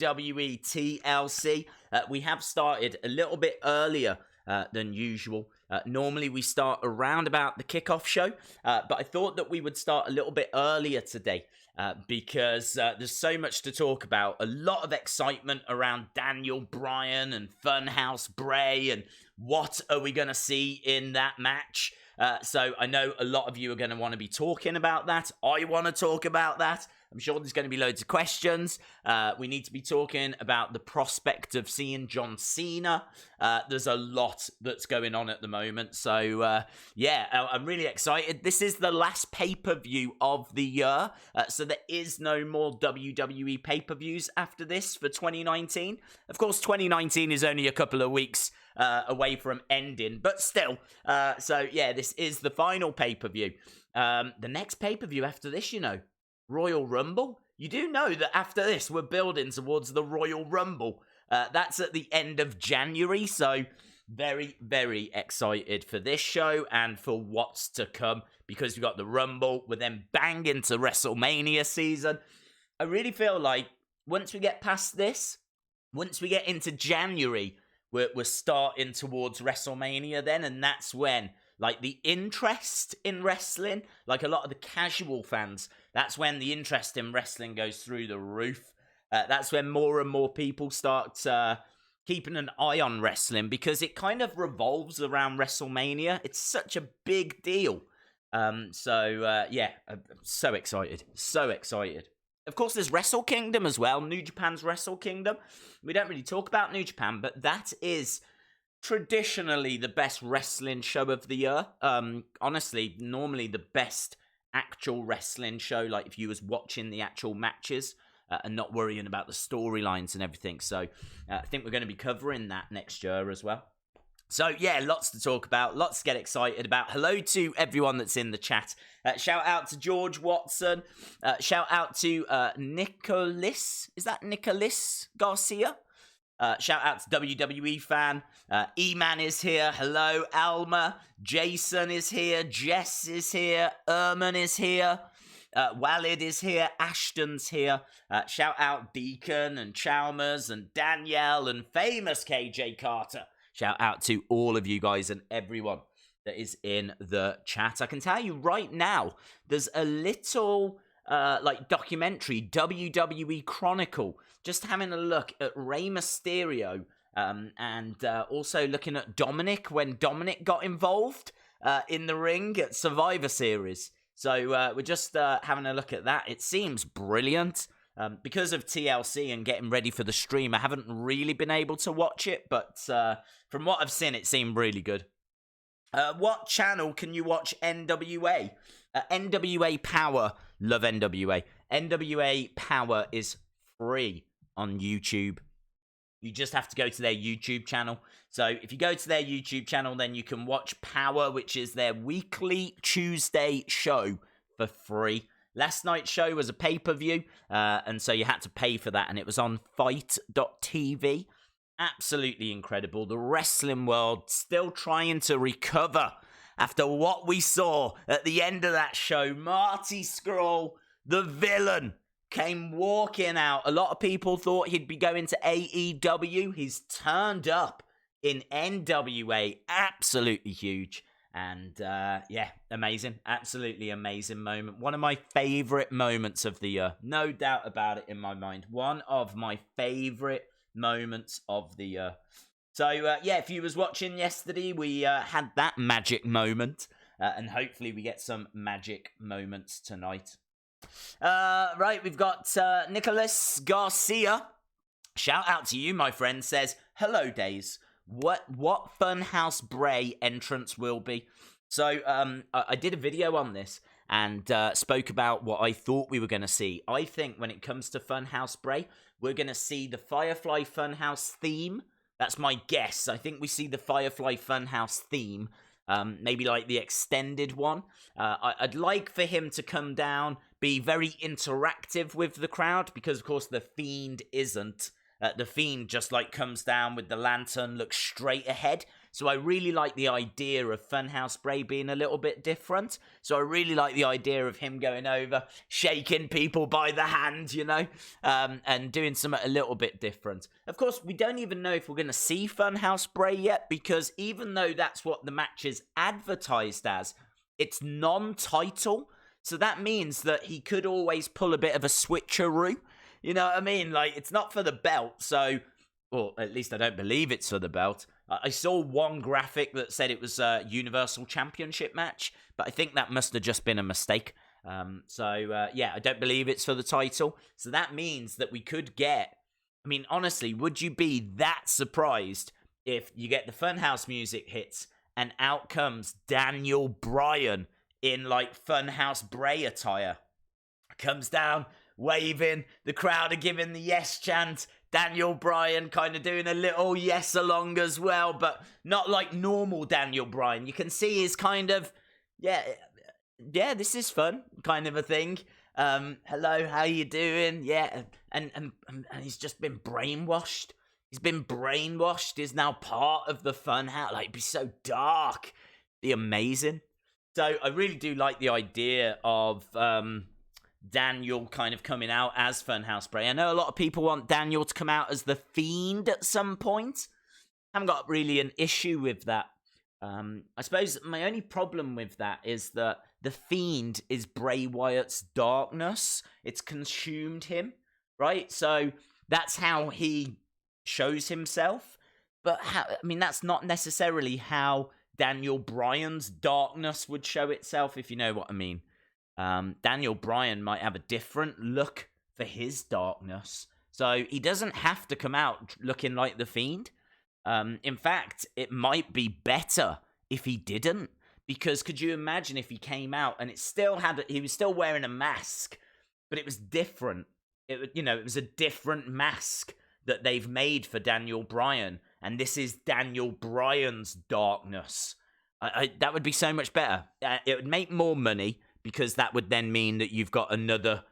WWE TLC. We have started a little bit earlier than usual. Normally we start around about the kickoff show, but I thought that we would start a little bit earlier today because there's so much to talk about. A lot of excitement around Daniel Bryan and Funhouse Bray, and what are we going to see in that match? So I know a lot of you are going to want to be talking about that. I want to talk about that. I'm sure there's going to be loads of questions. We need to be talking about the prospect of seeing John Cena. There's a lot that's going on at the moment. So, yeah, I'm really excited. This is the last pay-per-view of the year. So there is no more WWE pay-per-views after this for 2019. Of course, 2019 is only a couple of weeks away from ending. But still, so yeah, this is the final pay-per-view. The next pay-per-view after this, Royal Rumble? You do know that after this, we're building towards the Royal Rumble. That's at the end of January, so very, very excited for this show and for what's to come, because we've got the Rumble, we're then bang into WrestleMania season. I really feel like once we get past this, once we get into January, we're starting towards WrestleMania then, and that's when, like, the interest in wrestling, like a lot of the casual fans, that's when the interest in wrestling goes through the roof. That's when more and more people start keeping an eye on wrestling, because it kind of revolves around WrestleMania. It's such a big deal. Yeah, I'm so excited. So excited. Of course, there's Wrestle Kingdom as well, New Japan's Wrestle Kingdom. We don't really talk about New Japan, but that is traditionally the best wrestling show of the year. Honestly, normally the best actual wrestling show, like if you was watching the actual matches and not worrying about the storylines and everything. So I think we're going to be covering that next year as well. So yeah, lots to talk about, lots to get excited about. Hello to everyone that's in the chat. Shout out to George Watson. Shout out to Nicholas. Is that Nicholas Garcia? Shout out to WWE fan. E-Man is here. Hello, Alma. Jason is here. Jess is here. Erman is here. Walid is here. Ashton's here. Shout out Deacon and Chalmers and Danielle and famous KJ Carter. Shout out to all of you guys and everyone that is in the chat. I can tell you right now, there's a little documentary, WWE Chronicle, just having a look at Rey Mysterio and also looking at Dominic when Dominic got involved in the ring at Survivor Series. So we're just having a look at that. It seems brilliant. Because of TLC and getting ready for the stream, I haven't really been able to watch it, but from what I've seen, it seemed really good. What channel can you watch NWA? NWA Power. Love NWA. NWA Power is free on YouTube. You just have to go to their YouTube channel. So if you go to their YouTube channel, then you can watch Power, which is their weekly Tuesday show, for free. Last night's show was a pay-per-view, and so you had to pay for that, and it was on Fight.tv. Absolutely incredible. The wrestling world still trying to recover after what we saw at the end of that show. Marty Scurll, the villain, came walking out. A lot of people thought he'd be going to AEW. He's turned up in NWA. Absolutely huge. And yeah, amazing. Absolutely amazing moment. One of my favorite moments of the year. No doubt about it in my mind. One of my favorite moments of the year. So yeah, if you was watching yesterday, we had that magic moment. And hopefully we get some magic moments tonight. Right, we've got Nicholas Garcia. Shout out to you, my friend. Says, hello, Days. What Funhouse Bray entrance will be. So I did a video on this and spoke about what I thought we were going to see. I think when it comes to Funhouse Bray, we're going to see the Firefly Funhouse theme. That's my guess. I think we see the Firefly Funhouse theme, maybe like the extended one. I'd like for him to come down, be very interactive with the crowd, because of course the Fiend isn't. The Fiend just like comes down with the lantern, looks straight ahead. So I really like the idea of Funhouse Bray being a little bit different. So I really like the idea of him going over, shaking people by the hand, and doing something a little bit different. Of course, we don't even know if we're going to see Funhouse Bray yet, because even though that's what the match is advertised as, it's non-title. So that means that he could always pull a bit of a switcheroo. You know what I mean? Like, it's not for the belt, so... Well, at least I don't believe it's for the belt. I saw one graphic that said it was a Universal Championship match, but I think that must have just been a mistake. I don't believe it's for the title. So that means that we could get... I mean, honestly, would you be that surprised if you get the Funhouse music hits and out comes Daniel Bryan in, like, Funhouse Bray attire? Comes down... waving, the crowd are giving the yes chant, Daniel Bryan kind of doing a little yes along as well, but not like normal Daniel Bryan. You can see he's kind of, yeah, this is fun, kind of a thing. Hello, how you doing? Yeah, and he's just been brainwashed. He's been brainwashed, is now part of the fun house. Like, it'd be so dark. Be amazing. So I really do like the idea of, Daniel kind of coming out as Funhouse Bray. I know a lot of people want Daniel to come out as the Fiend at some point. I haven't got really an issue with that. I suppose my only problem with that is that the Fiend is Bray Wyatt's darkness. It's consumed him, right? So that's how he shows himself. But that's not necessarily how Daniel Bryan's darkness would show itself, if you know what I mean. Daniel Bryan might have a different look for his darkness. So he doesn't have to come out looking like the Fiend. In fact, it might be better if he didn't. Because could you imagine if he came out and he was still wearing a mask, but it was different. It was a different mask that they've made for Daniel Bryan. And this is Daniel Bryan's darkness. That would be so much better. It would make more money, because that would then mean that you've got another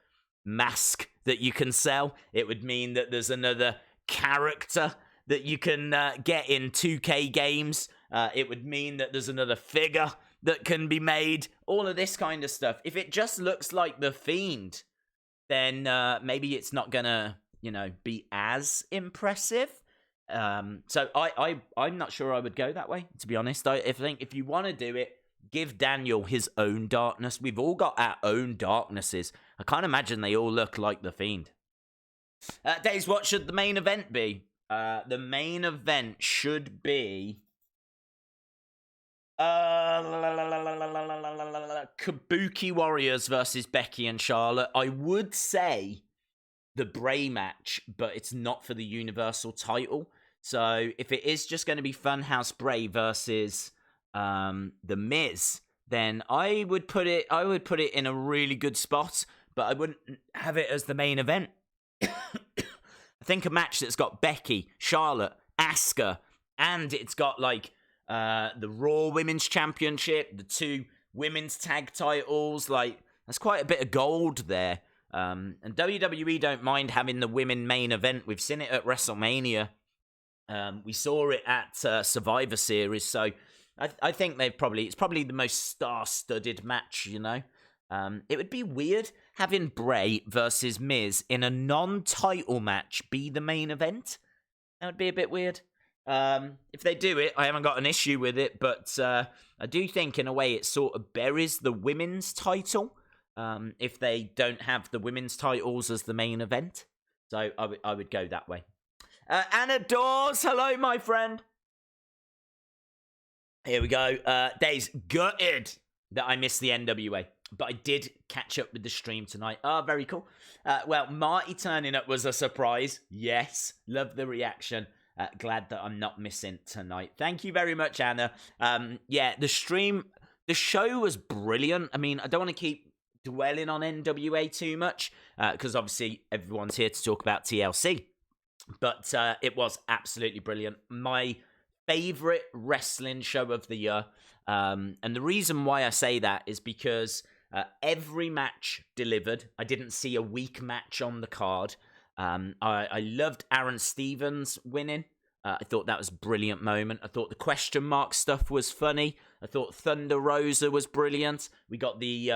mask that you can sell. It would mean that there's another character that you can get in 2K games. It would mean that there's another figure that can be made. All of this kind of stuff. If it just looks like The Fiend, then maybe it's not going to, be as impressive. So I'm not sure I would go that way, to be honest. I think if you want to do it, give Daniel his own darkness. We've all got our own darknesses. I can't imagine they all look like The Fiend. Days, what should the main event be? The main event should be... Kabuki Warriors versus Becky and Charlotte. I would say the Bray match, but it's not for the Universal title. So if it is just going to be Funhouse Bray versus... The Miz, then I would put it in a really good spot, but I wouldn't have it as the main event. I think a match that's got Becky, Charlotte, Asuka, and it's got like the Raw Women's Championship, the 2 women's tag titles, like that's quite a bit of gold there. And WWE don't mind having the women main event. We've seen it at WrestleMania. We saw it at Survivor Series, so I think it's probably the most star-studded match, It would be weird having Bray versus Miz in a non-title match be the main event. That would be a bit weird. If they do it, I haven't got an issue with it, but I do think in a way it sort of buries the women's title if they don't have the women's titles as the main event. So I would go that way. Anna Dawes, hello, my friend. Here we go. Days, gutted that I missed the NWA, but I did catch up with the stream tonight. Oh, very cool. Well, Marty turning up was a surprise. Yes, love the reaction. Glad that I'm not missing tonight. Thank you very much, Anna. The show was brilliant. I mean, I don't want to keep dwelling on NWA too much, because obviously everyone's here to talk about TLC. But it was absolutely brilliant. My favorite wrestling show of the year. And the reason why I say that is because every match delivered. I didn't see a weak match on the card. I loved Aaron Stevens winning. I thought that was a brilliant moment. I thought the question mark stuff was funny. I thought Thunder Rosa was brilliant. We got the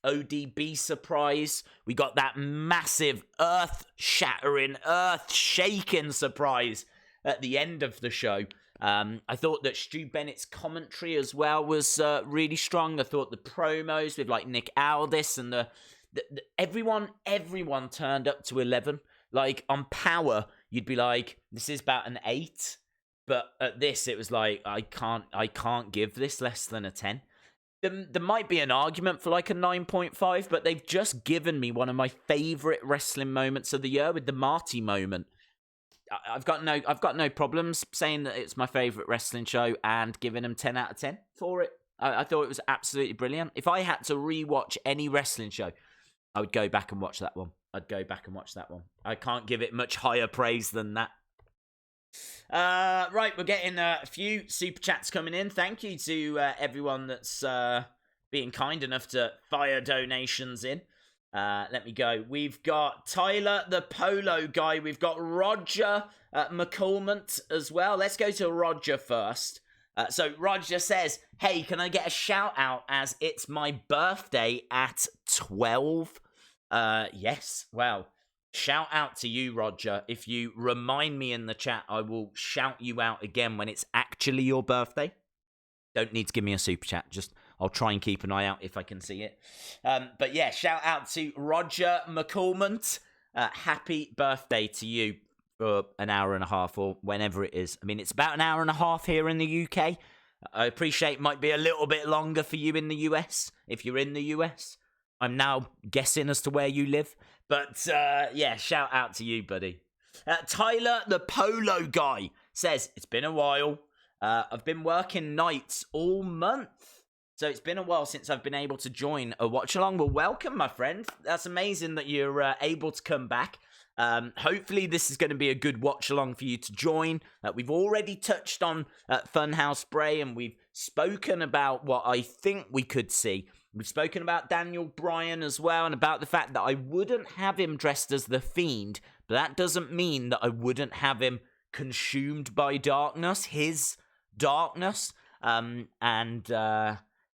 ODB surprise. We got that massive earth-shattering, earth-shaking surprise at the end of the show. I thought that Stu Bennett's commentary as well was really strong. I thought the promos with like Nick Aldis and the everyone turned up to 11. Like on Power, you'd be like, this is about an 8, but at this it was like I can't give this less than a 10. There might be an argument for like a 9.5, but they've just given me one of my favorite wrestling moments of the year with the Marty moment. I've got no problems saying that it's my favorite wrestling show and giving them 10 out of 10 for it. I thought it was absolutely brilliant. If I had to rewatch any wrestling show, I would go back and watch that one. I can't give it much higher praise than that. Right, we're getting a few super chats coming in. Thank you to everyone that's being kind enough to fire donations in. Let me go. We've got Tyler, the Polo guy. We've got Roger McCormant as well. Let's go to Roger first. So Roger says, hey, can I get a shout out as it's my birthday at 12? Yes. Well, shout out to you, Roger. If you remind me in the chat, I will shout you out again when it's actually your birthday. Don't need to give me a super chat. Just I'll try and keep an eye out if I can see it. But yeah, shout out to Roger McCormant. Happy birthday to you for an hour and a half or whenever it is. I mean, it's about an hour and a half here in the UK. I appreciate it might be a little bit longer for you in the US, if you're in the US. I'm now guessing as to where you live. But yeah, shout out to you, buddy. Tyler, the Polo guy, says, it's been a while. I've been working nights all month. So it's been a while since I've been able to join a watch-along. Well, welcome, my friend. That's amazing that you're able to come back. Hopefully this is going to be a good watch-along for you to join. We've already touched on Funhouse Bray, and we've spoken about what I think we could see. We've spoken about Daniel Bryan as well, and about the fact that I wouldn't have him dressed as the Fiend, but that doesn't mean that I wouldn't have him consumed by darkness, his darkness.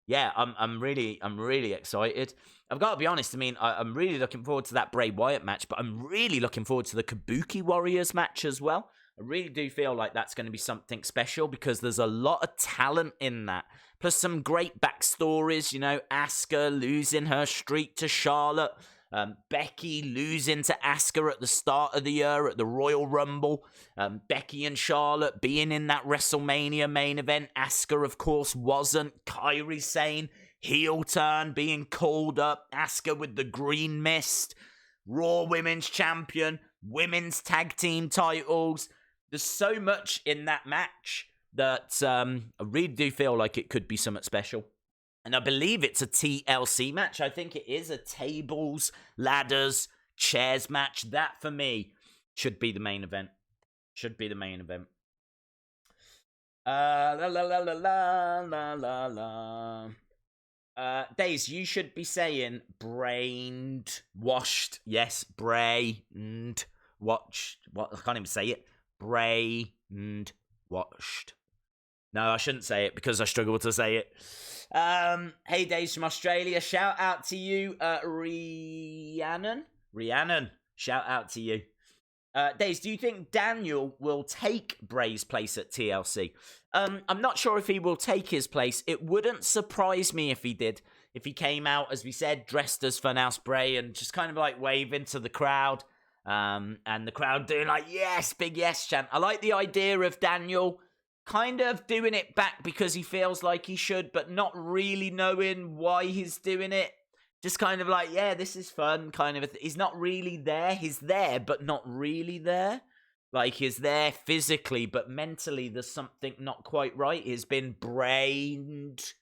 Yeah, I'm really excited. I've got to be honest. I mean, I'm really looking forward to that Bray Wyatt match, but I'm really looking forward to the Kabuki Warriors match as well. I really do feel like that's going to be something special because there's a lot of talent in that. Plus some great backstories, you know, Asuka losing her streak to Charlotte, Becky losing to Asuka at the start of the year at the Royal Rumble, Becky and Charlotte being in that WrestleMania main event. Asuka, of course, wasn't. Kairi Sane, heel turn, being called up. Asuka with the green mist. Raw Women's Champion, Women's Tag Team titles. There's so much in that match that I really do feel like it could be something special. And I believe it's a TLC match. I think it is a tables, ladders, chairs match. That, for me, should be the main event. Should be the main event. La la la la la la la la. Days, you should be saying brained, washed. Yes, brained, watched. What? I can't even say it. Brained, washed. No, I shouldn't say it because I struggle to say it. Hey, Days from Australia. Shout out to you, Rhiannon. Rhiannon, shout out to you. Days, do you think Daniel will take Bray's place at TLC? I'm not sure if he will take his place. It wouldn't surprise me if he did. If he came out, as we said, dressed as Funhouse Bray and just kind of like waving to the crowd. And the crowd doing like, yes, big yes chant. I like the idea of Daniel kind of doing it back because he feels like he should, but not really knowing why he's doing it. Just kind of like, yeah, this is fun, kind of. He's not really there. He's there, but not really there. Like, he's there physically, but mentally there's something not quite right. He's been brained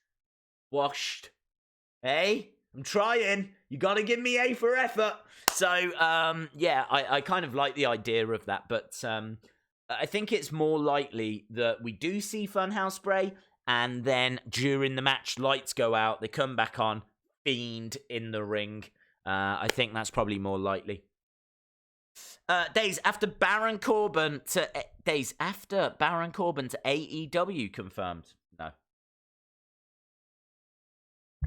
washed. Hey, I'm trying. You gotta give me A for effort. So, yeah, I kind of like the idea of that, but I think it's more likely that we do see Funhouse Bray, and then during the match, lights go out, they come back on, Fiend in the ring. I think that's probably more likely. Days after Baron Corbin to AEW confirmed. No.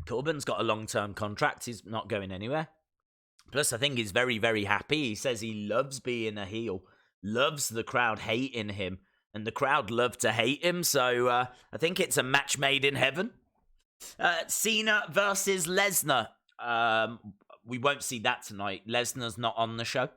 Corbin's got a long-term contract. He's not going anywhere. Plus, I think he's very, very happy. He says he loves being a heel, loves the crowd hating him, and the crowd love to hate him. So I think it's a match made in heaven. Cena versus Lesnar. We won't see that tonight. Lesnar's not on the show.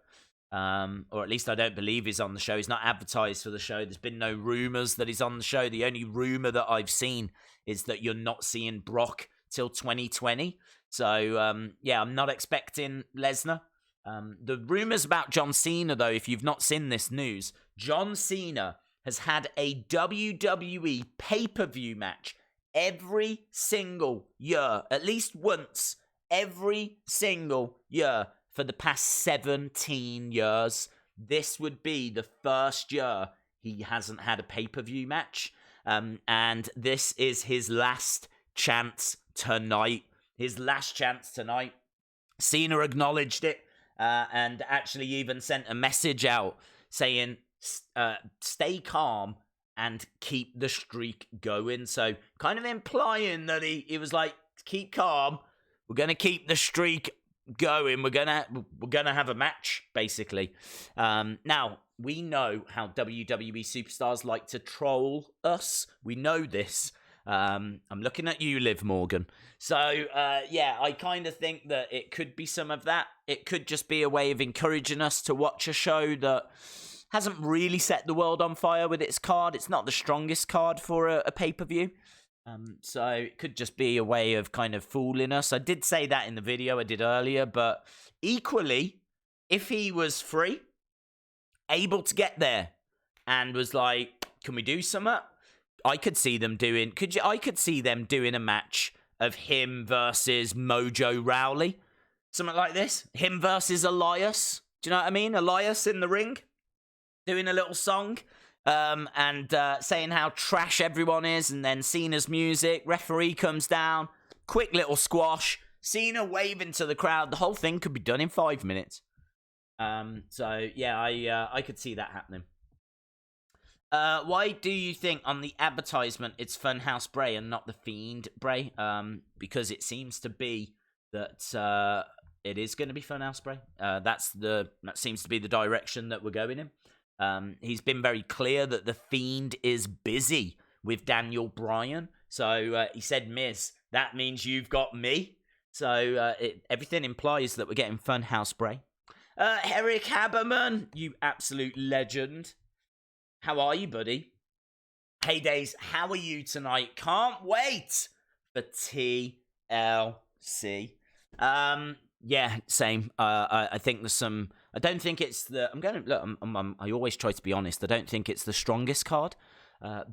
Or at least I don't believe he's on the show. He's not advertised for the show. There's been no rumors that he's on the show. The only rumor that I've seen is that you're not seeing Brock till 2020. So, yeah, I'm not expecting Lesnar. The rumors about John Cena, though, if you've not seen this news, John Cena has had a WWE pay-per-view match every single year, at least once every single year for the past 17 years. This would be the first year he hasn't had a pay-per-view match. And this is his last chance tonight. His last chance tonight. Cena acknowledged it and actually even sent a message out saying, stay calm and keep the streak going. So kind of implying that he was like, keep calm. We're going to keep the streak going. We're gonna have a match, basically. Now, we know how WWE superstars like to troll us. We know this. I'm looking at you, Liv Morgan. So, yeah, I kind of think that it could be some of that. It could just be a way of encouraging us to watch a show that hasn't really set the world on fire with its card. It's not the strongest card for a pay-per-view. So it could just be a way of kind of fooling us. I did say that in the video I did earlier, but equally, if he was free, able to get there, and was like, can we do something? I could see them doing, I could see them doing a match of him versus Mojo Rawley. Something like this. Him versus Elias. Do you know what I mean? Elias in the ring, doing a little song. And saying how trash everyone is, and then Cena's music, referee comes down, quick little squash, Cena waving to the crowd. The whole thing could be done in 5 minutes. So yeah, I could see that happening. Why do you think on the advertisement it's Funhouse Bray and not the Fiend Bray? Because it seems to be that it is going to be Funhouse Bray. That seems to be the direction that we're going in. He's been very clear that the Fiend is busy with Daniel Bryan. So he said, Miz, that means you've got me. So everything implies that we're getting Funhouse Bray. Eric Haberman, you absolute legend. How are you, buddy? Hey, Days, how are you tonight? Can't wait for TLC. Yeah, same. I think there's some... I don't think it's the... I always try to be honest. I don't think it's the strongest card.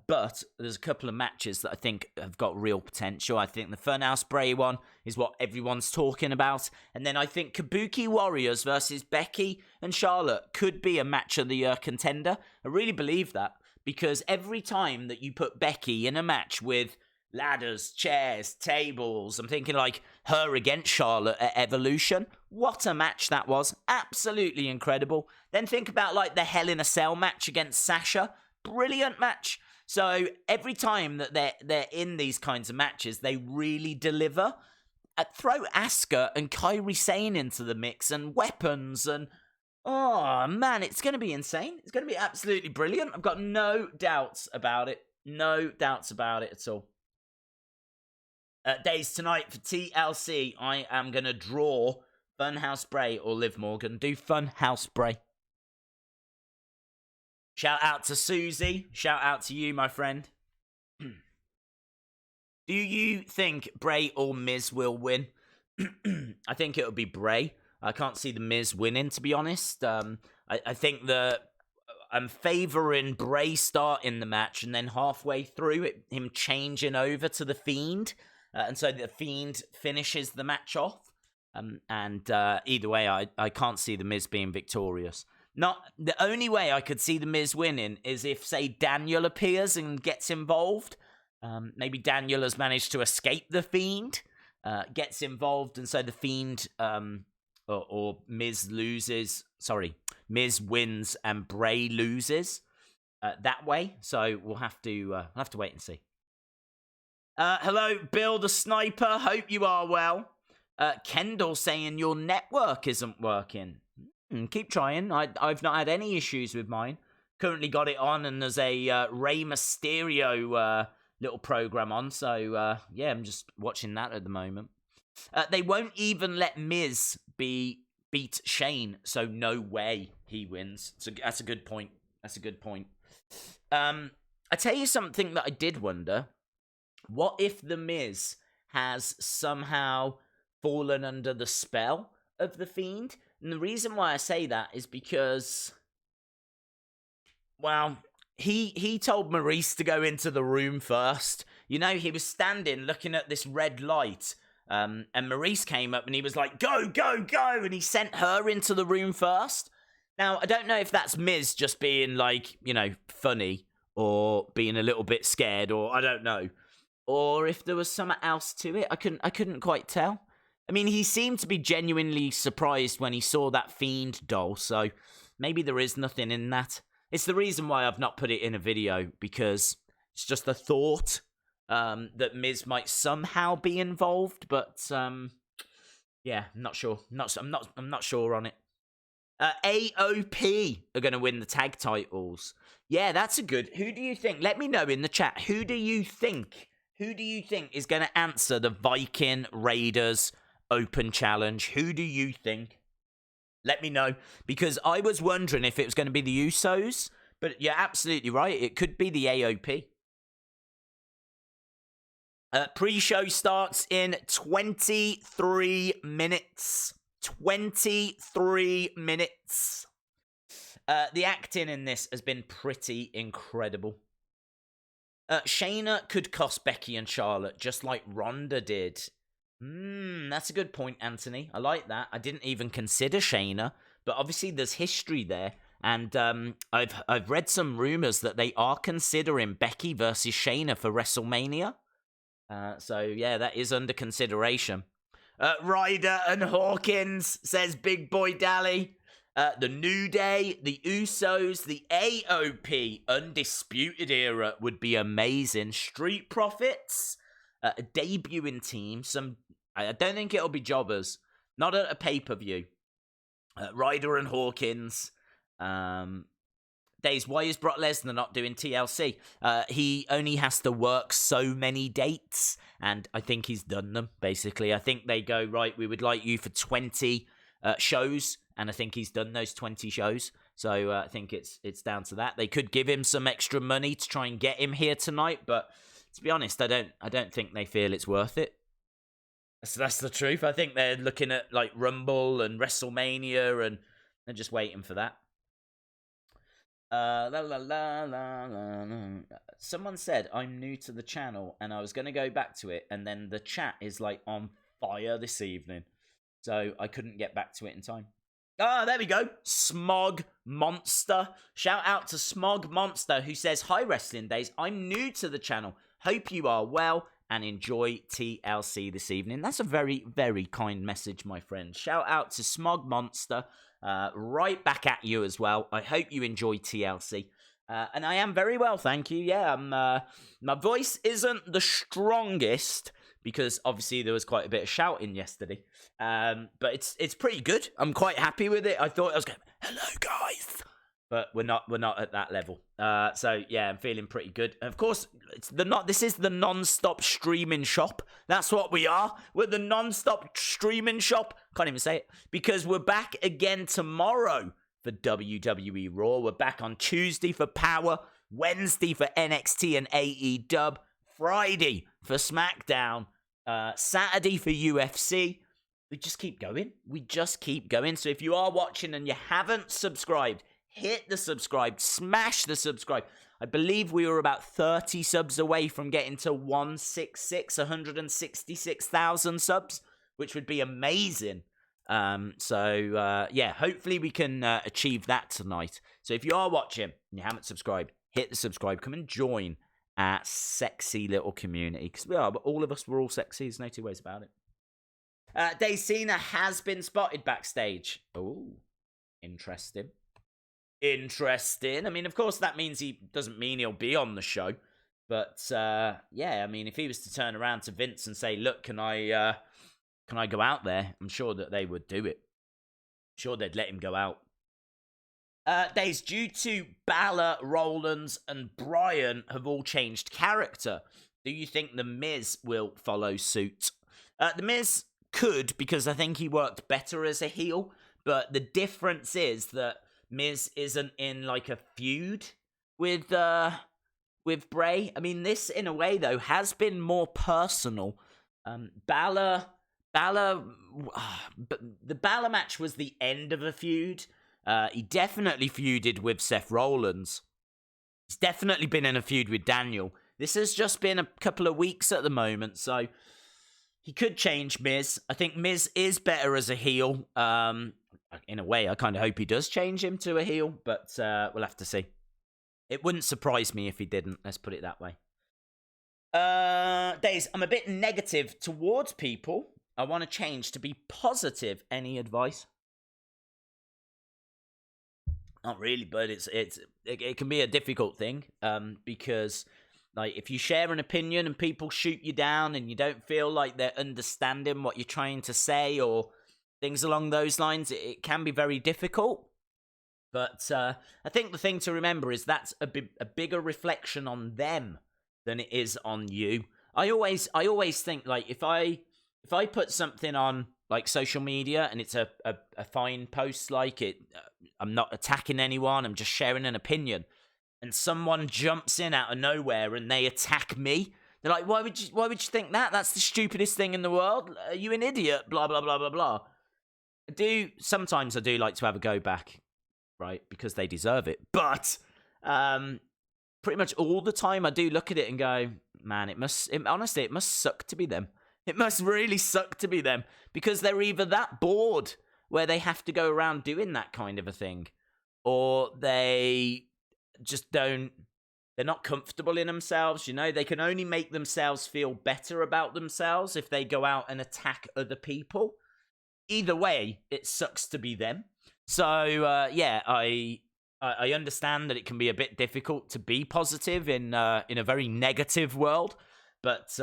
But there's a couple of matches that I think have got real potential. I think the Funhouse Bray one is what everyone's talking about. And then I think Kabuki Warriors versus Becky and Charlotte could be a match of the year contender. I really believe that. Because every time that you put Becky in a match with ladders, chairs, tables, I'm thinking like her against Charlotte at Evolution. What a match that was. Absolutely incredible. Then think about like the Hell in a Cell match against Sasha. Brilliant match. So every time that they're in these kinds of matches, they really deliver. Throw Asuka and Kairi Sane into the mix and weapons and... Oh, man, it's going to be insane. It's going to be absolutely brilliant. I've got no doubts about it. No doubts about it at all. Days tonight for TLC, I am going to draw Funhouse Bray or Liv Morgan. Do Funhouse Bray. Shout out to Susie. Shout out to you, my friend. Do you think Bray or Miz will win? I think it'll be Bray. I can't see the Miz winning, to be honest. I think that I'm favouring Bray starting the match and then halfway through it, him changing over to the Fiend. And so the Fiend finishes the match off. And either way, I can't see the Miz being victorious. Not the only way I could see the Miz winning is if, say, Daniel appears and gets involved. Maybe Daniel has managed to escape the Fiend, gets involved, and so the Fiend or Miz Miz wins and Bray loses that way. So we'll have to wait and see. Hello, Bill the Sniper. Hope you are well. Kendall saying your network isn't working. Keep trying. I've not had any issues with mine. Currently got it on, and there's a Rey Mysterio little program on. So, yeah, I'm just watching that at the moment. They won't even let Miz beat Shane, so no way he wins. So that's a good point. I tell you something that I did wonder. What if The Miz has somehow fallen under the spell of The Fiend? And the reason why I say that is because, well, he told Maurice to go into the room first. You know, he was standing looking at this red light, and Maurice came up and he was like, go, go, go, and he sent her into the room first. Now, I don't know if that's Miz just being, like, you know, funny, or being a little bit scared, or I don't know. Or if there was something else to it. I couldn't quite tell. I mean, he seemed to be genuinely surprised when he saw that Fiend doll, so maybe there is nothing in that. It's the reason why I've not put it in a video, because it's just a thought that Miz might somehow be involved, but yeah, I'm not sure. I'm not sure on it. AOP are going to win the tag titles. Yeah, that's a good. Who do you think? Let me know in the chat. Who do you think is going to answer the Viking Raiders Open Challenge? Who do you think? Let me know, because I was wondering if it was going to be the Usos, but you're absolutely right. It could be the AOP. Pre-show starts in 23 minutes. 23 minutes. The acting in this has been pretty incredible. Shayna could cost Becky and Charlotte, just like Ronda did. That's a good point, Anthony. I like that. I didn't even consider Shayna, but obviously there's history there. And I've read some rumors that they are considering Becky versus Shayna for WrestleMania. So yeah, that is under consideration. Ryder and Hawkins, says Big Boy Dally. The New Day, the Usos, the AOP, Undisputed Era would be amazing. Street Profits, a debuting team. I don't think it'll be jobbers. Not at a pay-per-view. Ryder and Hawkins. Days, why is Brock Lesnar not doing TLC? He only has to work so many dates, and I think he's done them, basically. I think they go, right, we would like you for 20 shows, and I think he's done those 20 shows. So I think it's down to that. They could give him some extra money to try and get him here tonight, but to be honest, I don't think they feel it's worth it. So that's the truth. I think they're looking at like Rumble and WrestleMania, and they're just waiting for that. Someone said I'm new to the channel, and I was going to go back to it, and then the chat is like on fire this evening, so I couldn't get back to it in time. There we go. Smog Monster. Shout out to Smog Monster, who says, hi, Wrestling Days. I'm new to the channel. Hope you are well and enjoy TLC this evening. That's a very, very kind message, my friend. Shout out to Smog Monster. Right back at you as well. I hope you enjoy TLC. And I am very well, thank you. Yeah, my voice isn't the strongest, because obviously there was quite a bit of shouting yesterday. But it's pretty good. I'm quite happy with it. I thought I was going, hello guys, but we're not at that level. So yeah, I'm feeling pretty good. And of course, this is the non-stop streaming shop. That's what we are. We're the non-stop streaming shop. Can't even say it, because we're back again tomorrow for WWE Raw. We're back on Tuesday for Power, Wednesday for NXT and AEW, Friday for Smackdown, Saturday for UFC. We just keep going. So if you are watching and you haven't subscribed, hit the subscribe, smash the subscribe. I believe we were about 30 subs away from getting to 166,000 subs, which would be amazing. Yeah, hopefully we can achieve that tonight. So if you are watching and you haven't subscribed, hit the subscribe. Come and join our sexy little community, because we are, but all of us, we're all sexy. There's no two ways about it. Dave Cena has been spotted backstage. Oh, interesting. interesting. I mean, of course, that means doesn't mean he'll be on the show. But, yeah, I mean, if he was to turn around to Vince and say, look, can I go out there? I'm sure that they would do it. I'm sure they'd let him go out. Days, due to Balor, Rollins, and Bryan have all changed character, do you think The Miz will follow suit? The Miz could, because I think he worked better as a heel, but the difference is that Miz isn't in, like, a feud with Bray. I mean, this, in a way, though, has been more personal. The Balor match was the end of a feud. He definitely feuded with Seth Rollins. He's definitely been in a feud with Daniel. This has just been a couple of weeks at the moment, so he could change Miz. I think Miz is better as a heel. In a way, I kind of hope he does change him to a heel, but we'll have to see. It wouldn't surprise me if he didn't, let's put it that way. Days, I'm a bit negative towards people. I want to change to be positive. Any advice? Not really, but it can be a difficult thing, because like if you share an opinion and people shoot you down and you don't feel like they're understanding what you're trying to say or things along those lines, it can be very difficult. But I think the thing to remember is that's a bigger reflection on them than it is on you. I always think, like, if I put something on like social media and it's a fine post, like it, I'm not attacking anyone, I'm just sharing an opinion, and someone jumps in out of nowhere and they attack me, they're like, why would you think that? That's the stupidest thing in the world. Are you an idiot? Blah blah blah blah blah. Sometimes I do like to have a go back, right? Because they deserve it. But pretty much all the time I do look at it and go, man, honestly, it must suck to be them. It must really suck to be them, because they're either that bored where they have to go around doing that kind of a thing, or they just they're not comfortable in themselves, you know? They can only make themselves feel better about themselves if they go out and attack other people. Either way, it sucks to be them. So, yeah, I understand that it can be a bit difficult to be positive in a very negative world, but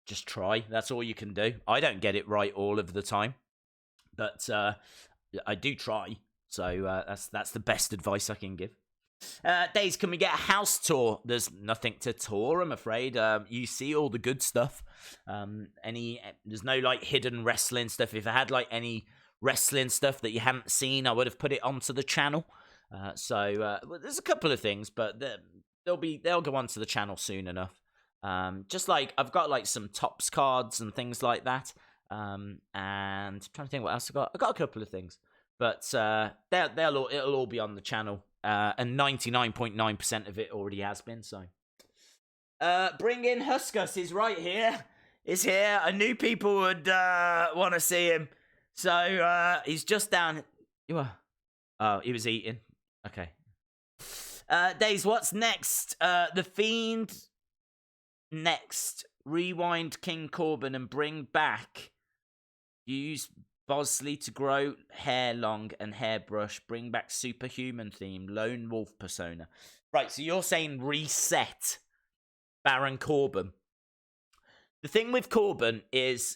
just try. That's all you can do. I don't get it right all of the time, but I do try. So that's the best advice I can give. Days, can we get a house tour? There's nothing to tour, I'm afraid. You see all the good stuff. There's no like hidden wrestling stuff. If I had like any wrestling stuff that you hadn't seen, I would have put it onto the channel. So there's a couple of things, but they'll go onto the channel soon enough. Just like I've got like some tops cards and things like that. And I'm trying to think what else I've got a couple of things, but it'll all be on the channel. And 99.9% of it already has been. So, bring in Huskus. He's right here. He's here. I knew people would want to see him. So he's just down. You are. Oh, he was eating. Okay. Days, what's next? The Fiend. Next, rewind King Corbin and bring back. Use Bosley to grow hair long and hairbrush. Bring back superhuman theme, lone wolf persona. Right, so you're saying reset Baron Corbin. The thing with Corbin is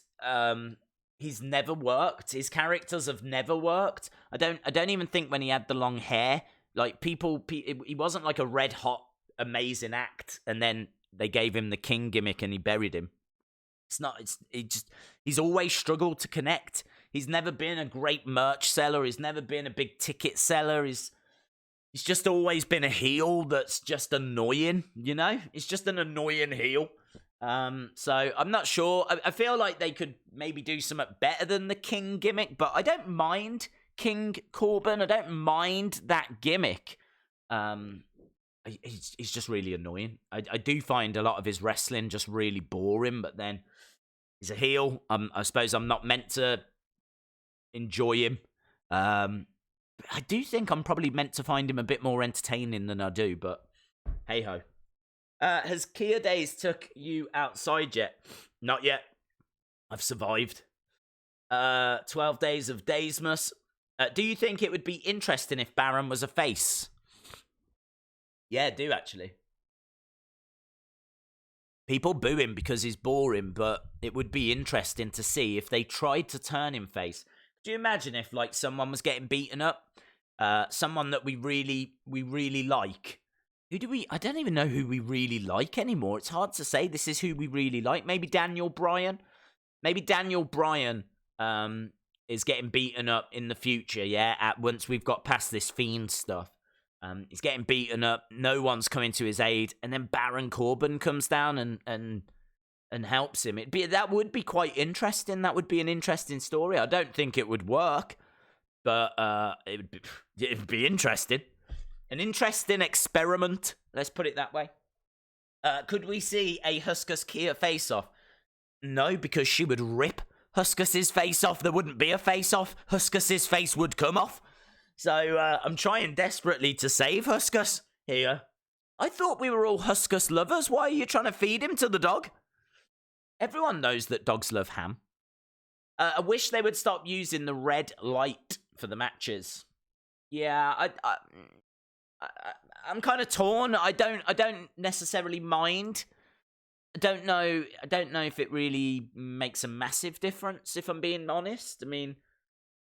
he's never worked. His characters have never worked. I don't even think when he had the long hair, like he wasn't like a red hot amazing act and then they gave him the king gimmick and he buried him. He's always struggled to connect. He's never been a great merch seller. He's never been a big ticket seller. He's just always been a heel that's just annoying, you know? He's just an annoying heel. So I'm not sure. I feel like they could maybe do something better than the king gimmick, but I don't mind King Corbin. I don't mind that gimmick. He's just really annoying. I do find a lot of his wrestling just really boring, but then he's a heel. I suppose I'm not meant to enjoy him. I do think I'm probably meant to find him a bit more entertaining than I do, but hey-ho. Has Kia Days took you outside yet? Not yet. I've survived. 12 days of Daysmas. Do you think it would be interesting if Baron was a face? Yeah, I do actually. People boo him because he's boring, but it would be interesting to see if they tried to turn him face. Do you imagine if like someone was getting beaten up, someone that we really like? Who do we? I don't even know who we really like anymore. It's hard to say. This is who we really like. Maybe Daniel Bryan. Maybe Daniel Bryan is getting beaten up in the future. Yeah, once we've got past this Fiend stuff. He's getting beaten up. No one's coming to his aid, and then Baron Corbin comes down and helps him. That would be quite interesting. That would be an interesting story. I don't think it would work, but it'd be interesting. An interesting experiment. Let's put it that way. Could we see a Huskus Kia face-off? No, because she would rip Huskus's face off. There wouldn't be a face-off. Huskus's face would come off. So I'm trying desperately to save Huskus here. I thought we were all Huskus lovers. Why are you trying to feed him to the dog? Everyone knows that dogs love ham. I wish they would stop using the red light for the matches. Yeah, I'm kind of torn. I don't necessarily mind. I don't know if it really makes a massive difference, if I'm being honest. I mean,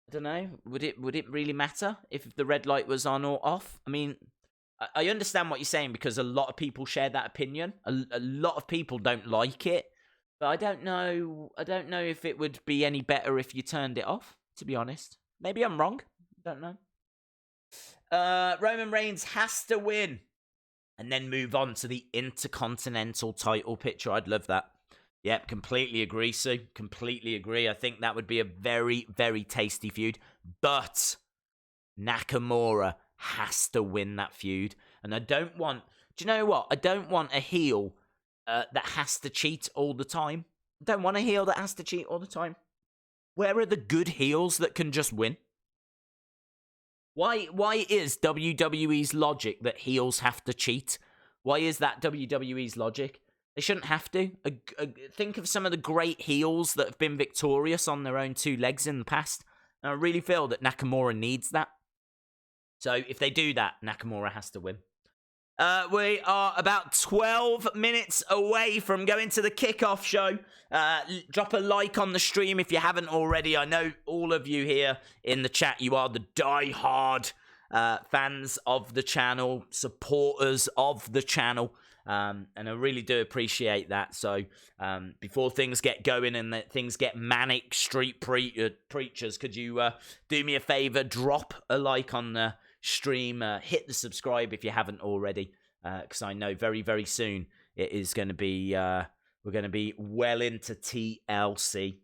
I don't know. Would it really matter if the red light was on or off? I mean, I understand what you're saying because a lot of people share that opinion. A lot of people don't like it, but I don't know. I don't know if it would be any better if you turned it off. To be honest, maybe I'm wrong. I don't know. Roman Reigns has to win and then move on to the Intercontinental title picture. I'd love that. Yep, completely agree, Sue. Completely agree. I think that would be a very, very tasty feud. But Nakamura has to win that feud. And I don't want... Do you know what? I don't want a heel that has to cheat all the time. I don't want a heel that has to cheat all the time. Where are the good heels that can just win? Why is WWE's logic that heels have to cheat? Why is that WWE's logic? They shouldn't have to. Think of some of the great heels that have been victorious on their own two legs in the past. And I really feel that Nakamura needs that. So if they do that, Nakamura has to win. We are about 12 minutes away from going to the kickoff show. Drop a like on the stream if you haven't already. I know all of you here in the chat, you are the die-hard fans of the channel, supporters of the channel. And I really do appreciate that. So before things get going and things get manic, street preachers, could you do me a favor, drop a like on the stream, hit the subscribe if you haven't already, because I know very, very soon it is going to be, we're going to be well into TLC.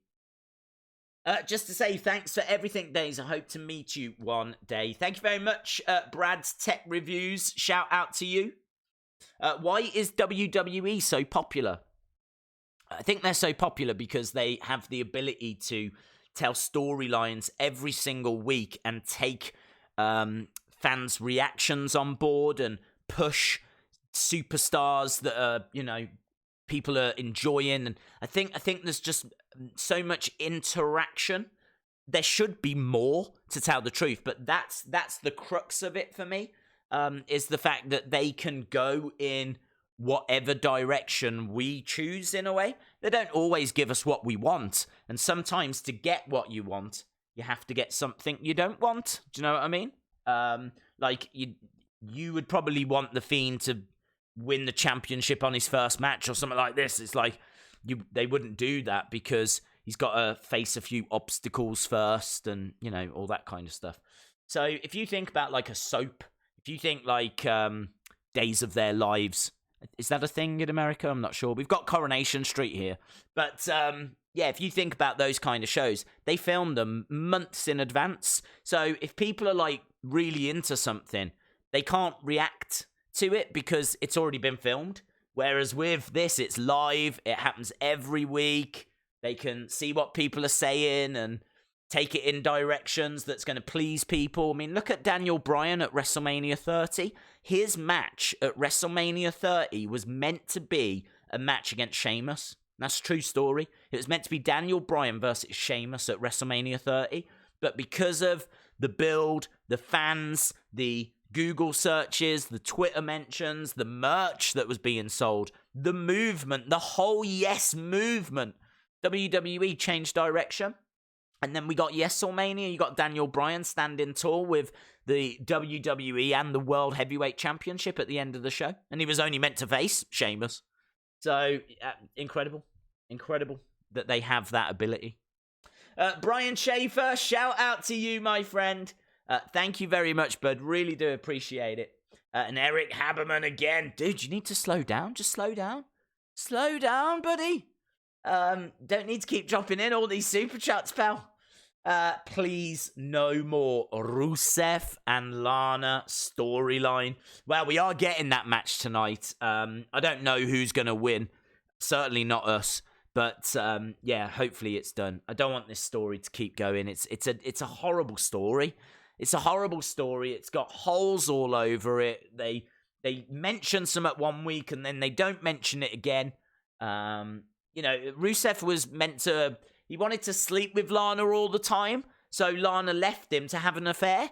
Just to say thanks for everything, Days. I hope to meet you one day. Thank you very much, Brad's Tech Reviews. Shout out to you. Why is WWE so popular? I think they're so popular because they have the ability to tell storylines every single week and take fans' reactions on board and push superstars that are, people are enjoying. And I think there's just so much interaction. There should be more, to tell the truth, but that's the crux of it for me. Is the fact that they can go in whatever direction we choose in a way. They don't always give us what we want. And sometimes to get what you want, you have to get something you don't want. Do you know what I mean? Like, you would probably want The Fiend to win the championship on his first match or something like this. It's like, they wouldn't do that because he's got to face a few obstacles first and, all that kind of stuff. So if you think about like a soap, if you think like Days of Their Lives, is that a thing in America? I'm not sure. We've got Coronation Street here. But yeah, if you think about those kind of shows, they film them months in advance. So if people are like really into something, they can't react to it because it's already been filmed. Whereas with this, it's live. It happens every week. They can see what people are saying and take it in directions that's going to please people. I mean, look at Daniel Bryan at WrestleMania 30. His match at WrestleMania 30 was meant to be a match against Sheamus. That's a true story. It was meant to be Daniel Bryan versus Sheamus at WrestleMania 30. But because of the build, the fans, the Google searches, the Twitter mentions, the merch that was being sold, the movement, the whole Yes movement. WWE changed direction. And then we got YesOrMania. You got Daniel Bryan standing tall with the WWE and the World Heavyweight Championship at the end of the show. And he was only meant to face Sheamus. So, incredible. Incredible that they have that ability. Brian Schaefer, shout out to you, my friend. Thank you very much, bud. Really do appreciate it. And Eric Haberman again. Dude, you need to slow down. Just slow down. Slow down, buddy. Don't need to keep dropping in all these super chats, pal. Please, no more Rusev and Lana storyline. Well, we are getting that match tonight. I don't know who's going to win. Certainly not us. But, yeah, hopefully it's done. I don't want this story to keep going. It's a horrible story. It's a horrible story. It's got holes all over it. They mention some at 1 week and then they don't mention it again. You know, Rusev was meant to... He wanted to sleep with Lana all the time, so Lana left him to have an affair.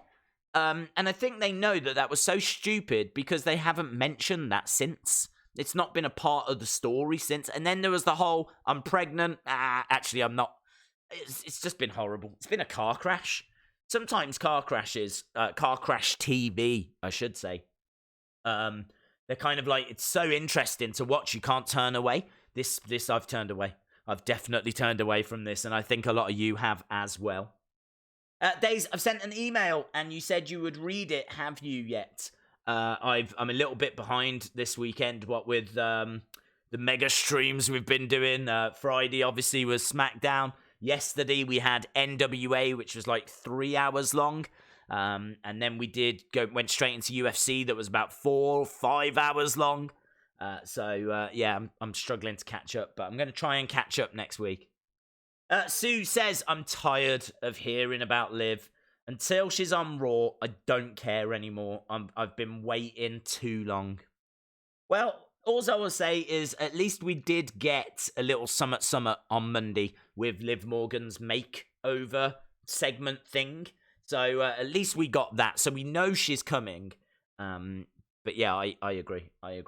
And I think they know that was so stupid because they haven't mentioned that since. It's not been a part of the story since. And then there was the whole, I'm pregnant. Actually, I'm not. It's just been horrible. It's been a car crash. Sometimes car crashes, car crash TV, I should say. They're kind of like, it's so interesting to watch, you can't turn away. This I've turned away. I've definitely turned away from this, and I think a lot of you have as well. Days, I've sent an email, and you said you would read it. Have you yet? I'm a little bit behind this weekend, what with the mega streams we've been doing. Friday, obviously, was Smackdown. Yesterday, we had NWA, which was like 3 hours long. And then we went straight into UFC that was about 4 or 5 hours long. Yeah, I'm struggling to catch up, but I'm going to try and catch up next week. Sue says, I'm tired of hearing about Liv. Until she's on Raw, I don't care anymore. I've been waiting too long. Well, all I will say is at least we did get a little Summit on Monday with Liv Morgan's makeover segment thing. So at least we got that. So we know she's coming. But yeah, I agree. I've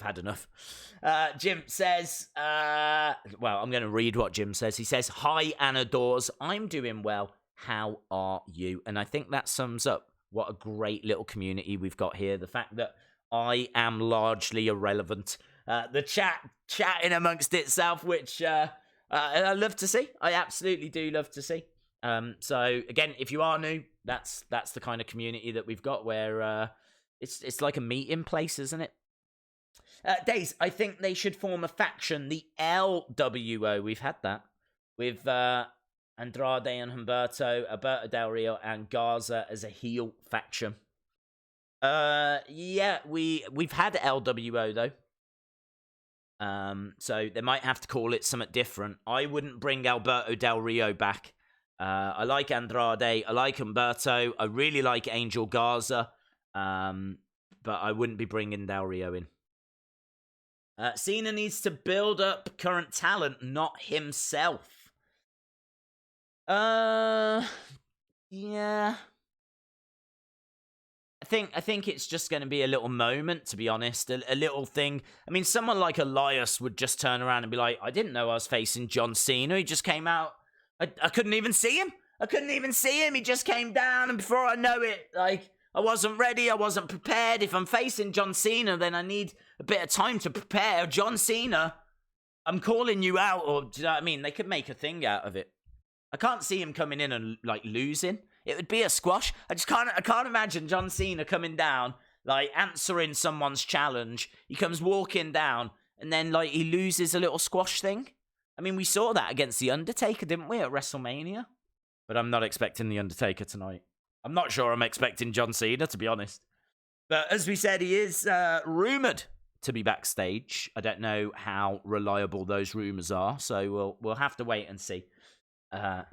had enough. Jim says, well, I'm going to read what Jim says. He says, hi, Anna Dawes. I'm doing well. How are you? And I think that sums up what a great little community we've got here. The fact that I am largely irrelevant. The chatting amongst itself, which I love to see. I absolutely do love to see. So again, if you are new, that's the kind of community that we've got where it's like a meeting place, isn't it? Days, I think they should form a faction, the LWO. We've had that with Andrade and Humberto, Alberto Del Rio, and Garza as a heel faction. Yeah, we've had LWO though. So they might have to call it something different. I wouldn't bring Alberto Del Rio back. I like Andrade. I like Humberto. I really like Angel Garza. But I wouldn't be bringing Del Rio in. Cena needs to build up current talent, not himself. Yeah. I think it's just going to be a little moment, to be honest. A little thing. I mean, someone like Elias would just turn around and be like, I didn't know I was facing John Cena. He just came out. I couldn't even see him. He just came down, and before I know it, like, I wasn't ready. I wasn't prepared. If I'm facing John Cena, then I need a bit of time to prepare. John Cena, I'm calling you out. Or, do you know what I mean? They could make a thing out of it. I can't see him coming in and, like, losing. It would be a squash. I can't imagine John Cena coming down, like, answering someone's challenge. He comes walking down, and then, like, he loses a little squash thing. I mean, we saw that against The Undertaker, didn't we, at WrestleMania? But I'm not expecting The Undertaker tonight. I'm not sure I'm expecting John Cena, to be honest. But as we said, he is rumoured to be backstage. I don't know how reliable those rumours are, so we'll have to wait and see.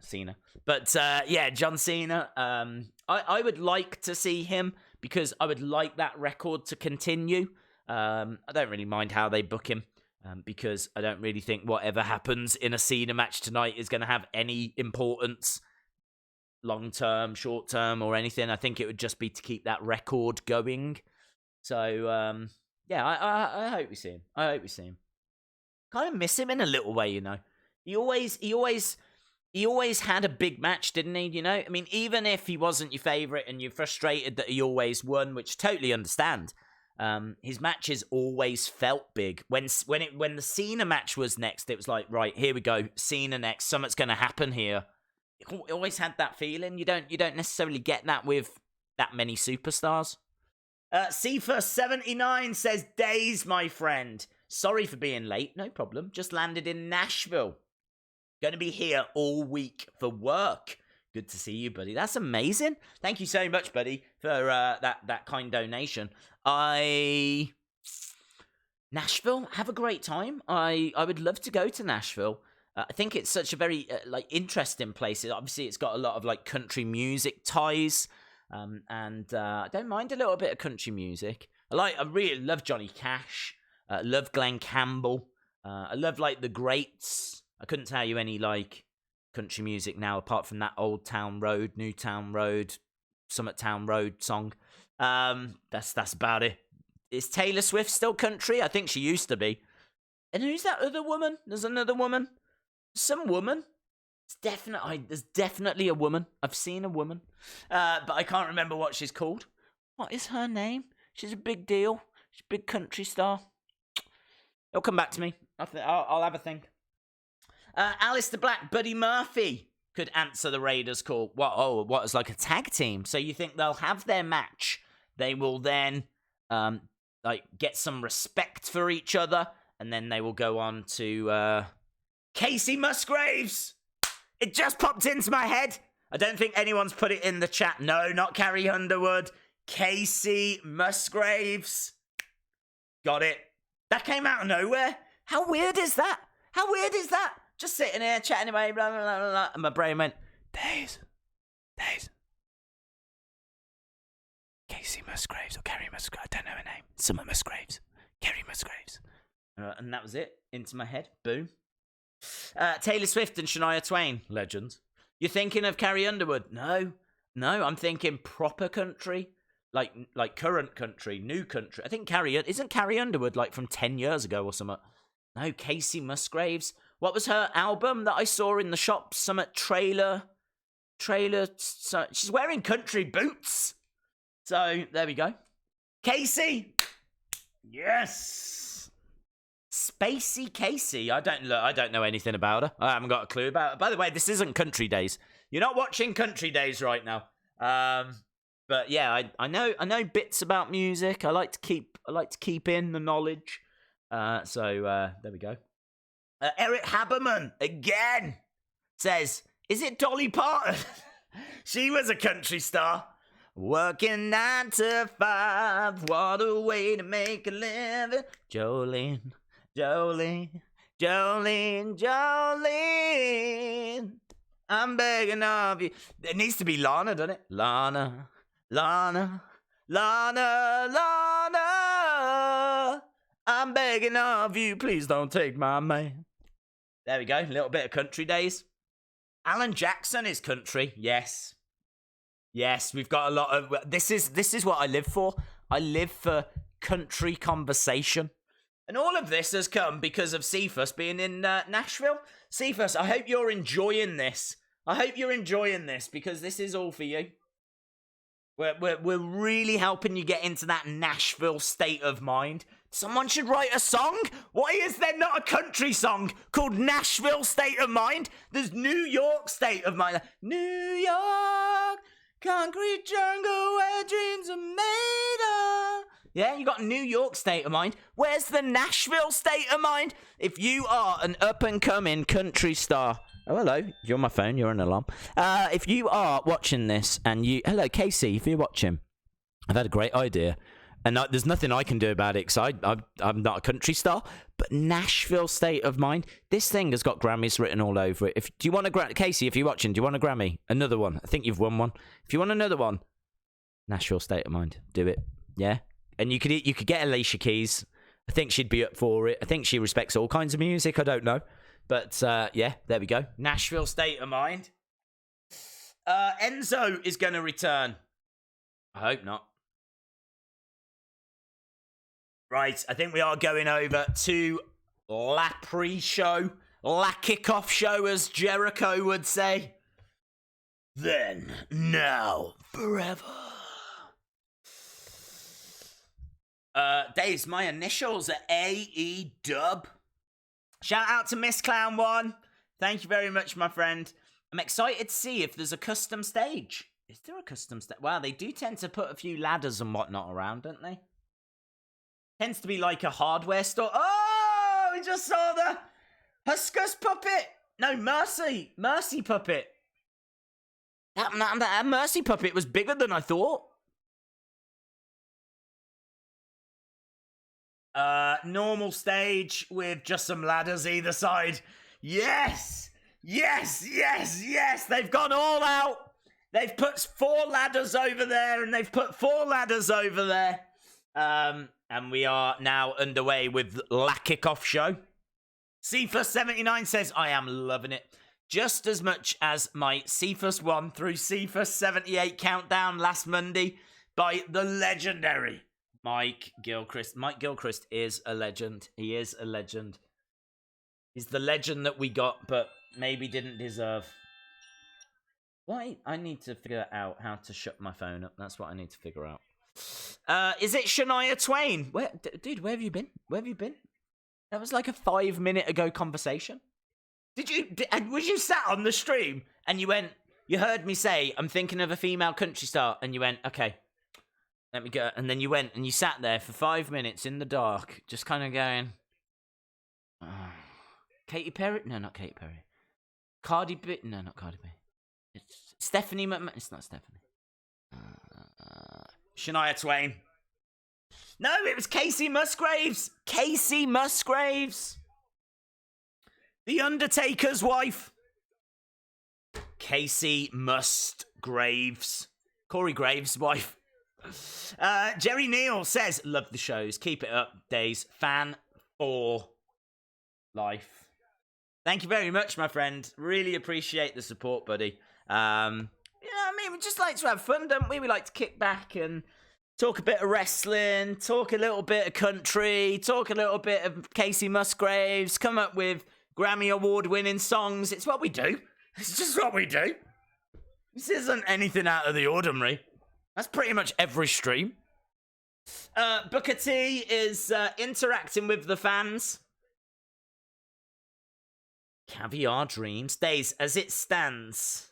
Cena. But yeah, John Cena, I would like to see him because I would like that record to continue. I don't really mind how they book him. because I don't really think whatever happens in a Cena match tonight is going to have any importance long-term, short-term, or anything. I think it would just be to keep that record going. So, yeah, I hope we see him. I hope we see him. Kind of miss him in a little way, you know. He always had a big match, didn't he? You know, I mean, even if he wasn't your favorite and you're frustrated that he always won, which I totally understand, his matches always felt big. When the Cena match was next, it was like, right, here we go, Cena next, something's going to happen here. It always had that feeling. You don't necessarily get that with that many superstars. Cephas79 says, days, my friend. Sorry for being late. No problem. Just landed in Nashville. Going to be here all week for work. Good to see you, buddy. That's amazing. Thank you so much, buddy, for that kind donation. Nashville, have a great time. I would love to go to Nashville. I think it's such a very interesting place. Obviously, it's got a lot of country music ties, and I don't mind a little bit of country music. I really love Johnny Cash. Love Glenn Campbell. I love the greats. I couldn't tell you any country music now apart from that Old Town Road, New Town Road, Summit Town Road song. That's about it. Is Taylor Swift still country? I think she used to be. And who's that other woman? There's another woman. Some woman. There's definitely a woman. I've seen a woman. But I can't remember what she's called. What is her name? She's a big deal. She's a big country star. It'll come back to me. I'll have a think. Aleister Black, Buddy Murphy could answer the Raiders call. What is a tag team? So you think they'll have their match? They will then get some respect for each other, and then they will go on to Casey Musgraves. It just popped into my head. I don't think anyone's put it in the chat. No, not Carrie Underwood. Casey Musgraves. Got it. That came out of nowhere. How weird is that? Just sitting here chatting away, blah, blah, blah, blah, and my brain went, Days. Casey Musgraves or Carrie Musgraves. I don't know her name. Summer Musgraves. Carrie Musgraves. And that was it. Into my head. Boom. Taylor Swift and Shania Twain. Legends. You're thinking of Carrie Underwood? No, I'm thinking proper country. Like current country, new country. I think isn't Carrie Underwood from 10 years ago or something? No, Casey Musgraves. What was her album that I saw in the shop? Some trailer. So she's wearing country boots. So there we go. Casey. Yes. Spacey Casey. I don't know anything about her. I haven't got a clue about her. By the way, this isn't Country Days. You're not watching Country Days right now. But yeah, I know bits about music. I like to keep in the knowledge. So there we go. Eric Haberman again says, "Is it Dolly Parton?" She was a country star. Working 9 to 5, what a way to make a living. Jolene. I'm begging of you. It needs to be Lana, doesn't it? Lana. I'm begging of you, please don't take my man. There we go, a little bit of Country Days. Alan Jackson is country, yes. Yes, we've got a lot of... This is what I live for. I live for country conversation. And all of this has come because of Cephas being in Nashville. Cephas, I hope you're enjoying this. Because this is all for you. We're really helping you get into that Nashville state of mind. Someone should write a song. Why is there not a country song called Nashville State of Mind? There's New York State of Mind. New York, concrete jungle where dreams are made of. Yeah, you got New York State of Mind. Where's the Nashville State of Mind? If you are an up-and-coming country star... Oh, hello. You're on my phone. You're an alarm. If you are watching this and you... Hello, Casey, if you're watching. I've had a great idea. And there's nothing I can do about it because I'm not a country star. But Nashville State of Mind. This thing has got Grammys written all over it. Do you want a Casey, if you're watching, do you want a Grammy? Another one. I think you've won one. If you want another one, Nashville State of Mind. Do it. Yeah? And you could get Alicia Keys. I think she'd be up for it. I think she respects all kinds of music. I don't know. But, yeah, there we go. Nashville State of Mind. Enzo is going to return. I hope not. Right, I think we are going over to La Pre-Show. La Kickoff Show, as Jericho would say. Then, now, forever. Dave's my initials are AE-Dub. Shout out to Miss Clown 1. Thank you very much, my friend. I'm excited to see if there's a custom stage. Is there a custom stage? Well, they do tend to put a few ladders and whatnot around, don't they? Tends to be like a hardware store. Oh, we just saw the Huskus puppet. No, Mercy puppet. That Mercy puppet was bigger than I thought. Normal stage with just some ladders either side. Yes! Yes, yes, yes! They've gone all out! They've put 4 ladders over there, and they've put 4 ladders over there. And we are now underway with La Kickoff Show. Cephas79 says, I am loving it. Just as much as my Cephas 1 through Cephas 78 countdown last Monday by the legendary Mike Gilchrist. Mike Gilchrist is a legend. He is a legend. He's the legend that we got, but maybe didn't deserve. Why? I need to figure out how to shut my phone up. That's what I need to figure out. Is it Shania Twain? Dude, where have you been? Where have you been? That was like a 5-minute ago conversation. Was you sat on the stream and you heard me say, I'm thinking of a female country star, and you went, okay, let me go. And then you went and you sat there for 5 minutes in the dark, just kind of going, oh. Katy Perry? No, not Katy Perry. Cardi B? No, not Cardi B. It's Stephanie McMahon. It's not Stephanie. Shania Twain. No, it was Casey Musgraves. Casey Musgraves. The Undertaker's wife. Casey Musgraves. Corey Graves' wife. Jerry Neal says, love the shows. Keep it up, Days. Fan for life. Thank you very much, my friend. Really appreciate the support, buddy. We just like to have fun, don't we? We like to kick back and talk a bit of wrestling, talk a little bit of country, talk a little bit of Casey Musgraves, come up with Grammy Award-winning songs. It's what we do. It's just what we do. This isn't anything out of the ordinary. That's pretty much every stream. Booker T is interacting with the fans. Caviar Dreams. Days, as it stands,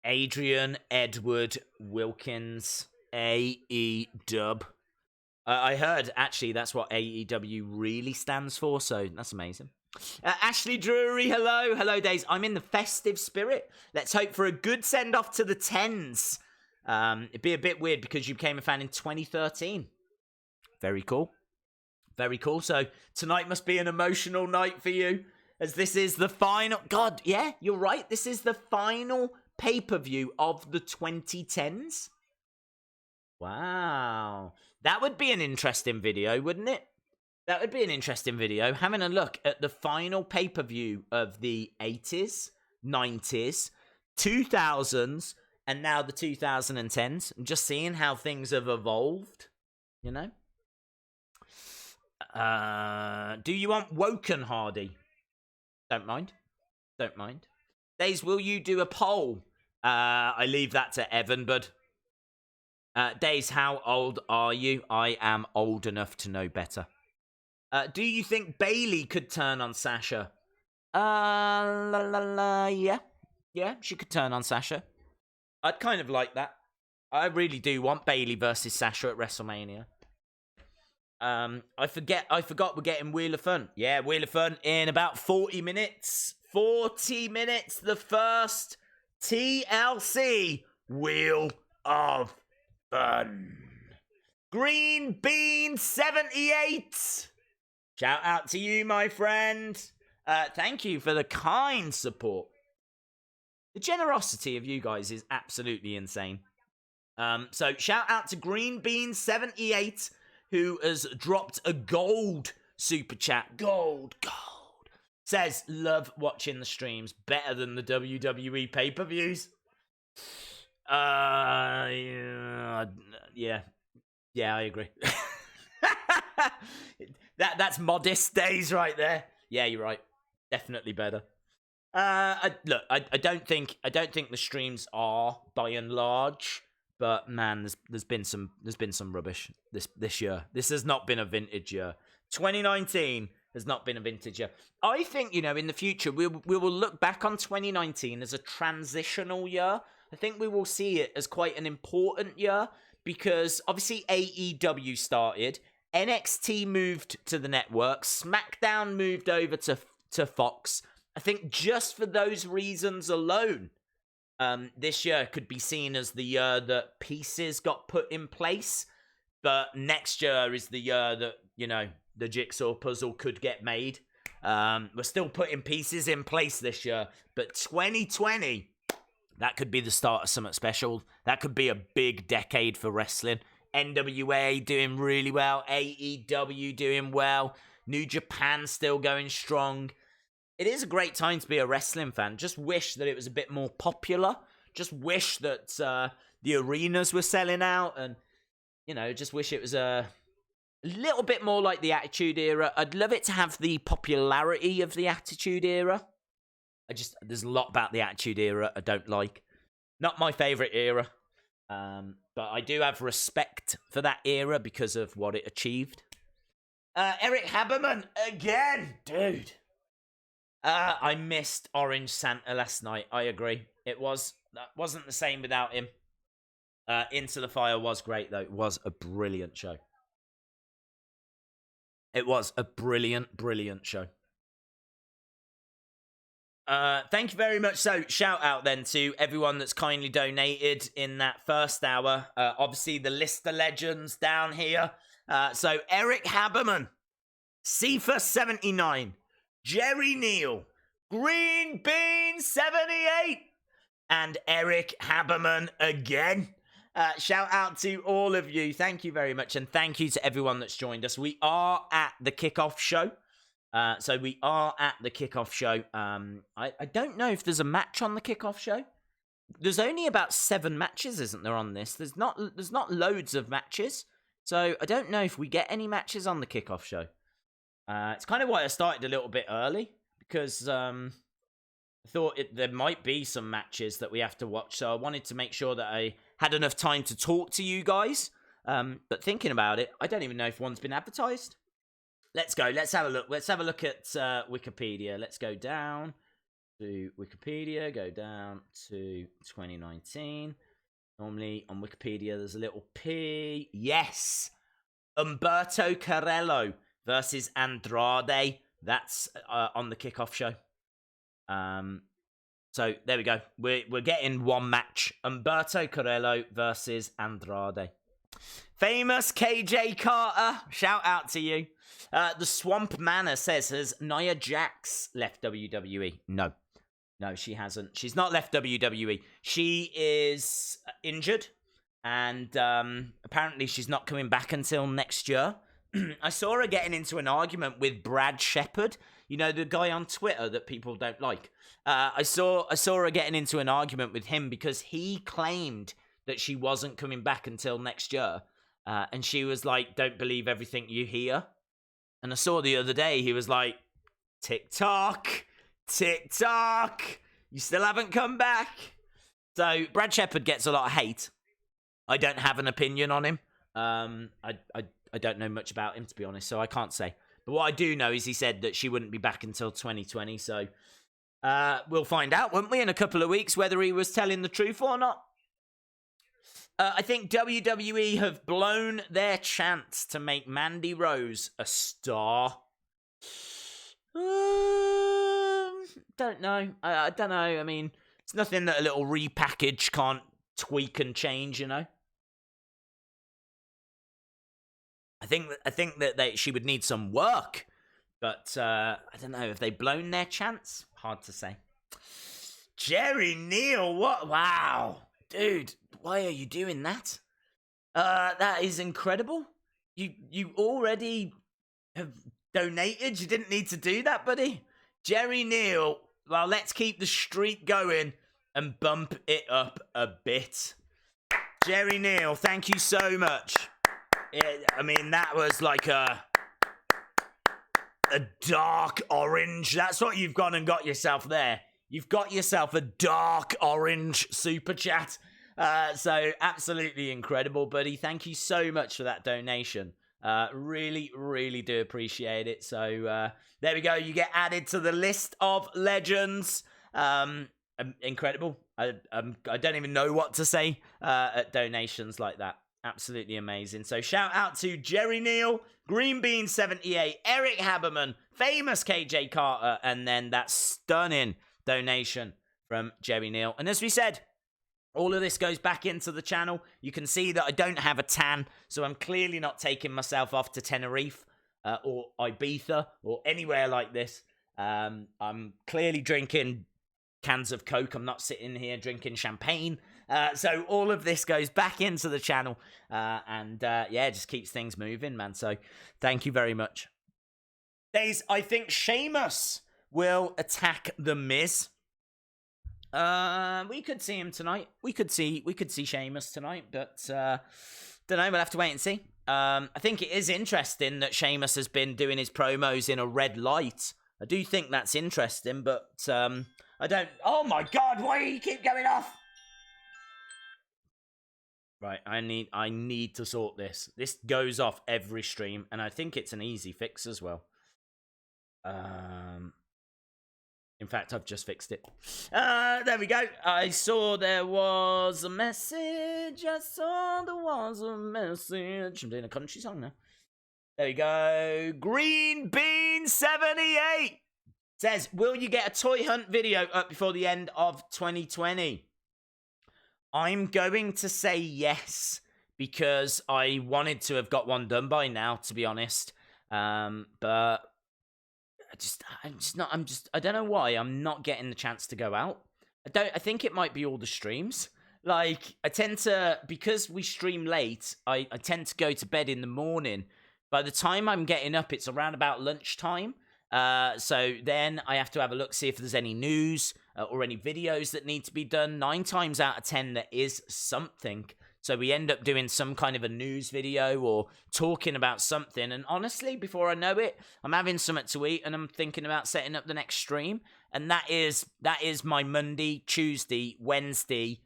Adrian Edward Wilkins, AE-Dub. I heard, actually, that's what AEW really stands for, so that's amazing. Ashley Drury, hello. Hello, Days. I'm in the festive spirit. Let's hope for a good send-off to the Tens. It'd be a bit weird because you became a fan in 2013. Very cool. Very cool. So tonight must be an emotional night for you, as this is the final... God, yeah, you're right. This is the final pay-per-view of the 2010s. Wow. That would be an interesting video, wouldn't it? That would be an interesting video. Having a look at the final pay-per-view of the 80s, 90s, 2000s, and now the 2010s. I'm just seeing how things have evolved, you know? Do you want Woken Hardy? Don't mind. Don't mind. Days, will you do a poll? I leave that to Evan, bud. Days, how old are you? I am old enough to know better. Do you think Bayley could turn on Sasha? Yeah. Yeah, she could turn on Sasha. I'd kind of like that. I really do want Bayley versus Sasha at WrestleMania. I forgot we're getting Wheel of Fun. Yeah, Wheel of Fun in about 40 minutes. 40 minutes, the first TLC Wheel of Fun. Green Bean 78. Shout out to you, my friend. Thank you for the kind support. The generosity of you guys is absolutely insane. So shout out to Green Bean 78. who has dropped a gold super chat. Gold. Says, love watching the streams. Better than the WWE pay-per-views. Yeah, I agree. That's modest days right there. Yeah, you're right. Definitely better. I don't think the streams are by and large, but man, there's been some rubbish this year. This has not been a vintage year. 2019 has not been a vintage year. I think, in the future we will look back on 2019 as a transitional year. I think we will see it as quite an important year because obviously AEW started, NXT moved to the network, Smackdown moved over to Fox. I think just for those reasons alone, this year could be seen as the year that pieces got put in place. But next year is the year that, the jigsaw puzzle could get made. We're still putting pieces in place this year. But 2020, that could be the start of something special. That could be a big decade for wrestling. NWA doing really well. AEW doing well. New Japan still going strong. It is a great time to be a wrestling fan. Just wish that it was a bit more popular. Just wish that the arenas were selling out. And, just wish it was a little bit more like the Attitude Era. I'd love it to have the popularity of the Attitude Era. There's a lot about the Attitude Era I don't like. Not my favourite era. But I do have respect for that era because of what it achieved. Eric Haberman, again. Dude. I missed Orange Santa last night. I agree. That wasn't the same without him. Into the Fire was great, though. It was a brilliant show. It was a brilliant, brilliant show. Thank you very much. So, shout out then to everyone that's kindly donated in that first hour. Obviously, the list of legends down here. So, Eric Haberman, Cephas79, Jerry Neal, Green Bean 78, and Eric Haberman again. Shout out to all of you. Thank you very much. And thank you to everyone that's joined us. We are at the kickoff show. So we are at the kickoff show. I don't know if there's a match on the kickoff show. There's only about 7 matches, isn't there, on this? There's not loads of matches. So I don't know if we get any matches on the kickoff show. It's kind of why I started a little bit early, because I thought there might be some matches that we have to watch, so I wanted to make sure that I had enough time to talk to you guys. But thinking about it, I don't even know if one's been advertised. Let's go. Let's have a look. Let's have a look at Wikipedia. Let's go down to Wikipedia, go down to 2019. Normally on Wikipedia, there's a little P. Yes! Humberto Carrillo versus Andrade. That's on the kickoff show. So there we go. We're getting one match. Humberto Carrillo versus Andrade. Famous KJ Carter. Shout out to you. The Swamp Manor says, has Nia Jax left WWE? No, she hasn't. She's not left WWE. She is injured, and apparently she's not coming back until next year. I saw her getting into an argument with Brad Shepard, the guy on Twitter that people don't like. I saw her getting into an argument with him because he claimed that she wasn't coming back until next year, and she was like, "Don't believe everything you hear." And I saw the other day, he was like, TikTok, you still haven't come back. So Brad Shepard gets a lot of hate. I don't have an opinion on him. I don't know much about him, to be honest, so I can't say. But what I do know is he said that she wouldn't be back until 2020, so we'll find out, won't we, in a couple of weeks, whether he was telling the truth or not. I think WWE have blown their chance to make Mandy Rose a star. Don't know. I don't know. I mean, it's nothing that a little repackage can't tweak and change, I think that she would need some work, but I don't know. Have they blown their chance? Hard to say. Jerry Neal, what? Wow, dude, why are you doing that? That is incredible. You already have donated. You didn't need to do that, buddy. Jerry Neal. Well, let's keep the streak going and bump it up a bit. Jerry Neal, thank you so much. I mean, that was like a dark orange. That's what you've gone and got yourself there. You've got yourself a dark orange super chat. So absolutely incredible, buddy. Thank you so much for that donation. Really, really do appreciate it. So there we go. You get added to the list of legends. Incredible. I don't even know what to say at donations like that. Absolutely amazing. So shout out to Jerry Neal, Green Bean 78, Eric Haberman, famous KJ Carter, and then that stunning donation from Jerry Neal. And as we said, all of this goes back into the channel. You can see that I don't have a tan, so I'm clearly not taking myself off to Tenerife or Ibiza or anywhere like this. I'm clearly drinking cans of Coke. I'm not sitting here drinking champagne. So all of this goes back into the channel. And yeah, just keeps things moving, man. So thank you very much. Days, I think Sheamus will attack The Miz. We could see him tonight. We could see Sheamus tonight, but don't know. We'll have to wait and see. I think it is interesting that Sheamus has been doing his promos in a red light. I do think that's interesting, but I don't. Oh my God! Why do you keep going off? Right, I need to sort this. This goes off every stream, and I think it's an easy fix as well. In fact, I've just fixed it. There we go. I saw there was a message. I saw there was a message. I'm doing a country song now. There we go. Green Bean 78 says, will you get a toy hunt video up before the end of 2020? I'm going to say yes, because I wanted to have got one done by now, to be honest. But I don't know why I'm not getting the chance to go out. I think it might be all the streams. Like, I tend to, because we stream late, I tend to go to bed in the morning. By the time I'm getting up, it's around about lunchtime. So then I have to have a look, see if there's any news or any videos that need to be done. 9 times out of 10, there is something. So we end up doing some kind of a news video or talking about something. And honestly, before I know it, I'm having something to eat and I'm thinking about setting up the next stream. And that is my Monday, Tuesday, Wednesday,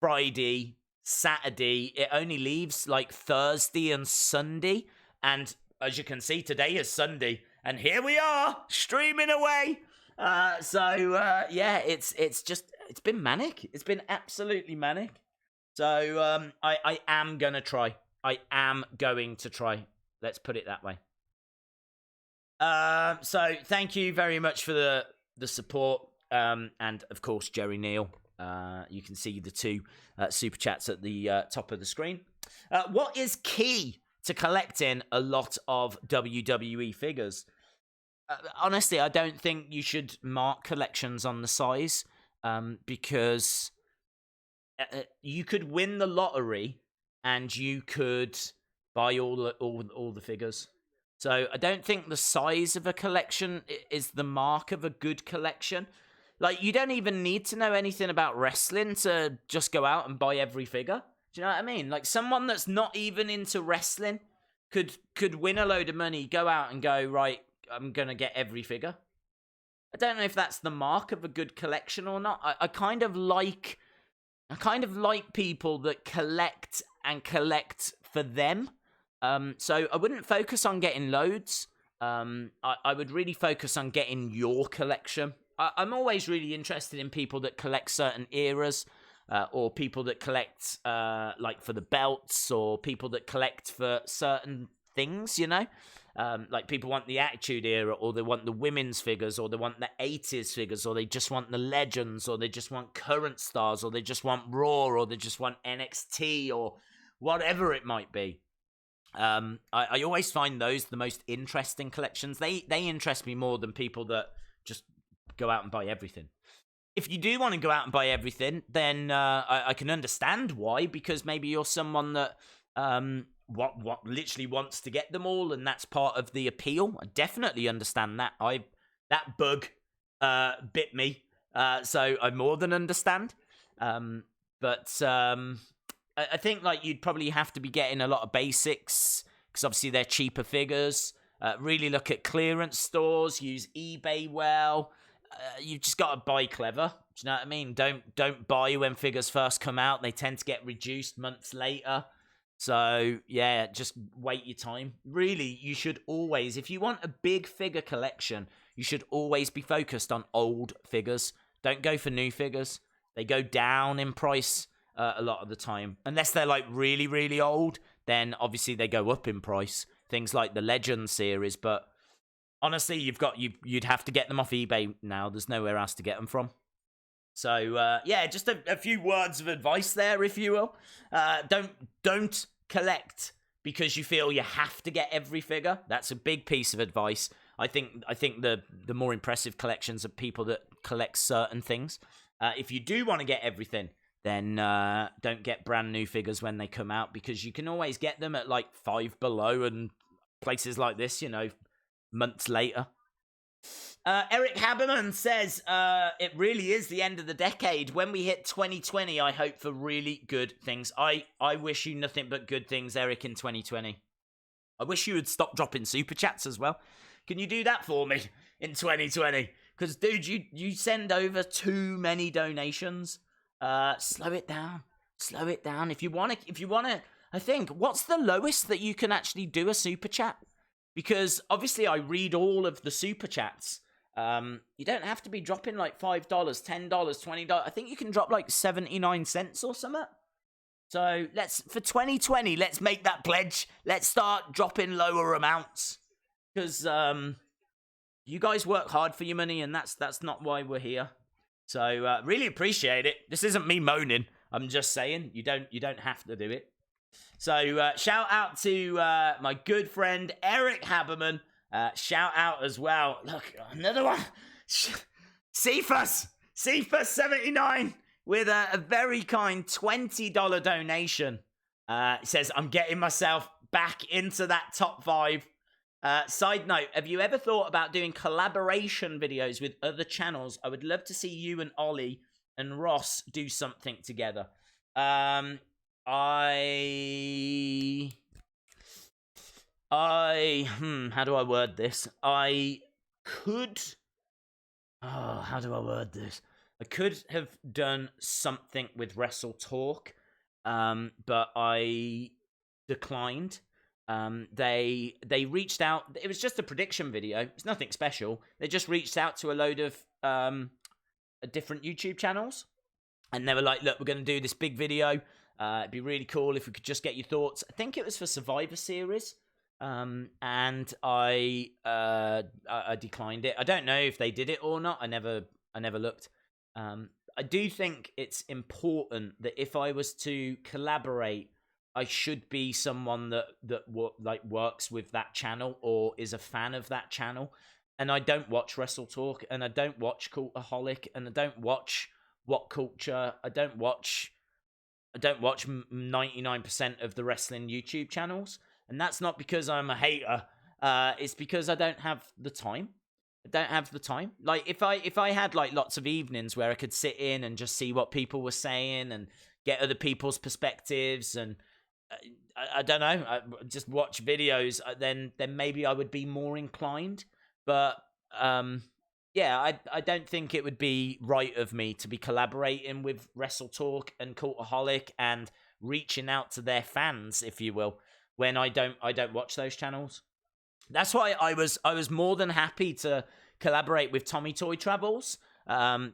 Friday, Saturday. It only leaves like Thursday and Sunday. And as you can see, today is Sunday. And here we are, streaming away. Yeah, it's been manic. It's been absolutely manic. So I am going to try. I am going to try. Let's put it that way. So thank you very much for the support. And of course, Jerry Neal. You can see the 2 super chats at the top of the screen. What is key to collecting a lot of WWE figures? Honestly, I don't think you should mark collections on the size, because you could win the lottery and you could buy all the figures. So I don't think the size of a collection is the mark of a good collection. Like, you don't even need to know anything about wrestling to just go out and buy every figure. Do you know what I mean? Like, someone that's not even into wrestling could win a load of money, go out and go, right, I'm going to get every figure. I don't know if that's the mark of a good collection or not. I kind of like people that collect and collect for them. So I wouldn't focus on getting loads. I would really focus on getting your collection. I'm always really interested in people that collect certain eras, or people that collect like for the belts, or people that collect for certain things, you know? Like, people want the Attitude Era, or they want the women's figures, or they want the 80s figures, or they just want the legends, or they just want current stars, or they just want Raw, or they just want NXT, or whatever it might be. I always find those the most interesting collections. They interest me more than people that just go out and buy everything. If you do want to go out and buy everything, then I can understand why, because maybe you're someone that literally wants to get them all, and that's part of the appeal. I definitely understand that. That bug bit me, so I more than understand. But I think like you'd probably have to be getting a lot of basics because obviously they're cheaper figures. Really look at clearance stores. Use eBay well. You've just got to buy clever. Do you know what I mean? Don't buy when figures first come out. They tend to get reduced months later. So yeah, just wait your time. Really, you should always, if you want a big figure collection, you should always be focused on old figures. Don't go for new figures. They go down in price a lot of the time. Unless they're like really, really old, then obviously they go up in price. Things like the Legend series, but honestly, you'd have to get them off eBay now. There's nowhere else to get them from. So yeah, just a few words of advice there, if you will. Don't collect because you feel you have to get every figure. That's a big piece of advice. I think the more impressive collections are people that collect certain things. If you do want to get everything, then don't get brand new figures when they come out because you can always get them at like $5 below and places like this, months later. Eric Haberman says, it really is the end of the decade. When we hit 2020, I hope for really good things. I wish you nothing but good things, Eric, in 2020. I wish you would stop dropping super chats as well. Can you do that for me in 2020? Because, dude, you send over too many donations. Slow it down. Slow it down. If you want to, I think, what's the lowest that you can actually do a super chat? Because obviously I read all of the super chats. You don't have to be dropping like $5, $10, $20. I think you can drop like 79 cents or something. So for 2020, let's make that pledge. Let's start dropping lower amounts. Because you guys work hard for your money, and that's not why we're here. So really appreciate it. This isn't me moaning. I'm just saying you don't have to do it. So shout out to my good friend Eric Haberman. Shout out as well. Look, another one. Cephas 79 with a very kind $20 donation. It says, I'm getting myself back into that top 5. Side note, have you ever thought about doing collaboration videos with other channels? I would love to see you and Ollie and Ross do something together. How do I word this? I could have done something with Wrestle Talk, but I declined. They reached out. It was just a prediction video. It's nothing special. They just reached out to a load of different YouTube channels, and they were like, "Look, we're going to do this big video. It'd be really cool if we could just get your thoughts." I think it was for Survivor Series, and I declined it. I don't know if they did it or not. I never looked. I do think it's important that if I was to collaborate, I should be someone that works with that channel or is a fan of that channel. And I don't watch Wrestle Talk, and I don't watch Cultaholic, and I don't watch What Culture. I don't watch 99% of the wrestling YouTube channels. And that's not because I'm a hater. It's because I don't have the time. I don't have the time. Like if I had like lots of evenings where I could sit in and just see what people were saying and get other people's perspectives and I don't know, just watch videos, then maybe I would be more inclined. But yeah, I don't think it would be right of me to be collaborating with Wrestle Talk and Cultaholic and reaching out to their fans, if you will, when I don't watch those channels. That's why I was more than happy to collaborate with Tommy Toy Travels,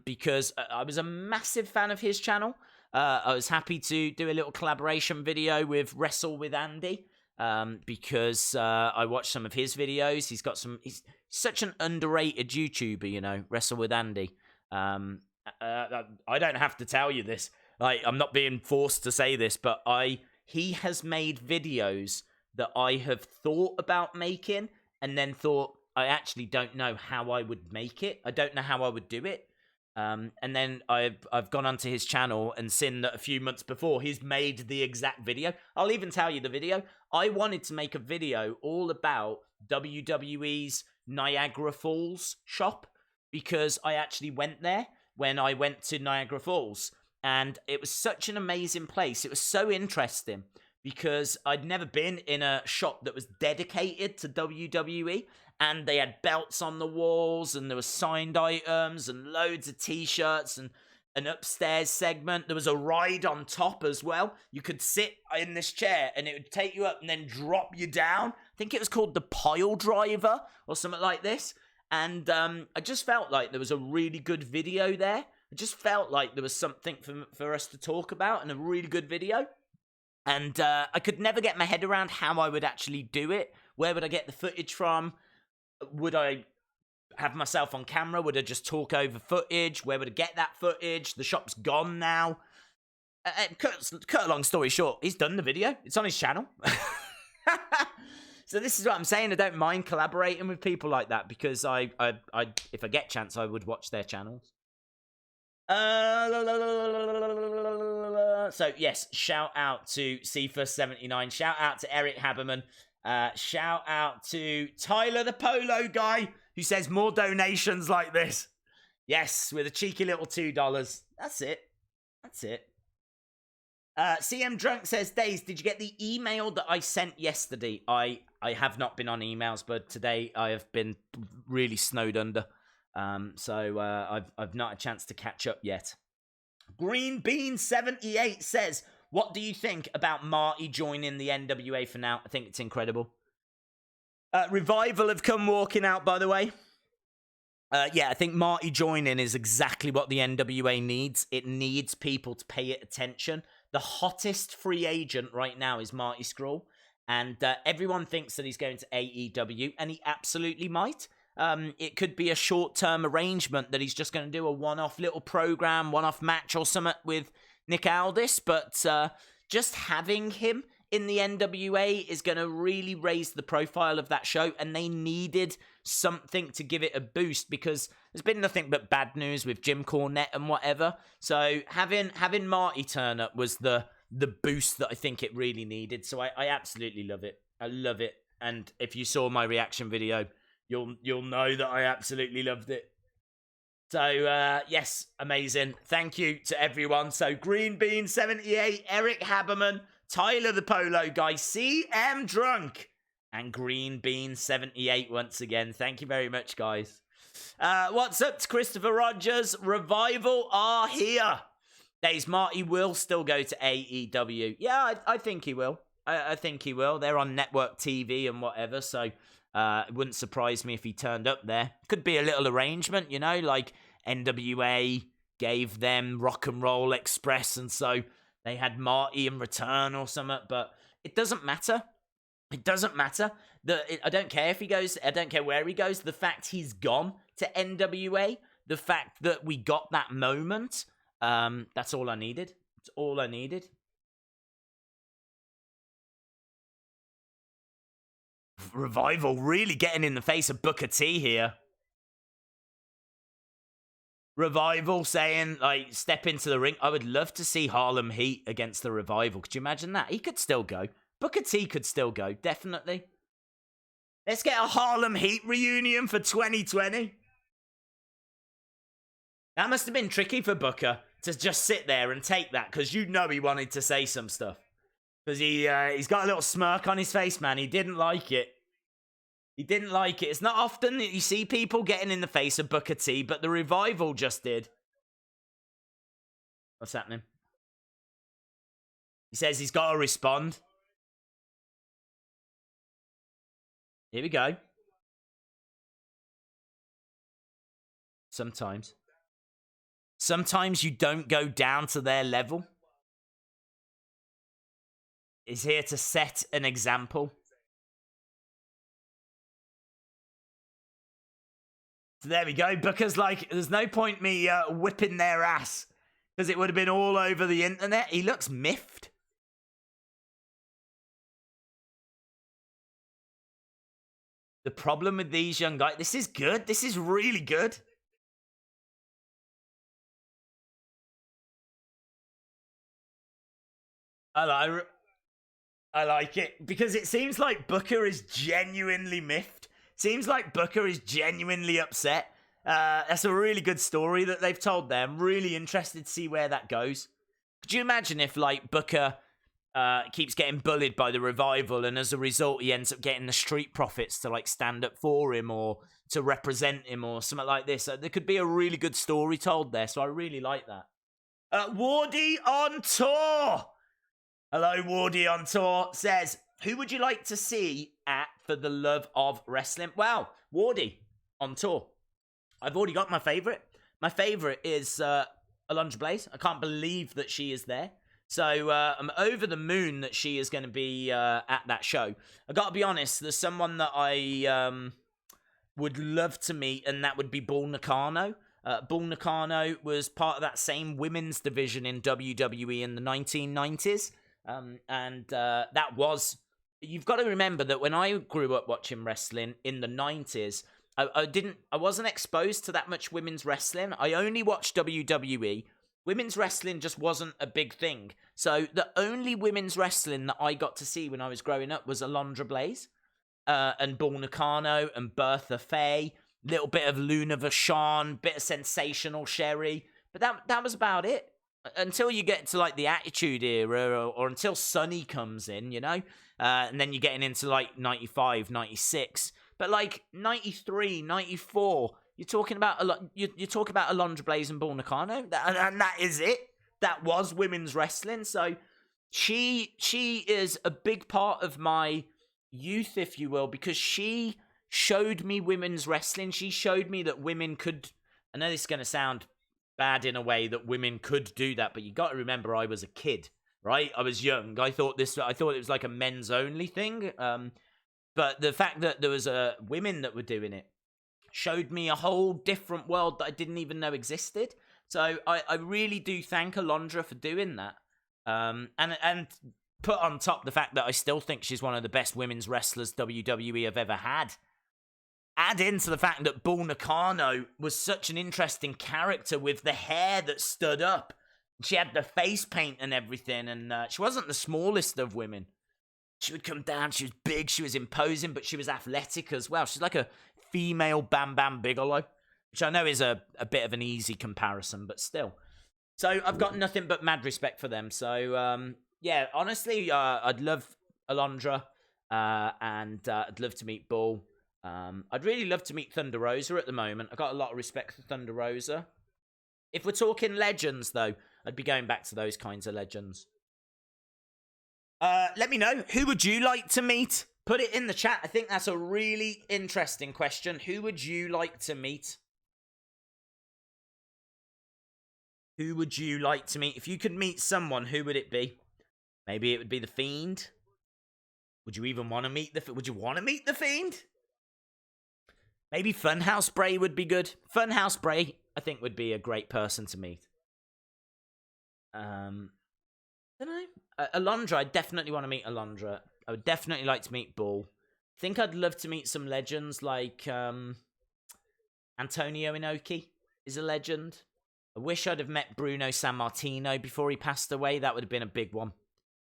because I was a massive fan of his channel. I was happy to do a little collaboration video with Wrestle with Andy, because I watched some of his videos. He's such an underrated YouTuber, Wrestle with Andy. I don't have to tell you this. Like, I'm not being forced to say this, but he has made videos that I have thought about making and then thought, I actually don't know how I would make it. I don't know how I would do it. And then I've gone onto his channel and seen that a few months before he's made the exact video. I'll even tell you the video. I wanted to make a video all about WWE's Niagara Falls shop because I actually went there when I went to Niagara Falls. And it was such an amazing place. It was so interesting because I'd never been in a shop that was dedicated to WWE. And they had belts on the walls, and there were signed items, and loads of t-shirts, and an upstairs segment. There was a ride on top as well. You could sit in this chair, and it would take you up and then drop you down. I think it was called the Pile Driver, or something like this. And I just felt like there was a really good video there. I just felt like there was something for us to talk about, and a really good video. And I could never get my head around how I would actually do it. Where would I get the footage from? Would I have myself on camera? Would I just talk over footage? Where would I get that footage? The shop's gone now. Cut a long story short, he's done the video. It's on his channel. So this is what I'm saying. I don't mind collaborating with people like that because I if I get chance, I would watch their channels. So yes, shout out to Cephas79. Shout out to Eric Haberman. Shout out to Tyler the Polo guy who says more donations like this. Yes, with a cheeky little $2. That's it. That's it. CM Drunk says, Days, did you get the email that I sent yesterday? I have not been on emails, but today I have been really snowed under. So I've not a chance to catch up yet. Green Bean 78 says, what do you think about Marty joining the NWA for now? I think it's incredible. Revival have come walking out, by the way. Yeah, I think Marty joining is exactly what the NWA needs. It needs people to pay it attention. The hottest free agent right now is Marty Scurll. And everyone thinks that he's going to AEW, and he absolutely might. It could be a short-term arrangement that he's just going to do a one-off little program, one-off match or something with Nick Aldis, but just having him in the NWA is going to really raise the profile of that show, and they needed something to give it a boost because there's been nothing but bad news with Jim Cornette and whatever. So having Marty turn up was the boost that I think it really needed. So I absolutely love it. I love it. And if you saw my reaction video, you'll know that I absolutely loved it. So, yes, amazing. Thank you to everyone. So, Green Bean 78, Eric Haberman, Tyler the Polo Guy, CM Drunk, and Green Bean 78 once again. Thank you very much, guys. What's up to Christopher Rogers? Revival are here. Days Marty will still go to AEW. Yeah, I think he will. I think he will. They're on network TV and whatever, so... it wouldn't surprise me if he turned up there. Could be a little arrangement, you know, like NWA gave them Rock and Roll Express, and so they had Marty in return or something, but it doesn't matter. It doesn't matter. I don't care if he goes, I don't care where he goes. The fact he's gone to NWA, the fact that we got that moment, that's all I needed. It's all I needed. Revival really getting in the face of Booker T here. Revival saying, like, step into the ring. I would love to see Harlem Heat against the Revival. Could you imagine that? He could still go. Booker T could still go, definitely. Let's get a Harlem Heat reunion for 2020. That must have been tricky for Booker to just sit there and take that, because you know he wanted to say some stuff. Because he's got a little smirk on his face, man. He didn't like it. He didn't like it. It's not often that you see people getting in the face of Booker T, but the Revival just did. What's happening? He says he's got to respond. Here we go. Sometimes. Sometimes you don't go down to their level. He's here to set an example. So there we go. Booker's like, there's no point me whipping their ass, because it would have been all over the internet. He looks miffed. The problem with these young guys, this is good. This is really good. I like it because it seems like Booker is genuinely miffed. Seems like Booker is genuinely upset. That's a really good story that they've told there. I'm really interested to see where that goes. Could you imagine if, like, Booker keeps getting bullied by the Revival, and as a result, he ends up getting the Street Profits to, like, stand up for him or to represent him or something like this? There could be a really good story told there, so I really like that. Wardy on tour. Hello, Wardy on tour says, who would you like to see at For the Love of Wrestling? Well, Wardy on tour. I've already got my favourite. My favourite is Alundra Blaze. I can't believe that she is there. So I'm over the moon that she is going to be at that show. I got to be honest, there's someone that I would love to meet, and that would be Bull Nakano. Bull Nakano was part of that same women's division in WWE in the 1990s. That was, you've got to remember that when I grew up watching wrestling in the 90s, I wasn't exposed to that much women's wrestling. I only watched WWE. Women's wrestling just wasn't a big thing. So the only women's wrestling that I got to see when I was growing up was Alundra Blaze, and Bull Nakano and Bertha Faye, little bit of Luna Vachon, bit of Sensational Sherry, but that was about it. Until you get to, like, the Attitude Era, or until Sunny comes in, you know? And then you're getting into, like, 95, 96. But, like, 93, 94, you're talking about Alundra Blaze and Bull Nakano, and that is it. That was women's wrestling. So she is a big part of my youth, if you will, because she showed me women's wrestling. She showed me that women could, I know this is going to sound bad in a way, that women could do that, but you got to remember I was a kid, right? I was young. I thought it was like a men's only thing. But the fact that there was women that were doing it showed me a whole different world that I didn't even know existed. So I really do thank Alundra for doing that. And put on top the fact that I still think she's one of the best women's wrestlers WWE have ever had. Add into the fact that Bull Nakano was such an interesting character with the hair that stood up. She had the face paint and everything, and she wasn't the smallest of women. She would come down, she was big, she was imposing, but she was athletic as well. She's like a female Bam Bam Bigelow, which I know is a bit of an easy comparison, but still. So I've got nothing but mad respect for them. So, yeah, honestly, I'd love Alundra, and I'd love to meet Bull. I'd really love to meet Thunder Rosa at the moment. I've got a lot of respect for Thunder Rosa. If we're talking legends, though, I'd be going back to those kinds of legends. Let me know. Who would you like to meet? Put it in the chat. I think that's a really interesting question. Who would you like to meet? Who would you like to meet? If you could meet someone, who would it be? Maybe it would be The Fiend. Would you even want to meet Would you want to meet The Fiend? Maybe Funhouse Bray would be good. Funhouse Bray, I think, would be a great person to meet. I don't know. Alundra, I definitely want to meet Alundra. I would definitely like to meet Bull. I think I'd love to meet some legends like Antonio Inoki is a legend. I wish I'd have met Bruno Sammartino before he passed away. That would have been a big one.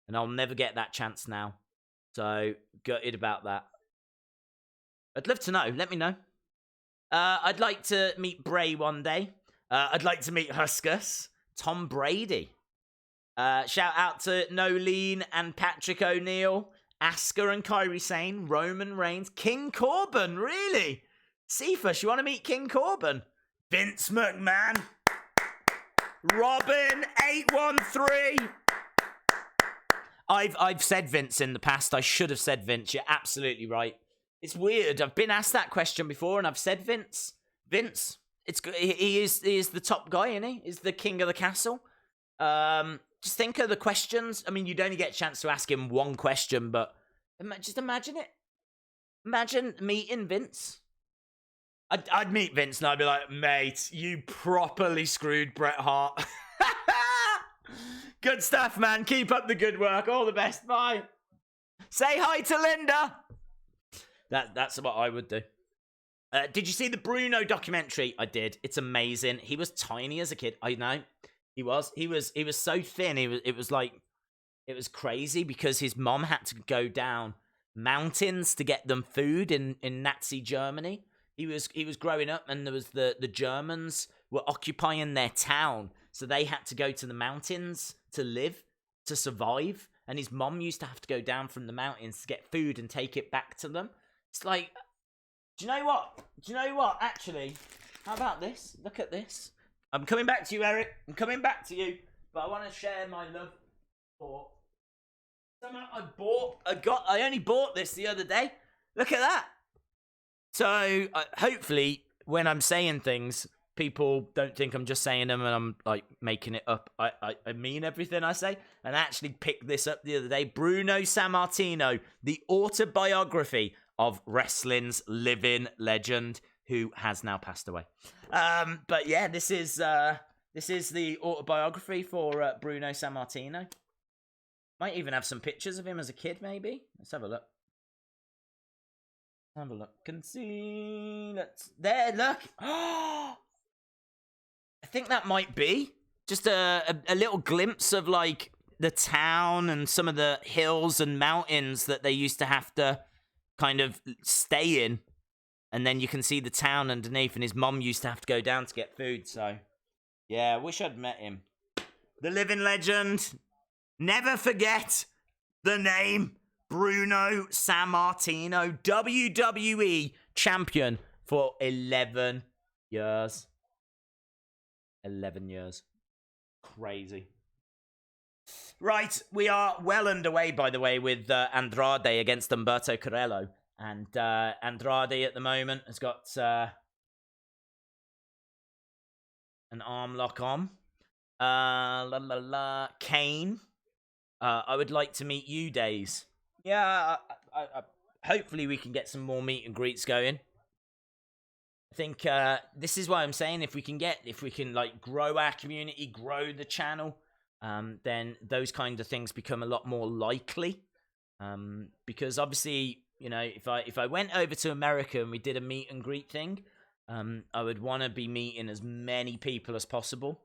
And I'll never get that chance now. So, gutted about that. I'd love to know. Let me know. I'd like to meet Bray one day. I'd like to meet Huskus. Tom Brady. Shout out to Nolene and Patrick O'Neill. Asuka and Kairi Sane. Roman Reigns. King Corbin. Really? Cephas, you want to meet King Corbin? Vince McMahon. Robin 813. I've said Vince in the past. I should have said Vince. You're absolutely right. It's weird. I've been asked that question before, and I've said Vince. Vince. He is the top guy, isn't he? He's the king of the castle. Just think of the questions. I mean, you'd only get a chance to ask him one question, but just imagine it. Imagine meeting Vince. I'd meet Vince, and I'd be like, mate, you properly screwed Bret Hart. Good stuff, man. Keep up the good work. All the best. Bye. Say hi to Linda. That's what I would do. Did you see the Bruno documentary? I did. It's amazing. He was tiny as a kid. I know. He was so thin. It it was crazy because his mom had to go down mountains to get them food in Nazi Germany. He was growing up, and there was the Germans were occupying their town, so they had to go to the mountains to live, to survive. And his mom used to have to go down from the mountains to get food and take it back to them. It's like, do you know what? Actually, how about this? Look at this. I'm coming back to you, Eric. I'm coming back to you. But I want to share my love for something I only bought this the other day. Look at that. So, hopefully, when I'm saying things, people don't think I'm just saying them and I'm like making it up. I mean everything I say. And I actually picked this up the other day. Bruno Sammartino, the autobiography of wrestling's living legend, who has now passed away. But yeah, this is the autobiography for Bruno Sammartino. Might even have some pictures of him as a kid, maybe. Let's have a look. Have a look and see. There, look. I think that might be just a little glimpse of like the town and some of the hills and mountains that they used to have to kind of stay in. And then you can see the town underneath, and his mom used to have to go down to get food. So, yeah, I wish I'd met him. The living legend. Never forget the name Bruno Sammartino, WWE champion for 11 years. 11 years. Crazy. Right, we are well underway, by the way, with Andrade against Humberto Carrillo. And Andrade at the moment has got an arm lock on. Kane. I would like to meet you, Days. Yeah, I hopefully we can get some more meet and greets going. I think this is why I'm saying if we can like grow our community, grow the channel, then those kind of things become a lot more likely. Because obviously, you know, if I went over to America and we did a meet and greet thing, I would want to be meeting as many people as possible.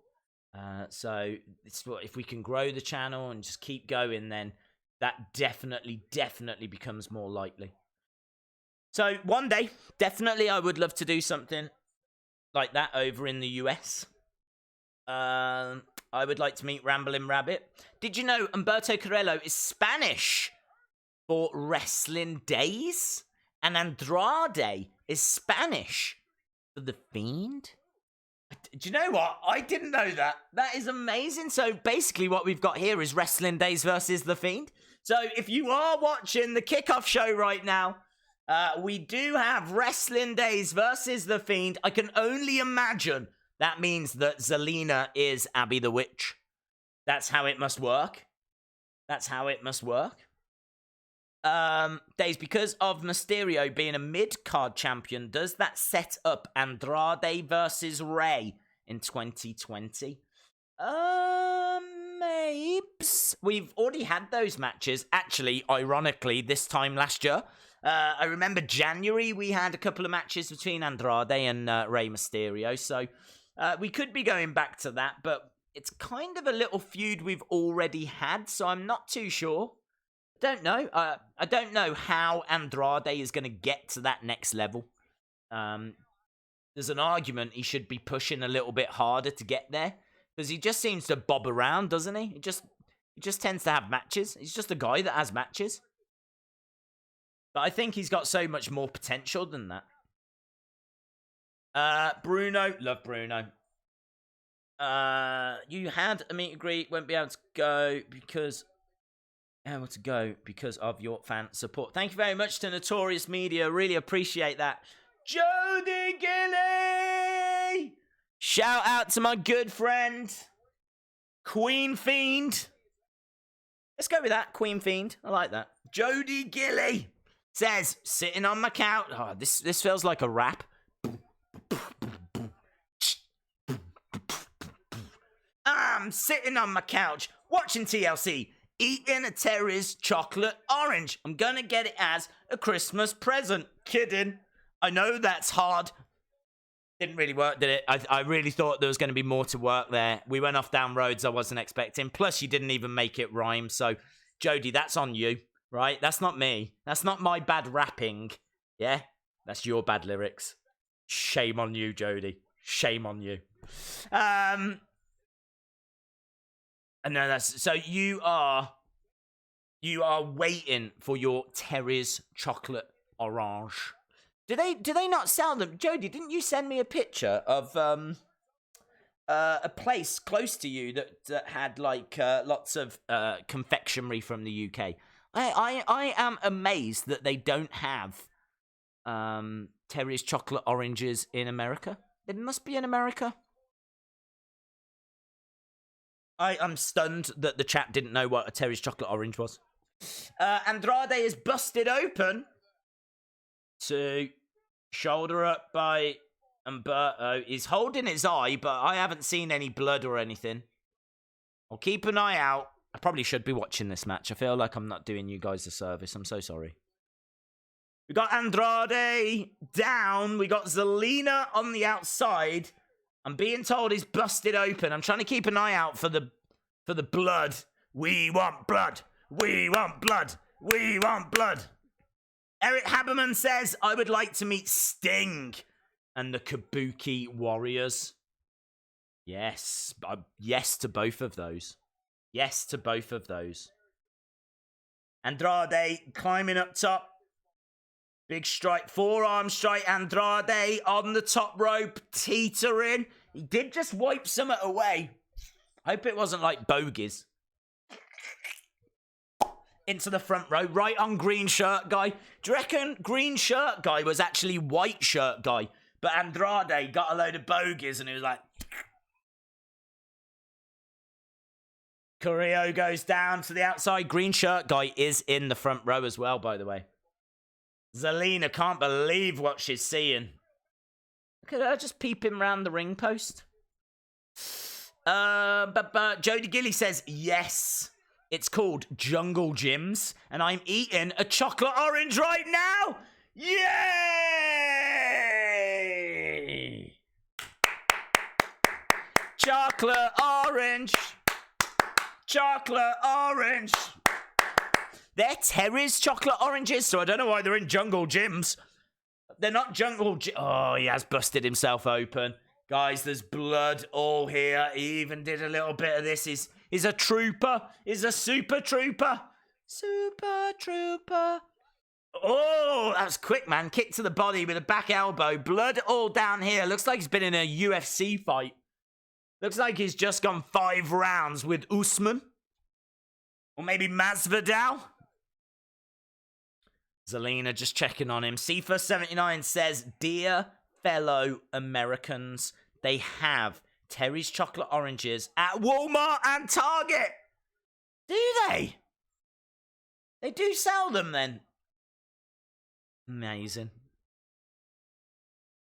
So if we can grow the channel and just keep going, then that definitely becomes more likely. So one day, definitely I would love to do something like that over in the US. I would like to meet Ramblin' Rabbit. Did you know Humberto Carrillo is Spanish for Wrestling Days? And Andrade is Spanish for The Fiend? Do you know what? I didn't know that. That is amazing. So basically what we've got here is Wrestling Days versus The Fiend. So if you are watching the kickoff show right now, we do have Wrestling Days versus The Fiend. I can only imagine that means that Zelina is Abby the Witch. That's how it must work. Days, because of Mysterio being a mid-card champion, does that set up Andrade versus Ray in 2020? Mapes. We've already had those matches, actually, ironically, this time last year. I remember January, we had a couple of matches between Andrade and Rey Mysterio, so we could be going back to that, but it's kind of a little feud we've already had, so I'm not too sure. Don't know. I don't know how Andrade is going to get to that next level. There's an argument he should be pushing a little bit harder to get there, because he just seems to bob around, doesn't he? He just tends to have matches. He's just a guy that has matches. But I think he's got so much more potential than that. Bruno. Love Bruno. You had a meet and greet, won't be able to go because of your fan support. Thank you very much to Notorious Media. Really appreciate that. Jody Gilly! Shout out to my good friend, Queen Fiend. Let's go with that, Queen Fiend. I like that. Jody Gilly says, sitting on my couch. Oh, this feels like a rap. I'm sitting on my couch watching TLC, eating a Terry's chocolate orange. I'm gonna get it as a Christmas present. Kidding. I know that's hard. Didn't really work, did it? I really thought there was going to be more to work there. We went off down roads I wasn't expecting. Plus, you didn't even make it rhyme, so Jody, that's on you, right? That's not me. That's not my bad rapping. Yeah? That's your bad lyrics. Shame on you, Jody. Shame on you. No, that's so you are waiting for your Terry's chocolate orange. Do they not sell them? Jody, didn't you send me a picture of a place close to you that had like lots of confectionery from the UK? I am amazed that they don't have Terry's chocolate oranges in America. It must be in America. I'm stunned that the chap didn't know what a Terry's chocolate orange was. Andrade is busted open to shoulder up by Humberto. He's holding his eye, but I haven't seen any blood or anything. I'll keep an eye out. I probably should be watching this match. I feel like I'm not doing you guys a service. I'm so sorry. We got Andrade down. We got Zelina on the outside. I'm being told he's busted open. I'm trying to keep an eye out for the blood. We want blood. We want blood. We want blood. Eric Haberman says, I would like to meet Sting and the Kabuki Warriors. Yes. Yes to both of those. Yes to both of those. Andrade climbing up top. Big strike, forearm strike, Andrade on the top rope, teetering. He did just wipe something away. Hope it wasn't like bogies. Into the front row, right on green shirt guy. Do you reckon green shirt guy was actually white shirt guy? But Andrade got a load of bogies and he was like... Carrillo goes down to the outside. Green shirt guy is in the front row as well, by the way. Zelina can't believe what she's seeing. Look at her just peeping round the ring post. But Jody Gilly says, yes, it's called Jungle Gyms, and I'm eating a chocolate orange right now. Yay! Chocolate orange. Chocolate orange. They're Terry's chocolate oranges, so I don't know why they're in Jungle Gyms. They're not Jungle Gyms. Oh, he has busted himself open. Guys, there's blood all here. He even did a little bit of this. He's a trooper. He's a super trooper. Super trooper. Oh, that was quick, man. Kick to the body with a back elbow. Blood all down here. Looks like he's been in a UFC fight. Looks like he's just gone 5 rounds with Usman. Or maybe Masvidal. Zelina just checking on him. Sifa79 says, dear fellow Americans, they have Terry's chocolate oranges at Walmart and Target. Do they? They do sell them then. Amazing.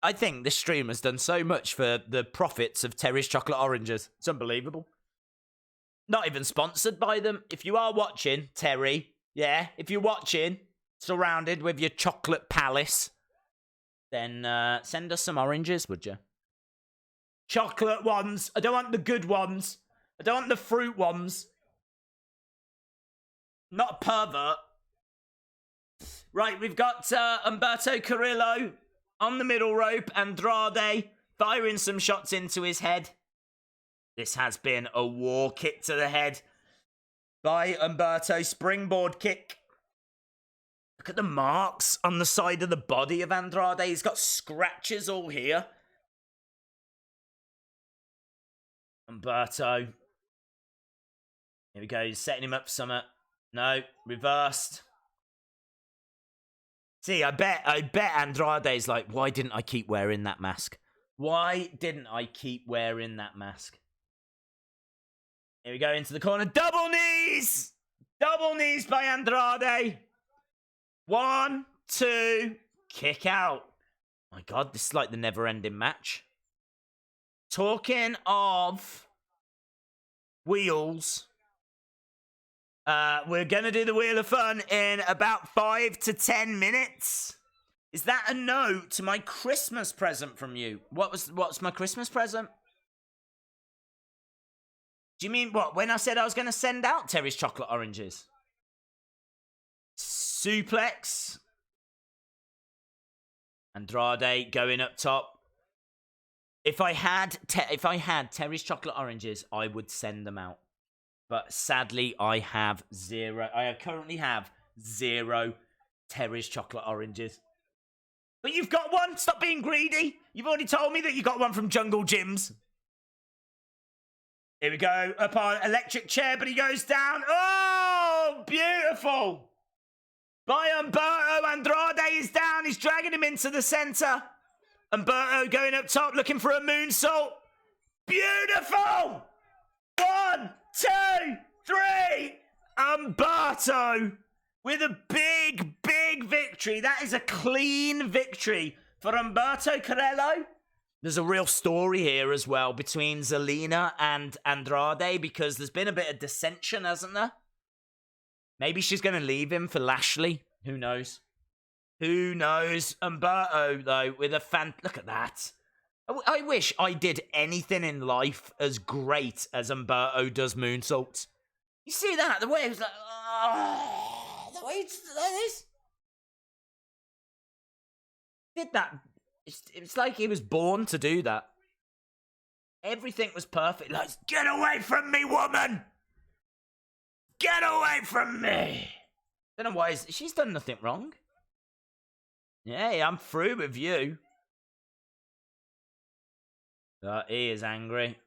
I think this stream has done so much for the profits of Terry's chocolate oranges. It's unbelievable. Not even sponsored by them. If you are watching, Terry, yeah, if you're watching, surrounded with your chocolate palace, then send us some oranges, would you? Chocolate ones. I don't want the good ones. I don't want the fruit ones. Not a pervert. Right, we've got Humberto Carrillo on the middle rope. Andrade firing some shots into his head. This has been a war. Kick to the head by Humberto. Springboard kick. Look at the marks on the side of the body of Andrade. He's got scratches all here. Humberto. Here we go. He's setting him up for something. No, reversed. See, I bet Andrade's like, why didn't I keep wearing that mask? Why didn't I keep wearing that mask? Here we go into the corner. Double knees! Double knees by Andrade. 1, 2, kick out. My God, this is like the never-ending match. Talking of wheels, we're going to do the Wheel of Fun in about 5 to 10 minutes. Is that a no to my Christmas present from you? What's my Christmas present? Do you mean what? When I said I was going to send out Terry's chocolate oranges? Suplex. Andrade going up top. If I had Terry's chocolate oranges, I would send them out. But sadly, I have zero. I currently have 0 Terry's chocolate oranges. But you've got one. Stop being greedy. You've already told me that you got one from Jungle Gyms. Here we go. Up on electric chair, but he goes down. Oh, beautiful. By Humberto. Andrade is down. He's dragging him into the center. Humberto going up top, looking for a moonsault. Beautiful. 1, 2, 3. Humberto with a big, big victory. That is a clean victory for Humberto Carrillo. There's a real story here as well between Zelina and Andrade because there's been a bit of dissension, hasn't there? Maybe she's going to leave him for Lashley. Who knows? Who knows? Humberto, though, with a fan... Look at that. I wish I did anything in life as great as Humberto does moonsaults. You see that? The way it was like... Oh, the way it's like this. Did that... It's like he was born to do that. Everything was perfect. Like, get away from me, woman! Get away from me! Don't know why. She's done nothing wrong. Yeah, I'm through with you. He is angry.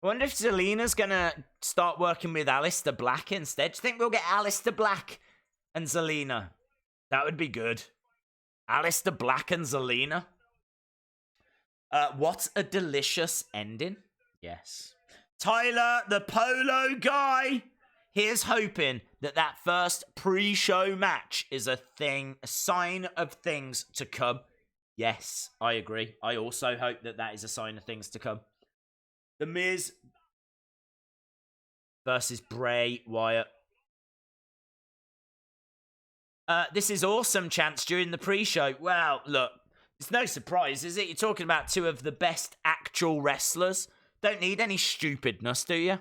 I wonder if Zelina's gonna start working with Aleister Black instead. Do you think we'll get Aleister Black and Zelina? That would be good. Aleister Black and Zelina. What a delicious ending. Yes. Tyler, the polo guy. Here's hoping that that first pre-show match is a sign of things to come. Yes, I agree. I also hope that that is a sign of things to come. The Miz versus Bray Wyatt. This is awesome, Chance, during the pre-show. Well, look, it's no surprise, is it? You're talking about 2 of the best actual wrestlers. Don't need any stupidness, do you?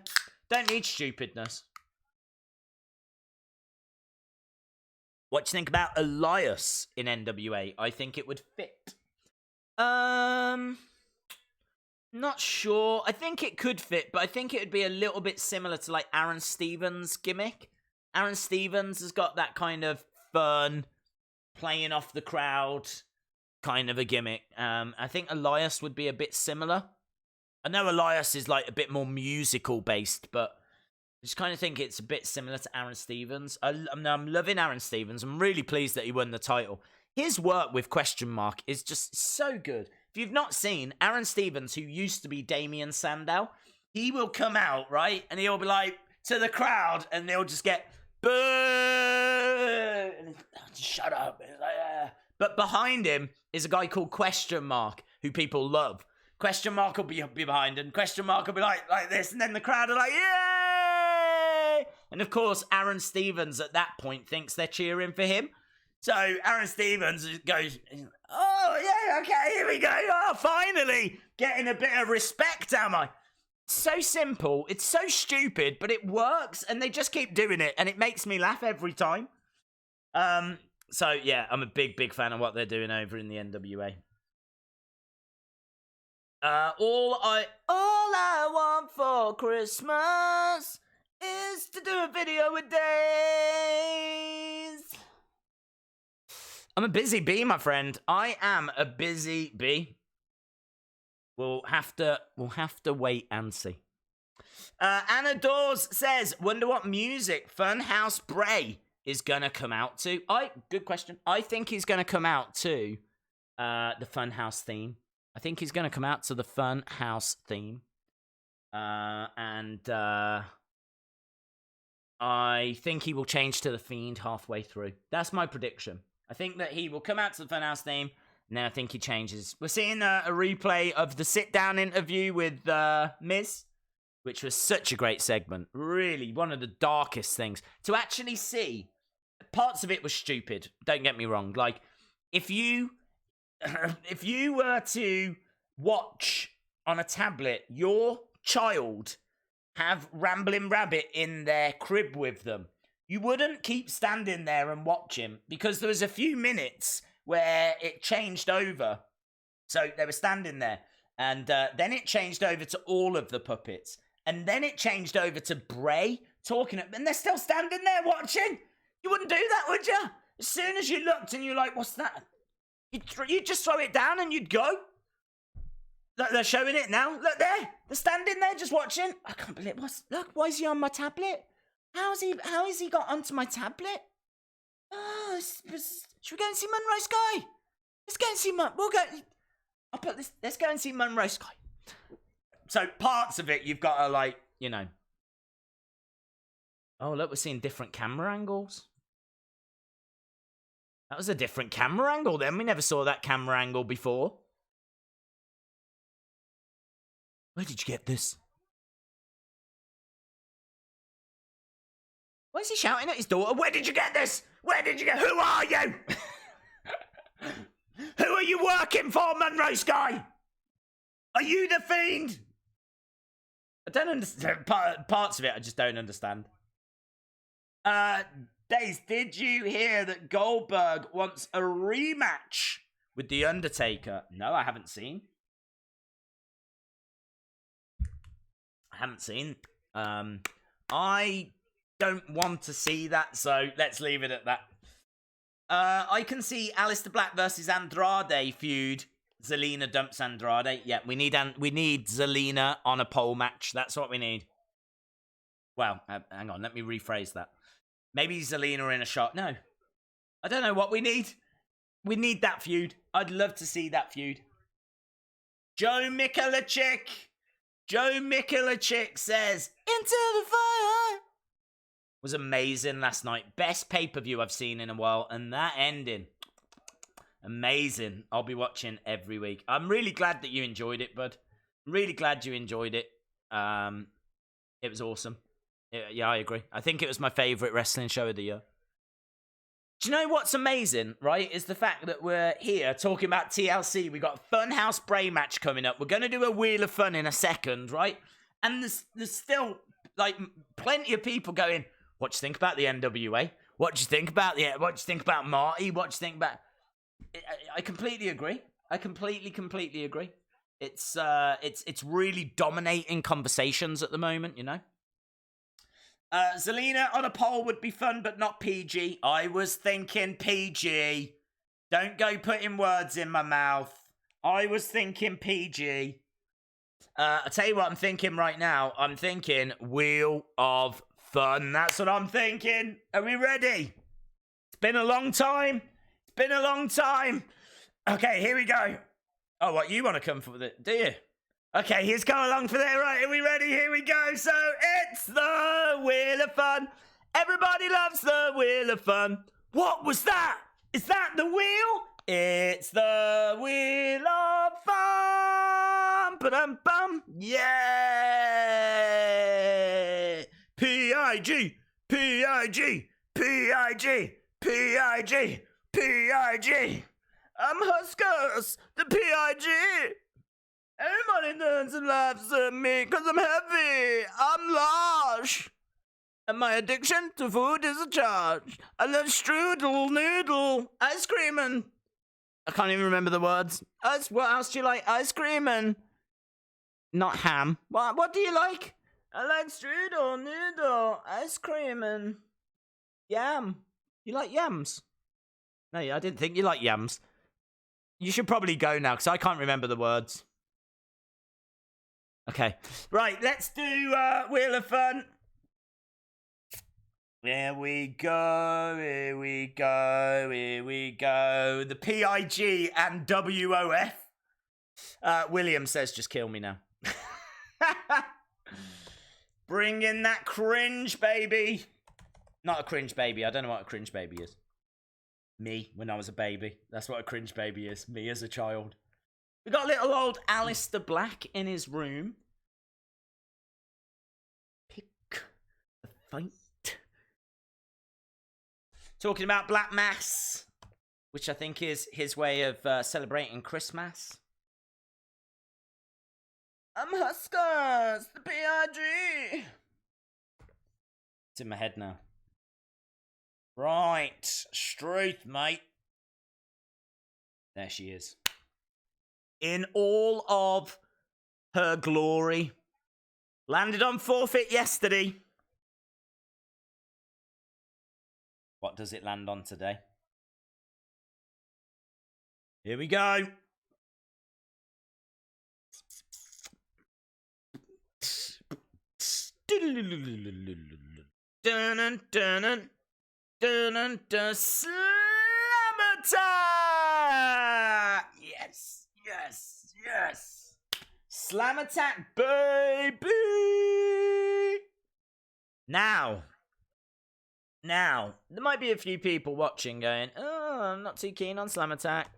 Don't need stupidness. What do you think about Elias in NWA? I think it would fit. Not sure. I think it could fit, but I think it would be a little bit similar to like Aaron Stevens' gimmick. Aaron Stevens has got that kind of fun, playing off the crowd kind of a gimmick. I think Elias would be a bit similar. I know Elias is like a bit more musical based, but I just kind of think it's a bit similar to Aaron Stevens. I'm loving Aaron Stevens. I'm really pleased that he won the title. His work with Question Mark is just so good. If you've not seen Aaron Stevens, who used to be Damian Sandow, he will come out, right? And he'll be like, to the crowd, and they'll just get, boo! And just shut up. It's like, But behind him is a guy called Question Mark, who people love. Question Mark will be behind, and Question Mark will be like this, and then the crowd are like, yay! And of course, Aaron Stevens at that point thinks they're cheering for him. So Aaron Stevens goes, oh, yeah, okay, here we go. Oh, finally, getting a bit of respect, am I? It's so simple. It's so stupid, but it works, and they just keep doing it, and it makes me laugh every time. So, yeah, I'm a big, big fan of what they're doing over in the NWA. All I want for Christmas is to do a video with Days. I'm a busy bee, my friend. I am a busy bee. We'll have to wait and see. Anna Dawes says, wonder what music Funhouse Bray is gonna come out to. Good question. I think he's gonna come out to the Funhouse theme. I think he's gonna come out to the Funhouse theme. And I think he will change to the Fiend halfway through. That's my prediction. I think that he will come out to the Funhouse theme, and then I think he changes. We're seeing a replay of the sit-down interview with Miz, which was such a great segment. Really, one of the darkest things. To actually see, parts of it was stupid. Don't get me wrong. Like, if you were to watch on a tablet your child have Ramblin' Rabbit in their crib with them, you wouldn't keep standing there and watch him, because there was a few minutes where it changed over. So they were standing there, and then it changed over to all of the puppets, and then it changed over to Bray talking, and they're still standing there watching. You wouldn't do that, would you? As soon as you looked and you're like, what's that? You'd just throw it down and you'd go. Look, they're showing it now. Look there. They're standing there just watching. I can't believe it. Look, why is he on my tablet? How has he got onto my tablet? Oh, should we go and see Monroe Sky? Let's go and see I'll put this. Let's go and see Monroe Sky. So parts of it, you've got to, like, you know. Oh, look, we're seeing different camera angles. That was a different camera angle then. We never saw that camera angle before. Where did you get this? Why is he shouting at his daughter? Where did you get this? Where did you get? Who are you? Who are you working for, Monroe Sky? Are you the Fiend? I don't understand. Parts of it I just don't understand. Daze, did you hear that Goldberg wants a rematch with The Undertaker? No, I haven't seen. I don't want to see that, so let's leave it at that. I can see Aleister Black versus Andrade feud. Zelina dumps Andrade. Yeah, we need Zelina on a pole match. That's what we need. Well, hang on, let me rephrase that. Maybe Zelina in a shot. No, I don't know what we need. We need that feud. I'd love to see that feud. Joe Mikulicek says, "Into the fire." Was amazing last night. Best pay-per-view I've seen in a while. And that ending, amazing. I'll be watching every week. I'm really glad that you enjoyed it, bud. I'm really glad you enjoyed it. It was awesome. Yeah, I agree. I think it was my favourite wrestling show of the year. Do you know what's amazing, right? Is the fact that we're here talking about TLC. We got a Funhouse Bray match coming up. We're going to do a Wheel of Fun in a second, right? And there's still, like, plenty of people going, what do you think about the NWA? What do you think about Marty? What do you think about... I completely agree. I completely agree. It's really dominating conversations at the moment, you know? Zelina on a pole would be fun, but not PG. I was thinking PG. Don't go putting words in my mouth. I was thinking PG. I'll tell you what I'm thinking right now. I'm thinking Wheel of Fun. That's what I'm thinking. Are we ready? It's been a long time. Okay, here we go. Oh, what, you want to come for it, do you? Okay, here's come along for that. Right, are we ready? Here we go. So, it's the Wheel of Fun. Everybody loves the Wheel of Fun. What was that? Is that the wheel? It's the Wheel of Fun. Ba-dum-bum. Yeah. P-I-G. P-I-G. P-I-G. P-I-G. P-I-G. I'm Huskers. The P-I-G. Everybody turns and laughs at me because I'm heavy. I'm large. And my addiction to food is a charge. I love strudel, noodle, ice cream and... I can't even remember the words. What else do you like? Ice cream and... Not ham. What do you like? I like strudel, noodle, ice cream and... Yam. You like yams? No, I didn't think you liked yams. You should probably go now because I can't remember the words. Okay. Right, let's do Wheel of Fun. Here we go. The PIG and WOF. William says, just kill me now. Bring in that cringe, baby. Not a cringe baby. I don't know what a cringe baby is. Me, when I was a baby. That's what a cringe baby is. Me as a child. We got little old Aleister Black in his room. Pick a fight. Talking about Black Mass, which I think is his way of celebrating Christmas. I'm Huskers, the PIG. It's in my head now. Right. Struth, mate. There she is. In all of her glory. Landed on forfeit yesterday. What does it land on today? Here we go. Dun dun dun dun slam attack! Yes, yes, yes. Slam attack, baby! Now, there might be a few people watching going, oh, I'm not too keen on slam attack.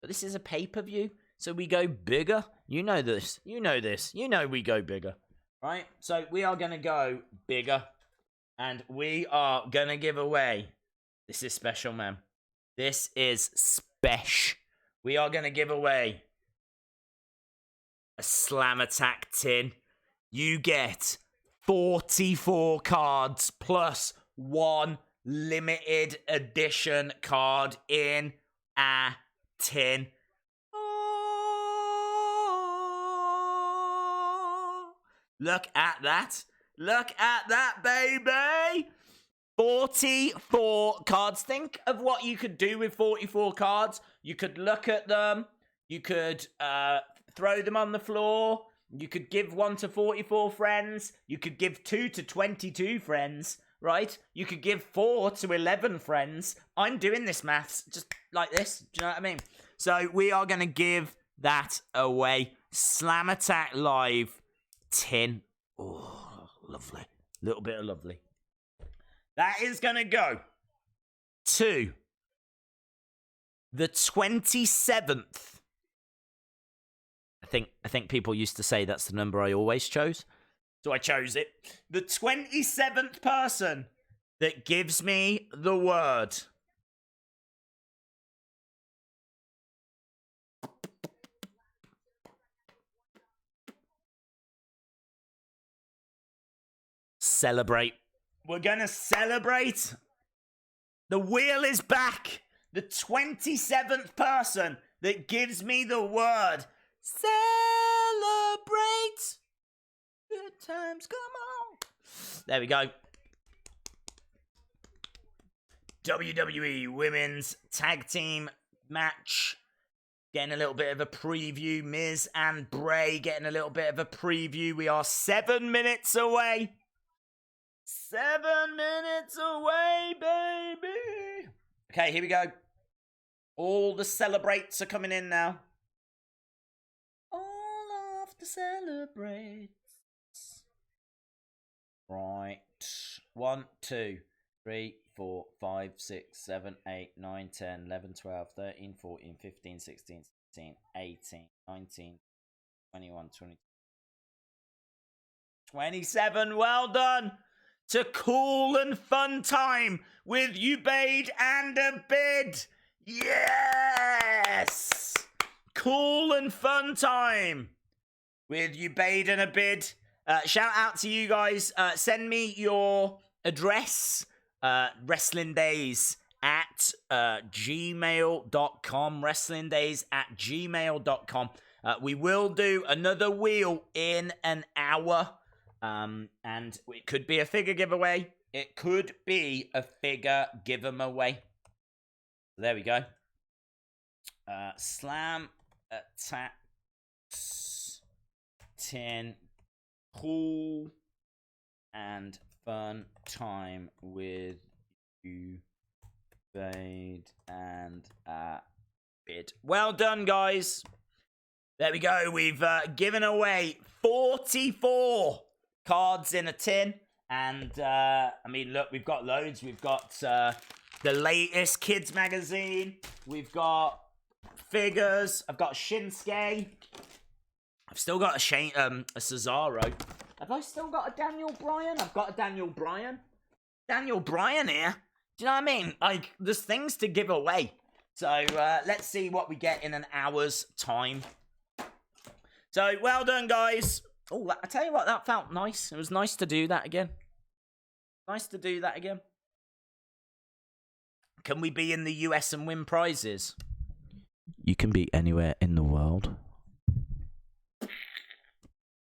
But this is a pay-per-view, so we go bigger. You know this. You know this. You know we go bigger. Right? So we are going to go bigger. And we are going to give away. This is special, man. This is special. We are going to give away a slam attack tin. You get 44 cards plus one limited edition card in a tin. Oh, look at that. Look at that, baby. 44 cards. Think of what you could do with 44 cards. You could look at them. You could throw them on the floor. You could give one to 44 friends. You could give 2 to 22 friends, right? You could give 4 to 11 friends. I'm doing this maths just like this. Do you know what I mean? So we are going to give that away. Slam Attack Live tin. Oh, lovely. Little bit of lovely. That is going to go to the 27th. I think people used to say that's the number I always chose. So I chose it. The 27th person that gives me the word. Celebrate. We're going to celebrate. The wheel is back. The 27th person that gives me the word. Celebrate. Good times, come on. There we go. WWE Women's Tag Team match. Getting a little bit of a preview. Miz and Bray getting a little bit of a preview. We are 7 minutes away. 7 minutes away, baby. Okay, here we go. All the celebrates are coming in now. All of the celebrates. Right. 1, 2, 3, 4, 5, 6, 7, 8, 9, 10, 11, 12, 13, 14, 15, 16, 17, 18, 19, 21, 22, 27. Well done. To Cool and Fun Time with Ubaid and a Bid. Yes! Cool and Fun Time with Ubaid and a Bid. Shout out to you guys. Send me your address. WrestlingDays at gmail.com. WrestlingDays at gmail.com. We will do another wheel in an hour. And it could be a figure giveaway. It could be a figure giveaway. There we go. Slam Attacks 10. Cool and Fun Time with you, Fade and Bid. Well done, guys. There we go. We've given away 44 cards in a tin. And, I mean, look, we've got loads. We've got the latest kids magazine. We've got figures. I've got Shinsuke. I've still got a Cesaro. Have I still got a Daniel Bryan? I've got a Daniel Bryan. Daniel Bryan here. Do you know what I mean? Like, there's things to give away. So, let's see what we get in an hour's time. So, well done, guys. Oh, I tell you what, that felt nice. It was nice to do that again. Nice to do that again. Can we be in the US and win prizes? You can be anywhere in the world.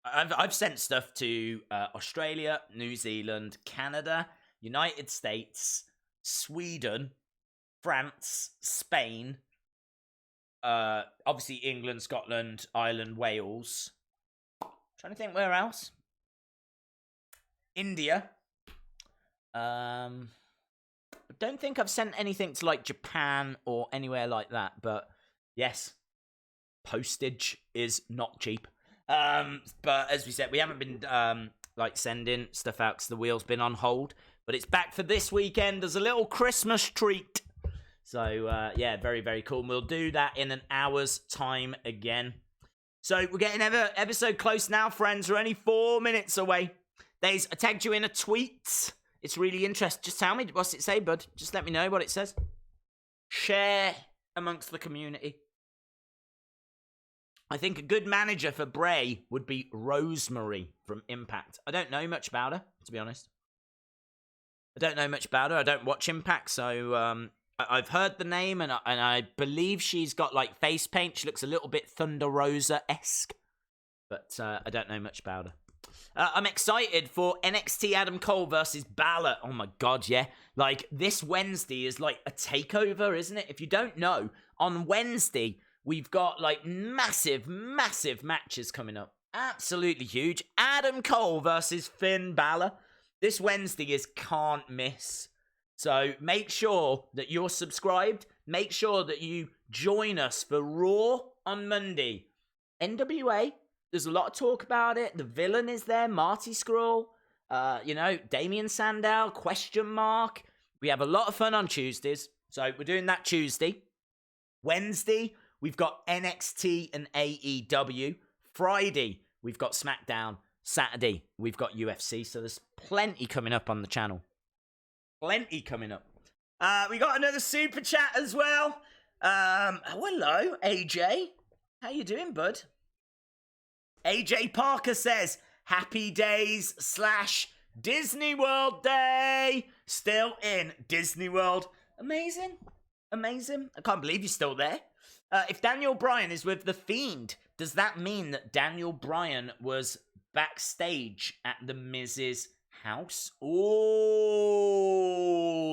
I've sent stuff to Australia, New Zealand, Canada, United States, Sweden, France, Spain, obviously England, Scotland, Ireland, Wales. Trying to think where else. India. I don't think I've sent anything to like Japan or anywhere like that, but yes, postage is not cheap. But as we said, we haven't been like sending stuff out because the wheel's been on hold, but it's back for this weekend as a little Christmas treat. So yeah, very, very cool. And we'll do that in an hour's time again. So we're getting ever so close now, friends. We're only 4 minutes away. I tagged you in a tweet. It's really interesting. Just tell me, what's it say, bud? Just let me know what it says. Share amongst the community. I think a good manager for Bray would be Rosemary from Impact. I don't know much about her, to be honest. I don't know much about her. I don't watch Impact, so I've heard the name, and I believe she's got like face paint. She looks a little bit Thunder Rosa-esque, but I don't know much about her. I'm excited for NXT Adam Cole versus Balor. Oh my god, yeah. Like, this Wednesday is like a takeover, isn't it? If you don't know, on Wednesday, we've got like massive, massive matches coming up. Absolutely huge. Adam Cole versus Finn Balor. This Wednesday is can't miss. So make sure that you're subscribed. Make sure that you join us for Raw on Monday. NWA. There's a lot of talk about it. The villain is there, Marty Scurll. Damian Sandow, question mark. We have a lot of fun on Tuesdays. So we're doing that Tuesday. Wednesday, we've got NXT and AEW. Friday, we've got Smackdown. Saturday, we've got UFC. So there's plenty coming up on the channel. Plenty coming up. We got another super chat as well. Hello, AJ. How you doing, bud? AJ Parker says, Happy Days / Disney World Day. Still in Disney World. Amazing. Amazing. I can't believe you're still there. If Daniel Bryan is with The Fiend, does that mean that Daniel Bryan was backstage at The Miz's house? Oh,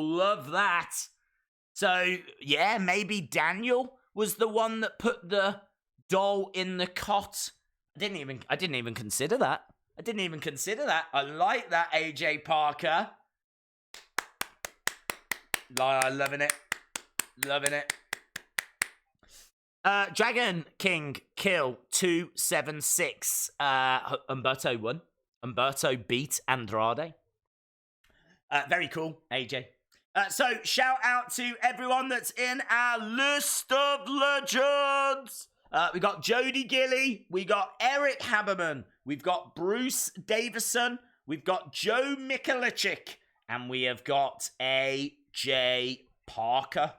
love that. So, yeah, maybe Daniel was the one that put the doll in the cot. I didn't even consider that. I like that, AJ Parker. Loving it. Dragon King Kill 276. Humberto won. Humberto beat Andrade. Very cool, AJ. So shout out to everyone that's in our list of legends. We got Jody Gilly, we got Eric Haberman, we've got Bruce Davison, we've got Joe Mikulicik, and we have got AJ Parker.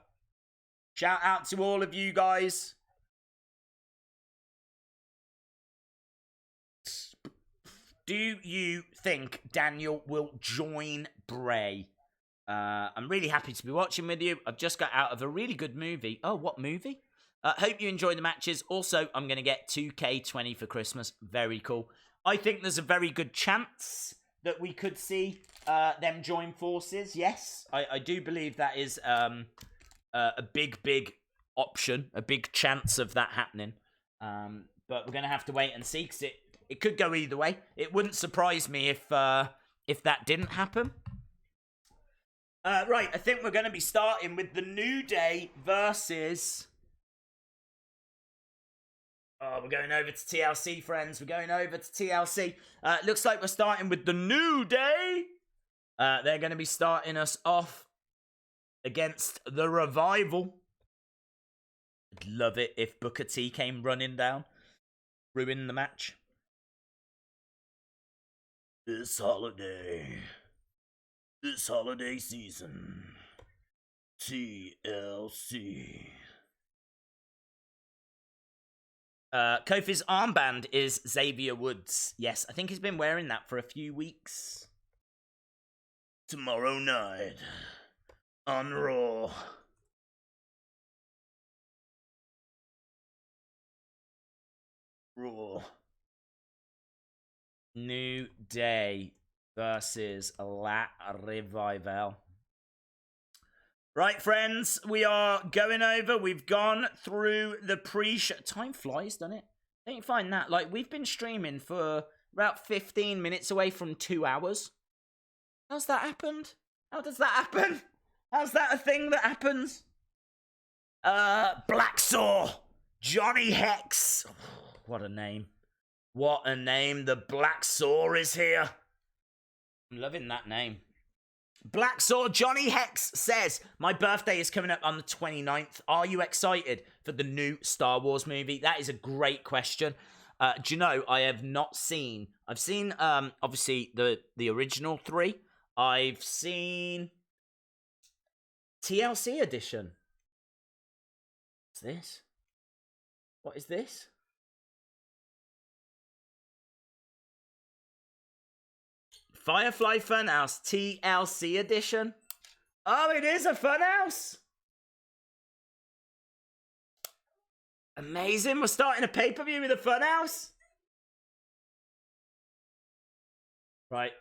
Shout out to all of you guys. Do you think Daniel will join Bray? I'm really happy to be watching with you. I've just got out of a really good movie. Oh, what movie? Hope you enjoy the matches. Also, I'm going to get 2K20 for Christmas. Very cool. I think there's a very good chance that we could see them join forces. Yes, I do believe that is a big option, a big chance of that happening. But we're going to have to wait and see, because it could go either way. It wouldn't surprise me if that didn't happen. Right, I think we're going to be starting with the New Day versus... Oh, we're going over to TLC, friends. We're going over to TLC. Looks like we're starting with the New Day. They're going to be starting us off against the Revival. I'd love it if Booker T came running down, ruin the match. This holiday season, TLC. Kofi's armband is Xavier Woods. Yes, I think he's been wearing that for a few weeks. Tomorrow night on Raw, Raw. New Day versus La Revival. Right, friends, we are going over. We've gone through the pre-show. Time flies, doesn't it? Don't you find that? Like, we've been streaming for about 15 minutes away from 2 hours. How's that happened? How does that happen? How's that a thing that happens? Blacksaw. Johnny Hex. What a name. What a name. The Blacksaw is here. I'm loving that name. Blacksaw Johnny Hex says, my birthday is coming up on the 29th. Are you excited for the new Star Wars movie? That is a great question. Do you know, I have not seen... I've seen, obviously, the original 3. I've seen TLC edition. What's this? What is this? Firefly Funhouse TLC edition. Oh, it is a Funhouse. Amazing. We're starting a pay-per-view with a Funhouse. Right.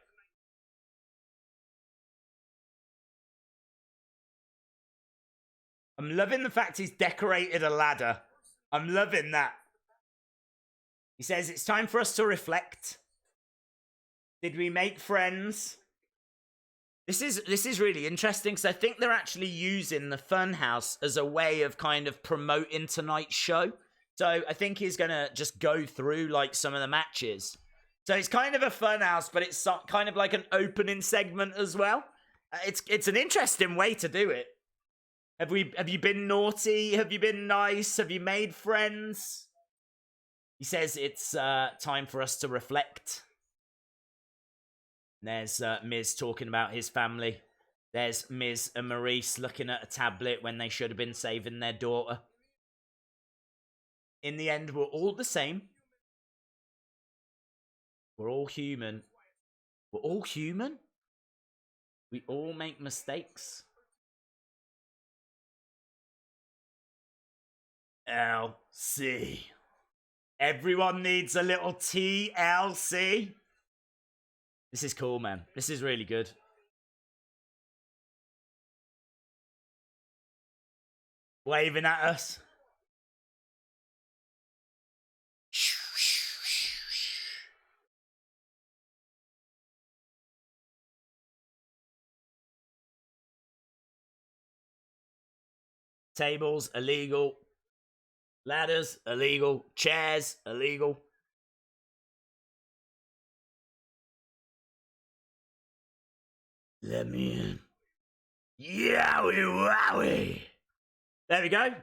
I'm loving the fact he's decorated a ladder. I'm loving that. He says, it's time for us to reflect. Did we make friends? This is really interesting because I think they're actually using the Funhouse as a way of kind of promoting tonight's show. So I think he's going to just go through like some of the matches. So it's kind of a Funhouse, but it's kind of like an opening segment as well. It's an interesting way to do it. Have you been naughty? Have you been nice? Have you made friends? He says it's time for us to reflect. There's Miz talking about his family. There's Miz and Maurice looking at a tablet when they should have been saving their daughter. In the end, we're all the same. We're all human. We're all human. We all make mistakes. LC. Everyone needs a little TLC. This is cool, man. This is really good. Waving at us. Tables, illegal. Ladders, illegal. Chairs, illegal. Let me in. Yowie wowie. There we go.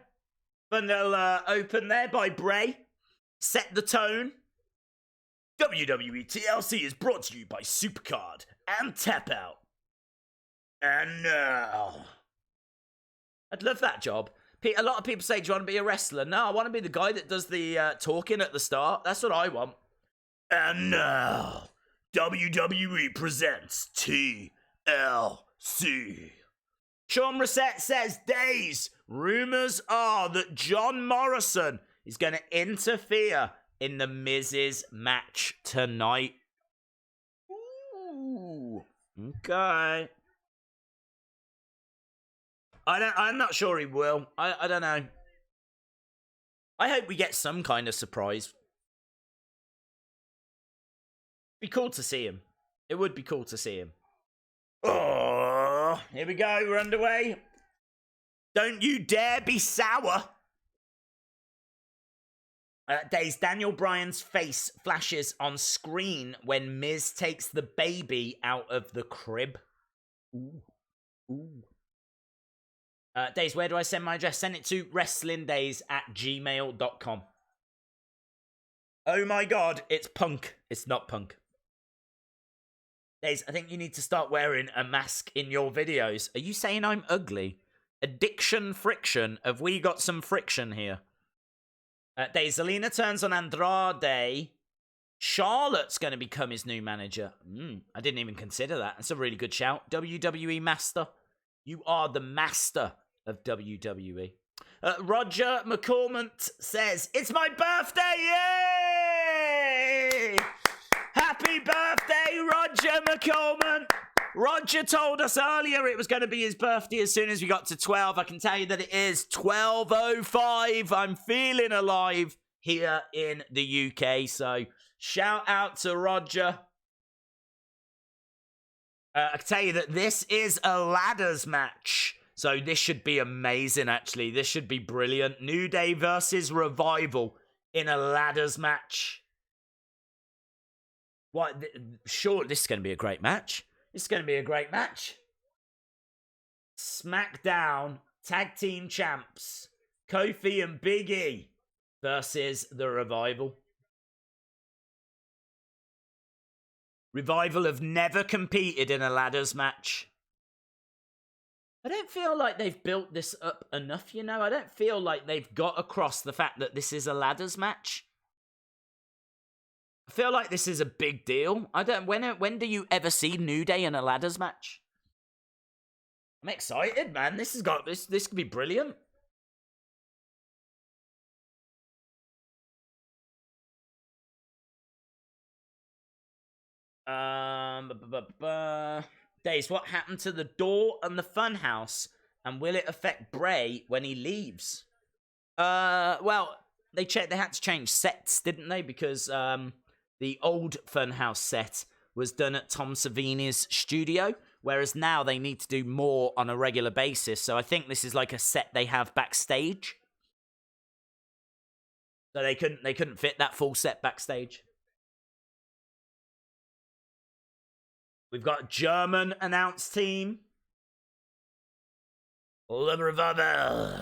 Fun little open there by Bray. Set the tone. WWE TLC is brought to you by Supercard and Tap Out. And now... I'd love that job. A lot of people say, do you want to be a wrestler? No, I want to be the guy that does the talking at the start. That's what I want. And now, WWE presents TLC. Sean Reset says, Days, rumors are that John Morrison is going to interfere in the Miz's match tonight. Ooh, okay. I'm not sure he will. I don't know. I hope we get some kind of surprise. Be cool to see him. It would be cool to see him. Oh, here we go. We're underway. Don't you dare be sour. Days, Daniel Bryan's face flashes on screen when Miz takes the baby out of the crib. Ooh. Ooh. Days, where do I send my address? Send it to wrestlingdays@gmail.com. Oh my god, it's Punk. It's not Punk. Days, I think you need to start wearing a mask in your videos. Are you saying I'm ugly? Addiction friction. Have we got some friction here? Days, Zelina turns on Andrade. Charlotte's going to become his new manager. I didn't even consider that. That's a really good shout. WWE Master. You are the master of WWE. Roger McCormant says, it's my birthday! Happy birthday, Roger McColeman. Roger told us earlier it was going to be his birthday as soon as we got to 12. I can tell you that it is 12:05. I'm feeling alive here in the UK. So shout out to Roger. I can tell you that this is a ladders match. So this should be amazing, actually. This should be brilliant. New Day versus Revival in a ladders match. What? Sure, this is going to be a great match. This is going to be a great match. Smackdown Tag Team Champs. Kofi and Big E versus the Revival. Revival have never competed in a ladders match. I don't feel like they've built this up enough, you know? I don't feel like they've got across the fact that this is a ladders match. I feel like this is a big deal. When do you ever see New Day in a ladders match? I'm excited, man. This could be brilliant. Days, what happened to the door and the funhouse? And will it affect Bray when he leaves? Well, they had to change sets, didn't they? Because the old funhouse set was done at Tom Savini's studio, whereas now they need to do more on a regular basis. So I think this is like a set they have backstage. So they couldn't fit that full set backstage. We've got German announce team. The Revival.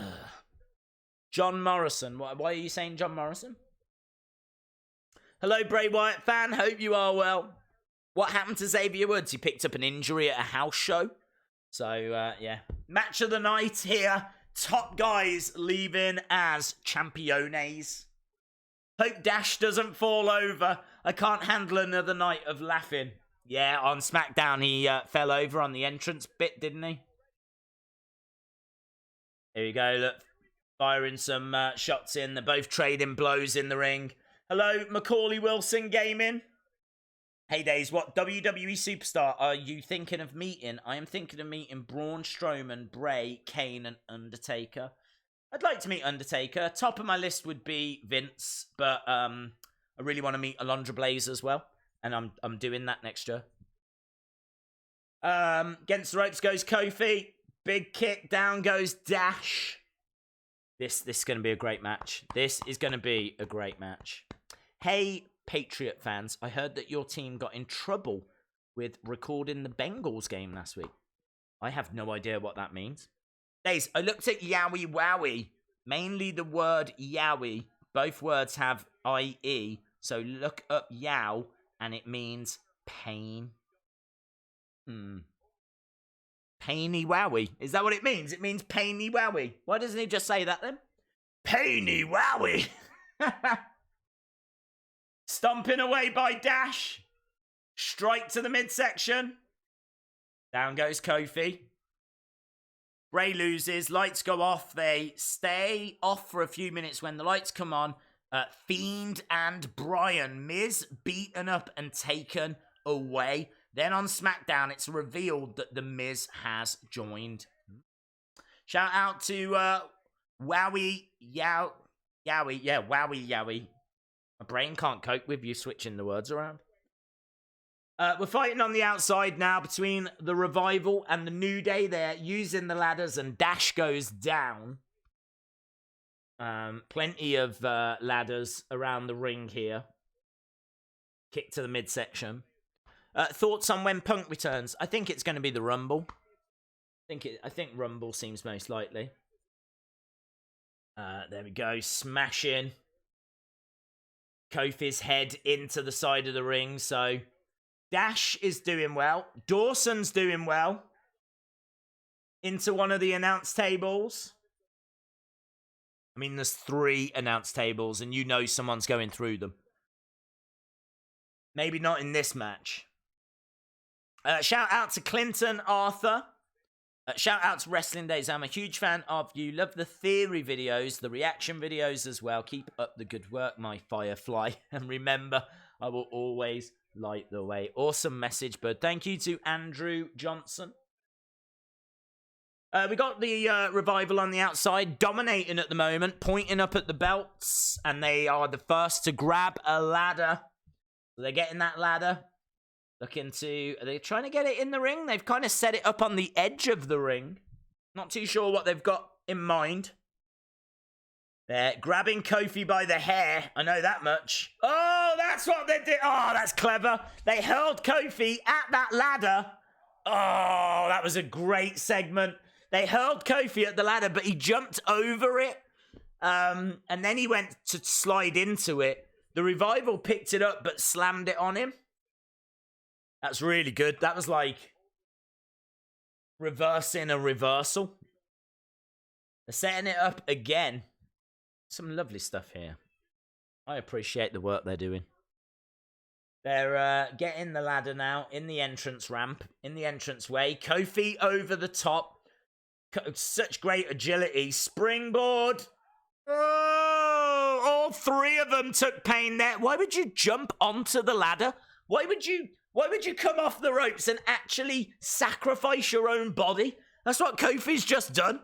John Morrison. Why are you saying John Morrison? Hello, Bray Wyatt fan. Hope you are well. What happened to Xavier Woods? He picked up an injury at a house show. So, yeah. Match of the night here. Top guys leaving as championes. Hope Dash doesn't fall over. I can't handle another night of laughing. Yeah, on Smackdown, he fell over on the entrance bit, didn't he? Here we go, look. Firing some shots in. They're both trading blows in the ring. Hello, Macaulay Wilson Gaming. Hey, Days, what WWE superstar are you thinking of meeting? I am thinking of meeting Braun Strowman, Bray, Kane, and Undertaker. I'd like to meet Undertaker. Top of my list would be Vince, but I really want to meet Alundra Blaze as well. And I'm doing that next year. Against the ropes goes Kofi. Big kick. Down goes Dash. This is going to be a great match. This is going to be a great match. Hey, Patriot fans. I heard that your team got in trouble with recording the Bengals game last week. I have no idea what that means. Days, I looked at Yowie Wowie. Mainly the word Yowie. Both words have IE. So look up Yow. And it means pain. Painy wowie. Is that what it means? It means painy wowie. Why doesn't he just say that then? Painy wowie. Stomping away by Dash. Strike to the midsection. Down goes Kofi. Bray loses. Lights go off. They stay off for a few minutes. When the lights come on, Fiend and Bryan. Miz beaten up and taken away. Then on SmackDown, it's revealed that The Miz has joined. Shout out to Wowie Yowie. Yeah, Wowie Yowie. My brain can't cope with you switching the words around. We're fighting on the outside now between the Revival and the New Day. They're using the ladders and Dash goes down. Plenty of ladders around the ring here. Kick to the midsection. Thoughts on when Punk returns? I think it's going to be the Rumble. I think Rumble seems most likely. There we go. Smashing Kofi's head into the side of the ring. So Dash is doing well. Dawson's doing well. Into one of the announce tables. I mean, there's 3 announce tables, and you know someone's going through them. Maybe not in this match. Shout out to Clinton Arthur. Shout out to Wrestling Days. I'm a huge fan of you. Love the theory videos, the reaction videos as well. Keep up the good work, my Firefly. And remember, I will always light the way. Awesome message, bud. Thank you to Andrew Johnson. We got the Revival on the outside, dominating at the moment, pointing up at the belts, and they are the first to grab a ladder. So they're getting that ladder. Looking to... Are they trying to get it in the ring? They've kind of set it up on the edge of the ring. Not too sure what they've got in mind. They're grabbing Kofi by the hair. I know that much. Oh, that's what they did. Oh, that's clever. They hurled Kofi at that ladder. Oh, that was a great segment. They hurled Kofi at the ladder, but he jumped over it. And then he went to slide into it. The Revival picked it up, but slammed it on him. That's really good. That was like reversing a reversal. They're setting it up again. Some lovely stuff here. I appreciate the work they're doing. They're getting the ladder now in the entrance ramp, in the entrance way. Kofi over the top. Such great agility. Springboard. Oh, all three of them took pain there. Why would you jump onto the ladder? Why would you come off the ropes and actually sacrifice your own body? That's what Kofi's just done.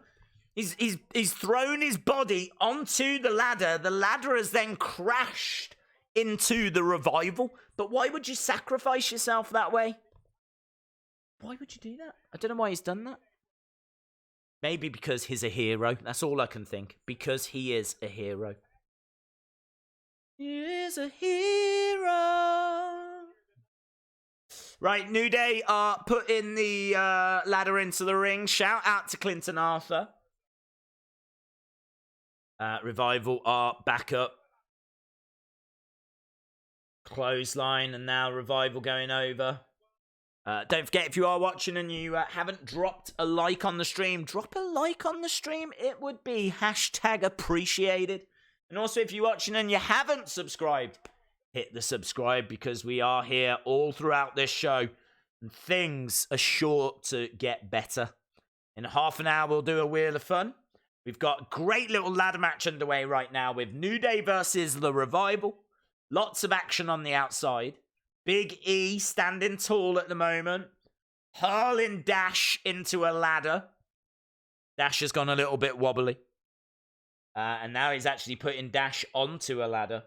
He's thrown his body onto the ladder. The ladder has then crashed into the Revival. But why would you sacrifice yourself that way? Why would you do that? I don't know why he's done that. Maybe because he's a hero. That's all I can think. Because he is a hero. He is a hero. Right, New Day are putting the ladder into the ring. Shout out to Clinton Arthur. Revival are back up. Clothesline, and now Revival going over. Don't forget, if you are watching and you haven't dropped a like on the stream, drop a like on the stream. It would be #appreciated. And also, if you're watching and you haven't subscribed, hit the subscribe, because we are here all throughout this show. And things are sure to get better. In half an hour, we'll do a Wheel of Fun. We've got a great little ladder match underway right now with New Day versus the Revival. Lots of action on the outside. Big E standing tall at the moment. Hurling Dash into a ladder. Dash has gone a little bit wobbly. And now he's actually putting Dash onto a ladder.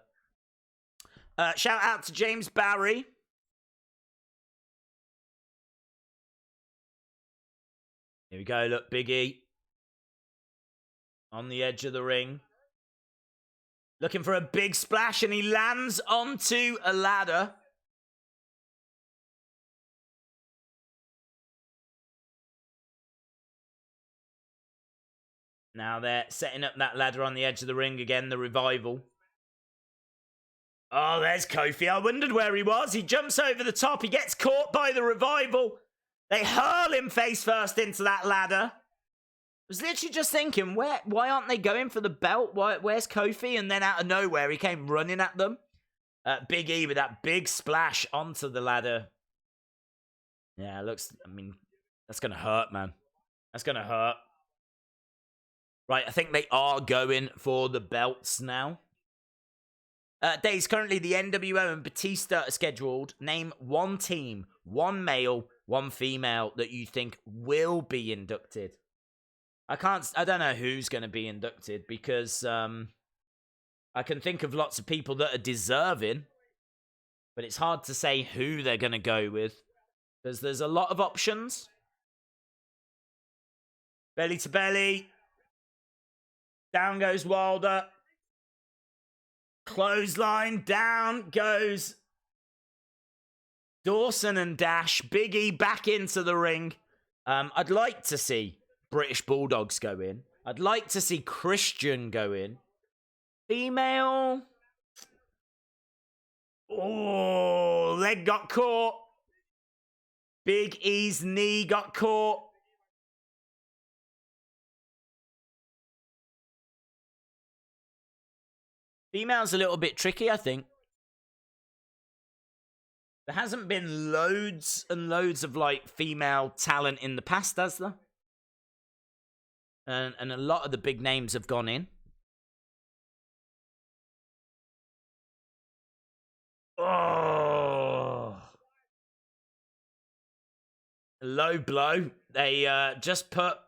Shout out to James Barry. Here we go, look, Big E. On the edge of the ring. Looking for a big splash, and he lands onto a ladder. Now they're setting up that ladder on the edge of the ring again, the Revival. Oh, there's Kofi. I wondered where he was. He jumps over the top. He gets caught by the Revival. They hurl him face first into that ladder. I was literally just thinking, why aren't they going for the belt? Where's Kofi? And then out of nowhere, he came running at them. Big E with that big splash onto the ladder. Yeah, it looks... I mean, that's going to hurt, man. That's going to hurt. Right, I think they are going for the belts now. Days, currently the NWO and Batista are scheduled. Name one team, one male, one female that you think will be inducted. I don't know who's going to be inducted, because I can think of lots of people that are deserving, but it's hard to say who they're going to go with, because there's a lot of options. Belly to belly. Down goes Wilder. Clothesline. Down goes Dawson and Dash. Big E back into the ring. I'd like to see British Bulldogs go in. I'd like to see Christian go in. Female. Oh, leg got caught. Big E's knee got caught. Female's a little bit tricky, I think. There hasn't been loads and loads of, like, female talent in the past, has there? And a lot of the big names have gone in. Oh. Low blow. They just put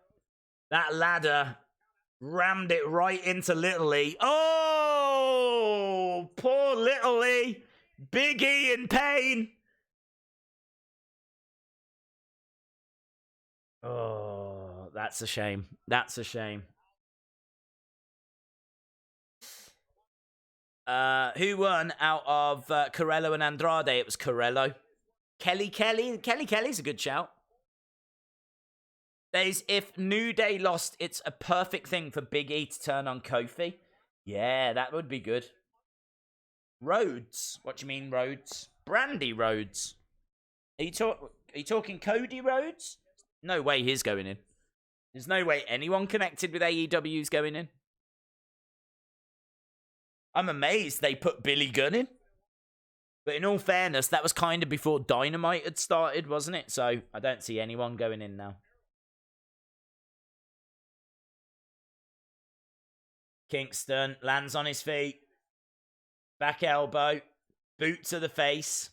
that ladder, rammed it right into Little E. Oh, poor Little E. Big E in pain. Oh, that's a shame. That's a shame. Who won out of Carello and Andrade? It was Carello. Kelly's a good shout. If New Day lost, it's a perfect thing for Big E to turn on Kofi. Yeah, that would be good. Rhodes? What do you mean, Rhodes? Brandy Rhodes. Are you talking Cody Rhodes? No way he's going in. There's no way anyone connected with AEW is going in. I'm amazed they put Billy Gunn in. But in all fairness, that was kind of before Dynamite had started, wasn't it? So I don't see anyone going in now. Kingston lands on his feet. Back elbow. Boot to the face.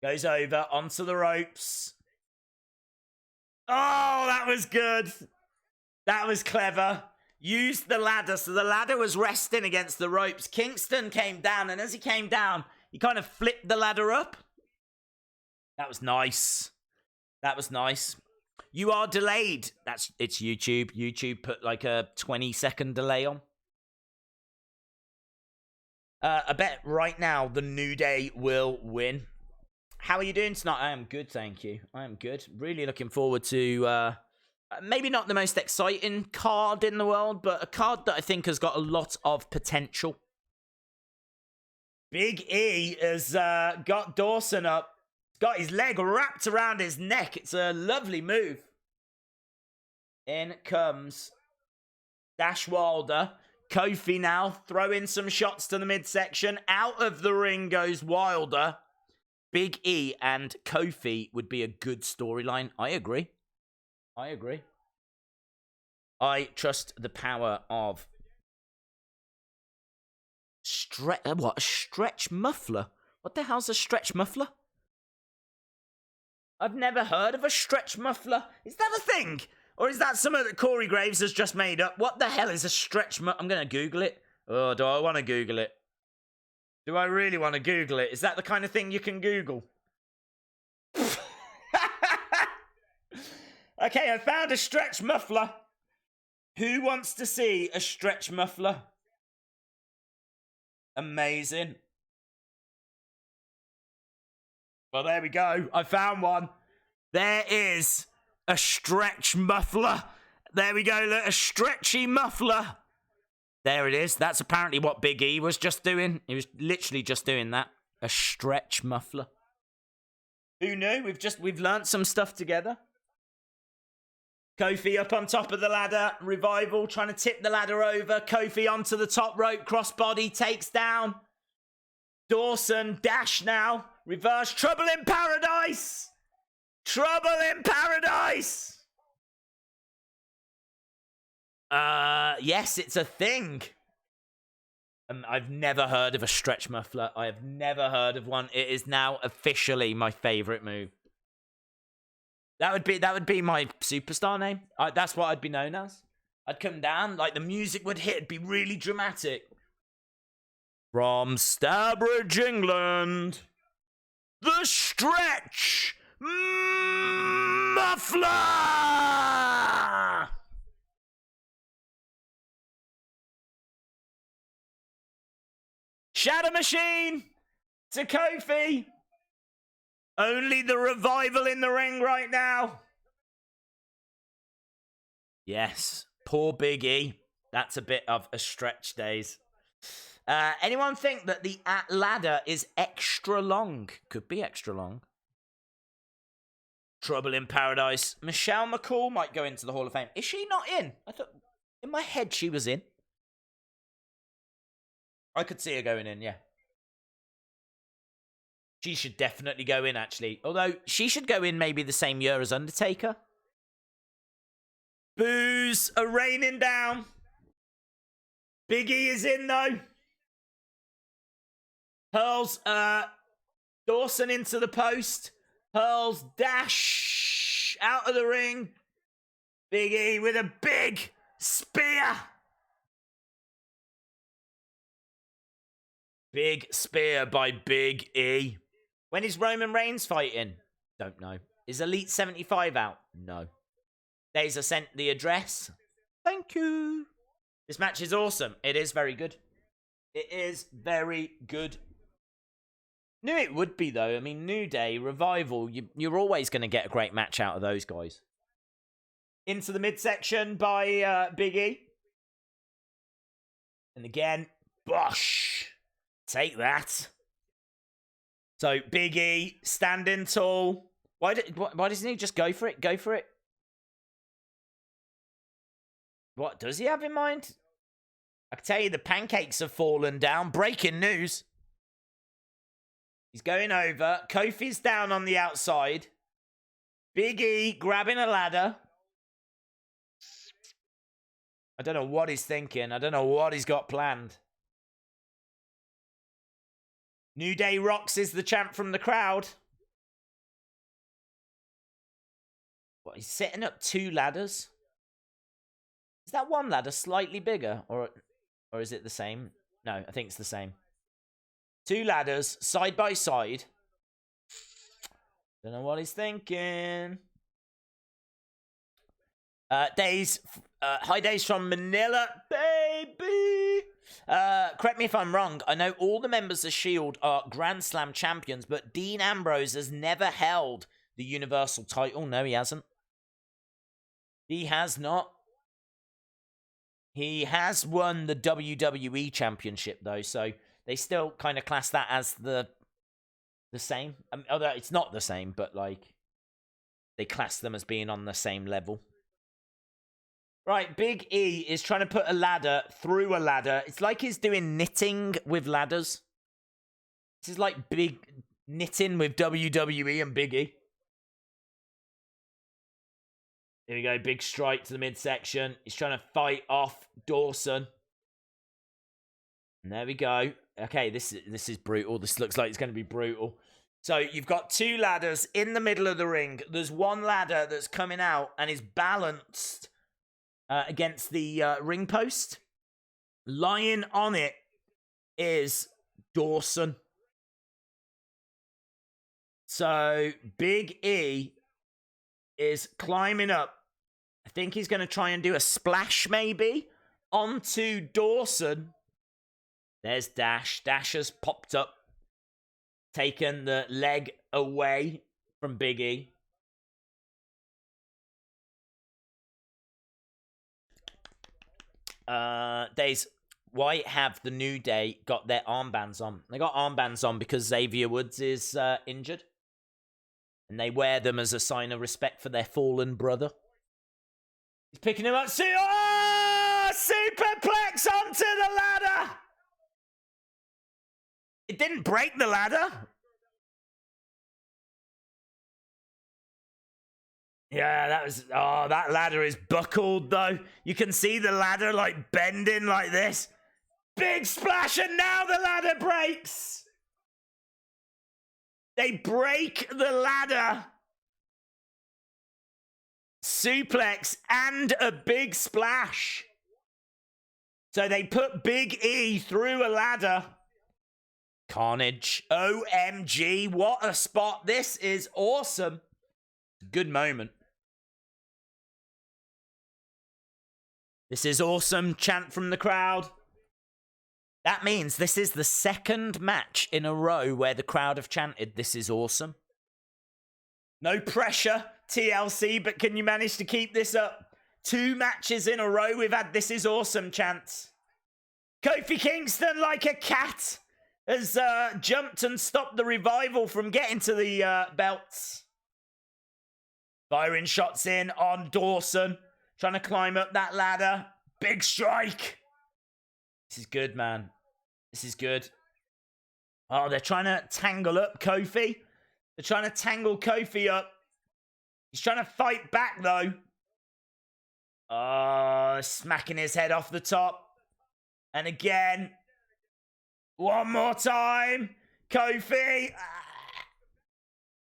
Goes over onto the ropes. Oh, that was good. That was clever. Used the ladder, so the ladder was resting against the ropes. Kingston came down, and as he came down, he kind of flipped the ladder up. That was nice. That was nice. You are delayed. It's YouTube. YouTube put like a 20-second delay on. I bet right now the New Day will win. How are you doing tonight? I am good, thank you. I am good. Really looking forward to maybe not the most exciting card in the world, but a card that I think has got a lot of potential. Big E has got Dawson up. Got his leg wrapped around his neck. It's a lovely move. In comes Dash Wilder. Kofi now throwing some shots to the midsection. Out of the ring goes Wilder. Big E and Kofi would be a good storyline. I agree. I trust the power of a stretch muffler? What the hell's a stretch muffler? I've never heard of a stretch muffler. Is that a thing? Or is that something that Corey Graves has just made up? What the hell is a stretch muffler? I'm going to Google it. Oh, do I want to Google it? Do I really want to Google it? Is that the kind of thing you can Google? Okay, I found a stretch muffler. Who wants to see a stretch muffler? Amazing. Well, there we go. I found one. There is a stretch muffler. There we go. Look, a stretchy muffler. There it is. That's apparently what Big E was just doing. He was literally just doing that. A stretch muffler. Who knew? We've learnt some stuff together. Kofi up on top of the ladder. Revival trying to tip the ladder over. Kofi onto the top rope. Crossbody takes down. Dawson dash now. Reverse. Trouble in paradise. Trouble in paradise. Yes, it's a thing. I've never heard of a stretch muffler. I have never heard of one. It is now officially my favorite move. That would be my superstar name. That's what I'd be known as. I'd come down, like the music would hit, it'd be really dramatic. From Starbridge, England, the stretch muffler. Shadow Machine to Kofi. Only the Revival in the ring right now. Yes, poor Big E. That's a bit of a stretch, days. Anyone think that the ladder is extra long? Could be extra long. Trouble in Paradise. Michelle McCool might go into the Hall of Fame. Is she not in? I thought in my head she was in. I could see her going in, yeah. She should definitely go in, actually. Although, she should go in maybe the same year as Undertaker. Boos are raining down. Big E is in, though. Hurls Dawson into the post. hurls Dash out of the ring. Big E with a big spear. Big spear by Big E. When is Roman Reigns fighting? Don't know. Is Elite 75 out? No. Days are sent the address. Thank you. This match is awesome. It is very good. It is very good. Knew it would be, though. I mean, New Day, Revival, you're always going to get a great match out of those guys. Into the midsection by Big E. And again, Bosh. Take that. So, Big E, standing tall. Why doesn't he just go for it? Go for it. What does he have in mind? I can tell you the pancakes have fallen down. Breaking news. He's going over. Kofi's down on the outside. Big E grabbing a ladder. I don't know what he's thinking. I don't know what he's got planned. New Day Rocks is the champ from the crowd. What, he's setting up 2 ladders? Is that one ladder slightly bigger? Or is it the same? No, I think it's the same. 2 ladders, side by side. Don't know what he's thinking. High Days from Manila, baby. Correct me if I'm wrong. I know all the members of S.H.I.E.L.D. are Grand Slam champions, but Dean Ambrose has never held the Universal title. No, he hasn't. He has not. He has won the WWE Championship, though, so they still kind of class that as the same. Although it's not the same, but, like, they class them as being on the same level. Right, Big E is trying to put a ladder through a ladder. It's like he's doing knitting with ladders. This is like big knitting with WWE and Big E. Here we go, big strike to the midsection. He's trying to fight off Dawson. And there we go. Okay, this is brutal. This looks like it's going to be brutal. So you've got 2 ladders in the middle of the ring. There's one ladder that's coming out and is balanced against the ring post. Lying on it is Dawson. So Big E is climbing up. I think he's going to try and do a splash, maybe, onto Dawson. There's Dash. Dash has popped up, taken the leg away from Big E. Wyatt have the New Day got their armbands on. They got armbands on because Xavier Woods is injured. And they wear them as a sign of respect for their fallen brother. He's picking him up. Superplex onto the ladder! It didn't break the ladder. Yeah, that ladder is buckled, though. You can see the ladder, like, bending like this. Big splash, and now the ladder breaks. They break the ladder. Suplex and a big splash. So they put Big E through a ladder. Carnage. OMG, what a spot. This is awesome. Good moment. This is awesome. Chant from the crowd. That means this is the 2nd match in a row where the crowd have chanted, "This is awesome." No pressure, TLC, but can you manage to keep this up? 2 matches in a row we've had "This is awesome" chants. Kofi Kingston, like a cat, has jumped and stopped the Revival from getting to the belts. Firing shots in on Dawson. Trying to climb up that ladder. Big strike. This is good, man. This is good. Oh, they're trying to tangle up Kofi. They're trying to tangle Kofi up. He's trying to fight back, though. Oh, smacking his head off the top. And again. One more time. Kofi.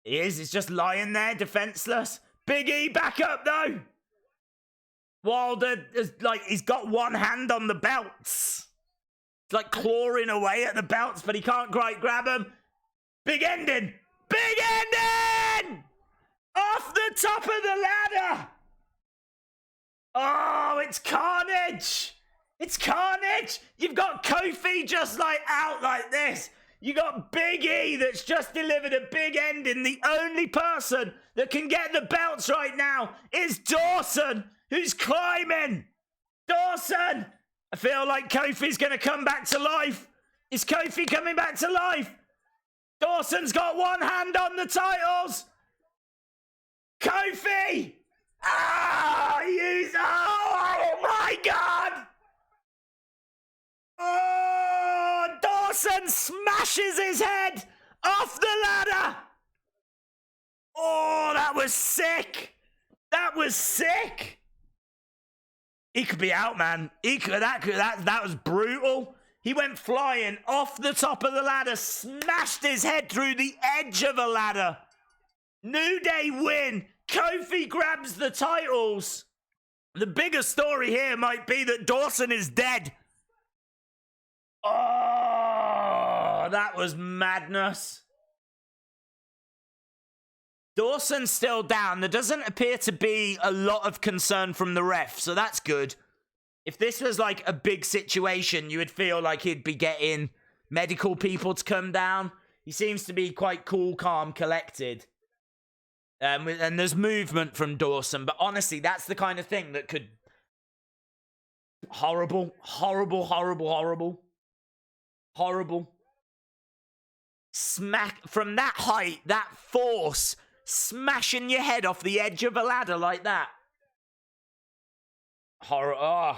He is. He's just lying there, defenseless. Big E back up, though. Wilder is like, he's got one hand on the belts. It's like clawing away at the belts, but he can't quite grab them. Big ending. Big ending! Off the top of the ladder. Oh, it's carnage. It's carnage. You've got Kofi just like out like this. You got Big E that's just delivered a big ending. The only person that can get the belts right now is Dawson, who's climbing. Dawson! I feel like Kofi's going to come back to life. Is Kofi coming back to life? Dawson's got one hand on the titles. Kofi! Oh my God! Oh, Dawson smashes his head off the ladder. Oh, that was sick. That was sick. He could be out, man. That was brutal. He went flying off the top of the ladder, smashed his head through the edge of a ladder. New Day win. Kofi grabs the titles. The bigger story here might be that Dawson is dead. Oh, that was madness. Dawson's still down. There doesn't appear to be a lot of concern from the ref, so that's good. If this was like a big situation, you would feel like he'd be getting medical people to come down. He seems to be quite cool, calm, collected. And there's movement from Dawson, but honestly, that's the kind of thing that could... Horrible, horrible, horrible, horrible. Horrible. Smack from that height, that force, smashing your head off the edge of a ladder like that. Horror. Oh.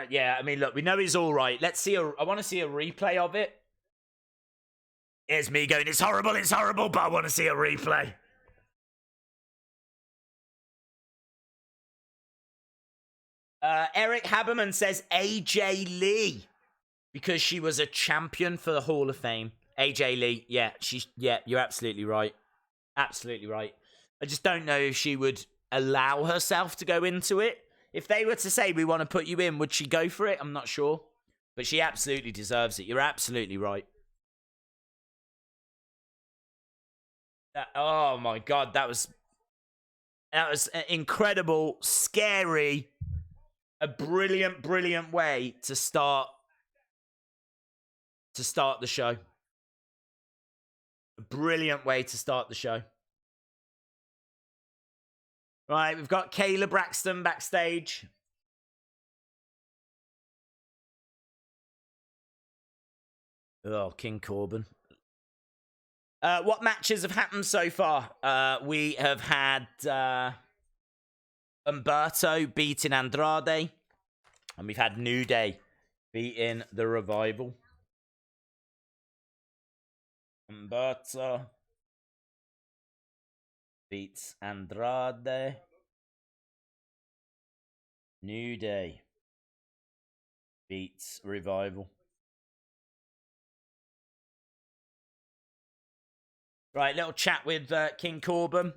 Yeah, I mean, look, we know he's all right. Let's see. I want to see a replay of it. Here's me going, it's horrible, but I want to see a replay. Eric Haberman says AJ Lee because she was a champion for the Hall of Fame. AJ Lee, yeah, you're absolutely right. Absolutely right. I just don't know if she would allow herself to go into it. If they were to say, we want to put you in, would she go for it? I'm not sure. But she absolutely deserves it. You're absolutely right. Oh my God, that was incredible, scary, a brilliant, brilliant way to start the show. A brilliant way to start the show. Right, we've got Kayla Braxton backstage. Oh, King Corbin. What matches have happened so far? We have had Humberto beating Andrade. And we've had New Day beating the Revival. Humberto beats Andrade. New Day beats Revival. Right, little chat with King Corbin.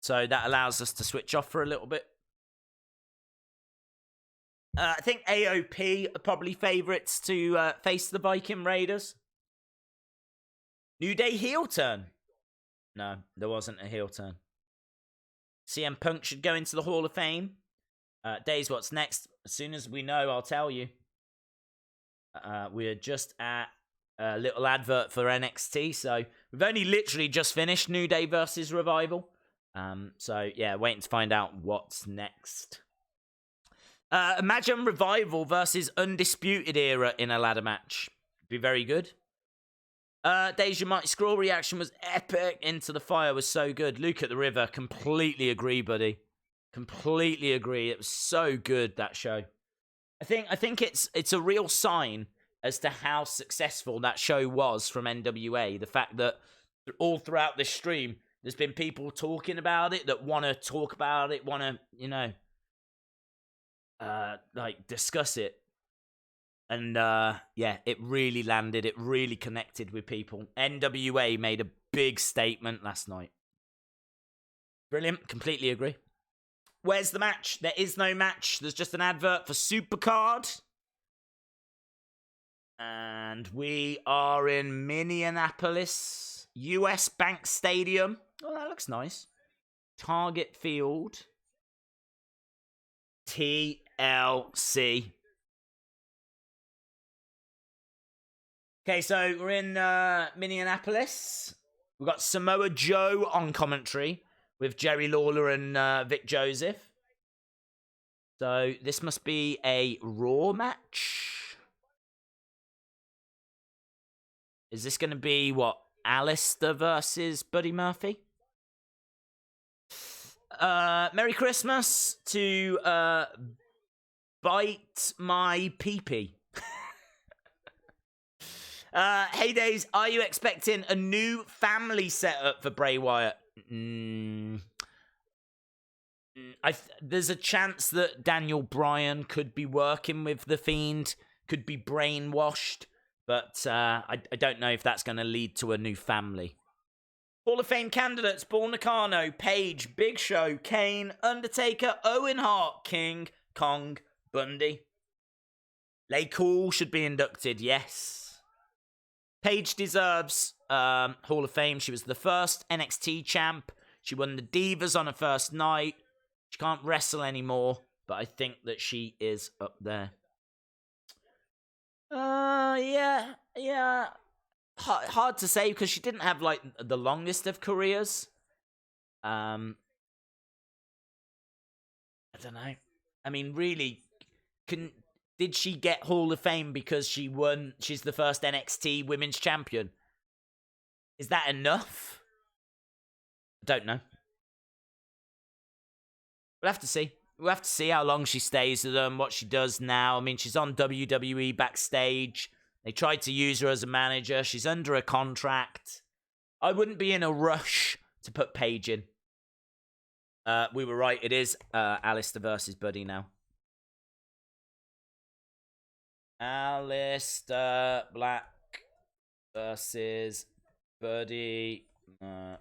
So that allows us to switch off for a little bit. I think AOP are probably favourites to face the Viking Raiders. New Day heel turn. No, there wasn't a heel turn. CM Punk should go into the Hall of Fame. Days, what's next? As soon as we know, I'll tell you. We're just at a little advert for NXT, so we've only literally just finished New Day versus Revival. So yeah, waiting to find out what's next. Imagine Revival versus Undisputed Era in a ladder match. Be very good. Deja Mighty Scroll reaction was epic. Into the Fire was so good. Luke at the River, completely agree, buddy. Completely agree. It was so good, that show. I think it's a real sign as to how successful that show was from NWA. The fact that all throughout this stream, there's been people talking about it, that want to talk about it, want to, like, discuss it. And yeah, it really landed. It really connected with people. NWA made a big statement last night. Brilliant. Completely agree. Where's the match? There is no match. There's just an advert for Supercard. And we are in Minneapolis, US Bank Stadium. Oh, that looks nice. Target Field. TLC. Okay, so we're in Minneapolis. We've got Samoa Joe on commentary with Jerry Lawler and Vic Joseph. So this must be a Raw match. Is this going to be, what, Aleister versus Buddy Murphy? Merry Christmas to Bite My Pee-Pee. Hey Days, are you expecting a new family setup for Bray Wyatt? There's a chance that Daniel Bryan could be working with The Fiend, could be brainwashed, but I don't know if that's going to lead to a new family. Hall of Fame candidates: Paul Nakano, Paige, Big Show, Kane, Undertaker, Owen Hart, King, Kong, Bundy. Lay Cool should be inducted, yes. Paige deserves Hall of Fame. She was the first NXT champ. She won the Divas on her first night. She can't wrestle anymore, but I think that she is up there. Yeah. Hard to say because she didn't have like the longest of careers. I don't know. I mean, really, did she get Hall of Fame because she's the first NXT Women's Champion? Is that enough? I don't know. We'll have to see. We'll have to see how long she stays with them, what she does now. I mean, she's on WWE backstage. They tried to use her as a manager. She's under a contract. I wouldn't be in a rush to put Paige in. We were right. It is Aleister versus Buddy now. Aleister Black versus Buddy. There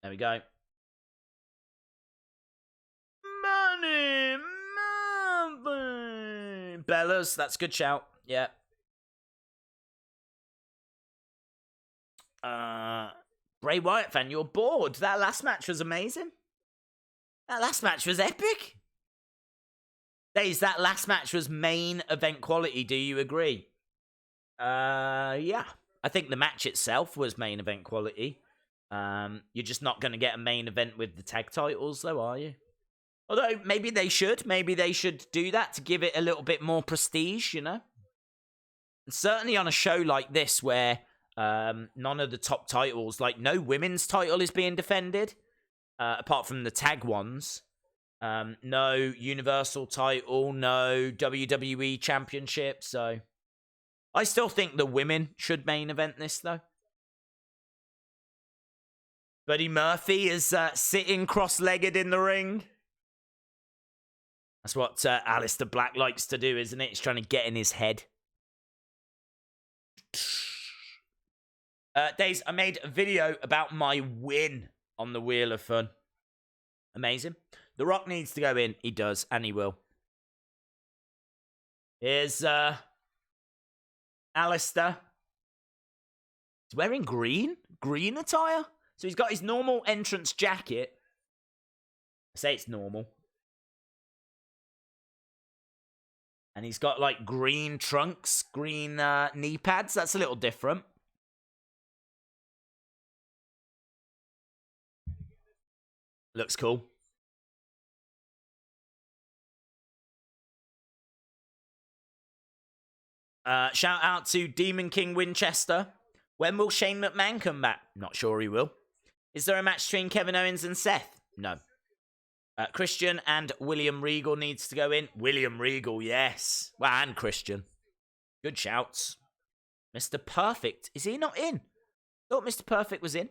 we go. Money, Bellas, that's a good shout. Yeah. Bray Wyatt fan, you're bored. That last match was amazing. That last match was epic. Days, that last match was main event quality. Do you agree? Yeah. I think the match itself was main event quality. You're just not going to get a main event with the tag titles, though, are you? Although, maybe they should. Maybe they should do that to give it a little bit more prestige, you know? And certainly on a show like this where none of the top titles, like no women's title is being defended, apart from the tag ones. No Universal title, no WWE Championship, so I still think the women should main event this, though. Buddy Murphy is sitting cross-legged in the ring. That's what Aleister Black likes to do, isn't it? He's trying to get in his head. Days, I made a video about my win on the Wheel of Fun. Amazing. The Rock needs to go in. He does, and he will. Here's Aleister. He's wearing green attire. So he's got his normal entrance jacket. I say it's normal. And he's got like green trunks, green knee pads. That's a little different. Looks cool. Shout out to Demon King Winchester. When will Shane McMahon come back? Not sure he will. Is there a match between Kevin Owens and Seth? No. Christian and William Regal needs to go in. William Regal, yes. Well, and Christian. Good shouts. Mr. Perfect. Is he not in? Thought Mr. Perfect was in.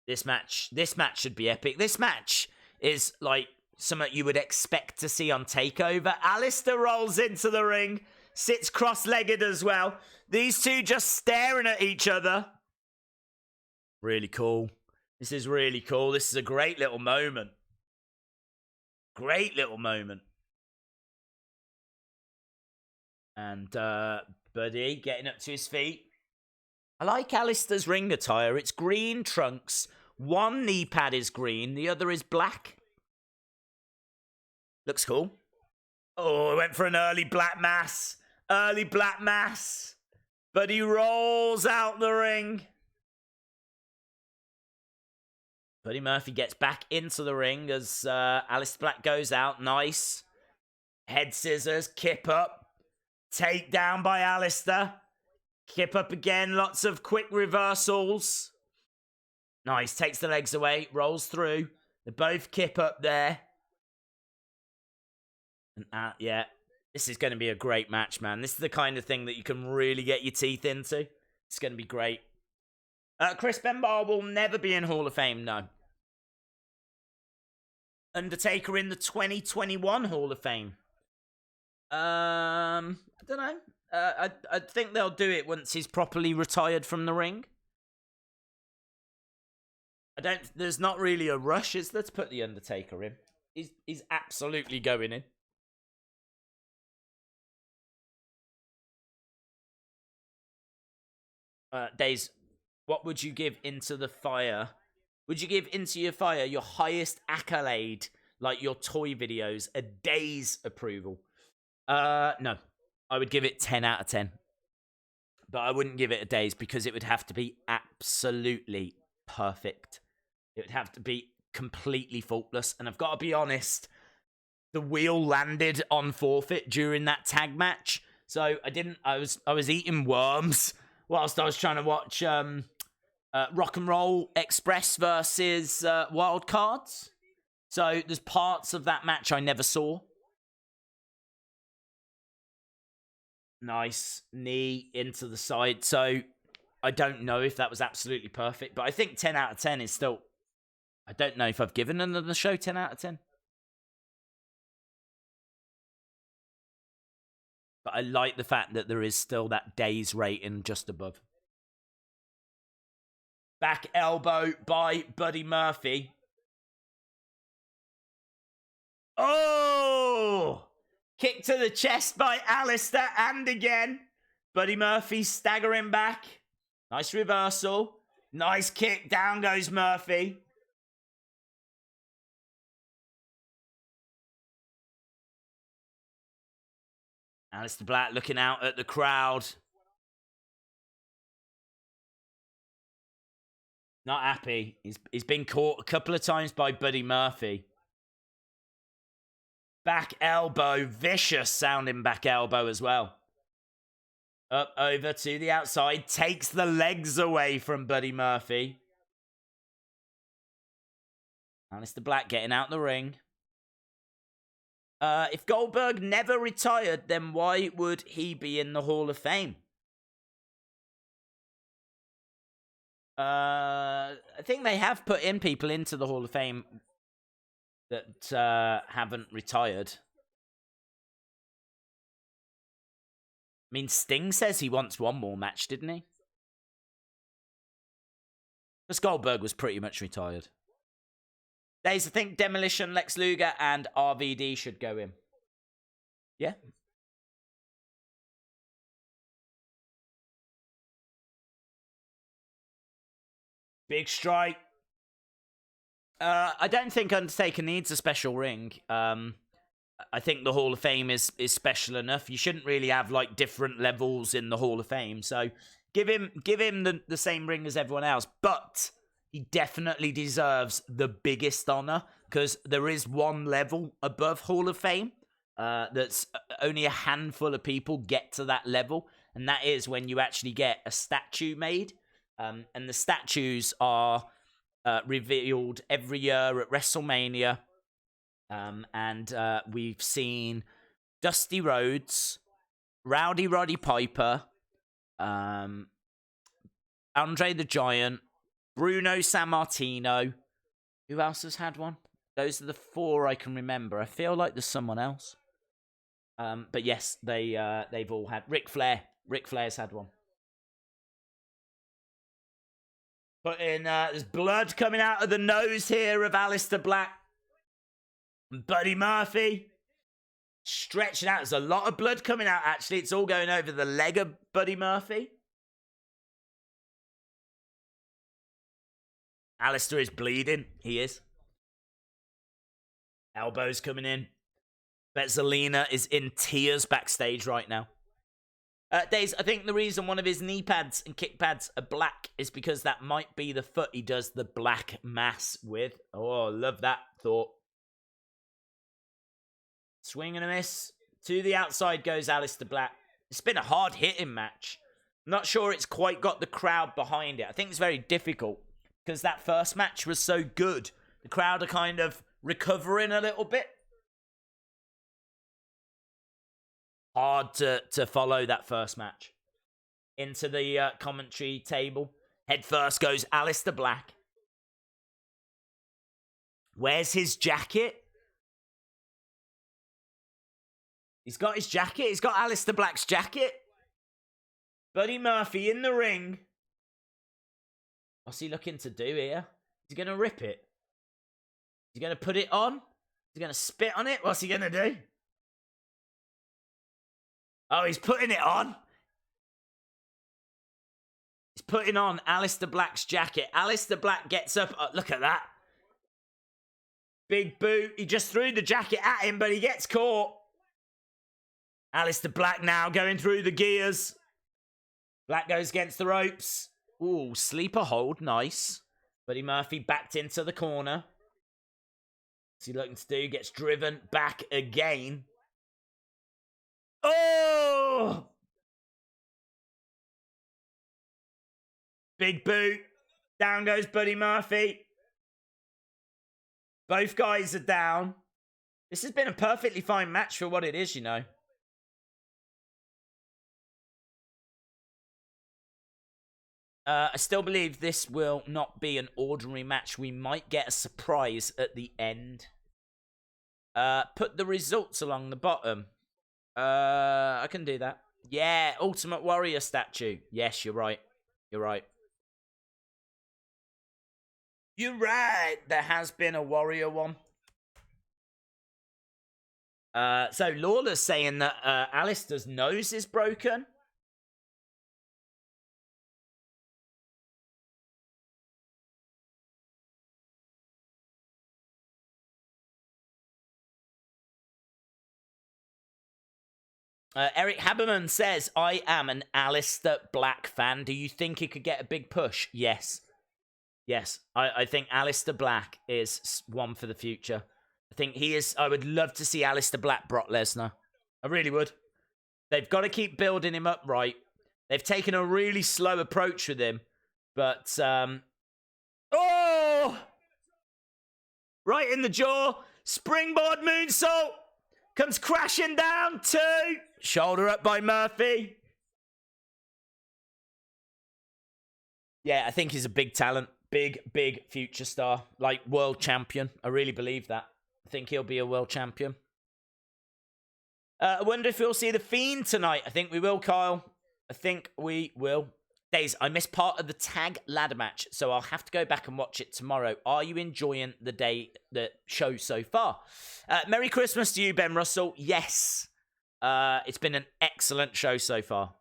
This match should be epic. This match is like something you would expect to see on TakeOver. Aleister rolls into the ring, sits cross-legged as well. These two just staring at each other. Really cool. This is really cool. This is a great little moment. Great little moment. And Buddy getting up to his feet. I like Aleister's ring attire. It's green trunks. One knee pad is green. The other is black. Looks cool. Oh, it went for an early black mass. Early black mass. Buddy rolls out the ring. Buddy Murphy gets back into the ring as Aleister Black goes out. Nice. Head scissors. Kip up. Takedown by Aleister. Kip up again. Lots of quick reversals. Nice. Takes the legs away. Rolls through. They both kip up there. And yeah. This is going to be a great match, man. This is the kind of thing that you can really get your teeth into. It's going to be great. Chris Benoit will never be in Hall of Fame, no. Undertaker in the 2021 Hall of Fame. I don't know. I think they'll do it once he's properly retired from the ring. There's not really a rush, is there, to put the Undertaker in? He's absolutely going in. Days, what would you give Into the Fire? Would you give Into Your Fire your highest accolade, like your toy videos, a day's approval? No. I would give it 10 out of 10. But I wouldn't give it a day's because it would have to be absolutely perfect. It would have to be completely faultless. And I've got to be honest, the wheel landed on forfeit during that tag match. So I was eating worms whilst I was trying to watch Rock and Roll Express versus Wild Cards. So there's parts of that match I never saw. Nice knee into the side. So I don't know if that was absolutely perfect, but I think 10 out of 10 is still... I don't know if I've given another show 10 out of 10. But I like the fact that there is still that day's rating just above. Back elbow by Buddy Murphy. Oh! Kick to the chest by Aleister, and again. Buddy Murphy staggering back. Nice reversal. Nice kick. Down goes Murphy. Aleister Black looking out at the crowd. Not happy. He's been caught a couple of times by Buddy Murphy. Back elbow. Vicious sounding back elbow as well. Up over to the outside. Takes the legs away from Buddy Murphy. Aleister Black getting out the ring. If Goldberg never retired, then why would he be in the Hall of Fame? I think they have put in people into the Hall of Fame that haven't retired. I mean, Sting says he wants one more match, didn't he? Because Goldberg was pretty much retired. Days, I think Demolition, Lex Luger, and RVD should go in. Yeah. Big strike. I don't think Undertaker needs a special ring. I think the Hall of Fame is special enough. You shouldn't really have like different levels in the Hall of Fame. So give him the same ring as everyone else. But he definitely deserves the biggest honor because there is one level above Hall of Fame. That's only a handful of people get to that level, and that is when you actually get a statue made. And the statues are revealed every year at WrestleMania. And we've seen Dusty Rhodes, Rowdy Roddy Piper, Andre the Giant, Bruno Sammartino. Who else has had one? Those are the 4 I can remember. I feel like there's someone else. But yes, they've all had. Ric Flair. Ric Flair's had one. But there's blood coming out of the nose here of Aleister Black. And Buddy Murphy. Stretching out. There's a lot of blood coming out, actually. It's all going over the leg of Buddy Murphy. Aleister is bleeding. He is. Elbows coming in. Bet Zelina is in tears backstage right now. Days, I think the reason one of his knee pads and kick pads are black is because that might be the foot he does the black mass with. Oh, love that thought. Swing and a miss. To the outside goes Aleister Black. It's been a hard-hitting match. Not sure it's quite got the crowd behind it. I think it's very difficult because that first match was so good. The crowd are kind of recovering a little bit. Hard to follow that first match. Into the commentary table. Head first goes Aleister Black. Where's his jacket? He's got his jacket. He's got Aleister Black's jacket. Buddy Murphy in the ring. What's he looking to do here? Is he going to rip it? Is he going to put it on? Is he going to spit on it? What's he going to do? Oh, he's putting it on. He's putting on Aleister Black's jacket. Aleister Black gets up. Oh, look at that. Big boot. He just threw the jacket at him, but he gets caught. Aleister Black now going through the gears. Black goes against the ropes. Ooh, sleeper hold. Nice. Buddy Murphy backed into the corner. What's he looking to do? Gets driven back again. Oh! Big boot. Down goes Buddy Murphy. Both guys are down. This has been a perfectly fine match for what it is, you know. I still believe this will not be an ordinary match. We might get a surprise at the end. Put the results along the bottom. I can do that. Yeah, Ultimate Warrior statue. Yes, you're right. You're right. You're right. There has been a Warrior one. So Lawler's saying that Aleister's nose is broken. Eric Haberman says, I am an Aleister Black fan. Do you think he could get a big push? Yes. Yes. I think Aleister Black is one for the future. I think he is. I would love to see Aleister Black, Brock Lesnar. I really would. They've got to keep building him up right. They've taken a really slow approach with him. But, oh! Right in the jaw. Springboard moonsault. Comes crashing down. 2. Shoulder up by Murphy. Yeah, I think he's a big talent. Big future star. Like, world champion. I really believe that. I think he'll be a world champion. I wonder if we'll see The Fiend tonight. I think we will, Kyle. I think we will. Days, I missed part of the tag ladder match, so I'll have to go back and watch it tomorrow. Are you enjoying the show so far? Merry Christmas to you, Ben Russell. Yes. It's been an excellent show so far.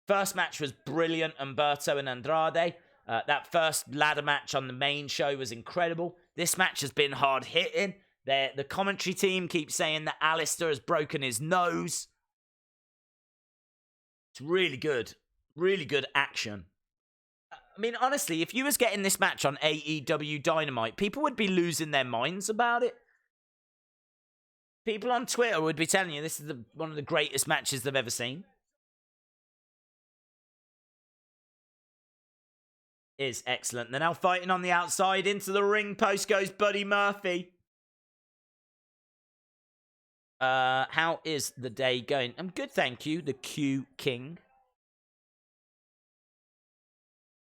First match was brilliant, Humberto and Andrade. That first ladder match on the main show was incredible. This match has been hard-hitting. The commentary team keeps saying that Aleister has broken his nose. It's really good. Really good action. I mean, honestly, if you was getting this match on AEW Dynamite, people would be losing their minds about it. People on Twitter would be telling you this is one of the greatest matches they've ever seen. Is excellent. They're now fighting on the outside. Into the ring post goes Buddy Murphy. How is the day going? I'm good, thank you. The Q King.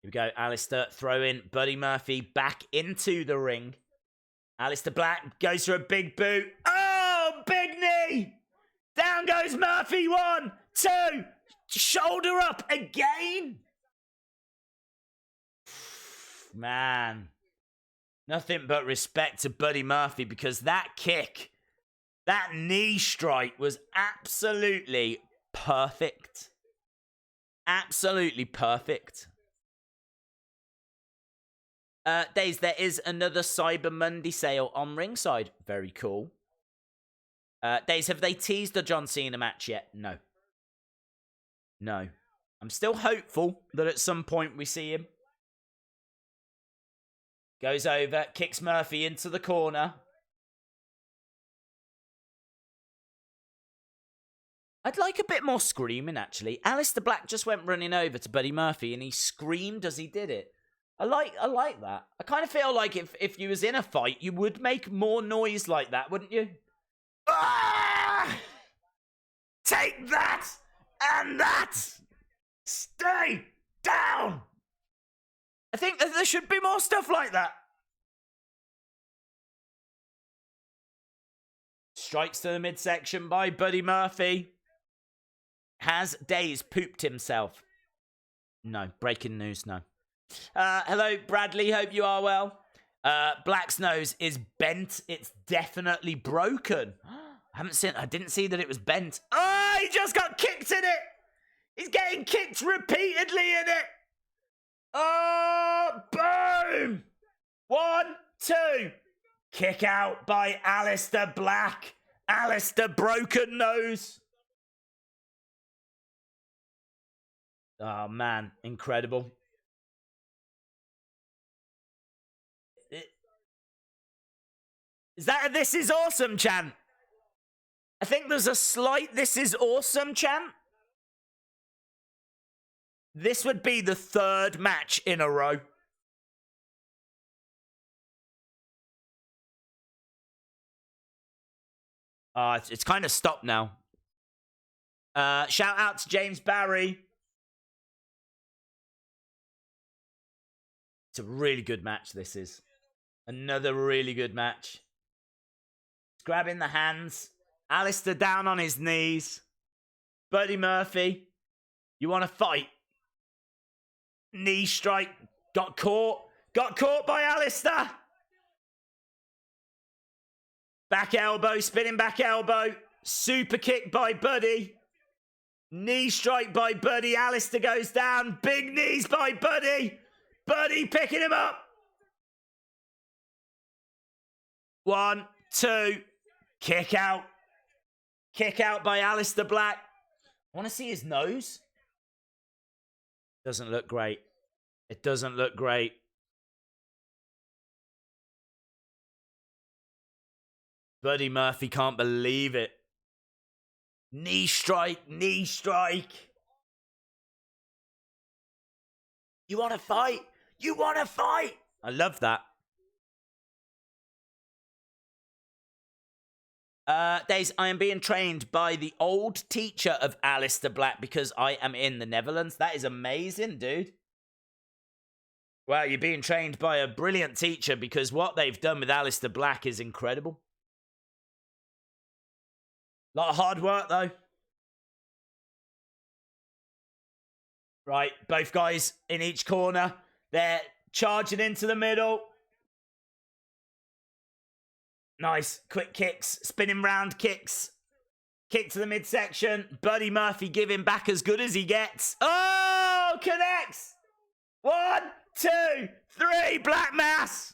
Here we go. Aleister throwing Buddy Murphy back into the ring. Aleister Black goes for a big boot. Oh, big knee! Down goes Murphy. 1, 2. Shoulder up again. Man. Nothing but respect to Buddy Murphy because that kick, that knee strike was absolutely perfect. Absolutely perfect. Days, there is another Cyber Monday sale on Ringside. Very cool. Days, have they teased the John Cena match yet? No. No. I'm still hopeful that at some point we see him. Goes over, kicks Murphy into the corner. I'd like a bit more screaming, actually. Aleister Black just went running over to Buddy Murphy and he screamed as he did it. I like that. I kind of feel like if you was in a fight, you would make more noise like that, wouldn't you? Ah! Take that! And that! Stay down! I think that there should be more stuff like that. Strikes to the midsection by Buddy Murphy. Has Days pooped himself? No. Breaking news, no. Hello, Bradley. Hope you are well. Black's nose is bent. It's definitely broken. I didn't see that it was bent. Oh, he just got kicked in it. He's getting kicked repeatedly in it. Oh, boom! 1, 2. Kick out by Aleister Black. Aleister broken nose. Oh, man. Incredible. Is that a "This is awesome" chant? I think there's a slight "This is awesome" chant. This would be the 3rd match in a row. It's kind of stopped now. Shout out to James Barry. It's a really good match, this is. Another really good match. Grabbing the hands. Aleister down on his knees. Buddy Murphy. You want to fight? Knee strike. Got caught. Got caught by Aleister. Back elbow. Spinning back elbow. Super kick by Buddy. Knee strike by Buddy. Aleister goes down. Big knees by Buddy. Buddy picking him up. 1, 2. Kick out. Kick out by Aleister Black. I want to see his nose. Doesn't look great. It doesn't look great. Buddy Murphy can't believe it. Knee strike. Knee strike. You want to fight? You want to fight? I love that. Days, I am being trained by the old teacher of Aleister Black because I am in the Netherlands. That is amazing, dude. Well, you're being trained by a brilliant teacher because what they've done with Aleister Black is incredible. A lot of hard work, though. Right, both guys in each corner. They're charging into the middle. Nice. Quick kicks. Spinning round kicks. Kick to the midsection. Buddy Murphy giving back as good as he gets. Oh! Connects! 1, 2, 3. Black Mass.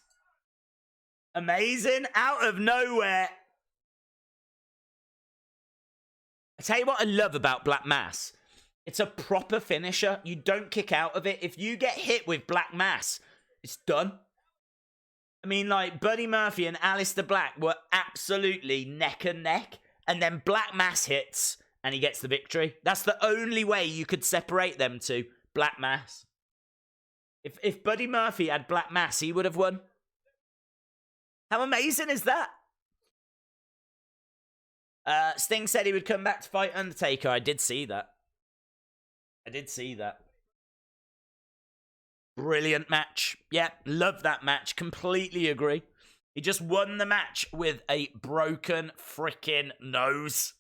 Amazing. Out of nowhere. I tell you what I love about Black Mass. It's a proper finisher. You don't kick out of it. If you get hit with Black Mass, it's done. I mean, like, Buddy Murphy and Aleister Black were absolutely neck and neck. And then Black Mass hits and he gets the victory. That's the only way you could separate them two. Black Mass. If Buddy Murphy had Black Mass, he would have won. How amazing is that? Sting said he would come back to fight Undertaker. I did see that. Brilliant match. Yeah, love that match. Completely agree. He just won the match with a broken freaking nose.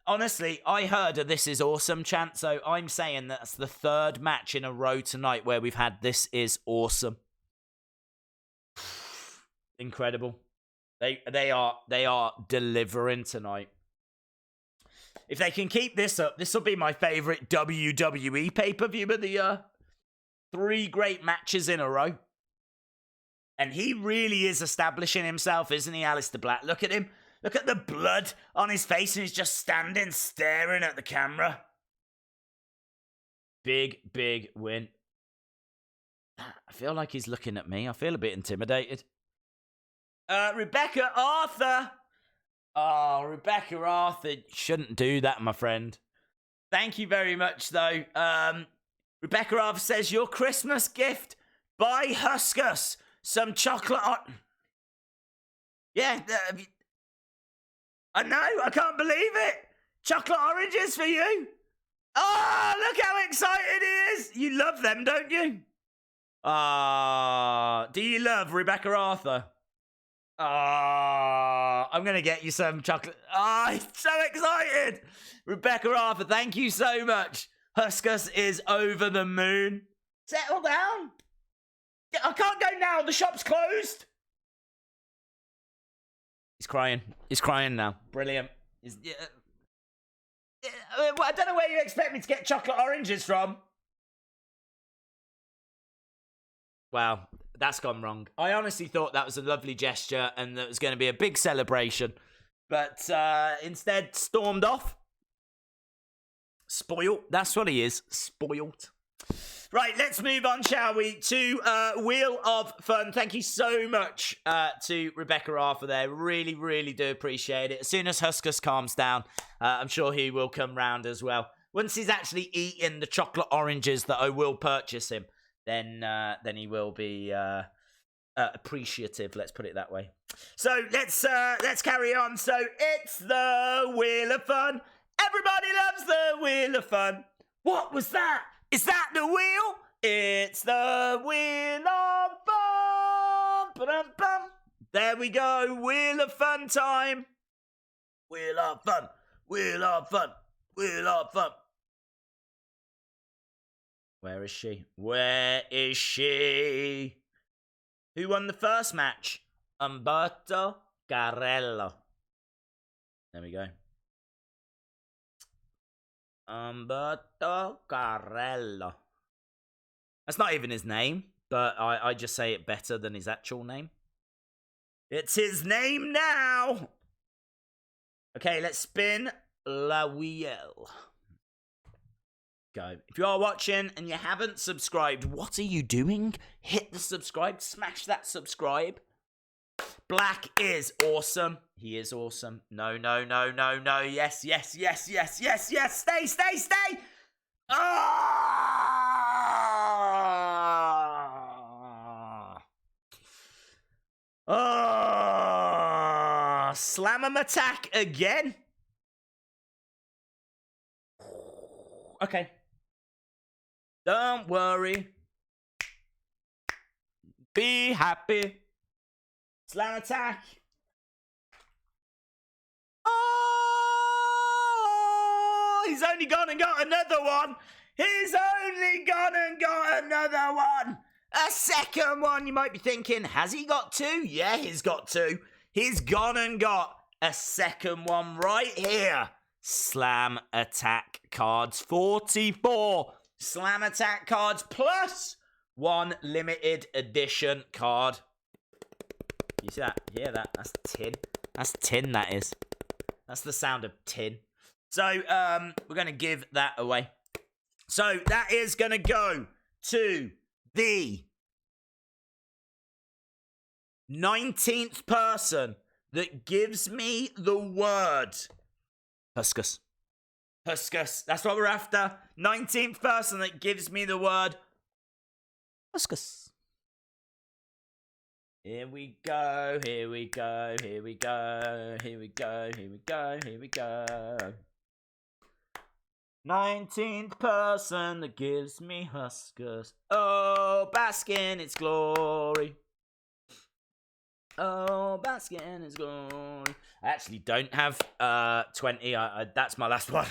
Honestly, I heard a "This is awesome" chant, so I'm saying that's the third match in a row tonight where we've had "This is awesome." Incredible. They are delivering tonight. If they can keep this up, this will be my favorite WWE pay-per-view of the year. 3 great matches in a row. And he really is establishing himself, isn't he, Aleister Black? Look at him. Look at the blood on his face, and he's just standing, staring at the camera. Big, big win. I feel like he's looking at me. I feel a bit intimidated. Rebecca Arthur. Oh, Rebecca Arthur. Shouldn't do that, my friend. Thank you very much, though. Rebecca Arthur says, your Christmas gift, buy Huskus some chocolate. Yeah, I know. I can't believe it. Chocolate oranges for you. Oh, look how excited he is. You love them, don't you? Do you love Rebecca Arthur? I'm going to get you some chocolate. He's so excited. Rebecca Arthur, thank you so much. Huskus is over the moon. Settle down. I can't go now. The shop's closed. He's crying. He's crying now. Brilliant. I don't know where you expect me to get chocolate oranges from. Wow, that's gone wrong. I honestly thought that was a lovely gesture and that was going to be a big celebration. But instead, stormed off. Spoiled. That's what he is. Spoiled. Right, let's move on, shall we, to Wheel of Fun. Thank you so much to Rebecca Arthur there. Really, really do appreciate it. As soon as Huskus calms down, I'm sure he will come round as well. Once he's actually eaten the chocolate oranges that I will purchase him, then he will be appreciative, let's put it that way. So let's carry on. So it's the Wheel of Fun. Everybody loves the Wheel of Fun. What was that? Is that the wheel? It's the Wheel of Fun. Ba-dum-bum. There we go. Wheel of Fun time. Wheel of Fun. Wheel of Fun. Wheel of Fun. Where is she? Where is she? Who won the first match? Umberto Carrello. There we go. Umberto Carrello. That's not even his name, but I just say it better than his actual name. It's his name now. Okay, let's spin la wheel. Go. If you are watching and you haven't subscribed, what are you doing? Hit the subscribe, smash that subscribe. Black is awesome. He is awesome. No. Yes. Stay. Slam him attack again. Okay. Don't worry. Be happy. Slam attack. Oh, he's only gone and got another one. He's only gone and got another one. A second one. You might be thinking, has he got 2? Yeah, he's got 2. He's gone and got a second one right here. Slam attack cards. 44 slam attack cards plus 1 limited edition card. You see that? Hear that? That's tin. That's tin, that is. That's the sound of tin. So, we're going to give that away. So, that is going to go to the 19th person that gives me the word. Huskus. Huskus. That's what we're after. 19th person that gives me the word. Huskus. Here we go, here we go, here we go, here we go, here we go, here we go. 19th person that gives me Huskus. Oh, bask in its glory. Oh, basking is gone. I actually don't have 20. That's my last one.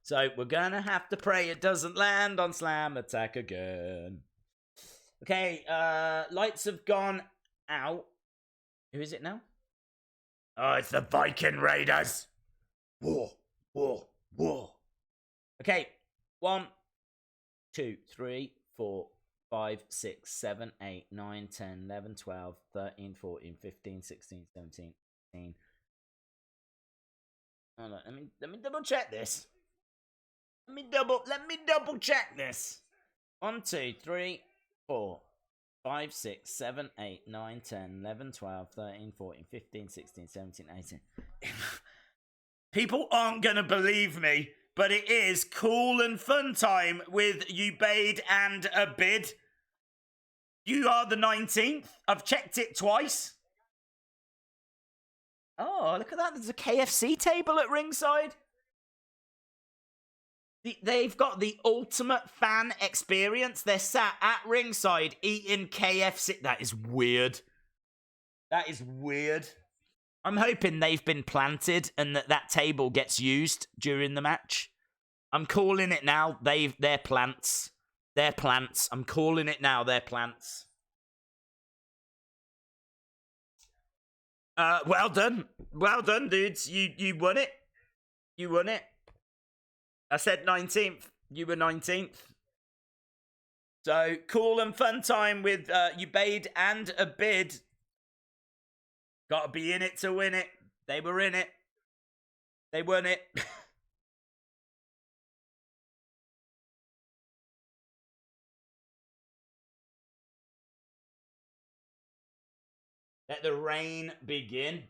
So we're gonna have to pray it doesn't land on Slam Attack again. Okay, lights have gone out. Who is it now? Oh, it's the Viking Raiders. War. Okay, 1, 2, 3, 4, 5, 6, 7, 8, 9, 10, 11, 12, 13, 14, 15, 16, 17, 18. Hold on, let me double check this. Let me double check this. 1, 2, 3, 4, 5, 6, 7, 8, 9, 10, 11, 12, 13, 14, 15, 16, 17, 18. People aren't gonna believe me, but it is cool and fun time with Ubaid and Abid. You are the 19th. I've checked it twice. Oh, look at that. There's a KFC table at ringside. They've got the ultimate fan experience. They're sat at ringside eating KFC. That is weird. That is weird. I'm hoping they've been planted and that table gets used during the match. I'm calling it now. They're plants. They're plants. I'm calling it now. They're plants. Well done. Well done, dudes. You won it. You won it. I said 19th. You were 19th. So, cool and fun time with Ubaid and Abid. Gotta be in it to win it. They were in it. They won it. Let the rain begin.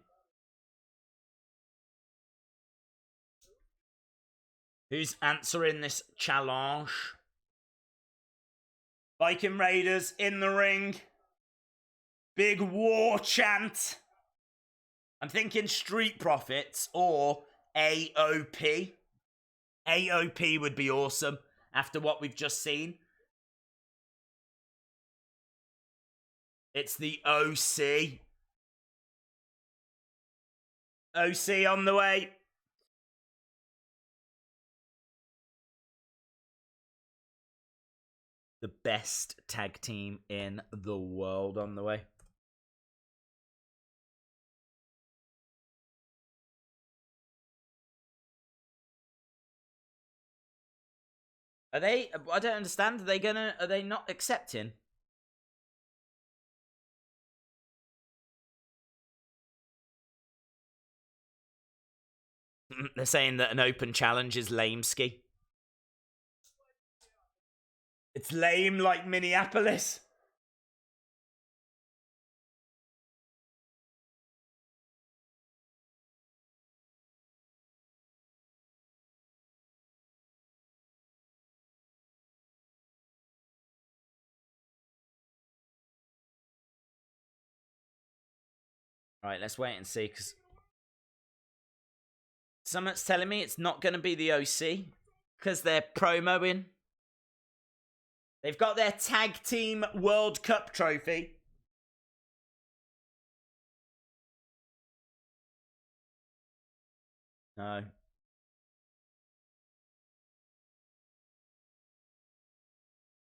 Who's answering this challenge? Viking Raiders in the ring. Big war chant. I'm thinking Street Profits or AOP. AOP would be awesome after what we've just seen. It's the OC. OC on the way. The best tag team in the world on the way. Are they? I don't understand. Are they not accepting? They're saying that an open challenge is lame-ski. It's lame like Minneapolis. Right, let's wait and see, because someone's telling me it's not going to be the OC, because they're promoing. They've got their Tag Team World Cup trophy. No.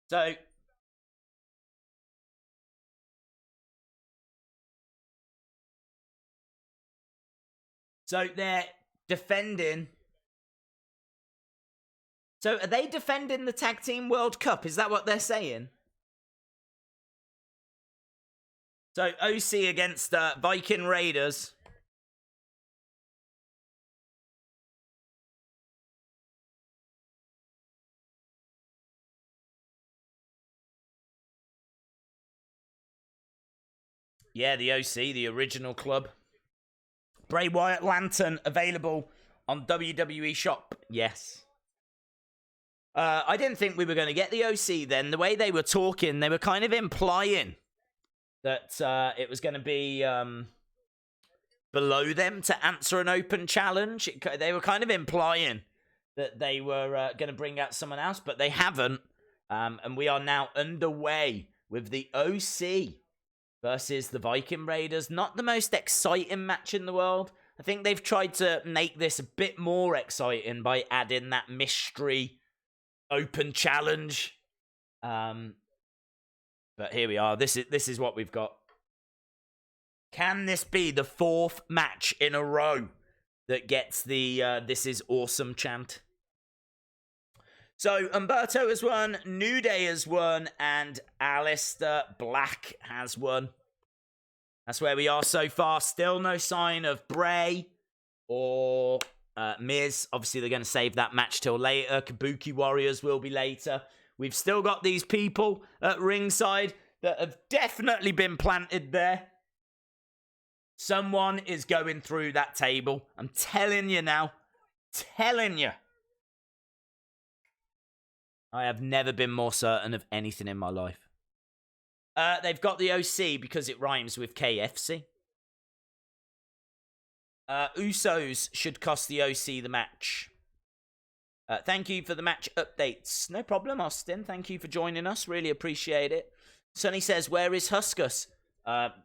So they're defending. So are they defending the Tag Team World Cup? Is that what they're saying? So OC against Viking Raiders. Yeah, the OC, the original club. Bray Wyatt Lantern available on WWE Shop. Yes. I didn't think we were going to get the OC then. The way they were talking, they were kind of implying that it was going to be below them to answer an open challenge. They were kind of implying that they were going to bring out someone else, but they haven't. And we are now underway with the OC versus the Viking Raiders. Not the most exciting match in the world. I think they've tried to make this a bit more exciting by adding that mystery open challenge. But here we are. This is what we've got. Can this be the 4th match in a row that gets the "This is awesome" chant? So Humberto has won, New Day has won, and Aleister Black has won. That's where we are so far. Still no sign of Bray or Miz. Obviously, they're going to save that match till later. Kabuki Warriors will be later. We've still got these people at ringside that have definitely been planted there. Someone is going through that table. I'm telling you now. Telling you. I have never been more certain of anything in my life. They've got the OC because it rhymes with KFC. Usos should cost the OC the match. Thank you for the match updates. No problem, Austin. Thank you for joining us. Really appreciate it. Sonny says, where is Huskus?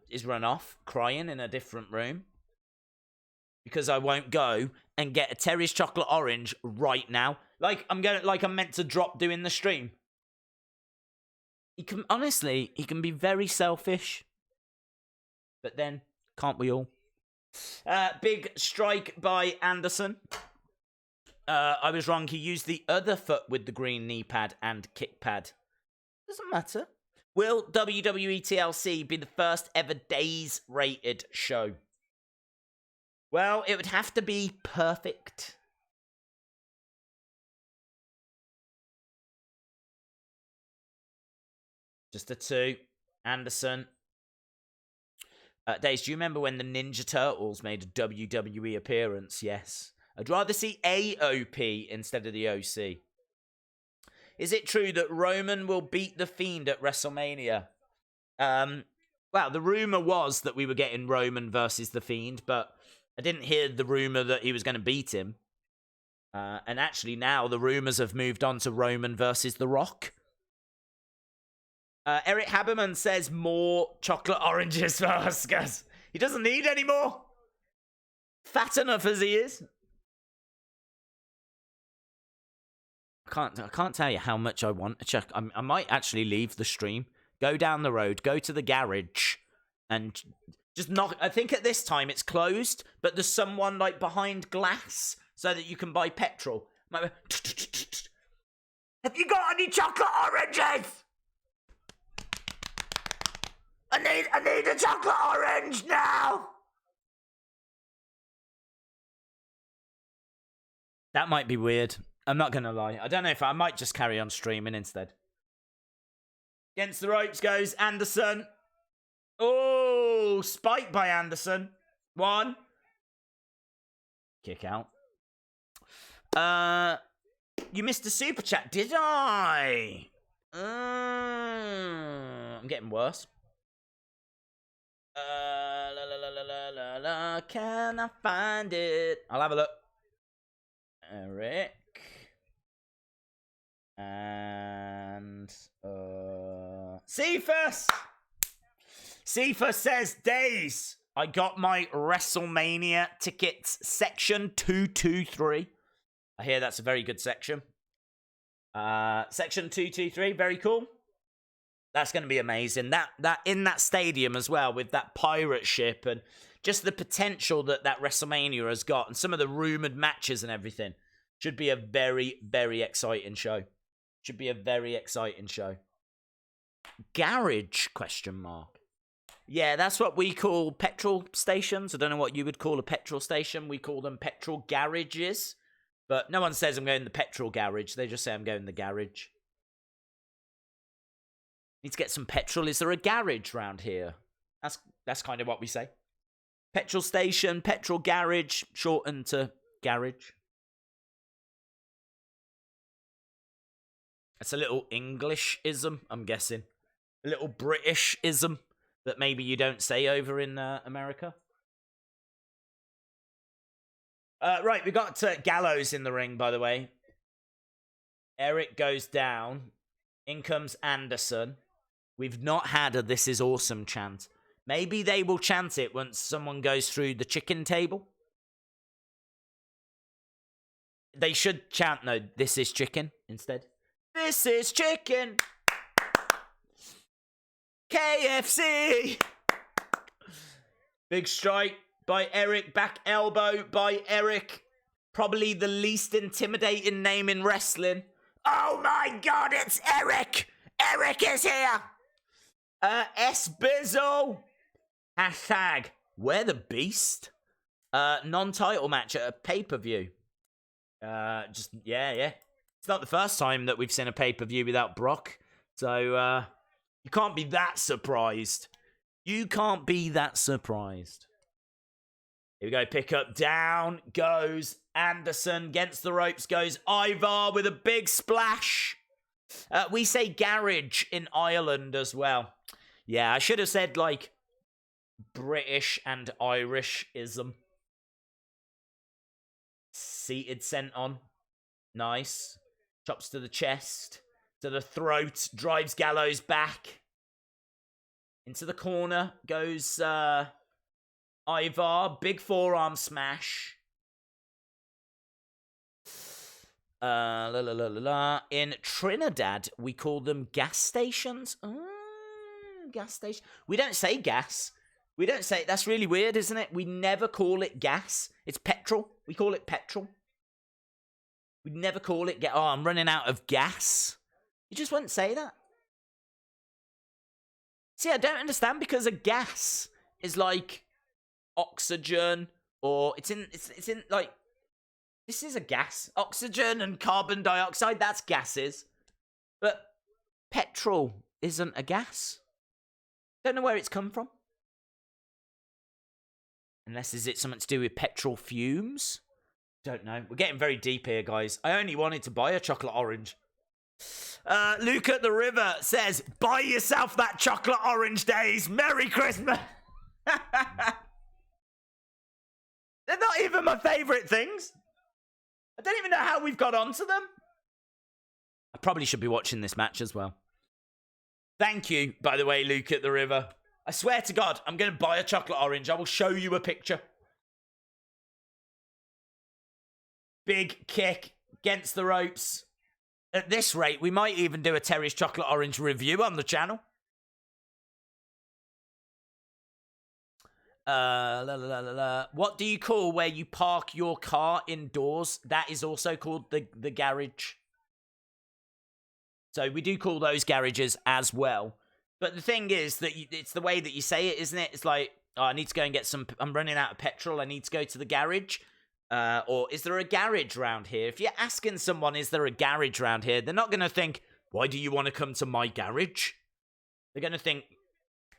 Is run off, crying in a different room. Because I won't go and get a Terry's chocolate orange right now. Like I'm meant to drop doing the stream. He can be very selfish. But then, can't we all? Big strike by Anderson. I was wrong. He used the other foot with the green knee pad and kick pad. Doesn't matter. Will WWE TLC be the first ever days rated show? Well, it would have to be perfect. Just a 2. Anderson. Days, do you remember when the Ninja Turtles made a WWE appearance? Yes. I'd rather see AOP instead of the OC. Is it true that Roman will beat The Fiend at WrestleMania? Well, the rumor was that we were getting Roman versus The Fiend, but I didn't hear the rumor that he was going to beat him. And actually now the rumors have moved on to Roman versus The Rock. Eric Haberman says more chocolate oranges for Oscars. He doesn't need any more. Fat enough as he is. I can't tell you how much I want to check. I might actually leave the stream, go down the road, go to the garage, and just knock. I think at this time it's closed, but there's someone like behind glass so that you can buy petrol. Have you got any chocolate oranges? I need a chocolate orange now. That might be weird. I'm not going to lie. I don't know if I might just carry on streaming instead. Against the ropes goes Anderson. Oh, spike by Anderson. 1. Kick out. You missed a super chat, did I? I'm getting worse. Can I find it? I'll have a look. Eric. And Cephas! Cephas says, Days, I got my WrestleMania tickets, section 223. I hear that's a very good section. Section 223, very cool. That's going to be amazing. That in that stadium as well, with that pirate ship and just the potential that WrestleMania has got and some of the rumored matches and everything, should be a very, very exciting show. Should be a very exciting show. Garage, question mark. Yeah, that's what we call petrol stations. I don't know what you would call a petrol station. We call them petrol garages. But no one says I'm going to the petrol garage. They just say I'm going to the garage. Need to get some petrol. Is there a garage round here? That's kind of what we say. Petrol station, petrol garage, shortened to garage. It's a little English-ism, I'm guessing. A little British-ism that maybe you don't say over in America. Right, we got Gallows in the ring, by the way. Eric goes down. In comes Anderson. We've not had a This Is Awesome chant. Maybe they will chant it once someone goes through the chicken table. They should chant, no, this is chicken instead. This is chicken. KFC. Big strike by Eric. Back elbow by Eric. Probably the least intimidating name in wrestling. Oh my God, it's Eric. Eric is here. S-Bizzle. Hashtag, where the beast? Non-title match at a pay-per-view. Yeah. It's not the first time that we've seen a pay-per-view without Brock. So, you can't be that surprised. You can't be that surprised. Here we go, pick up, down goes Anderson, against the ropes goes Ivar with a big splash. We say garage in Ireland as well. Yeah, I should have said, like, British and Irishism. Seated senton. Nice. Chops to the chest. To the throat. Drives Gallows back. Into the corner goes Ivar. Big forearm smash. In Trinidad, we call them gas stations. Gas station. We don't say gas. We don't say... That's really weird, isn't it? We never call it gas. It's petrol. We call it petrol. We never call it... Oh, I'm running out of gas. You just wouldn't say that. See, I don't understand, because a gas is like oxygen, or it's in like... This is a gas. Oxygen and carbon dioxide, that's gases. But petrol isn't a gas. Don't know where it's come from. Unless, is it something to do with petrol fumes? Don't know. We're getting very deep here, guys. I only wanted to buy a chocolate orange. Luke at the River says, buy yourself that chocolate orange, Days. Merry Christmas. They're not even my favourite things. I don't even know how we've got onto them. I probably should be watching this match as well. Thank you, by the way, Luke at the River. I swear to God, I'm going to buy a chocolate orange. I will show you a picture. Big kick against the ropes. At this rate, we might even do a Terry's Chocolate Orange review on the channel. What do you call where you park your car indoors? That is also called the garage. So we do call those garages as well. But the thing is that it's the way that you say it, isn't it? It's like, oh, I need to go and get some... I'm running out of petrol. I need to go to the garage. Or is there a garage round here? If you're asking someone, is there a garage round here? They're not going to think, why do you want to come to my garage? They're going to think,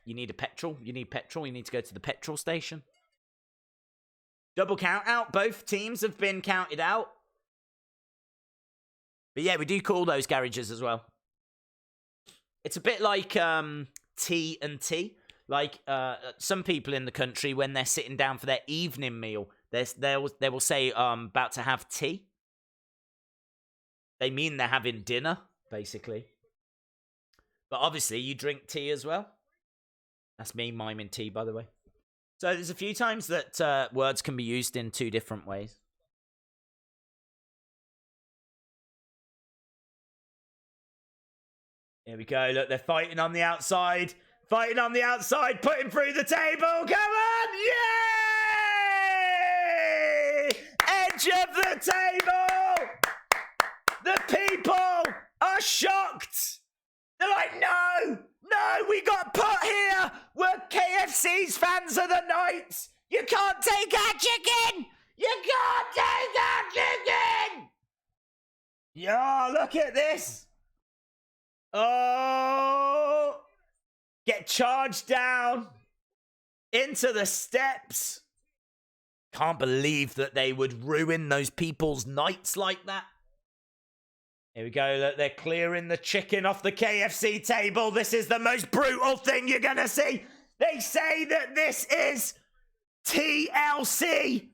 you need a petrol. You need petrol. You need to go to the petrol station. Double count out. Both teams have been counted out. But yeah, we do call those garages as well. It's a bit like T&T. Like some people in the country, when they're sitting down for their evening meal, they will say, about to have tea. They mean they're having dinner, basically. But obviously, you drink tea as well. That's me miming tea, by the way. So there's a few times that words can be used in two different ways. Here we go. Look, they're fighting on the outside. Fighting on the outside. Putting through the table. Come on. Yay! Edge of the table. The people are shocked. They're like, no, we got put here. We're KFC's fans of the night. You can't take our chicken. You can't take our chicken. Yeah, look at this. Oh, get charged down into the steps. Can't believe that they would ruin those people's nights like that. Here we go. Look, they're clearing the chicken off the KFC table. This is the most brutal thing you're going to see. They say that this is TLC.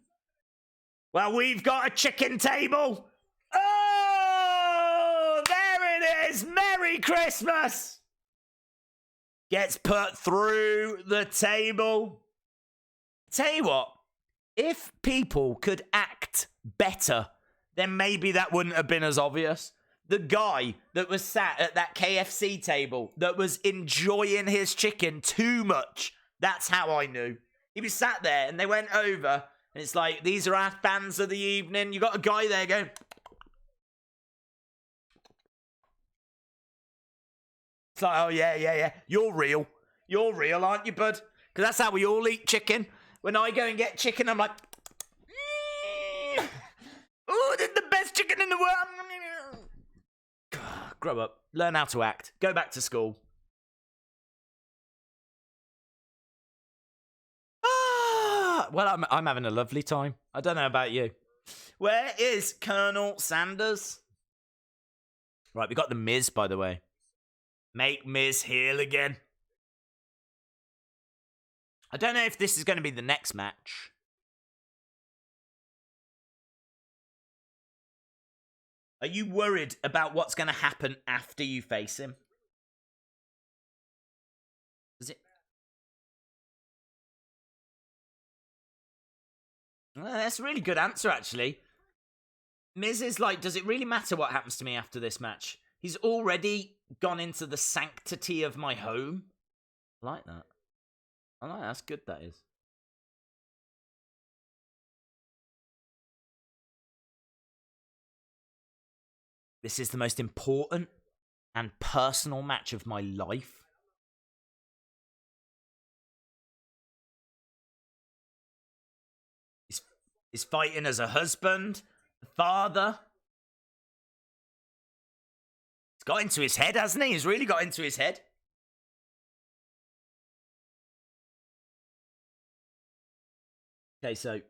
Well, we've got a chicken table. Oh, there it is. Merry Christmas. gets put through the table. Tell you what, if people could act better, then maybe that wouldn't have been as obvious. The guy that was sat at that KFC table that was enjoying his chicken too much, that's how I knew. He was sat there and they went over and it's like, these are our fans of the evening. You got a guy there going... It's like, oh, yeah. You're real. You're real, aren't you, bud? Because that's how we all eat chicken. When I go and get chicken, I'm like... Oh, this is the best chicken in the world. Grow up. Learn how to act. Go back to school. Well, I'm having a lovely time. I don't know about you. Where is Colonel Sanders? Right, we got the Miz, by the way. Make Miz heel again. I don't know if this is going to be the next match. Are you worried about what's going to happen after you face him? Is it? Well, that's a really good answer, actually. Miz is like, does it really matter what happens to me after this match? He's already gone into the sanctity of my home. I like that. I like that. That's good, that is. This is the most important and personal match of my life. He's fighting as a husband, a father. It's got into his head, hasn't he? He's really got into his head. Okay, so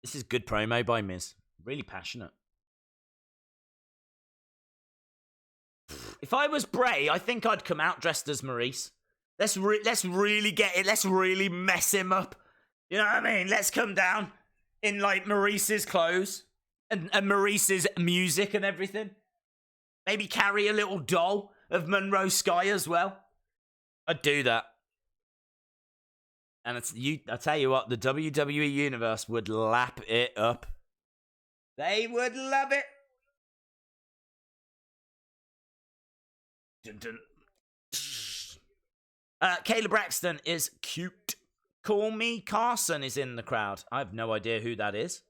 this is good promo by Miz. Really passionate. If I was Bray, I think I'd come out dressed as Maurice. Let's really get it. Let's really mess him up. You know what I mean? Let's come down in like Maurice's clothes and Maurice's music and everything. Maybe carry a little doll of Monroe Sky as well. I'd do that. And I tell you what, the WWE Universe would lap it up. They would love it. Dun, dun. Kayla Braxton is cute. Call Me Carson is in the crowd. I have no idea who that is.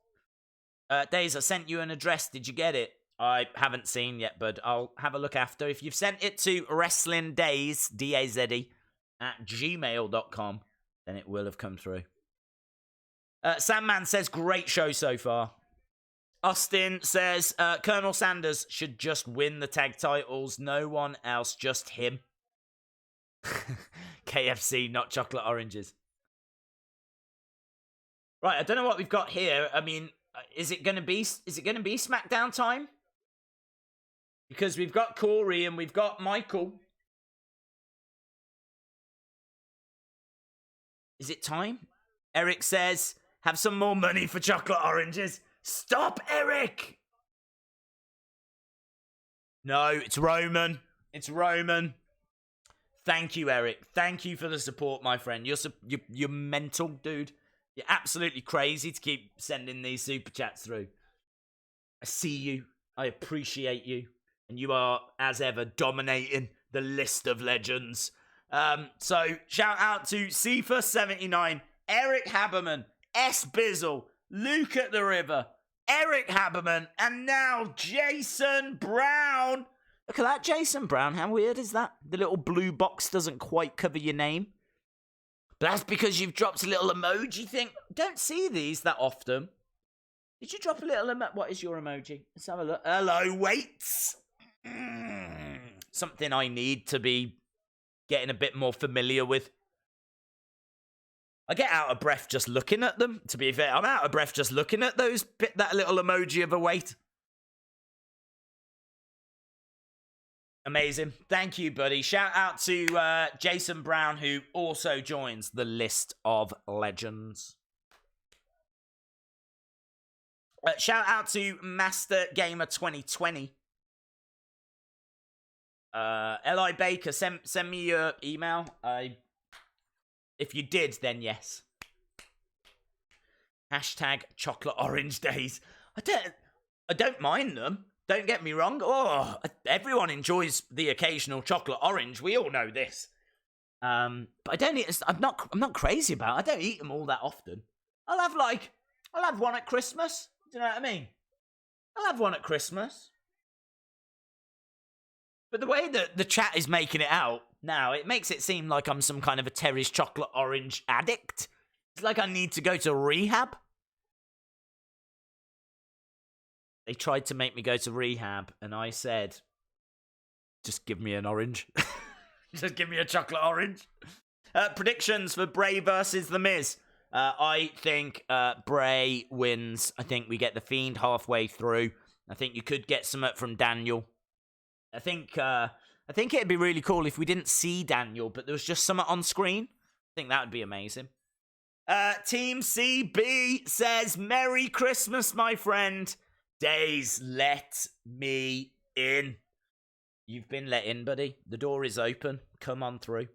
Days, I sent you an address. Did you get it? I haven't seen yet, but I'll have a look after. If you've sent it to WrestlingDaze, D-A-Z-E, at gmail.com, then it will have come through. Sandman says, great show so far. Austin says, Colonel Sanders should just win the tag titles. No one else, just him. KFC, not chocolate oranges. Right, I don't know what we've got here. I mean, is it going to be Smackdown time? Because we've got Corey and we've got Michael. Is it time? Eric says, have some more money for chocolate oranges. Stop, Eric! No, it's Roman. It's Roman. Thank you, Eric. Thank you for the support, my friend. You're mental, dude. You're absolutely crazy to keep sending these super chats through. I see you. I appreciate you. And you are, as ever, dominating the list of legends. So, shout out to Cephas79, Eric Haberman, S. Bizzle, Luke at the River, Eric Haberman, and now Jason Brown. Look at that, Jason Brown. How weird is that? The little blue box doesn't quite cover your name. But that's because you've dropped a little emoji thing. Don't see these that often. Did you drop a little emoji? What is your emoji? Let's have a look. Hello, weights. Something I need to be getting a bit more familiar with. I get out of breath just looking at them. To be fair, I'm out of breath just looking at that little emoji of a weight. Amazing. Thank you, buddy. Shout out to Jason Brown, who also joins the list of legends. Shout out to Master Gamer 2020. Li Baker, send me your email. If you did, then yes. Hashtag chocolate orange days. I don't mind them. Don't get me wrong. Oh, everyone enjoys the occasional chocolate orange. We all know this. But I don't eat. I'm not crazy about it. I don't eat them all that often. I'll have one at Christmas. Do you know what I mean? I'll have one at Christmas. But the way that the chat is making it out now, it makes it seem like I'm some kind of a Terry's chocolate orange addict. It's like I need to go to rehab. They tried to make me go to rehab, and I said, just give me an orange. Just give me a chocolate orange. Predictions for Bray versus The Miz. I think Bray wins. I think we get The Fiend halfway through. I think you could get some from Daniel. I think it'd be really cool if we didn't see Daniel, but there was just something on screen. I think that would be amazing. Team CB says, Merry Christmas, my friend. Days, let me in. You've been let in, buddy. The door is open. Come on through.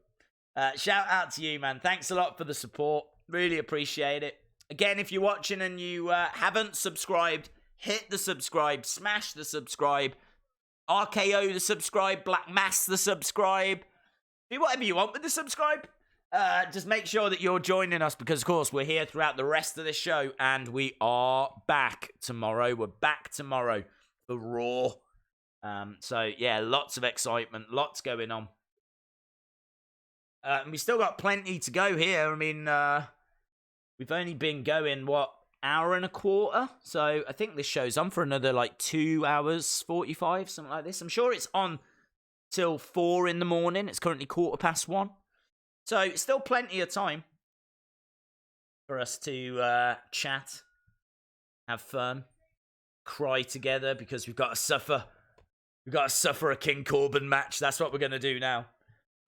Shout out to you, man. Thanks a lot for the support. Really appreciate it. Again, if you're watching and you haven't subscribed, hit the subscribe, smash the subscribe, RKO the subscribe, Black Mass the subscribe. Do whatever you want with the subscribe. Just make sure that you're joining us because, of course, we're here throughout the rest of this show and we are back tomorrow. We're back tomorrow for Raw. So, yeah, lots of excitement, lots going on. And we still got plenty to go here. I mean, we've only been going, hour and a quarter? So I think this show's on for another, 2 hours, 45, something like this. I'm sure it's on till 4 in the morning. It's currently 1:15. So still plenty of time for us to chat, have fun, cry together because we've got to suffer. We've got to suffer a King Corbin match. That's what we're gonna do now.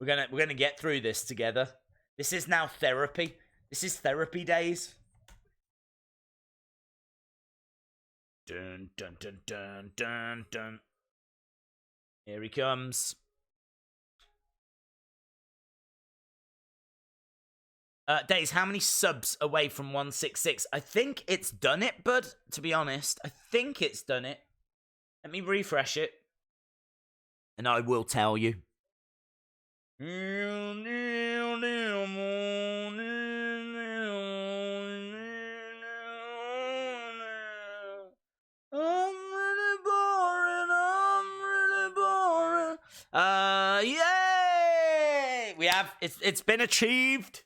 We're gonna get through this together. This is now therapy. This is therapy days. Dun dun dun dun dun dun. Here he comes. Days, how many subs away from 166? I think it's done it, bud. To be honest, I think it's done it. Let me refresh it, and I will tell you. Yay! We have it's been achieved.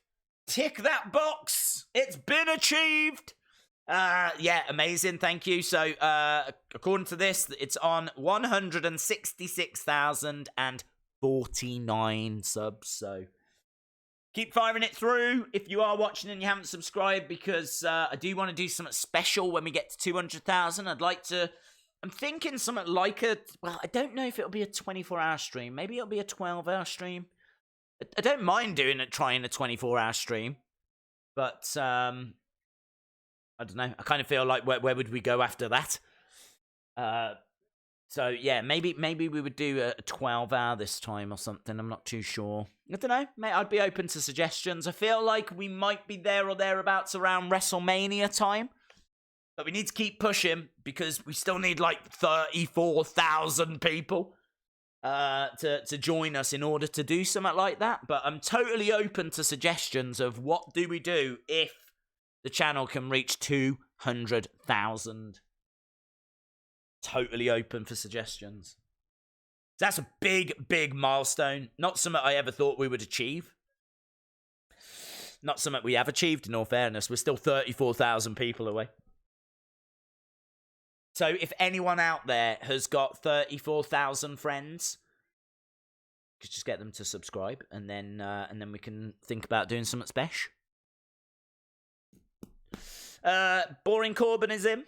Tick that box. It's been achieved. Yeah, amazing. Thank you. So, according to this, it's on 166,049 subs. So, keep firing it through if you are watching and you haven't subscribed, because I do want to do something special when we get to 200,000. I'm thinking something like I don't know if it'll be a 24-hour stream. Maybe it'll be a 12-hour stream. I don't mind trying a 24-hour stream, but I don't know. I kind of feel like where would we go after that? So yeah, maybe we would do a 12-hour this time or something. I'm not too sure. I don't know. Mate, I'd be open to suggestions. I feel like we might be there or thereabouts around WrestleMania time, but we need to keep pushing because we still need 34,000 people to join us in order to do something like that. But I'm totally open to suggestions of what do we do if the channel can reach 200,000. Totally open for suggestions. That's a big milestone. Not something I ever thought we would achieve. Not something we have achieved, in all fairness. We're still 34,000 people away. So if anyone out there has got 34,000 friends, just get them to subscribe, and then we can think about doing something special. Boring Corbin is in.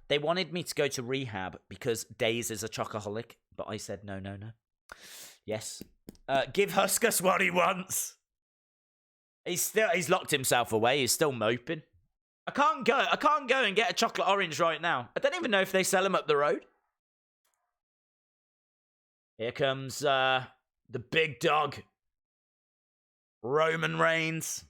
They wanted me to go to rehab because Days is a chocoholic, but I said no. Yes. Give Huskus what he wants. He's locked himself away. He's still moping. I can't go and get a chocolate orange right now. I don't even know if they sell them up the road. Here comes the big dog, Roman Reigns.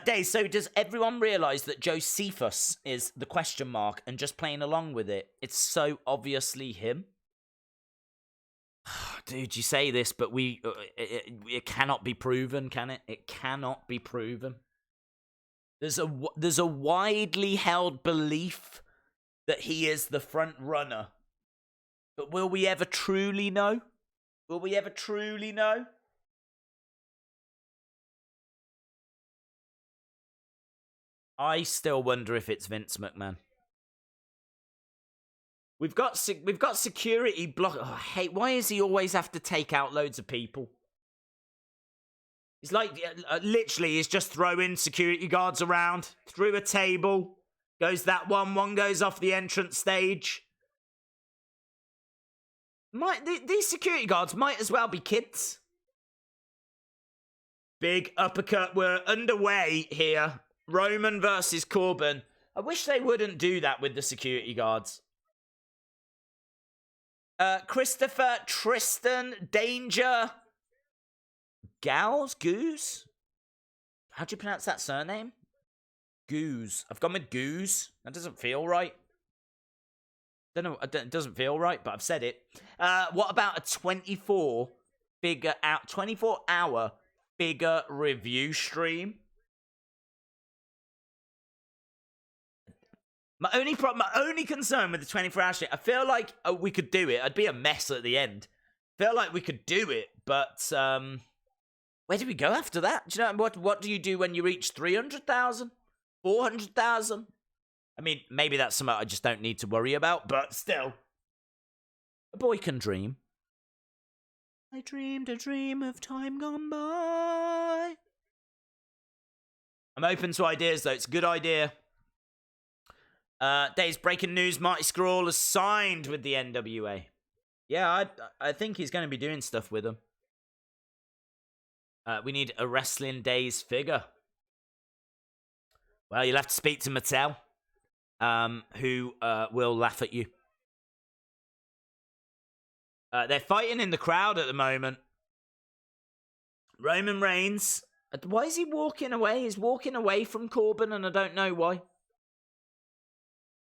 Dave, so does everyone realise that Josephus is the question mark and just playing along with it? It's so obviously him. Dude, you say this, but it cannot be proven, can it? It cannot be proven. There's a widely held belief that he is the front runner. But will we ever truly know? Will we ever truly know? I still wonder if it's Vince McMahon. We've got security block. Oh, I hate. Why does he always have to take out loads of people? He's like literally. He's just throwing security guards around through a table. Goes that one. One goes off the entrance stage. These security guards might as well be kids. Big uppercut. We're underway here. Roman versus Corbin. I wish they wouldn't do that with the security guards. Christopher, Tristan, Danger, Goose? How do you pronounce that surname? Goose. I've gone with Goose. That doesn't feel right. Don't know. It doesn't feel right, but I've said it. What about a 24-hour figure review stream? My only concern with the 24-hour stream, I feel like we could do it. I'd be a mess at the end. Feel like we could do it, but where do we go after that? Do you know what do you do when you reach 300,000, 400,000? I mean, maybe that's something I just don't need to worry about, but still, a boy can dream. I dreamed a dream of time gone by. I'm open to ideas, though. It's a good idea. Dave's breaking news. Marty Scurll has signed with the NWA. Yeah, I think he's going to be doing stuff with them. We need a Wrestling Days figure. Well, you'll have to speak to Mattel, who will laugh at you. They're fighting in the crowd at the moment. Roman Reigns. Why is he walking away? He's walking away from Corbin, and I don't know why.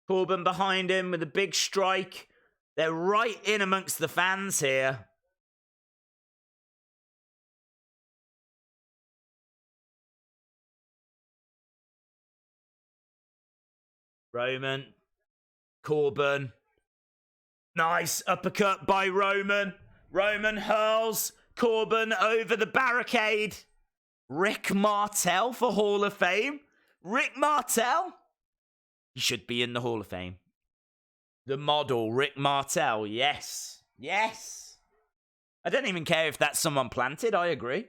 Corbin behind him with a big strike. They're right in amongst the fans here. Roman. Corbin. Nice uppercut by Roman. Roman hurls Corbin over the barricade. Rick Martel for Hall of Fame. Rick Martel? He should be in the Hall of Fame. The model, Rick Martel. Yes. Yes. I don't even care if that's someone planted. I agree.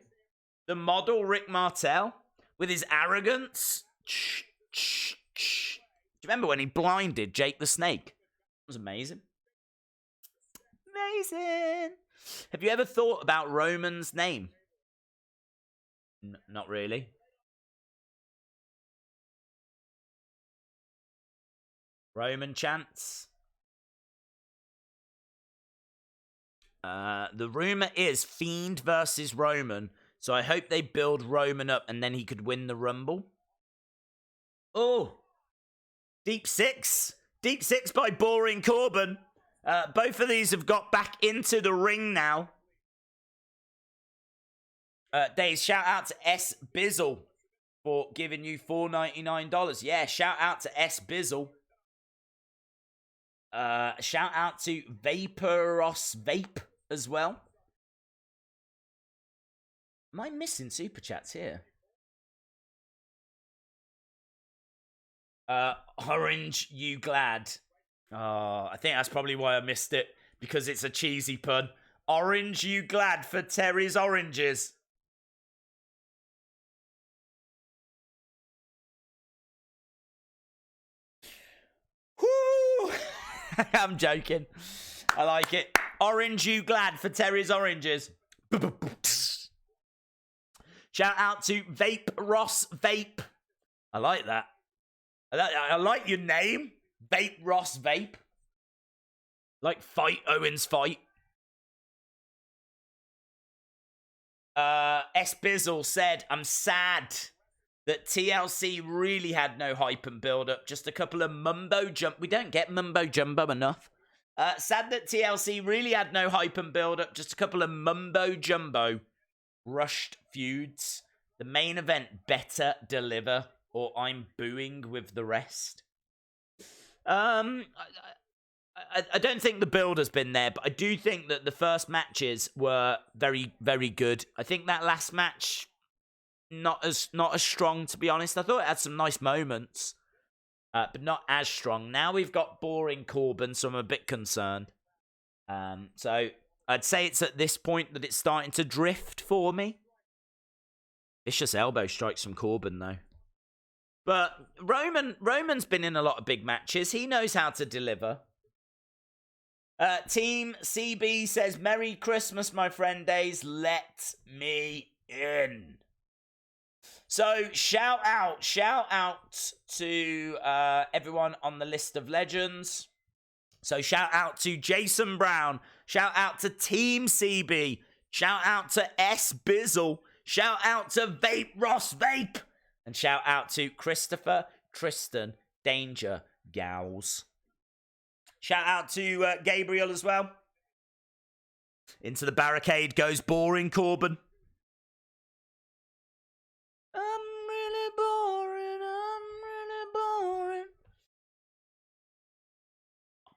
The model, Rick Martel, with his arrogance. Do you remember when he blinded Jake the Snake? It was amazing. Amazing. Have you ever thought about Roman's name? Not really. Roman chants. The rumor is Fiend versus Roman. So I hope they build Roman up and then he could win the Rumble. Oh. Deep Six. Deep Six by Boring Corbin. Both of these have got back into the ring now. Dave, shout out to S. Bizzle for giving you $4.99. Yeah, shout out to S. Bizzle. Shout out to Vaporos Vape as well. Am I missing super chats here? Orange, you glad? Oh, I think that's probably why I missed it, because it's a cheesy pun. Orange, you glad for Terry's oranges? Woo! I'm joking. I like it. Orange, you glad for Terry's oranges? Shout out to Vape Ross Vape. I like that. I like your name. Vape Ross Vape. Like Fight Owens Fight. S. Bizzle said, I'm sad that TLC really had no hype and build-up. Just a couple of mumbo-jumbo. We don't get mumbo-jumbo enough. Sad that TLC really had no hype and build-up. Just a couple of mumbo-jumbo rushed feuds. The main event better deliver, or I'm booing with the rest. I don't think the build has been there, but I do think that the first matches were very, very good. I think that last match, not as strong, to be honest. I thought it had some nice moments, but not as strong. Now we've got boring Corbin, so I'm a bit concerned. So I'd say it's at this point that it's starting to drift for me. Vicious elbow strikes from Corbin, though. But Roman's been in a lot of big matches. He knows how to deliver. Team CB says, Merry Christmas, my friend Days. Let me in. So, shout out to everyone on the list of legends. So, shout out to Jason Brown. Shout out to Team CB. Shout out to S. Bizzle. Shout out to Vape Ross Vape. And shout out to Christopher, Tristan, Danger, Gals. Shout out to Gabriel as well. Into the barricade goes boring Corbin. I'm really boring.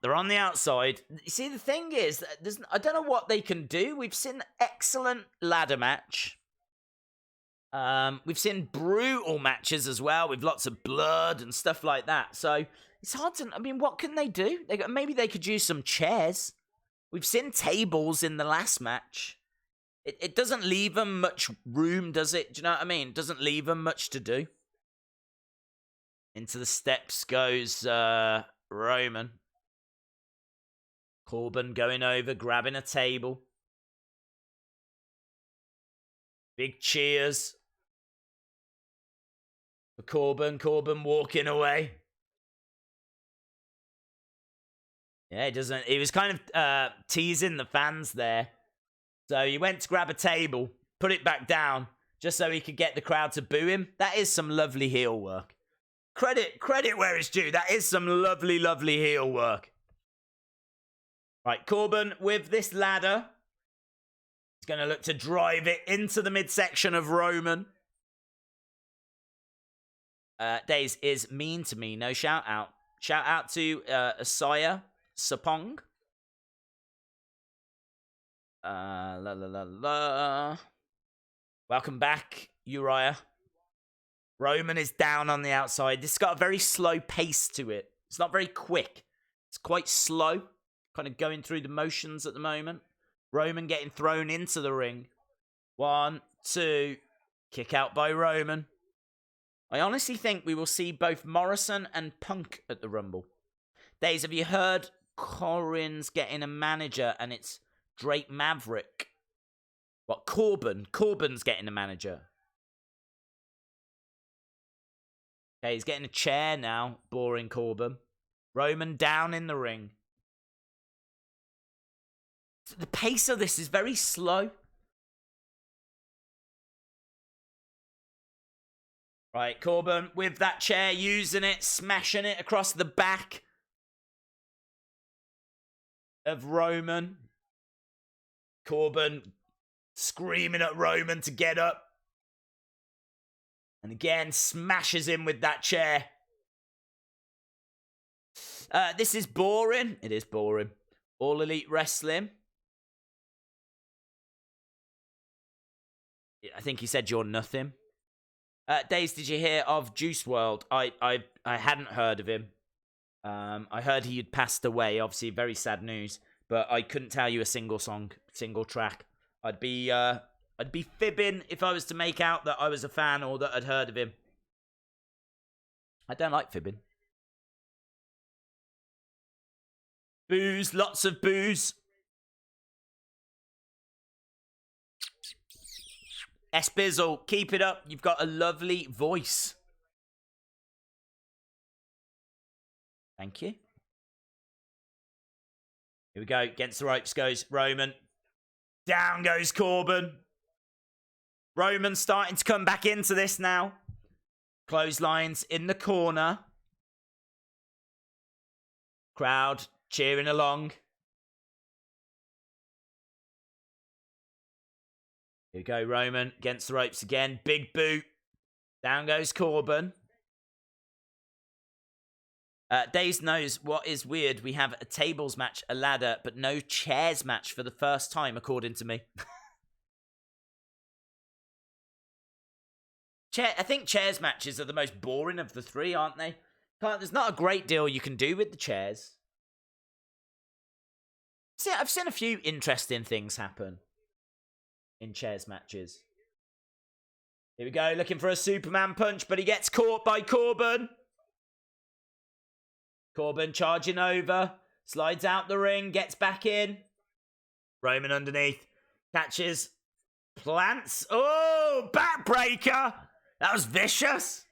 They're on the outside. You see, the thing is, I don't know what they can do. We've seen an excellent ladder match. We've seen brutal matches as well, with lots of blood and stuff like that. So it's hard to. I mean, what can they do? Maybe they could use some chairs. We've seen tables in the last match. It doesn't leave them much room, does it? Do you know what I mean? It doesn't leave them much to do. Into the steps goes Roman. Corbin going over, grabbing a table. Big cheers for Corbin. Corbin walking away. Yeah, he doesn't. He was kind of teasing the fans there. So he went to grab a table, put it back down, just so he could get the crowd to boo him. That is some lovely heel work. Credit where it's due. That is some lovely, lovely heel work. Right, Corbin with this ladder. He's going to look to drive it into the midsection of Roman. Days is mean to me. No shout out. Shout out to Asaya Sapong. Welcome back, Uriah. Roman is down on the outside. This has got a very slow pace to it. It's not very quick. It's quite slow. Kind of going through the motions at the moment. Roman getting thrown into the ring. 1, 2. Kick out by Roman. I honestly think we will see both Morrison and Punk at the Rumble. Days, have you heard Corbin's getting a manager and it's Drake Maverick? What, Corbin? Corbin's getting a manager. Okay, he's getting a chair now. Boring Corbin. Roman down in the ring. The pace of this is very slow. Right, Corbin with that chair, using it, smashing it across the back of Roman. Corbin screaming at Roman to get up. And again, smashes him with that chair. This is boring. It is boring. All Elite Wrestling. I think he said you're nothing. Days, did you hear of Juice WRLD? I hadn't heard of him. I heard he had passed away. Obviously, very sad news. But I couldn't tell you a single song, single track. I'd be fibbing if I was to make out that I was a fan or that I'd heard of him. I don't like fibbing. Booze, lots of booze. S. Bizzle, keep it up. You've got a lovely voice. Thank you. Here we go. Against the ropes goes Roman. Down goes Corbin. Roman's starting to come back into this now. Clotheslines in the corner. Crowd cheering along. Here we go, Roman against the ropes again. Big boot. Down goes Corbin. Daze knows what is weird. We have a tables match, a ladder, but no chairs match for the first time, according to me. I think chairs matches are the most boring of the three, aren't they? There's not a great deal you can do with the chairs. See, I've seen a few interesting things happen in chairs matches. Here we go, looking for a Superman punch, but he gets caught by Corbin. Corbin charging over, slides out the ring, gets back in. Roman underneath, catches, plants. Oh, backbreaker. That was vicious.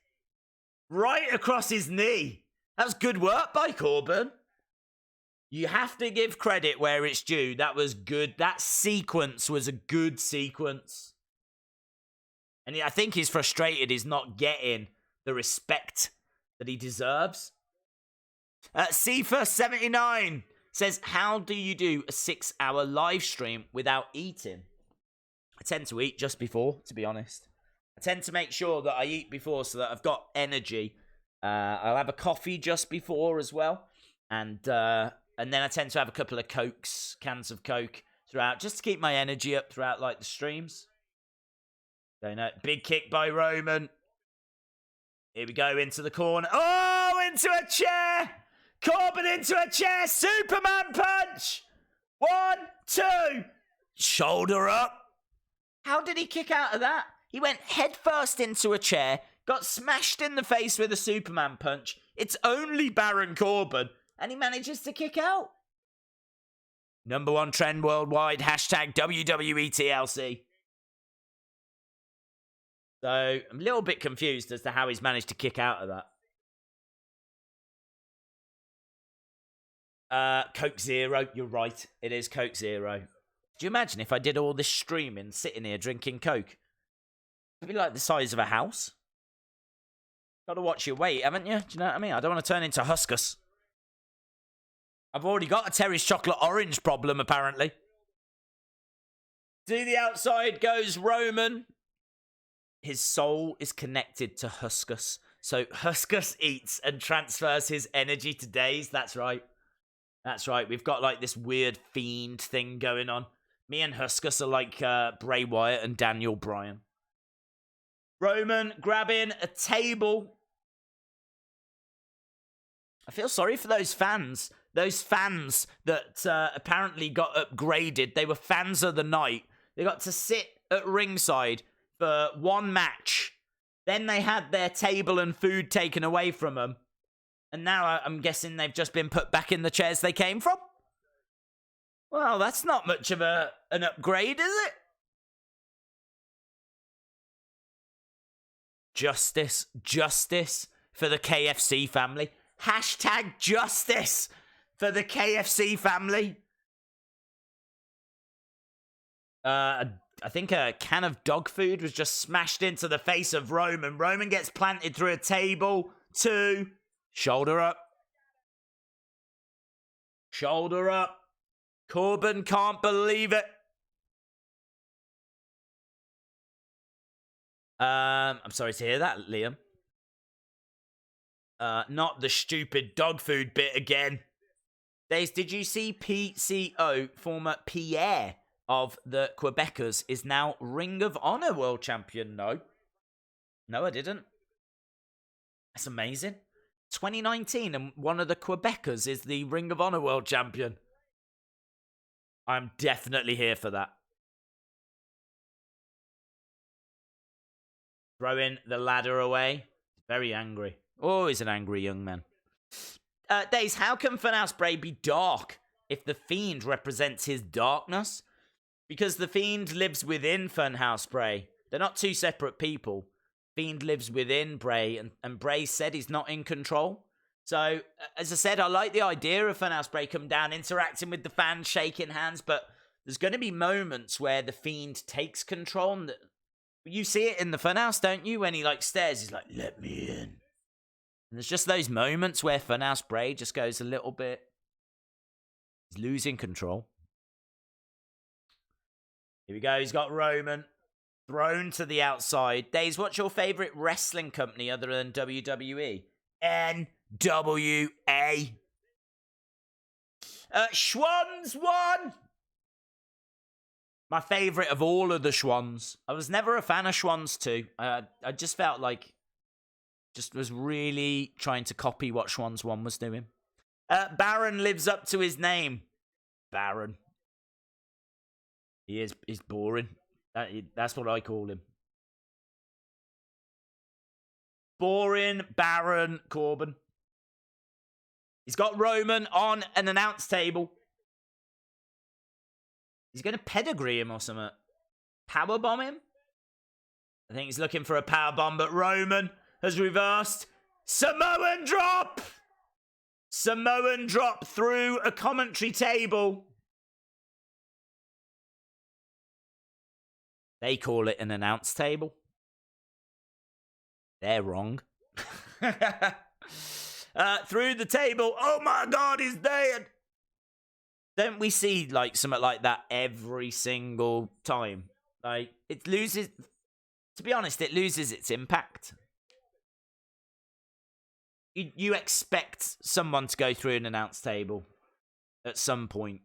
Right across his knee. That was good work by Corbin. You have to give credit where it's due. That was good. That sequence was a good sequence. And I think he's frustrated he's not getting the respect that he deserves. Sifa79 says, how do you do a 6-hour live stream without eating? I tend to eat just before, to be honest. I tend to make sure that I eat before so that I've got energy. I'll have a coffee just before as well. And then I tend to have a couple of Cokes, cans of Coke throughout, just to keep my energy up throughout, like, the streams. Big kick by Roman. Here we go, into the corner. Oh, into a chair! Corbin into a chair! Superman punch! 1, 2. Shoulder up. How did he kick out of that? He went headfirst into a chair, got smashed in the face with a Superman punch. It's only Baron Corbin, and he manages to kick out. #1 trend worldwide, hashtag WWE TLC. So, I'm a little bit confused as to how he's managed to kick out of that. Coke Zero, you're right. It is Coke Zero. Do you imagine if I did all this streaming, sitting here drinking Coke? It'd be like the size of a house. Gotta watch your weight, haven't you? Do you know what I mean? I don't want to turn into Huskus. I've already got a Terry's chocolate orange problem, apparently. To the outside goes Roman. His soul is connected to Huskus. So Huskus eats and transfers his energy to Daze. That's right. That's right. We've got like this weird fiend thing going on. Me and Huskus are like Bray Wyatt and Daniel Bryan. Roman grabbing a table. I feel sorry for those fans. Those fans that apparently got upgraded. They were fans of the night. They got to sit at ringside for one match. Then they had their table and food taken away from them. And now I'm guessing they've just been put back in the chairs they came from. Well, that's not much of an upgrade, is it? Justice. Justice for the KFC family. Hashtag justice for the KFC family. I think a can of dog food was just smashed into the face of Roman. Roman gets planted through a table. 2. Shoulder up. Shoulder up. Corbin can't believe it. I'm sorry to hear that, Liam. Not the stupid dog food bit again. Daze, did you see PCO, former Pierre of the Quebecers, is now Ring of Honor World Champion? No. No, I didn't. That's amazing. 2019 and one of the Quebecers is the Ring of Honor World Champion. I'm definitely here for that. Throwing the ladder away. Very angry. Always an angry young man. Daze, how can Funhouse Bray be dark if the Fiend represents his darkness? Because the Fiend lives within Funhouse Bray. They're not two separate people. Fiend lives within Bray, and Bray said he's not in control. So, as I said, I like the idea of Funhouse Bray coming down, interacting with the fans, shaking hands, but there's going to be moments where the Fiend takes control. And You see it in the Funhouse, don't you? When he like stares, he's like, "Let me in." And there's just those moments where Funhouse Bray just goes a little bit. He's losing control. Here we go. He's got Roman thrown to the outside. Days, what's your favorite wrestling company other than WWE? NWA. Schwann's won. My favorite of all of the Schwanns. I was never a fan of Schwann's 2. I just felt like just was really trying to copy what Schwann's 1 was doing. Baron lives up to his name. Baron. He's boring. That's what I call him. Boring Baron Corbin. He's got Roman on an announce table. He's going to pedigree him or something. Powerbomb him? I think he's looking for a powerbomb, but Roman has reversed. Samoan drop! Samoan drop through a commentary table. They call it an announce table. They're wrong. Through the table. Oh my God, he's dead. Don't we see like something like that every single time? Like, it loses, to be honest, it loses its impact. You expect someone to go through an announce table at some point.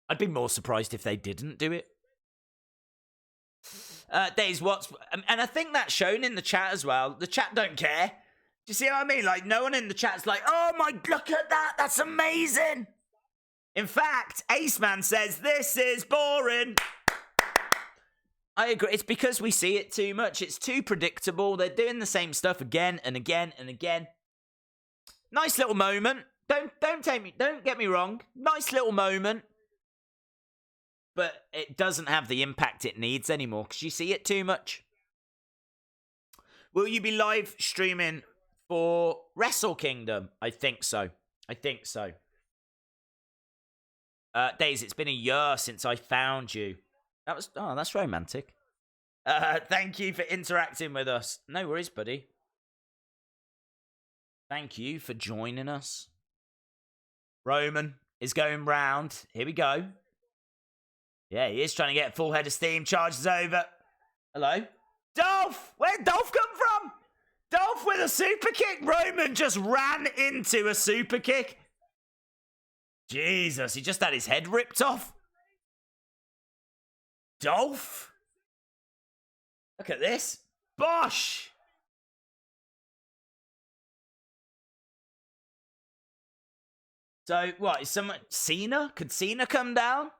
I'd be more surprised if they didn't do it. Days, and I think that's shown in the chat as well. The chat don't care. Do you see what I mean? Like, no one in the chat's like, "Oh my, look at that, that's amazing." In fact, Ace Man says, "This is boring." I agree. It's because we see it too much. It's too predictable. They're doing the same stuff again and again and again. Nice little moment. Don't get me wrong. Nice little moment. But it doesn't have the impact it needs anymore because you see it too much. Will you be live streaming for Wrestle Kingdom? I think so. Days, it's been a year since I found you. That's romantic. Thank you for interacting with us. No worries, buddy. Thank you for joining us. Roman is going round. Here we go. Yeah, he is trying to get a full head of steam. Charges over. Hello? Dolph! Where'd Dolph come from? Dolph with a super kick. Roman just ran into a super kick. Jesus, he just had his head ripped off. Dolph? Look at this. Bosh! So, what, is someone... Cena? Could Cena come down?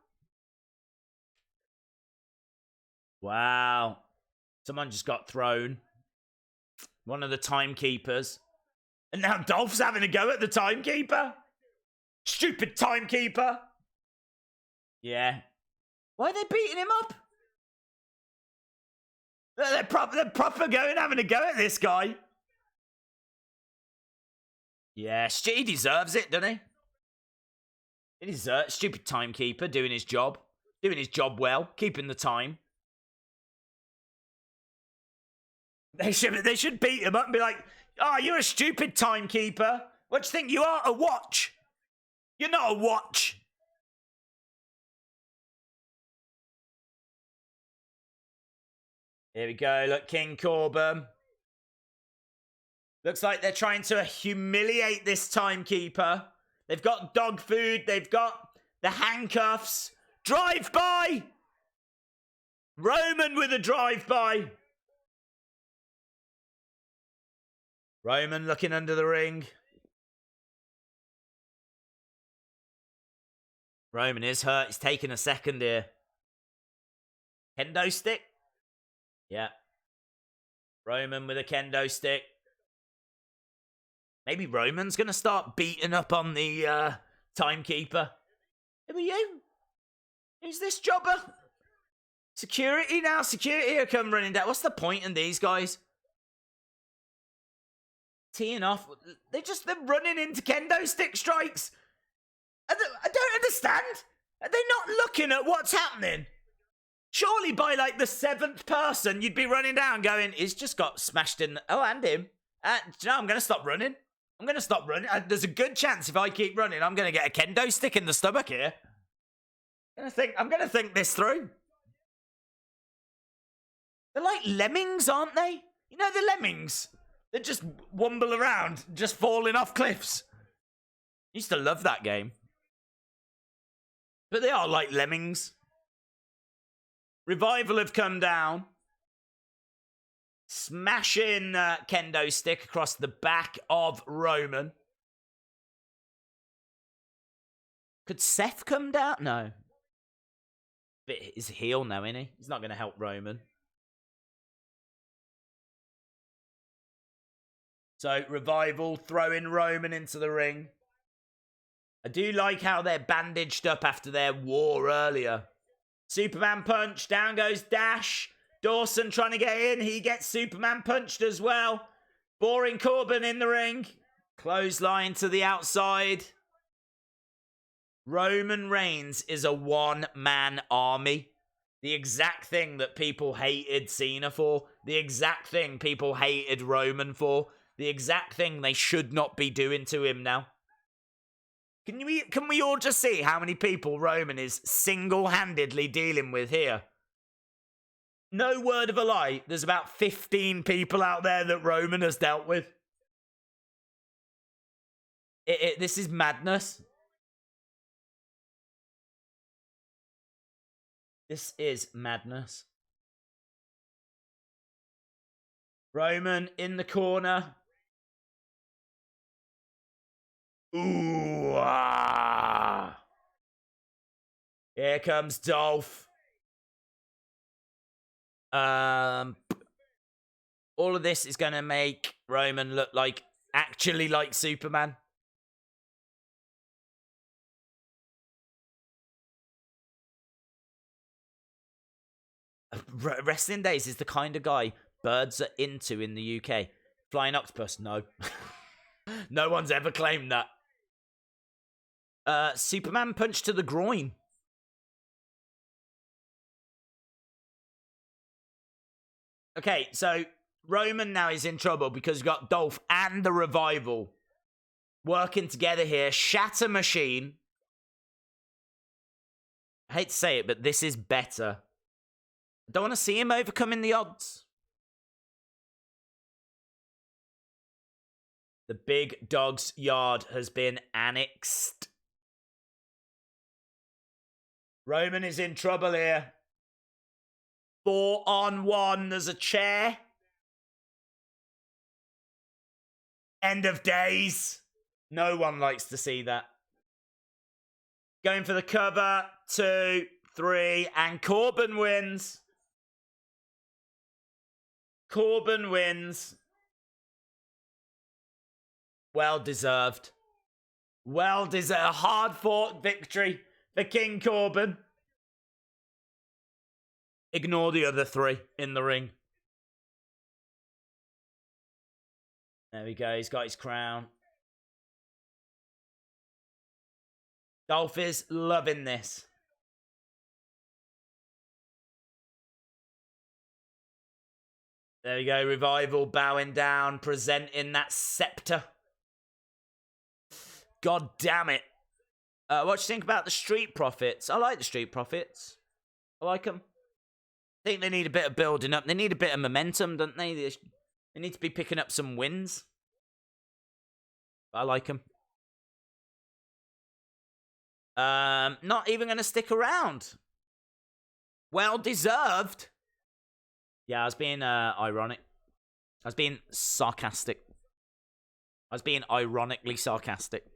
Wow. Someone just got thrown. One of the timekeepers. And now Dolph's having a go at the timekeeper? Stupid timekeeper! Yeah. Why are they beating him up? They're proper having a go at this guy. Yeah, he deserves it, doesn't he? He deserves stupid timekeeper doing his job. Doing his job well, keeping the time. They should beat him up and be like, "Oh, you're a stupid timekeeper. What do you think you are? A watch? You're not a watch." Here we go. Look, King Corbin. Looks like they're trying to humiliate this timekeeper. They've got dog food. They've got the handcuffs. Drive-by! Roman with a drive-by. Roman looking under the ring. Roman is hurt. He's taking a second here. Kendo stick? Yeah. Roman with a kendo stick. Maybe Roman's going to start beating up on the timekeeper. Who are you? Who's this jobber? Security now? Security are come running down. What's the point in these guys? Teeing off. They're running into kendo stick strikes. I don't understand. Are they not looking at what's happening? Surely by like the 7th person, you'd be running down going, he's just got smashed in. Oh, and him. Do you know, I'm going to stop running. I'm going to stop running. There's a good chance if I keep running, I'm going to get a kendo stick in the stomach here. I'm going to think this through. They're like lemmings, aren't they? You know the lemmings? They just wumble around, just falling off cliffs. Used to love that game. But they are like lemmings. Revival have come down. Smashing kendo stick across the back of Roman. Could Seth come down? No. But he's a heel now, isn't he? He's not going to help Roman. So, Revival throwing Roman into the ring. I do like how they're bandaged up after their war earlier. Superman punch. Down goes Dash. Dawson trying to get in. He gets Superman punched as well. Boring Corbin in the ring. Clothesline to the outside. Roman Reigns is a one-man army. The exact thing that people hated Cena for. The exact thing people hated Roman for. The exact thing they should not be doing to him now. Can we all just see how many people Roman is single-handedly dealing with here? No word of a lie, there's about 15 people out there that Roman has dealt with. This is madness. This is madness. Roman in the corner. Ooh, ah. Here comes Dolph. All of this is going to make Roman look like, actually like Superman. Wrestling Days is the kind of guy birds are into in the UK. Flying Octopus, no. No one's ever claimed that. Superman punch to the groin. Okay, so Roman now is in trouble because we've got Dolph and the Revival working together here. Shatter Machine. I hate to say it, but this is better. I don't want to see him overcoming the odds. The big dog's yard has been annexed. Roman is in trouble here. 4-on-1. There's a chair. End of days. No one likes to see that. Going for the cover. 2, 3. And Corbin wins. Corbin wins. Well deserved. Well deserved. A hard fought victory for King Corbin. Ignore the other 3 in the ring. There we go. He's got his crown. Dolph is loving this. There we go. Revival bowing down, presenting that scepter. God damn it. What do you think about the Street Profits? I like the Street Profits. I like them. I think they need a bit of building up. They need a bit of momentum, don't they? They need to be picking up some wins. I like them. Not even going to stick around. Well deserved. Yeah, I was being ironic. I was being sarcastic. I was being ironically sarcastic.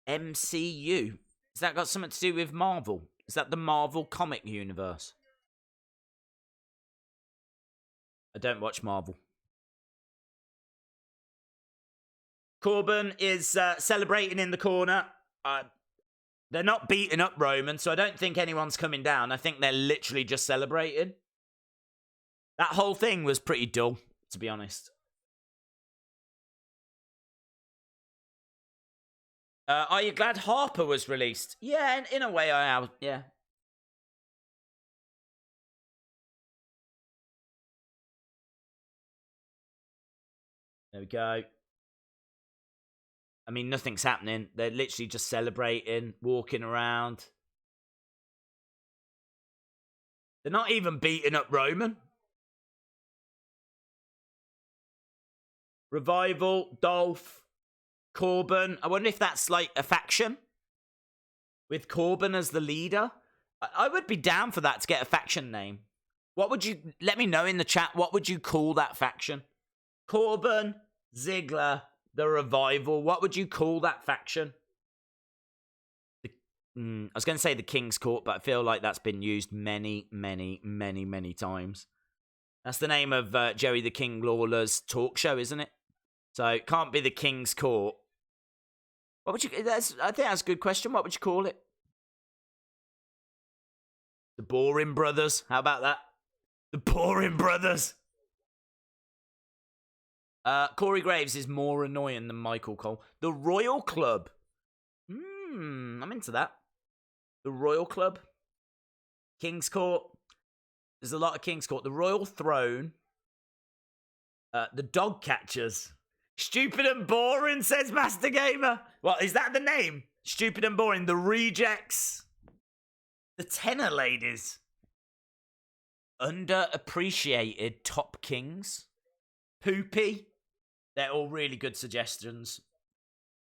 MCU. Has that got something to do with Marvel? Is that the Marvel comic universe? I don't watch Marvel. Corbin is celebrating in the corner. They're not beating up Roman, so I don't think anyone's coming down. I think they're literally just celebrating. That whole thing was pretty dull, to be honest. Are you glad Harper was released? Yeah, in a way I am. Yeah. There we go. I mean, nothing's happening. They're literally just celebrating, walking around. They're not even beating up Roman. Revival, Dolph, Corbin. I wonder if that's like a faction with Corbin as the leader. I would be down for that to get a faction name. What would you... Let me know in the chat. What would you call that faction? Corbin, Ziggler, the Revival. What would you call that faction? I was going to say the King's Court, but I feel like that's been used many, many, many, many times. That's the name of Joey the King Lawler's talk show, isn't it? So it can't be the King's Court. What would you... I think that's a good question. What would you call it? The Boring Brothers. How about that? The Boring Brothers. Corey Graves is more annoying than Michael Cole. The Royal Club. I'm into that. The Royal Club. King's Court. There's a lot of King's Court. The Royal Throne. The Dog Catchers. Stupid and Boring, says Master Gamer. What, is that the name? Stupid and Boring. The Rejects. The Tenor Ladies. Underappreciated Top Kings. Poopy. They're all really good suggestions.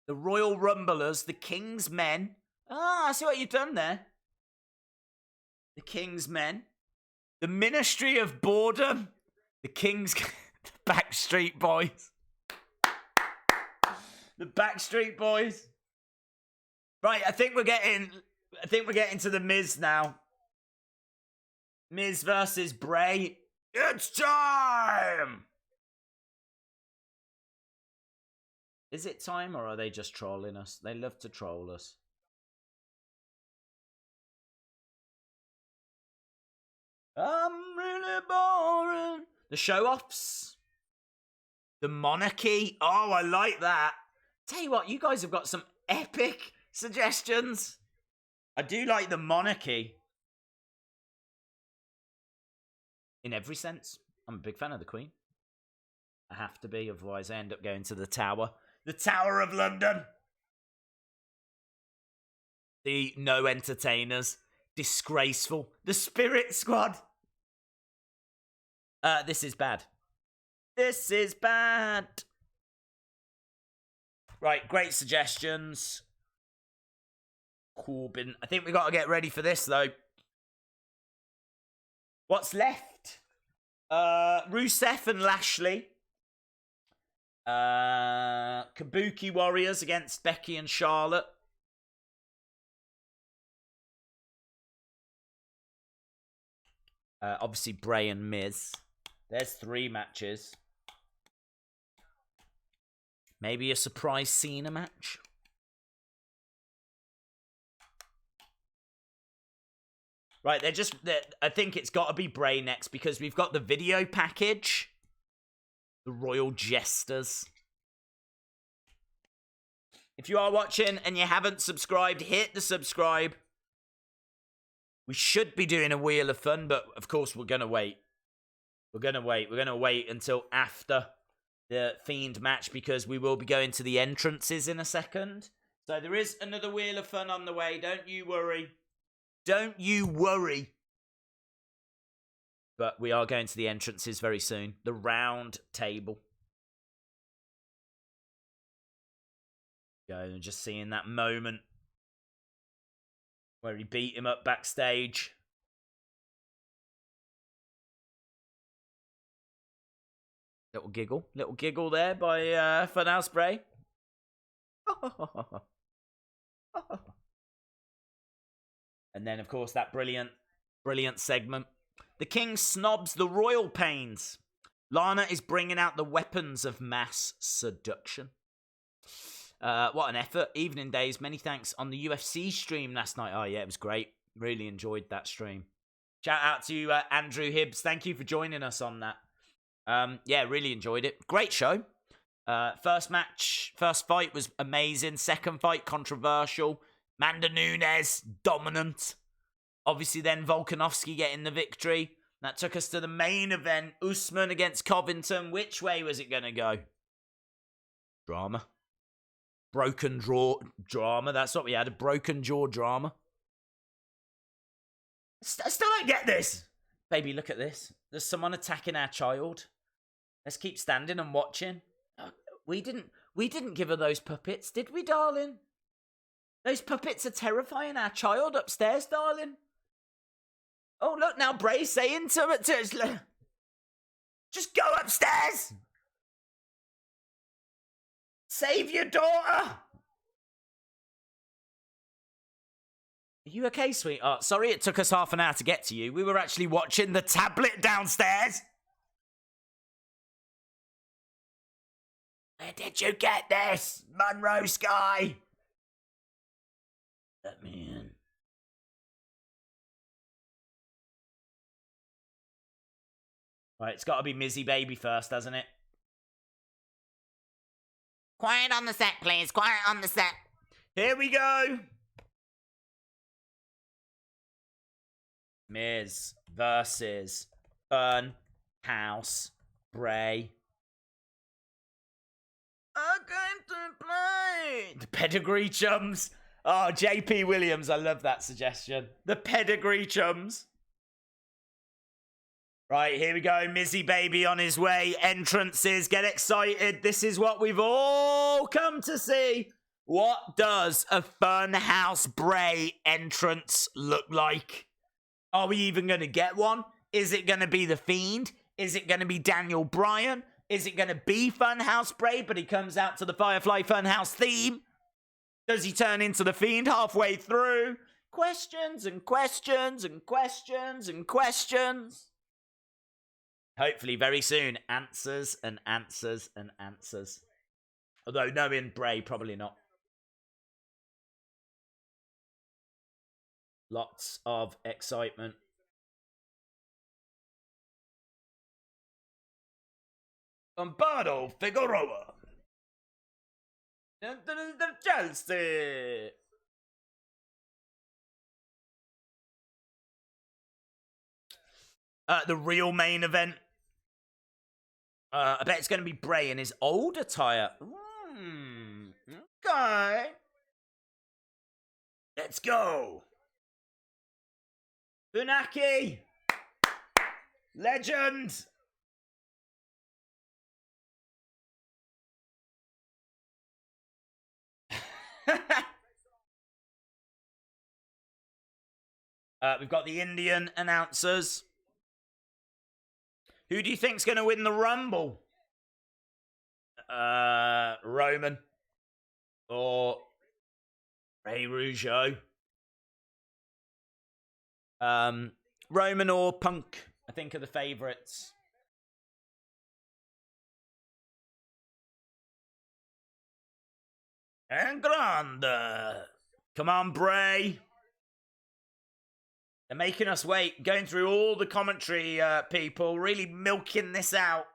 The Royal Rumblers. The King's Men. I see what you've done there. The King's Men. The Ministry of Boredom. The King's... the Backstreet Boys. The Backstreet Boys. Right, I think we're getting to the Miz now. Miz versus Bray. It's time! Is it time, or are they just trolling us? They love to troll us. I'm really boring. The show-offs. The monarchy. Oh, I like that. Tell you what, you guys have got some epic suggestions. I do like the monarchy. In every sense. I'm a big fan of the Queen. I have to be, otherwise I end up going to the Tower. The Tower of London. The No Entertainers. Disgraceful. The Spirit Squad. This is bad. This is bad. Right, great suggestions. Corbin. I think we got to get ready for this, though. What's left? Rusev and Lashley. Kabuki Warriors against Becky and Charlotte. Obviously, Bray and Miz. There's 3 matches. Maybe a surprise Cena match. Right, I think it's got to be Bray next because we've got the video package. The Royal Jesters. If you are watching and you haven't subscribed, hit the subscribe. We should be doing a Wheel of Fun, but of course we're going to wait. We're going to wait. We're going to wait until after the Fiend match because we will be going to the entrances in a second. So there is another Wheel of Fun on the way. Don't you worry. Don't you worry. But we are going to the entrances very soon. The round table. Go and just seeing that moment where he beat him up backstage. Little giggle there by Funhouse Bray. And then, of course, that brilliant segment. The King snobs the royal pains. Lana is bringing out the weapons of mass seduction. What an effort. Evening Days, many thanks on the UFC stream last night. Oh, yeah, it was great. Really enjoyed that stream. Shout out to you, Andrew Hibbs. Thank you for joining us on that. Yeah, really enjoyed it. Great show. First fight was amazing. Second fight, controversial. Amanda Nunes, dominant. Obviously, then Volkanovski getting the victory. That took us to the main event. Usman against Covington. Which way was it going to go? Drama. Broken jaw drama. That's what we had. A broken jaw drama. I still don't get this. Baby, look at this. There's someone attacking our child. Let's keep standing and watching. We didn't give her those puppets, did we, darling? Those puppets are terrifying our child upstairs, darling. Oh, look, now Bray's saying to her, just go upstairs. Save your daughter. Are you okay, sweetheart? Sorry it took us half an hour to get to you. We were actually watching the tablet downstairs. Where did you get this, Monroe Sky? Let me in. Right, it's got to be Mizzy Baby first, hasn't it? Quiet on the set, please. Quiet on the set. Here we go. Miz versus Fun House Bray. I'm going to play. The Pedigree Chums. Oh, JP Williams. I love that suggestion. The Pedigree Chums. Right, here we go. Mizzy Baby on his way. Entrances. Get excited. This is what we've all come to see. What does a Funhouse Bray entrance look like? Are we even going to get one? Is it going to be The Fiend? Is it going to be Daniel Bryan? Is it going to be Funhouse Bray, but he comes out to the Firefly Funhouse theme? Does he turn into The Fiend halfway through? Questions and questions and questions and questions. Hopefully very soon, answers and answers and answers. Although knowing Bray, probably not. Lots of excitement. Lombardo Figueroa. The Chelsea. The real main event. I bet it's going to be Bray in his old attire. Okay. Let's go. Funaki. Legend. We've got the Indian announcers. Who do you think's going to win the Rumble? Roman. Or Ray Rougeau. Roman or Punk, I think, are the favourites. And Grande. Come on, Bray. They're making us wait. Going through all the commentary, people. Really milking this out.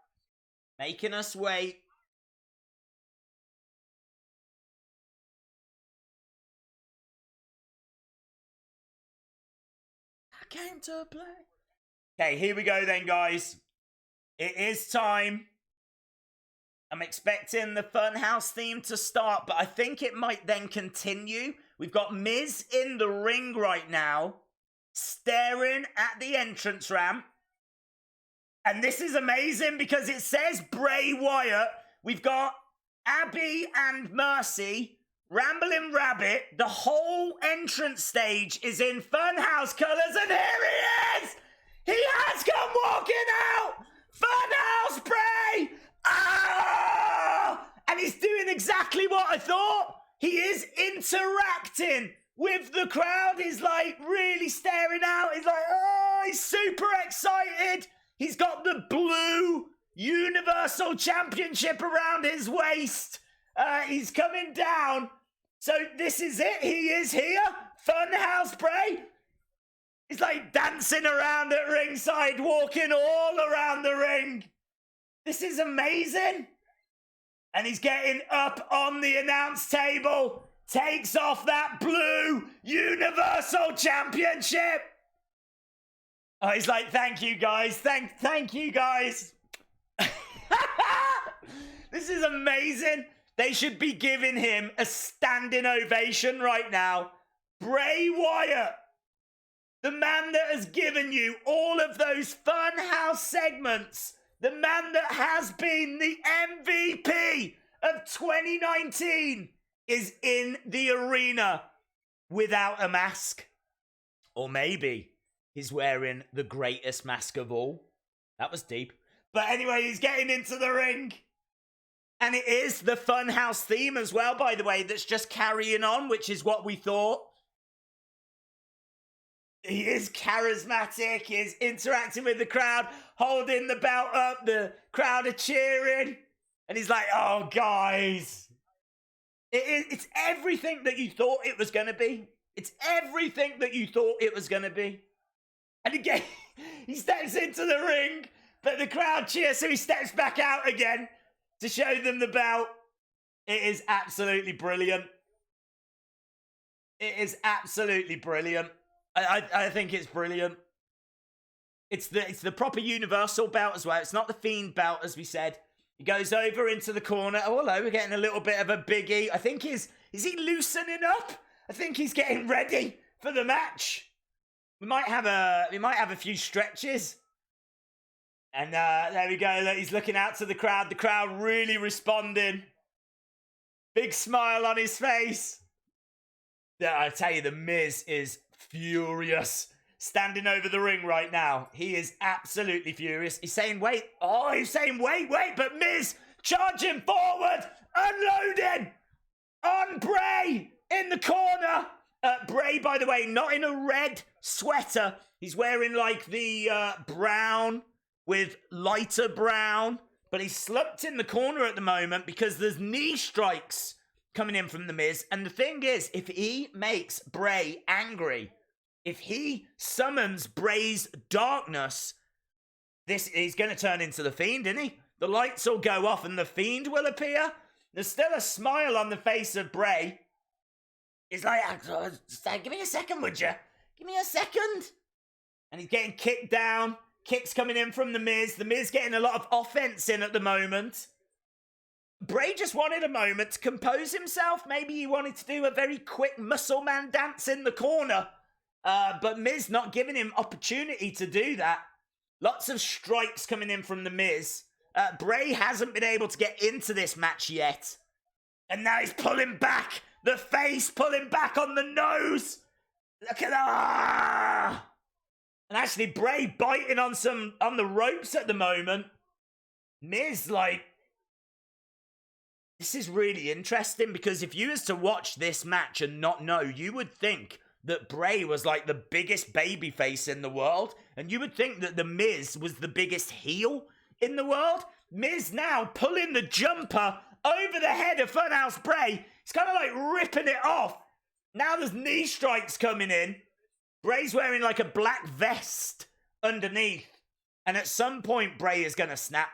Making us wait. I came to play. Okay, here we go then, guys. It is time. I'm expecting the Funhouse theme to start, but I think it might then continue. We've got Miz in the ring right now, staring at the entrance ramp. And this is amazing because it says Bray Wyatt. We've got Abby and Mercy, Ramblin' Rabbit. The whole entrance stage is in Funhouse colours, and here he is! He has come walking out! Funhouse Bray! Ah! And he's doing exactly what I thought. He is interacting with the crowd. He's like really staring out. He's like, oh, he's super excited. He's got the blue Universal Championship around his waist. He's coming down. So this is it. He is here. Funhouse Bray. He's like dancing around at ringside, walking all around the ring. This is amazing. And he's getting up on the announce table. Takes off that blue Universal Championship. Oh, he's like, thank you, guys. Thank you, guys. This is amazing. They should be giving him a standing ovation right now. Bray Wyatt, the man that has given you all of those Funhouse segments, the man that has been the MVP of 2019, is in the arena without a mask. Or maybe he's wearing the greatest mask of all. That was deep. But anyway, he's getting into the ring. And it is the Funhouse theme as well, by the way, that's just carrying on, which is what we thought. He is charismatic, he is interacting with the crowd, holding the belt up, the crowd are cheering. And he's like, oh, guys. It's everything that you thought it was going to be. It's everything that you thought it was going to be. And again, he steps into the ring, but the crowd cheers, so he steps back out again to show them the belt. It is absolutely brilliant. It is absolutely brilliant. I think it's brilliant. It's the proper Universal belt as well. It's not the Fiend belt, as we said. He goes over into the corner. Oh, hello, we're getting a little bit of a biggie. I think is he loosening up? I think he's getting ready for the match. We might have a few stretches. And there we go. Look, he's looking out to the crowd. The crowd really responding. Big smile on his face. Yeah, I tell you, the Miz is furious. Standing over the ring right now. He is absolutely furious. He's saying, wait. Oh, he's saying, wait. But Miz charging forward. Unloading on Bray in the corner. Bray, by the way, not in a red sweater. He's wearing like the brown with lighter brown. But he's slumped in the corner at the moment because there's knee strikes coming in from the Miz. And the thing is, if he makes Bray angry, if he summons Bray's darkness, he's going to turn into the Fiend, isn't he? The lights will go off and the Fiend will appear. There's still a smile on the face of Bray. He's like, give me a second, would you? Give me a second. And he's getting kicked down. Kicks coming in from the Miz. The Miz getting a lot of offense in at the moment. Bray just wanted a moment to compose himself. Maybe he wanted to do a very quick muscle man dance in the corner. But Miz not giving him opportunity to do that. Lots of strikes coming in from the Miz. Bray hasn't been able to get into this match yet. And now he's pulling back. The face pulling back on the nose. Look at that. And actually Bray biting on the ropes at the moment. Miz, like, this is really interesting because if you was to watch this match and not know, you would think that Bray was like the biggest babyface in the world. And you would think that the Miz was the biggest heel in the world. Miz now pulling the jumper over the head of Funhouse Bray. He's kind of like ripping it off. Now there's knee strikes coming in. Bray's wearing like a black vest underneath. And at some point, Bray is going to snap.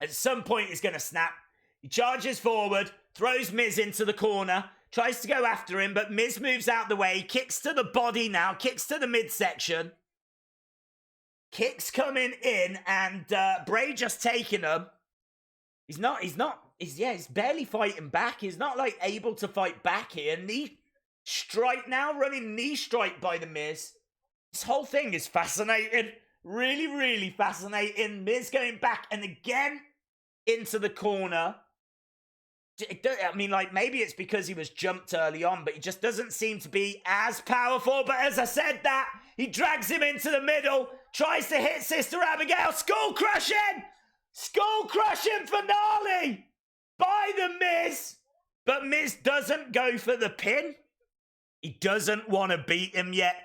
At some point, he's going to snap. He charges forward, throws Miz into the corner, tries to go after him, but Miz moves out the way, kicks to the body now, kicks to the midsection. Kicks coming in, and Bray just taking them. He's barely fighting back. He's not like able to fight back here. Knee strike now, running knee strike by the Miz. This whole thing is fascinating. Really, really fascinating. Miz going back and again into the corner. I mean, like, maybe it's because he was jumped early on, but he just doesn't seem to be as powerful. But as I said that, he drags him into the middle, tries to hit Sister Abigail. Skull crushing! Skull crushing finale by the Miz. But Miz doesn't go for the pin. He doesn't want to beat him yet.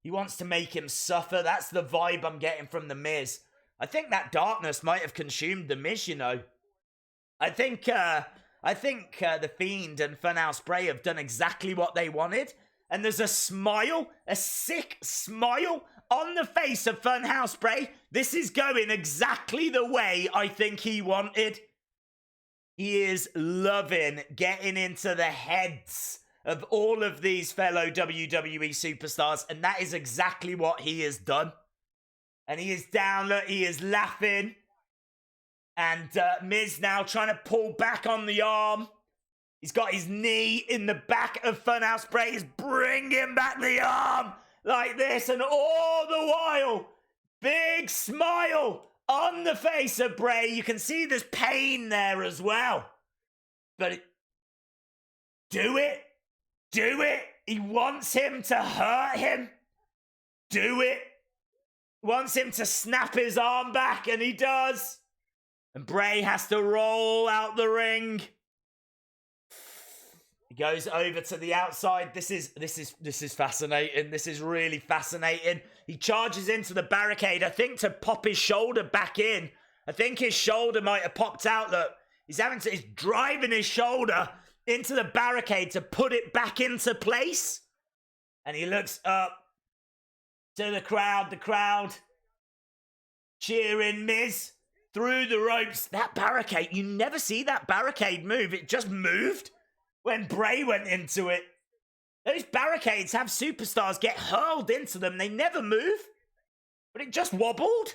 He wants to make him suffer. That's the vibe I'm getting from the Miz. I think that darkness might have consumed the Miz, you know. I think the Fiend and Funhouse Bray have done exactly what they wanted. And there's a smile, a sick smile on the face of Funhouse Bray. This is going exactly the way I think he wanted. He is loving getting into the heads of all of these fellow WWE superstars, and that is exactly what he has done. And he is down, look, he is laughing. And Miz now trying to pull back on the arm. He's got his knee in the back of Funhouse. Bray is bringing back the arm like this. And all the while, big smile on the face of Bray. You can see there's pain there as well. But do it. Do it. He wants him to hurt him. Do it. Wants him to snap his arm back, and he does. And Bray has to roll out the ring. He goes over to the outside. This is fascinating. This is really fascinating. He charges into the barricade, I think, to pop his shoulder back in. I think his shoulder might have popped out. Look, he's driving his shoulder into the barricade to put it back into place. And he looks up to the crowd cheering Miz through the ropes. That barricade, you never see that barricade move. It just moved when Bray went into it. Those barricades have superstars get hurled into them. They never move, but it just wobbled.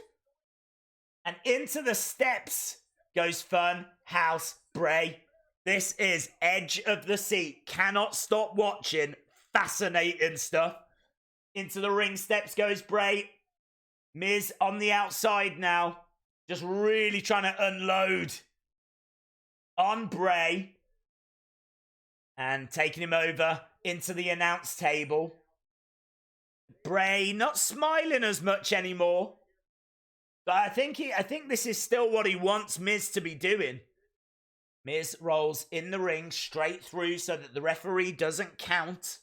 And into the steps goes Fun House Bray. This is edge of the seat. Cannot stop watching. Fascinating stuff. Into the ring steps goes Bray. Miz on the outside now. Just really trying to unload on Bray. And taking him over into the announce table. Bray not smiling as much anymore. But I think this is still what he wants Miz to be doing. Miz rolls in the ring straight through so that the referee doesn't count.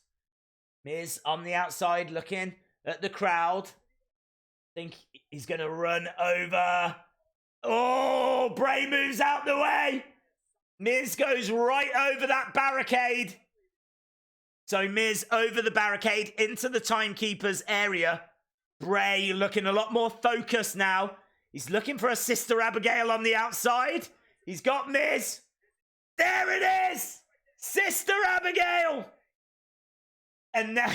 Miz on the outside looking at the crowd. Think he's going to run over. Oh, Bray moves out the way. Miz goes right over that barricade. So Miz over the barricade into the timekeeper's area. Bray looking a lot more focused now. He's looking for a Sister Abigail on the outside. He's got Miz. There it is! Sister Abigail! And now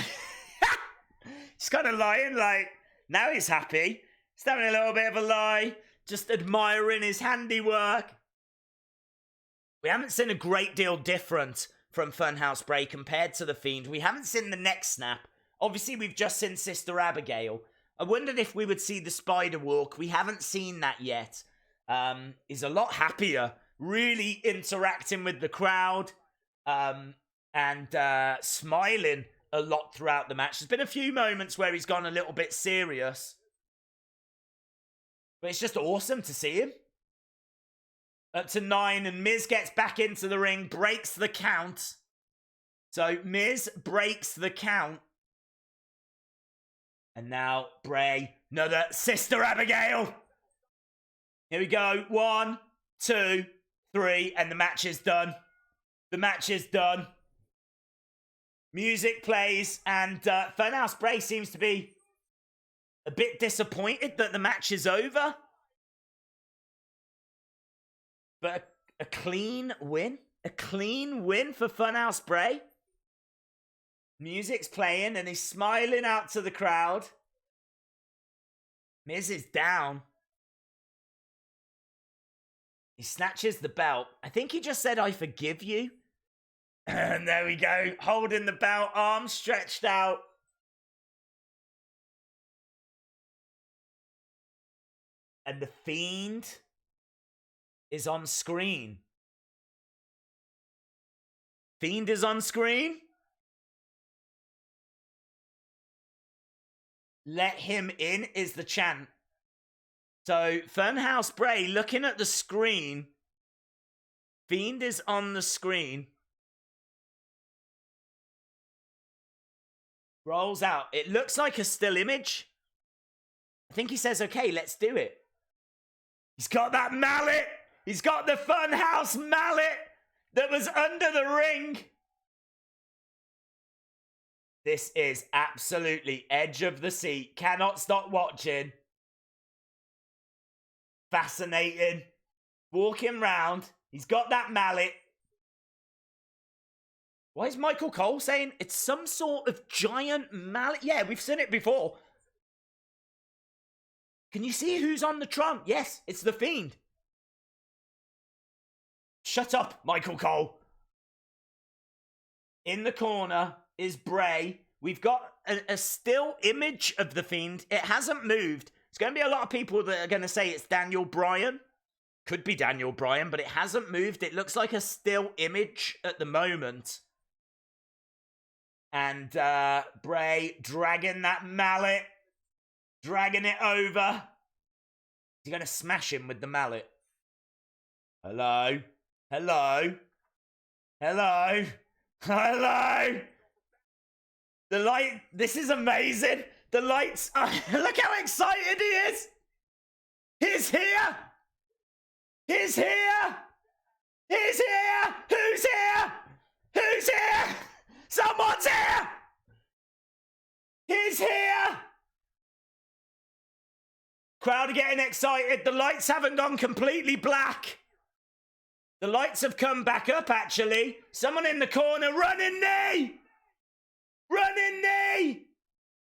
he's kind of lying, like, now he's happy. He's having a little bit of a lie, just admiring his handiwork. We haven't seen a great deal different from Funhouse Bray compared to The Fiend. We haven't seen the neck snap. Obviously, we've just seen Sister Abigail. I wondered if we would see the spider walk. We haven't seen that yet. He's a lot happier, really interacting with the crowd, and smiling a lot throughout the match. There's been a few moments where he's gone a little bit serious, but it's just awesome to see him. Up to 9, and Miz gets back into the ring, breaks the count. So Miz breaks the count. And now Bray, another Sister Abigail. Here we go. 1, 2, 3, and the match is done. The match is done. Music plays, and Funhouse Bray seems to be a bit disappointed that the match is over. But a clean win. A clean win for Funhouse Bray. Music's playing, and he's smiling out to the crowd. Miz is down. He snatches the belt. I think he just said, "I forgive you." And there we go. Holding the belt, arms stretched out. And the Fiend is on screen. Fiend is on screen. Let him in is the chant. So, Funhouse Bray looking at the screen. Fiend is on the screen. Rolls out. It looks like a still image. I think he says, "Okay, let's do it." He's got that mallet. He's got the Funhouse mallet that was under the ring. This is absolutely edge of the seat. Cannot stop watching. Fascinating. Walking round. He's got that mallet. Why is Michael Cole saying it's some sort of giant mallet? Yeah, we've seen it before. Can you see who's on the trunk? Yes, it's the Fiend. Shut up, Michael Cole. In the corner is Bray. We've got a still image of the Fiend. It hasn't moved. There's going to be a lot of people that are going to say it's Daniel Bryan. Could be Daniel Bryan, but it hasn't moved. It looks like a still image at the moment. And Bray dragging that mallet. Dragging it over. Is he going to smash him with the mallet? Hello? Hello? Hello? Hello? The light, this is amazing. The lights, look how excited he is. He's here. He's here. He's here. Who's here? Who's here? Someone's here. He's here. Crowd are getting excited. The lights haven't gone completely black. The lights have come back up, actually. Someone in the corner, running knee! Running knee!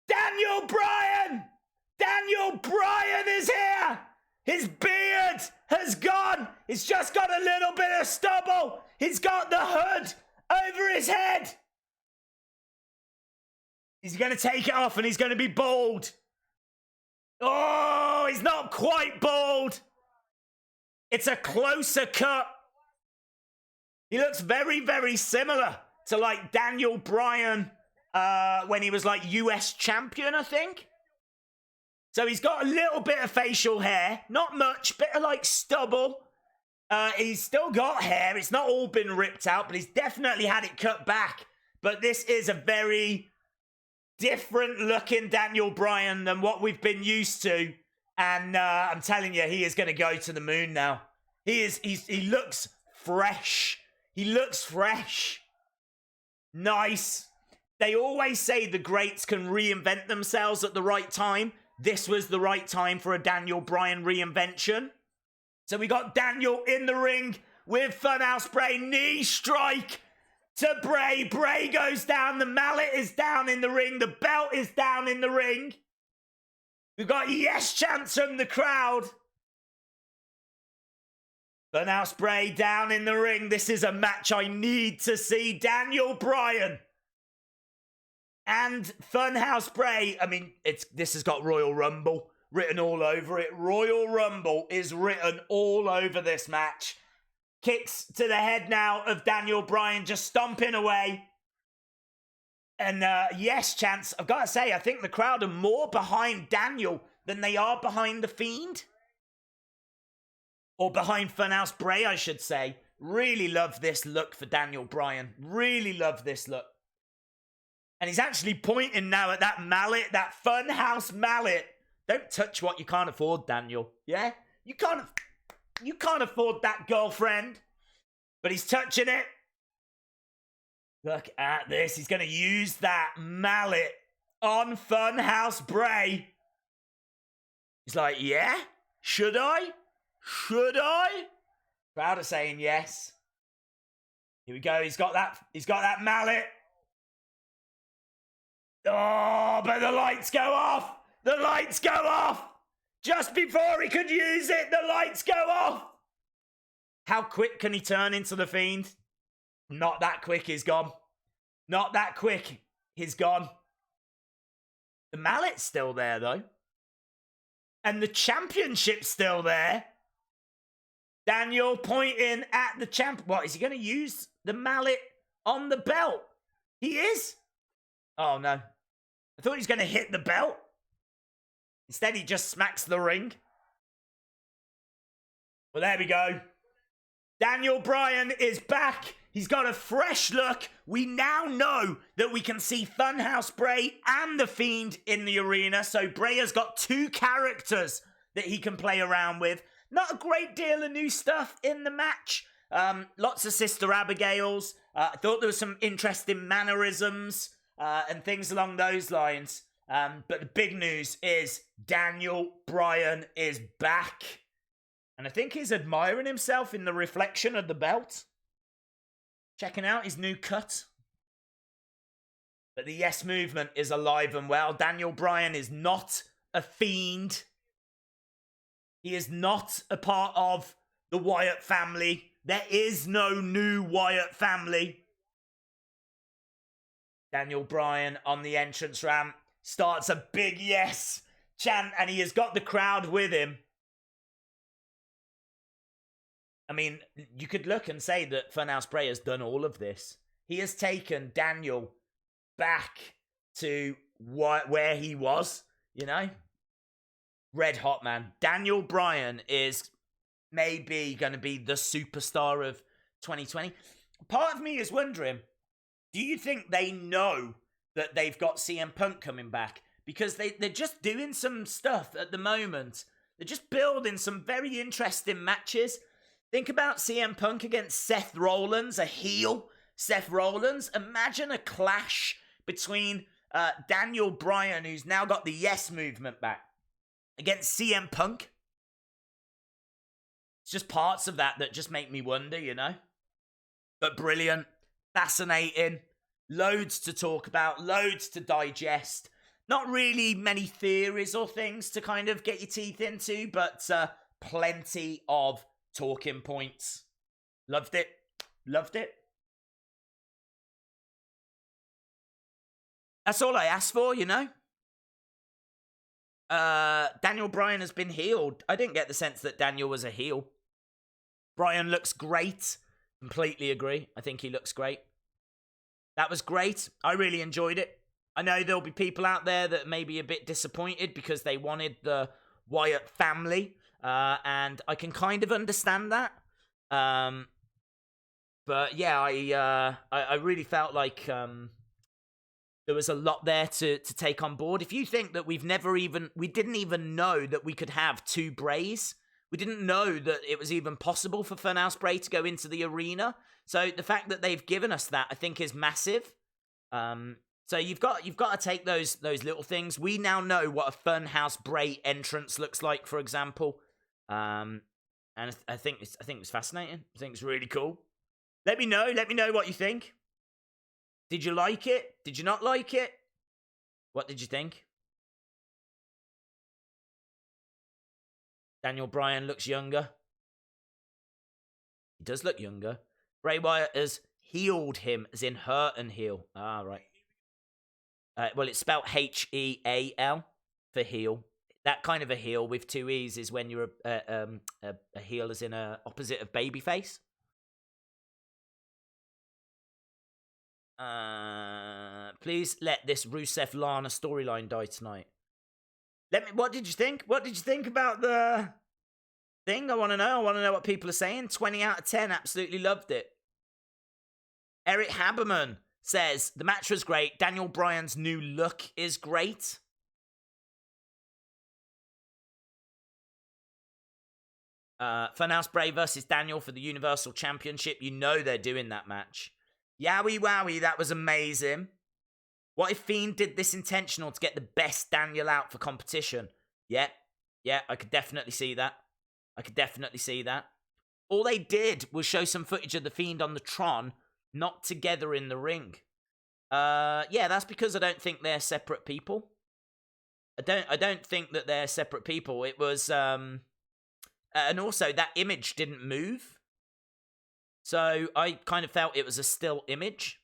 Daniel Bryan! Daniel Bryan is here! His beard has gone! He's just got a little bit of stubble! He's got the hood over his head! He's going to take it off and he's going to be bald. Oh, he's not quite bald. It's a closer cut. He looks very, very similar to like Daniel Bryan when he was like US champion, I think. So he's got a little bit of facial hair. Not much, bit of like stubble. He's still got hair. It's not all been ripped out, but he's definitely had it cut back. But this is a very different looking Daniel Bryan than what we've been used to. And I'm telling you, he is going to go to the moon now. He looks fresh. He looks fresh. Nice. They always say the greats can reinvent themselves at the right time. This was the right time for a Daniel Bryan reinvention. So we got Daniel in the ring with Funhouse Bray. Knee strike to Bray. Bray goes down. The mallet is down in the ring. The belt is down in the ring. We've got yes chants from the crowd. Funhouse Bray down in the ring. This is a match I need to see. Daniel Bryan and Funhouse Bray. I mean, this has got Royal Rumble written all over it. Royal Rumble is written all over this match. Kicks to the head now of Daniel Bryan, just stomping away. And yes chants. I've got to say, I think the crowd are more behind Daniel than they are behind The Fiend. Or behind Funhouse Bray, I should say. Really love this look for Daniel Bryan. Really love this look. And he's actually pointing now at that mallet, that Funhouse mallet. Don't touch what you can't afford, Daniel. Yeah? You can't afford that, girlfriend. But he's touching it. Look at this. He's going to use that mallet on Funhouse Bray. He's like, yeah? Should I? Should I? Crowd are saying yes. Here we go. He's got that mallet. Oh, but the lights go off. The lights go off. Just before he could use it, the lights go off. How quick can he turn into the Fiend? Not that quick, he's gone. Not that quick, he's gone. The mallet's still there, though. And the championship's still there. Daniel pointing at the champ. What, is he going to use the mallet on the belt? He is? Oh, no. I thought he was going to hit the belt. Instead, he just smacks the ring. Well, there we go. Daniel Bryan is back. He's got a fresh look. We now know that we can see Funhouse Bray and The Fiend in the arena. So Bray has got two characters that he can play around with. Not a great deal of new stuff in the match. Lots of Sister Abigails. I thought there was some interesting mannerisms and things along those lines. But the big news is Daniel Bryan is back. And I think he's admiring himself in the reflection of the belt. Checking out his new cut. But the Yes Movement is alive and well. Daniel Bryan is not a fiend. He is not a part of the Wyatt family. There is no new Wyatt family. Daniel Bryan on the entrance ramp starts a big yes chant, and he has got the crowd with him. I mean, you could look and say that Funhouse Bray has done all of this. He has taken Daniel back to where he was, you know? Red hot, man. Daniel Bryan is maybe going to be the superstar of 2020. Part of me is wondering, do you think they know that they've got CM Punk coming back? Because they're just doing some stuff at the moment. They're just building some very interesting matches. Think about CM Punk against Seth Rollins, a heel Seth Rollins. Imagine a clash between Daniel Bryan, who's now got the Yes Movement back, against CM Punk. It's just parts of that just make me wonder, you know? But brilliant, fascinating, loads to talk about, loads to digest. Not really many theories or things to kind of get your teeth into, but plenty of talking points. Loved it. Loved it. That's all I asked for, you know? Daniel Bryan has been healed. I didn't get the sense that Daniel was a heel. Bryan looks great. Completely agree. I think he looks great. That was great. I really enjoyed it. I know there'll be people out there that may be a bit disappointed because they wanted the Wyatt family. And I can kind of understand that. But yeah, I really felt like there was a lot there to take on board. If you think that we didn't even know that we could have two Brays. We didn't know that it was even possible for Funhouse Bray to go into the arena. So the fact that they've given us that, I think, is massive. So you've got to take those little things. We now know what a Funhouse Bray entrance looks like, for example. And I think it's fascinating. I think it's really cool. Let me know what you think. Did you like it? Did you not like it? What did you think? Daniel Bryan looks younger. He does look younger. Bray Wyatt has healed him, as in hurt and heal. Ah, right. Well, it's spelled H-E-A-L for heel. That kind of a heel with two E's is when you're a heel as in a opposite of babyface. Please let this Rusev Lana storyline die tonight. What did you think? What did you think about the thing? I want to know. I want to know what people are saying. 20 out of 10. Absolutely loved it. Eric Haberman says, the match was great. Daniel Bryan's new look is great. Funhouse Bray versus Daniel for the Universal Championship. You know they're doing that match. Yowie wowie, that was amazing. What if Fiend did this intentional to get the best Daniel out for competition? Yeah, I could definitely see that. All they did was show some footage of the Fiend on the Tron, not together in the ring. Yeah, that's because I don't think they're separate people. I don't think that they're separate people. It was, and also that image didn't move. So I kind of felt it was a still image.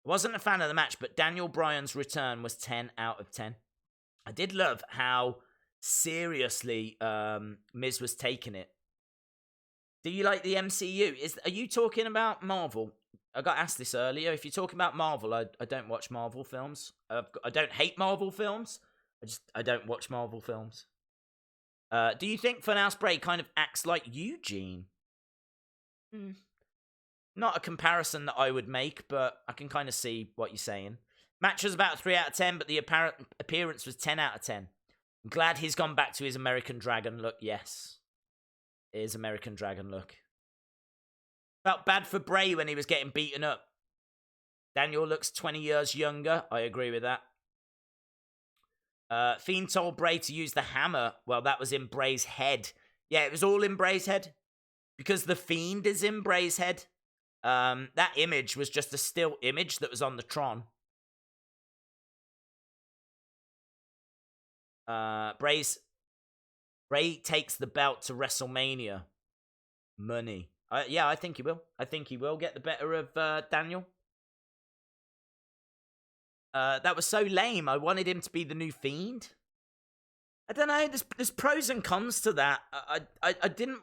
I wasn't a fan of the match, but Daniel Bryan's return was 10 out of 10. I did love how seriously Miz was taking it. Do you like the MCU? Are you talking about Marvel? I got asked this earlier. If you're talking about Marvel, I don't watch Marvel films. I don't hate Marvel films. I don't watch Marvel films. Do you think Funhouse Bray kind of acts like Eugene? Not a comparison that I would make, but I can kind of see what you're saying. Match was about 3 out of 10, but the apparent appearance was 10 out of 10. I'm glad he's gone back to his American Dragon look. Yes. His American Dragon look. Felt bad for Bray when he was getting beaten up. Daniel looks 20 years younger. I agree with that. Fiend told Bray to use the hammer. Well, that was in Bray's head. Yeah, it was all in Bray's head. Because the Fiend is in Bray's head. That image was just a still image that was on the Tron. Bray takes the belt to WrestleMania. Money. Yeah, I think he will. I think he will get the better of Daniel. That was so lame. I wanted him to be the new Fiend. I don't know. There's pros and cons to that. I didn't.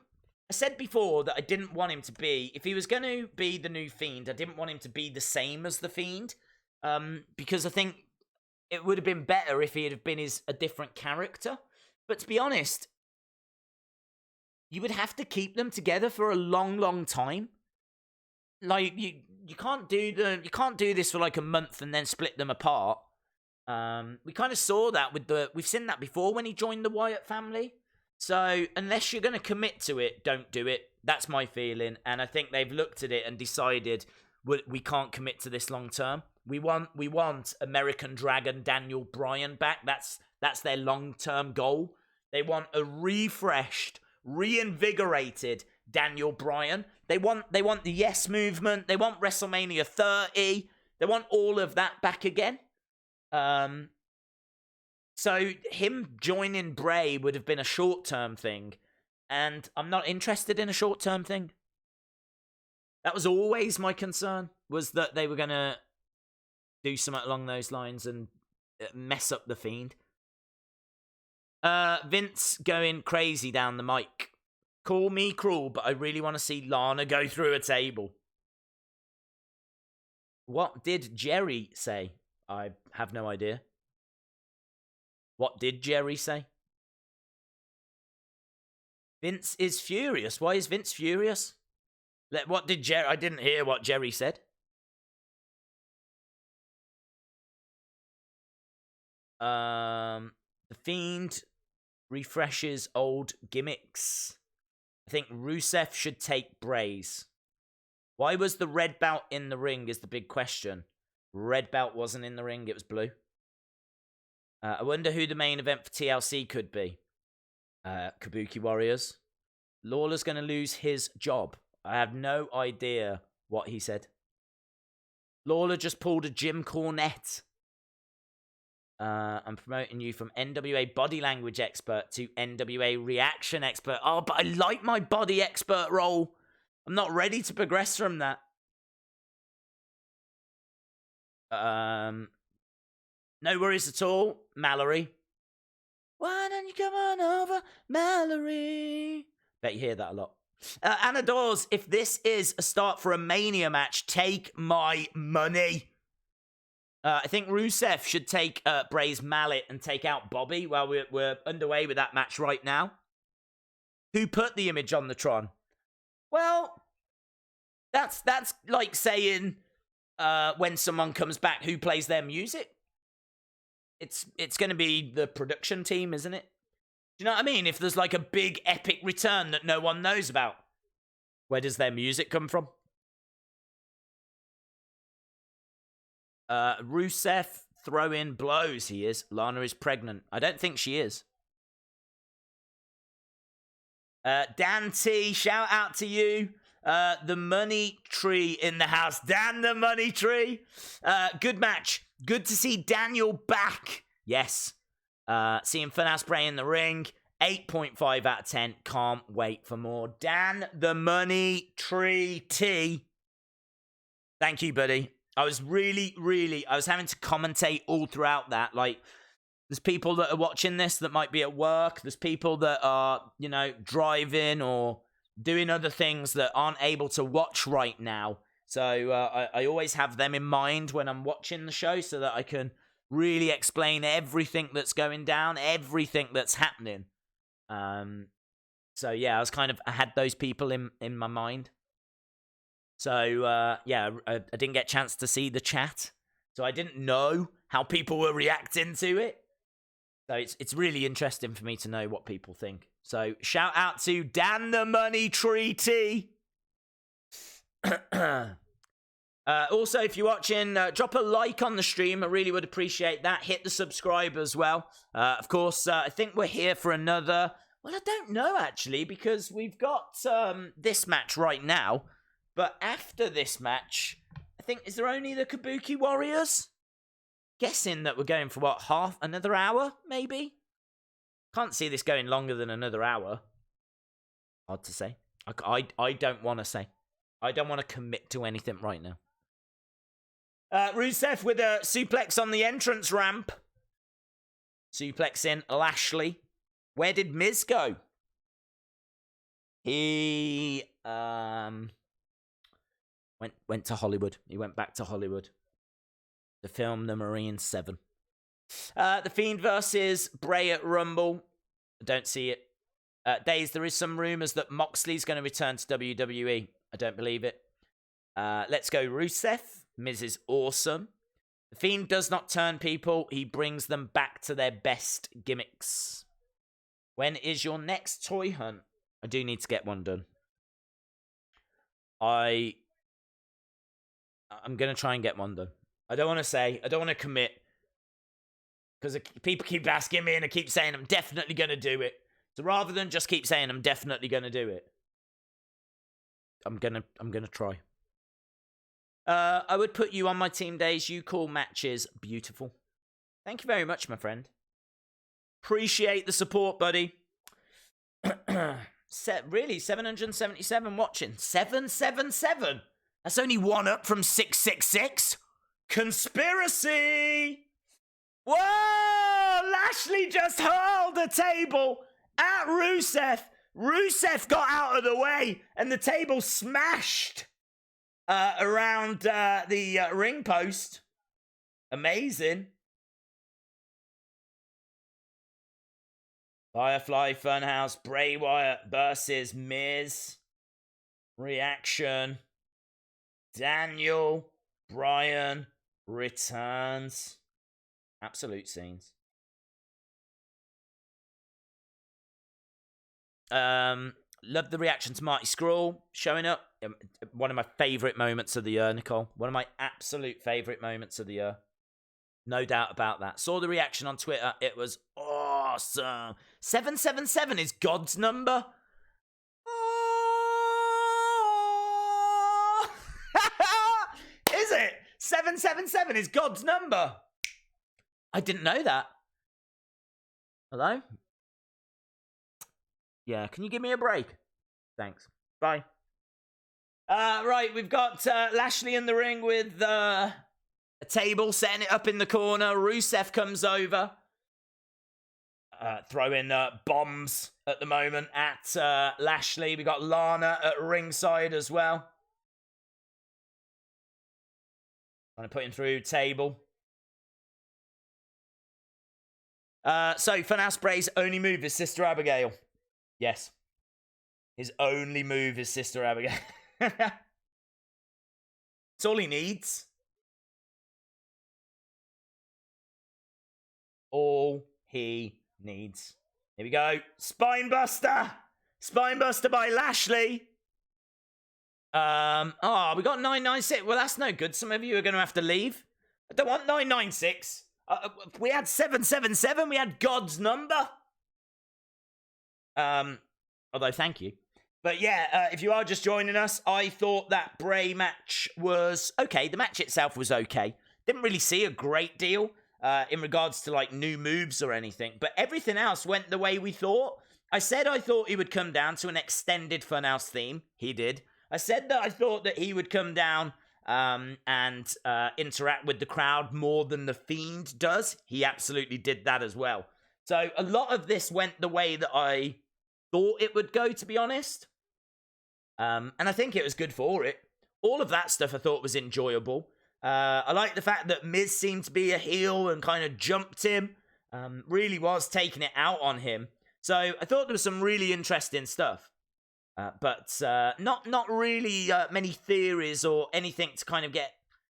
I said before that I didn't want him to be. If he was going to be the new Fiend, I didn't want him to be the same as the Fiend. Because I think it would have been better if he had been a different character. But to be honest, you would have to keep them together for a long, long time. Like you can't do this for like a month and then split them apart. We kind of saw that we've seen that before when he joined the Wyatt family. So unless you're going to commit to it, don't do it. That's my feeling, and I think they've looked at it and decided we can't commit to this long term. We want American Dragon Daniel Bryan back. That's their long term goal. They want a refreshed, reinvigorated Daniel Bryan. They want the Yes Movement. They want WrestleMania 30. They want all of that back again. So him joining Bray would have been a short-term thing, and I'm not interested in a short-term thing. That was always my concern, was that they were going to do something along those lines and mess up the Fiend. Vince going crazy down the mic. Call me cruel, but I really want to see Lana go through a table. What did Jerry say? I have no idea. What did Jerry say? Vince is furious. Why is Vince furious? What did Jerry... I didn't hear what Jerry said. The Fiend refreshes old gimmicks. I think Rusev should take Bray's. Why was the red belt in the ring is the big question. Red belt wasn't in the ring, it was blue. I wonder who the main event for TLC could be. Kabuki Warriors. Lawler's going to lose his job. I have no idea what he said. Lawler just pulled a Jim Cornette. I'm promoting you from NWA body language expert to NWA reaction expert. Oh, but I like my body expert role. I'm not ready to progress from that. No worries at all, Mallory. Why don't you come on over, Mallory? Bet you hear that a lot. Anna Dawes, if this is a start for a Mania match, take my money. I think Rusev should take Bray's mallet and take out Bobby while we're underway with that match right now. Who put the image on the Tron? Well, that's like saying when someone comes back, who plays their music? It's going to be the production team, isn't it? Do you know what I mean? If there's like a big epic return that no one knows about, where does their music come from? Rusev throwing blows, he is. Lana is pregnant. I don't think she is. Dan T, shout out to you. The money tree in the house. Dan the money tree. Good match. Good to see Daniel back. Yes. Seeing Funhouse Bray in the ring. 8.5 out of 10. Can't wait for more. Dan the money tree T. Thank you, buddy. I was I was having to commentate all throughout that. Like, there's people that are watching this that might be at work. There's people that are, driving or doing other things that aren't able to watch right now. So I always have them in mind when I'm watching the show so that I can really explain everything that's going down, everything that's happening. So yeah, I had those people in my mind. So yeah, I didn't get a chance to see the chat, so I didn't know how people were reacting to it. So it's really interesting for me to know what people think. So shout out to Dan the Money Tree T. Also, if you're watching, drop a like on the stream. I really would appreciate that. Hit the subscribe as well. Of course, I think we're here for another... Well, I don't know, actually, because we've got this match right now. But after this match, I think, is there only the Kabuki Warriors? Guessing that we're going for, what, another hour, maybe? Can't see this going longer than another hour. Hard to say. I don't want to say. I don't want to commit to anything right now. Rusev with a suplex on the entrance ramp. Suplex in Lashley. Where did Miz go? He went to Hollywood. He went back to Hollywood to film the Marine 7. The Fiend versus Bray at Rumble. I don't see it. Days, there is some rumors that Moxley's going to return to WWE. I don't believe it. Let's go Rusev. Miz is awesome. The Fiend does not turn people. He brings them back to their best gimmicks. When is your next toy hunt? I do need to get one done. I'm going to try and get one done. I don't want to say. I don't want to commit. Because people keep asking me and I keep saying I'm definitely going to do it. So rather than just keep saying I'm definitely going to do it, I'm gonna try. I would put you on my team, Days. You call matches beautiful. Thank you very much, my friend. Appreciate the support, buddy. Really, 777 watching. 777? That's only one up from 666. Conspiracy! Whoa! Lashley just hurled a table at Rusev. Rusev got out of the way, and the table smashed around the ring post. Amazing. Firefly Funhouse, Bray Wyatt versus Miz. Reaction. Daniel Bryan returns. Absolute scenes. Love the reaction to Marty Scurll showing up. One of my favourite moments of the year, Nicole. One of my absolute favourite moments of the year. No doubt about that. Saw the reaction on Twitter. It was awesome. 777 is God's number. Oh! Is it? 777 is God's number. I didn't know that. Hello? Yeah, can you give me a break? Thanks. Bye. Right, we've got Lashley in the ring with a table, setting it up in the corner. Rusev comes over. Throwing bombs at the moment at Lashley. We got Lana at ringside as well. Trying to put him through table. So, Funhouse Bray's only move is Sister Abigail. Yes. His only move is Sister Abigail. That's all he needs. All he needs. Here we go. Spinebuster. Spinebuster by Lashley. We got 996. Well, that's no good. Some of you are going to have to leave. I don't want 996. We had 777. We had God's number. Although, thank you. But yeah, if you are just joining us, I thought that Bray match was okay. The match itself was okay. Didn't really see a great deal in regards to like new moves or anything. But everything else went the way we thought. I said I thought he would come down to an extended Funhouse theme. He did. I said that I thought that he would come down and interact with the crowd more than The Fiend does. He absolutely did that as well. So a lot of this went the way that I thought it would go, to be honest. And I think it was good for it. All of that stuff I thought was enjoyable. I like the fact that Miz seemed to be a heel and kind of jumped him. Really was taking it out on him. So I thought there was some really interesting stuff. But not really many theories or anything to kind of get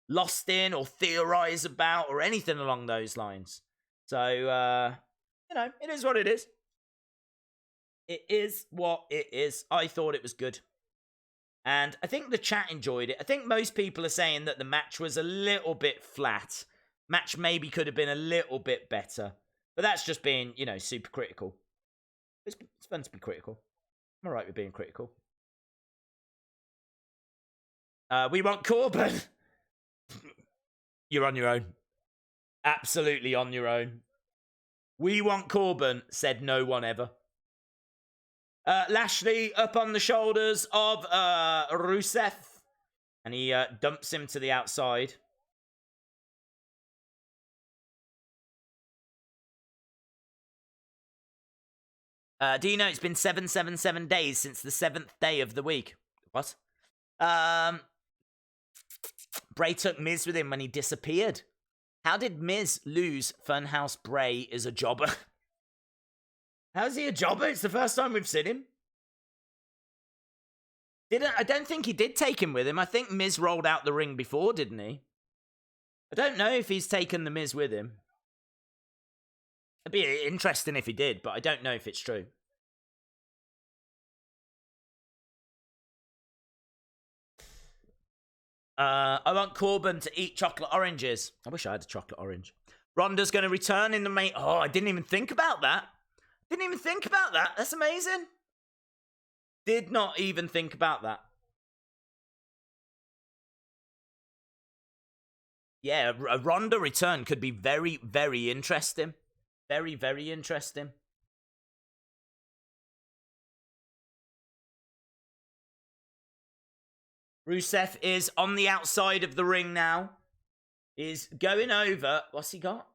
lost in or theorize about or anything along those lines. So, it is what it is. It is what it is. I thought it was good. And I think the chat enjoyed it. I think most people are saying that the match was a little bit flat. Match maybe could have been a little bit better. But that's just being, you know, super critical. It's fun to be critical. I'm alright with being critical. We want Corbin. You're on your own. Absolutely on your own. We want Corbin, said no one ever. Lashley up on the shoulders of Rusev. And he dumps him to the outside. Do you know it's been 777 days since the 7th day of the week? What? Bray took Miz with him when he disappeared. How did Miz lose Funhouse Bray as a jobber? How's he a jobber? It's the first time we've seen him. I don't think he did take him with him. I think Miz rolled out the ring before, didn't he? I don't know if he's taken the Miz with him. It'd be interesting if he did, but I don't know if it's true. I want Corbin to eat chocolate oranges. I wish I had a chocolate orange. Ronda's going to return in the main... Oh, I didn't even think about that. That's amazing. Did not even think about that. Yeah, a Ronda return could be very, very interesting. Very, very interesting. Rusev is on the outside of the ring now. He's going over. What's he got?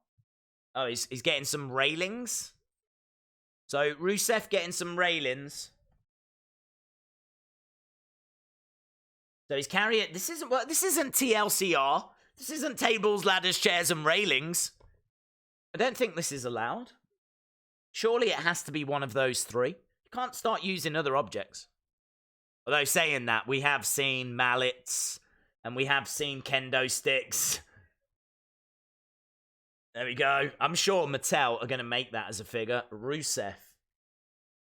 Oh, he's getting some railings. So Rusev getting some railings. So he's carrying... This isn't TLCR. This isn't tables, ladders, chairs, and railings. I don't think this is allowed. Surely it has to be one of those three. You can't start using other objects. Although saying that, we have seen mallets and we have seen kendo sticks. There we go. I'm sure Mattel are going to make that as a figure. Rusev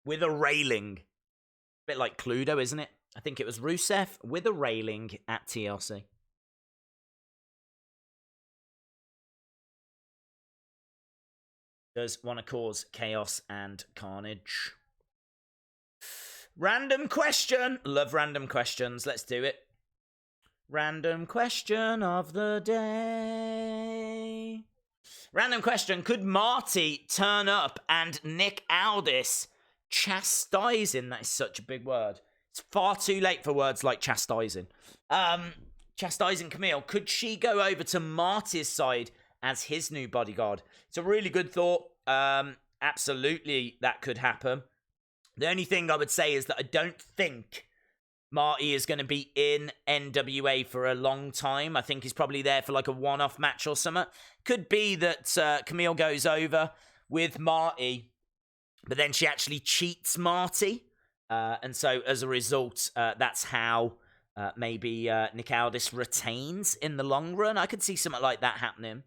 with a railing. A bit like Cluedo, isn't it? I think it was Rusev with a railing at TLC. Does want to cause chaos and carnage. Random question. Love random questions. Let's do it. Random question of the day. Random question. Could Marty turn up and Nick Aldis chastising? That is such a big word. It's far too late for words like chastising. Chastising Camille. Could she go over to Marty's side as his new bodyguard? It's a really good thought. Absolutely, that could happen. The only thing I would say is that I don't think Marty is going to be in NWA for a long time. I think he's probably there for like a one-off match or something. Could be that Camille goes over with Marty, but then she actually cheats Marty. And so as a result, that's how maybe Nick Aldis retains in the long run. I could see something like that happening.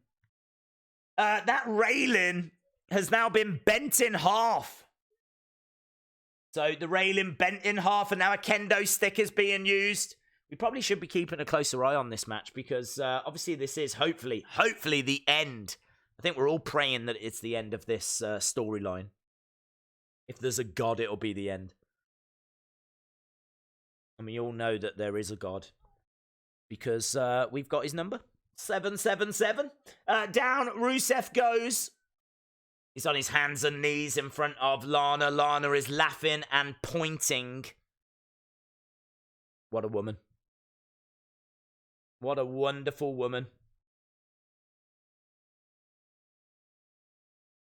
That railing has now been bent in half. So the railing bent in half and now a kendo stick is being used. We probably should be keeping a closer eye on this match because obviously this is hopefully the end. I think we're all praying that it's the end of this storyline. If there's a god, it'll be the end. And we all know that there is a god because we've got his number. 777. Down Rusev goes. He's on his hands and knees in front of Lana. Lana is laughing and pointing. What a woman. What a wonderful woman.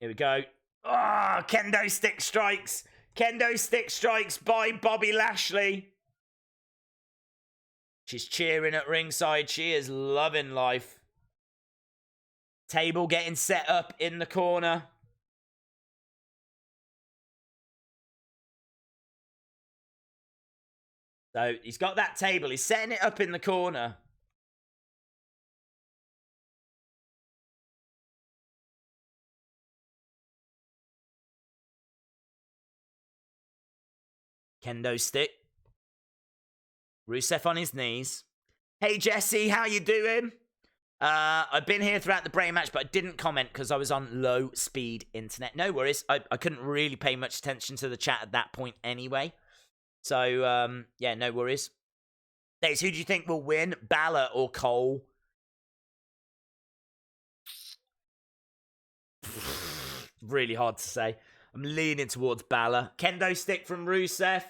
Here we go. Ah, kendo stick strikes. Kendo stick strikes by Bobby Lashley. She's cheering at ringside. She is loving life. Table getting set up in the corner. So he's got that table. He's setting it up in the corner. Kendo stick. Rusev on his knees. Hey, Jesse, how you doing? I've been here throughout the Bray match, but I didn't comment because I was on low-speed internet. No worries. I couldn't really pay much attention to the chat at that point anyway. So, yeah, no worries. Days, who do you think will win, Balor or Cole? Really hard to say. I'm leaning towards Balor. Kendo stick from Rusev.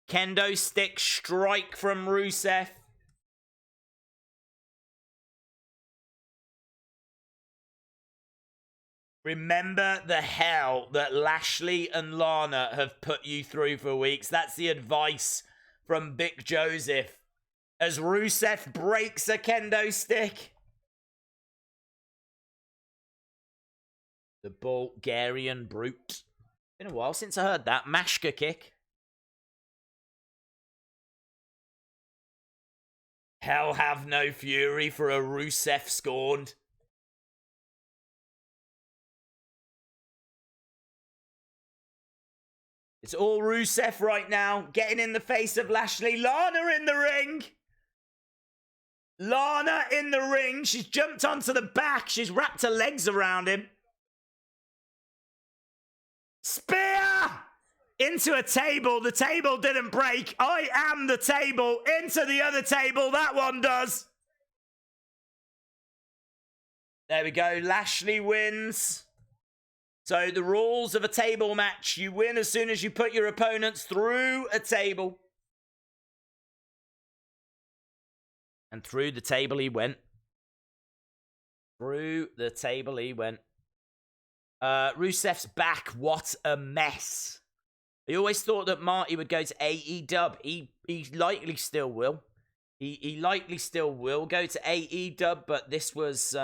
Kendo stick strike from Rusev. Remember the hell that Lashley and Lana have put you through for weeks. That's the advice from Vic Joseph. As Rusev breaks a kendo stick. The Bulgarian brute. Been a while since I heard that. Mashka kick. Hell have no fury for a Rusev scorned. It's all Rusev right now. Getting in the face of Lashley. Lana in the ring. Lana in the ring. She's jumped onto the back. She's wrapped her legs around him. Spear! Into a table. The table didn't break. I am the table. Into the other table. That one does. There we go. Lashley wins. So the rules of a table match. You win as soon as you put your opponents through a table. And through the table he went. Through the table he went. Rusev's back. What a mess. I always thought that Marty would go to AEW. He likely still will. He likely still will go to AEW, but this was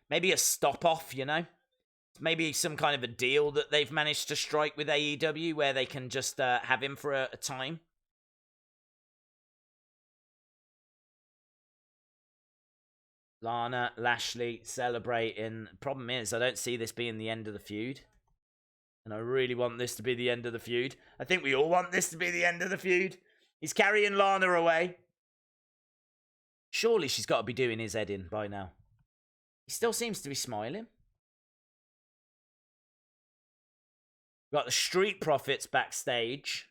maybe a stop-off, you know? Maybe some kind of a deal that they've managed to strike with AEW where they can just have him for a time. Lana, Lashley celebrating. Problem is, I don't see this being the end of the feud. And I really want this to be the end of the feud. I think we all want this to be the end of the feud. He's carrying Lana away. Surely she's got to be doing his head in by now. He still seems to be smiling. We've got the Street Profits backstage.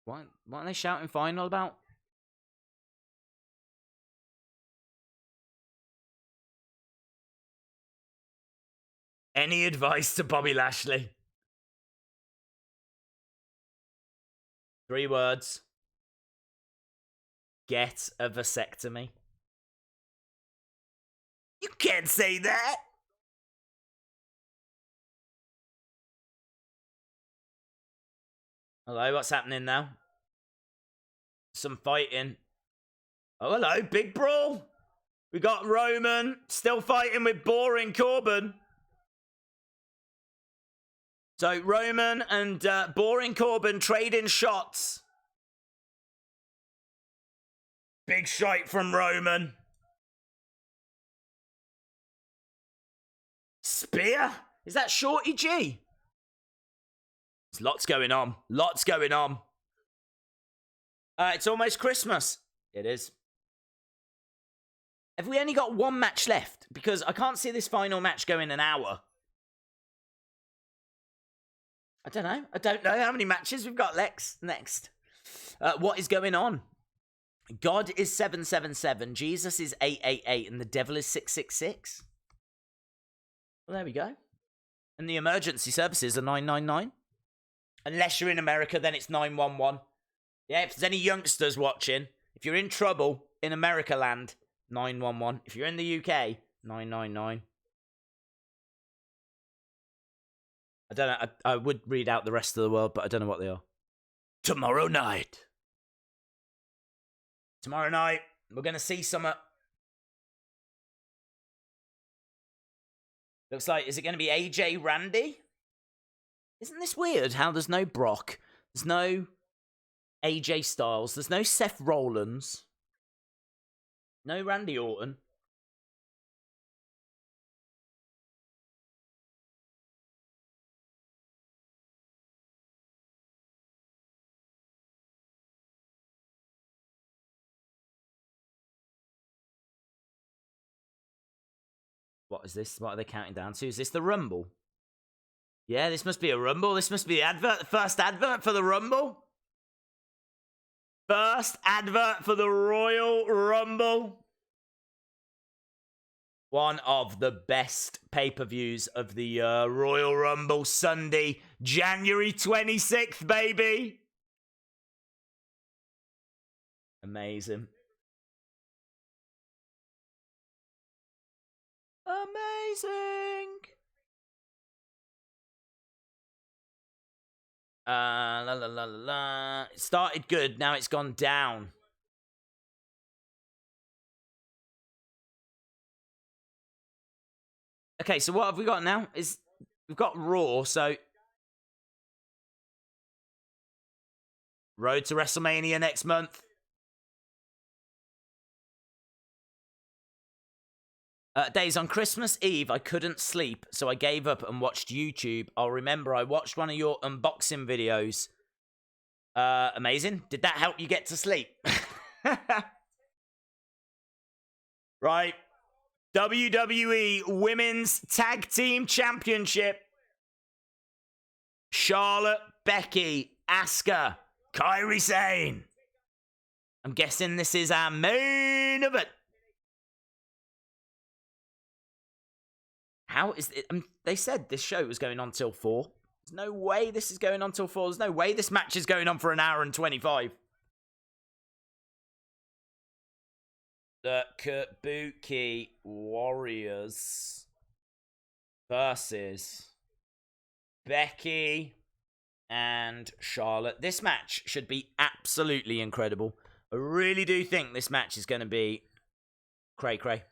What are they shouting final about? Any advice to Bobby Lashley? 3 words. Get a vasectomy. You can't say that. Hello, what's happening now? Some fighting. Oh, hello, big brawl. We got Roman still fighting with boring Corbin. So Roman and boring Corbin trading shots. Big shot from Roman. Spear? Is that Shorty G? There's lots going on. Lots going on. It's almost Christmas. It is. Have we only got 1 match left? Because I can't see this final match going an hour. I don't know. I don't know how many matches we've got next. What is going on? God is 777, Jesus is 888, and the devil is 666. Well, there we go. And the emergency services are 999. Unless you're in America, then it's 911. Yeah, if there's any youngsters watching, if you're in trouble in America land, 911. If you're in the UK, 999. I don't know. I would read out the rest of the world, but I don't know what they are. Tomorrow night. Tomorrow night, we're going to see some... Looks like, is it going to be AJ Randy? Isn't this weird how there's no Brock? There's no AJ Styles. There's no Seth Rollins. No Randy Orton. What is this? What are they counting down to? Is this the Rumble? Yeah, this must be a Rumble. This must be the advert. First advert for the Rumble. First advert for the Royal Rumble. One of the best pay-per-views of the Royal Rumble, Sunday, January 26th, baby. Amazing. Amazing. La la la la la. It started good, now it's gone down. Okay, so what have we got now? We've got Raw, so Road to WrestleMania next month. Days on Christmas Eve, I couldn't sleep, so I gave up and watched YouTube. I'll remember I watched one of your unboxing videos. Amazing. Did that help you get to sleep? Right. WWE Women's Tag Team Championship. Charlotte, Becky, Asuka, Kairi Sane. I'm guessing this is our main event. How is it? They said this show was going on till 4. There's no way this is going on till 4. There's no way this match is going on for an hour and 25. The Kubuski Warriors versus Becky and Charlotte. This match should be absolutely incredible. I really do think this match is going to be cray-cray.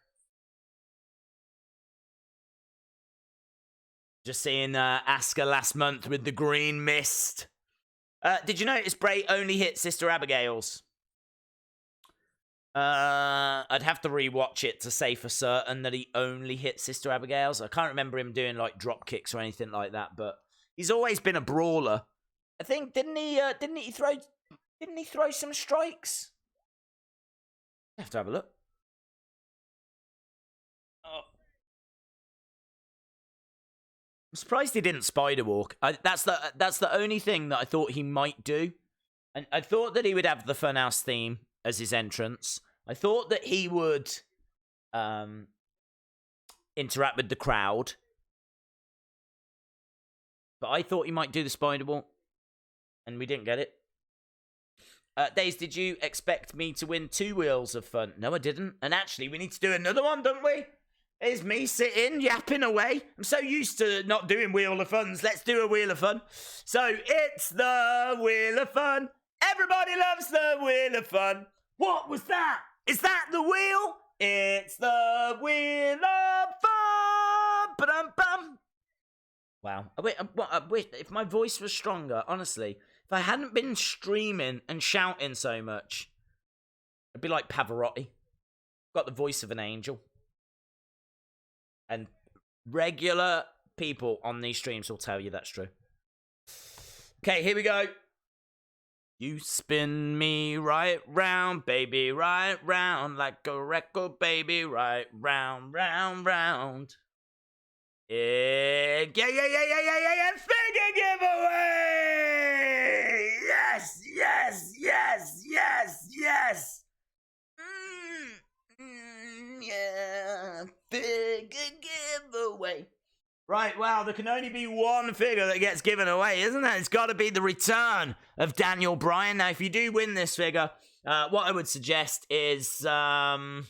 Just seeing Asuka last month with the green mist. Did you notice Bray only hit Sister Abigail's? I'd have to rewatch it to say for certain that he only hit Sister Abigail's. I can't remember him doing like drop kicks or anything like that, but he's always been a brawler. I think didn't he throw some strikes? I have to have a look. Oh. I'm surprised he didn't spider walk. That's the only thing that I thought he might do. And I thought that he would have the Funhouse theme as his entrance. I thought that he would interact with the crowd. But I thought he might do the spider walk. And we didn't get it. Days, did you expect me to win 2 Wheels of Fun? No, I didn't. And actually, we need to do another one, don't we? Here's me sitting, yapping away. I'm so used to not doing Wheel of Funs. Let's do a Wheel of Fun. So, it's the Wheel of Fun. Everybody loves the Wheel of Fun. What was that? Is that the wheel? It's the Wheel of Fun. Ba-dum-bum. Wow. I wish if my voice was stronger, honestly. If I hadn't been streaming and shouting so much, I'd be like Pavarotti. Got the voice of an angel. And regular people on these streams will tell you that's true. Okay, here we go. You spin me right round, baby, right round, like a record, baby, right round, round, round. Yeah. Figure giveaway! Yes, yes, yes, yes, yes. Yeah, figure giveaway. Right, well, there can only be one figure that gets given away, isn't there? It's got to be the return of Daniel Bryan. Now, if you do win this figure, what I would suggest is getting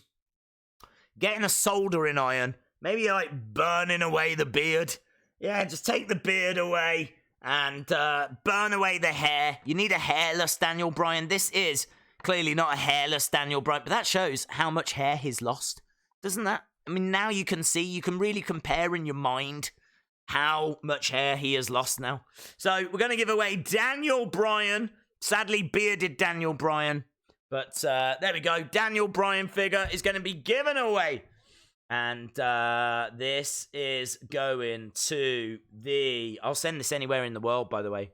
a soldering iron. Maybe, like, burning away the beard. Yeah, just take the beard away and burn away the hair. You need a hairless Daniel Bryan. This is clearly not a hairless Daniel Bryan, but that shows how much hair he's lost. Doesn't that? I mean, now you can see, you can really compare in your mind how much hair he has lost now. So, we're going to give away Daniel Bryan. Sadly, bearded Daniel Bryan. But, there we go. Daniel Bryan figure is going to be given away. And, this is going to the... I'll send this anywhere in the world, by the way.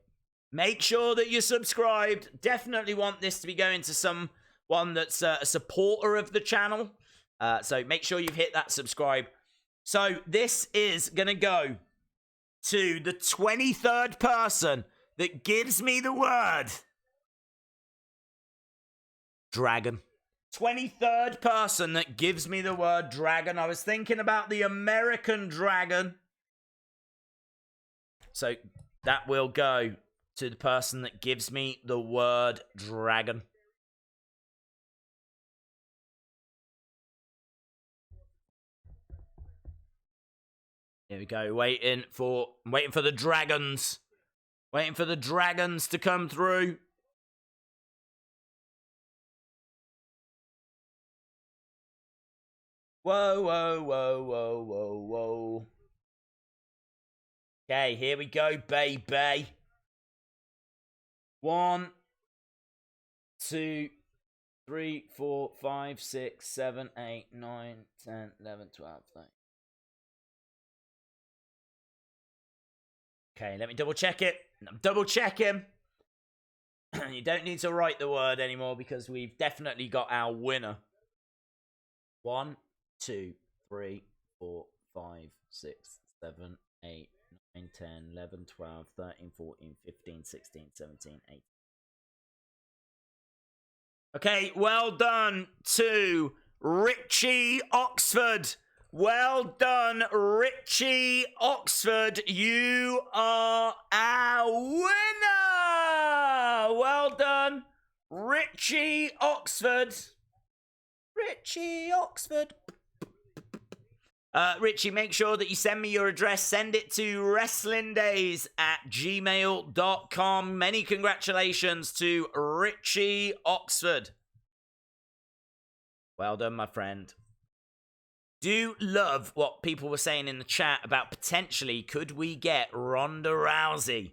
Make sure that you're subscribed. Definitely want this to be going to someone that's a supporter of the channel. So make sure you've hit that subscribe So this is going to go to the 23rd person that gives me the word dragon. 23rd person that gives me the word dragon. I was thinking about the American dragon. So that will go to the person that gives me the word dragon. Here we go. Waiting for the dragons. Waiting for the dragons to come through. Whoa, whoa, whoa, whoa, whoa, whoa. Okay, here we go, baby. 1, 2, 3, 4, 5, 6, 7, 8, 9, 10, 11, 12, 13. Okay, let me double check it. I'm double checking. You don't need to write the word anymore because we've definitely got our winner. 1, 2, 3, 4, 5, 6, 7, 8, 9, 10, 11, 12, 13, 14, 15, 16, 17, 18. Okay, well done to Richie Oxford. Well done, Richie Oxford. You are our winner. Well done, Richie Oxford. Richie Oxford. Richie, make sure that you send me your address. Send it to wrestlingdays@gmail.com. Many congratulations to Richie Oxford. Well done, my friend. Do love what people were saying in the chat about potentially could we get Ronda Rousey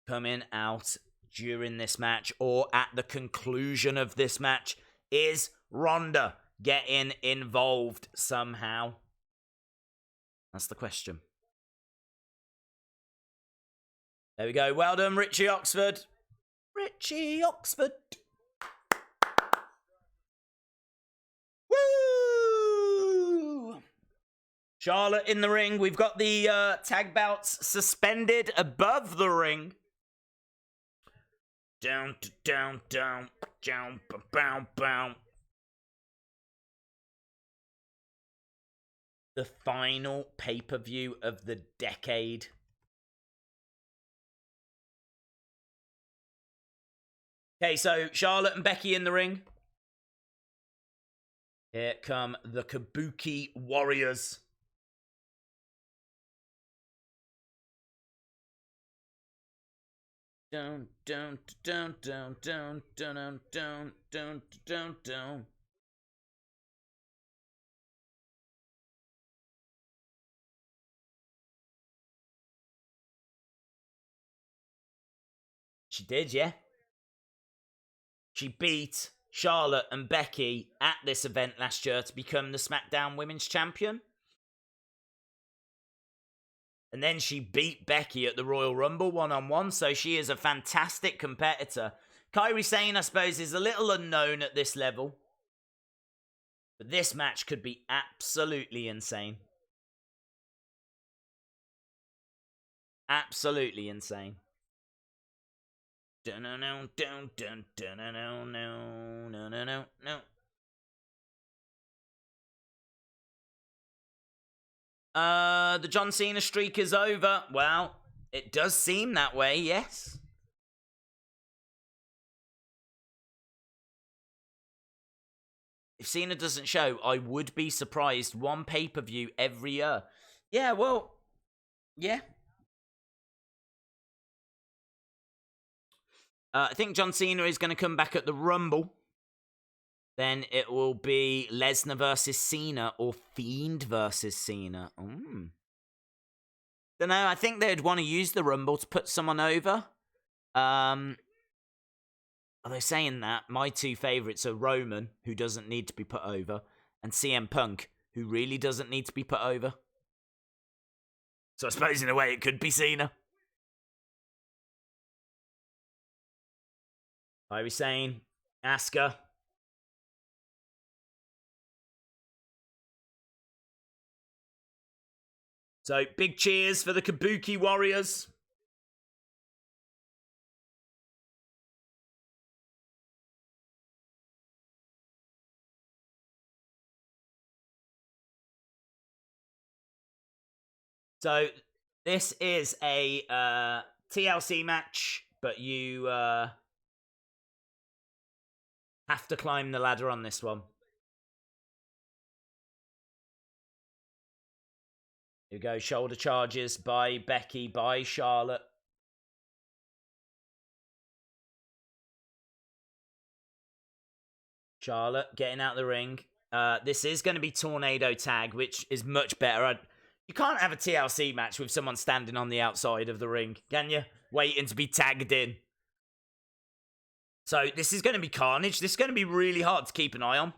coming out during this match or at the conclusion of this match. Is Ronda getting involved somehow? That's the question. There we go. Well done, Richie Oxford. Richie Oxford. Woo! Charlotte in the ring. We've got the tag belts suspended above the ring. Down, down, down, down, down, down. The final pay-per-view of the decade. Okay, so Charlotte and Becky in the ring. Here come the Kubuski Warriors. Down, down, down, down, down, down, down, down, down, down. She did, yeah. She beat Charlotte and Becky at this event last year to become the Smackdown Women's Champion. And then she beat Becky at the Royal Rumble 1-on-1, so she is a fantastic competitor. Kairi Sane, I suppose, is a little unknown at this level. But this match could be absolutely insane. Absolutely insane. The John Cena streak is over. Well, it does seem that way, yes. If Cena doesn't show, I would be surprised. One pay-per-view every year. Yeah, well, yeah. I think John Cena is going to come back at the Rumble. Then it will be Lesnar versus Cena or Fiend versus Cena. Don't know. I think they'd want to use the Rumble to put someone over. Although saying that, my two favourites are Roman, who doesn't need to be put over, and CM Punk, who really doesn't need to be put over. So I suppose in a way it could be Cena. Kairi Sane, Asuka. So, big cheers for the Kubuski Warriors. So, this is a TLC match, but you have to climb the ladder on this one. Here we go, shoulder charges by Becky, by Charlotte. Charlotte getting out the ring. This is going to be Tornado Tag, which is much better. You can't have a TLC match with someone standing on the outside of the ring, can you? Waiting to be tagged in. So this is going to be carnage. This is going to be really hard to keep an eye on.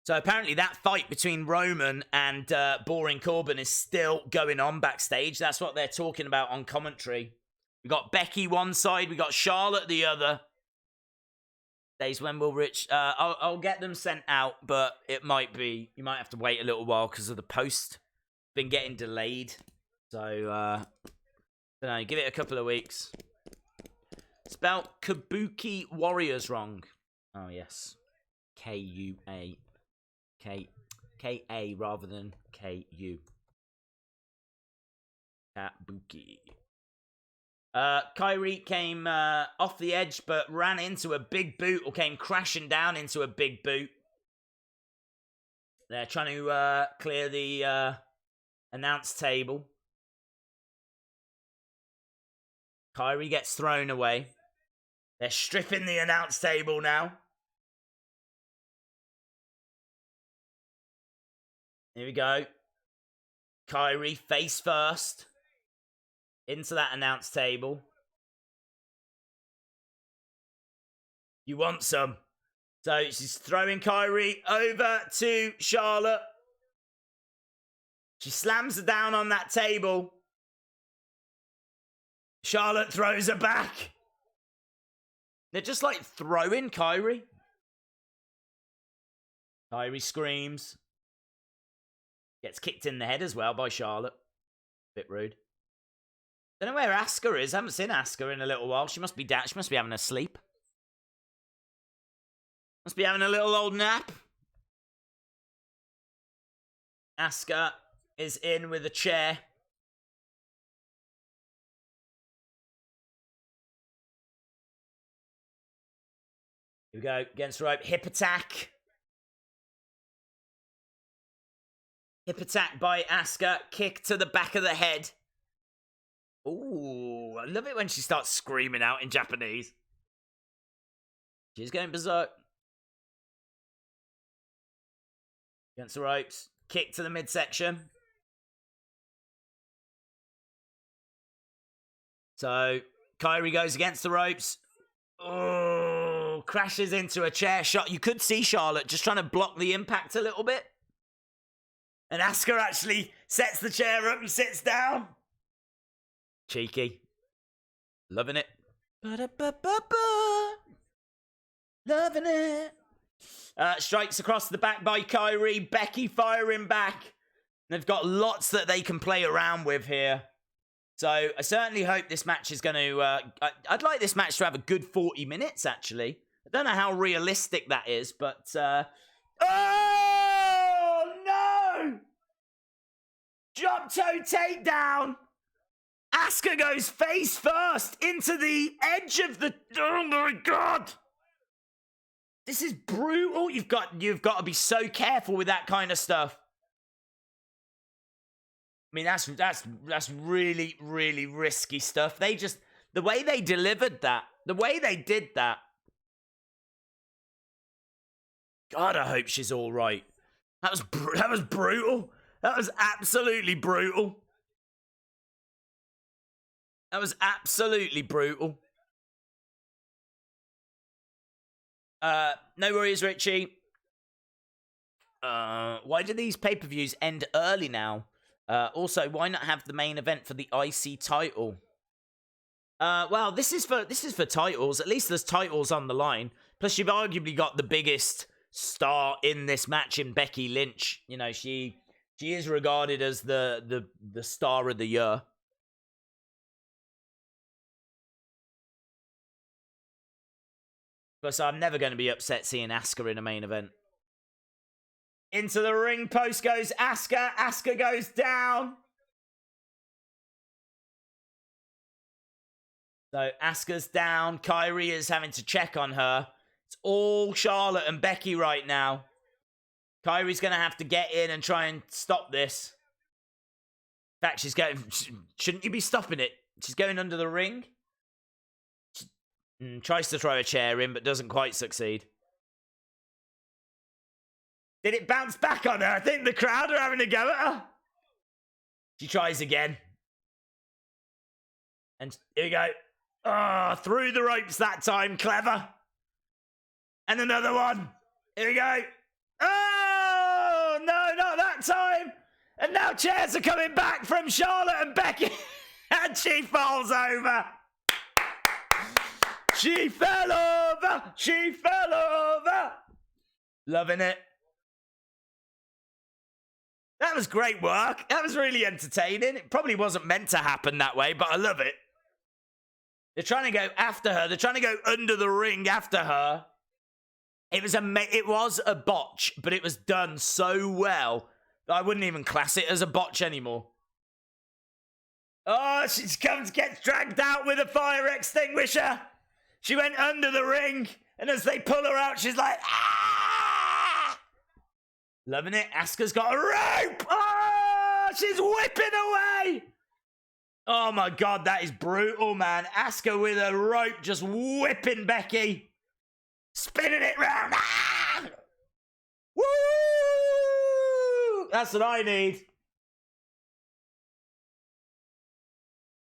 So apparently that fight between Roman and Boring Corbin is still going on backstage. That's what they're talking about on commentary. We got Becky one side, we got Charlotte the other. Days when will Rich... I'll get them sent out, but it might be... You might have to wait a little while because of the post. Been getting delayed. So, don't know, give it a couple of weeks. Spelled Kubuski Warriors wrong. Oh, yes. K-U-A. K-A rather than K-U. Kabuki. Kyrie came off the edge, but ran into a big boot, or came crashing down into a big boot. They're trying to clear the announce table. Kyrie gets thrown away. They're stripping the announce table now. Here we go. Kyrie face first. Into that announce table. You want some. So she's throwing Kyrie over to Charlotte. She slams her down on that table. Charlotte throws her back. They're just like throwing Kyrie. Kyrie screams. Gets kicked in the head as well by Charlotte. Bit rude. Don't know where Asuka is. I haven't seen Asuka in a little while. She must be down. She must be having a sleep. Must be having a little old nap. Asuka is in with a chair. Here we go. Against the rope. Hip attack. Hip attack by Asuka. Kick to the back of the head. Ooh, I love it when she starts screaming out in Japanese. She's going berserk. Against the ropes. Kick to the midsection. So, Kyrie goes against the ropes. Oh, crashes into a chair shot. You could see Charlotte just trying to block the impact a little bit. And Asuka actually sets the chair up and sits down. Cheeky. Loving it. Ba-da-ba-ba-ba. Loving it. Strikes across the back by Kyrie. Becky firing back. They've got lots that they can play around with here. So I certainly hope this match is going to... I'd like this match to have a good 40 minutes, actually. I don't know how realistic that is, but... Oh, no! Drop toe takedown! Asuka goes face first into the edge of the... Oh, my God! This is brutal. You've got to be so careful with that kind of stuff. I mean, that's really, really risky stuff. They just... The way they delivered that, the way they did that... God, I hope she's all right. That was brutal. That was absolutely brutal. That was absolutely brutal. No worries, Richie. Why do these pay-per-views end early now? Also, why not have the main event for the IC title? Well, this is for titles. At least there's titles on the line. Plus, you've arguably got the biggest star in this match in Becky Lynch. You know, she is regarded as the star of the year. Plus, I'm never going to be upset seeing Asuka in a main event. Into the ring post goes Asuka. Asuka goes down. So Asuka's down. Kyrie is having to check on her. It's all Charlotte and Becky right now. Kyrie's going to have to get in and try and stop this. In fact, she's going... Shouldn't you be stopping it? She's going under the ring. She tries to throw a chair in, but doesn't quite succeed. Did it bounce back on her? I think the crowd are having a go at her. She tries again. And here we go. Oh, through the ropes that time. Clever. And another one. Here we go. Oh, no, not that time. And now chairs are coming back from Charlotte and Becky. And she falls over. She fell over. She fell over. Loving it. That was great work. That was really entertaining. It probably wasn't meant to happen that way, but I love it. They're trying to go after her. They're trying to go under the ring after her. It was a botch, but it was done so well that I wouldn't even class it as a botch anymore. Oh, gets dragged out with a fire extinguisher. She went under the ring, and as they pull her out, she's like, ah! Loving it. Asuka's got a rope. Oh, she's whipping away. Oh my God, that is brutal, man. Asuka with a rope just whipping Becky. Spinning it round. Ah! Woo! That's what I need.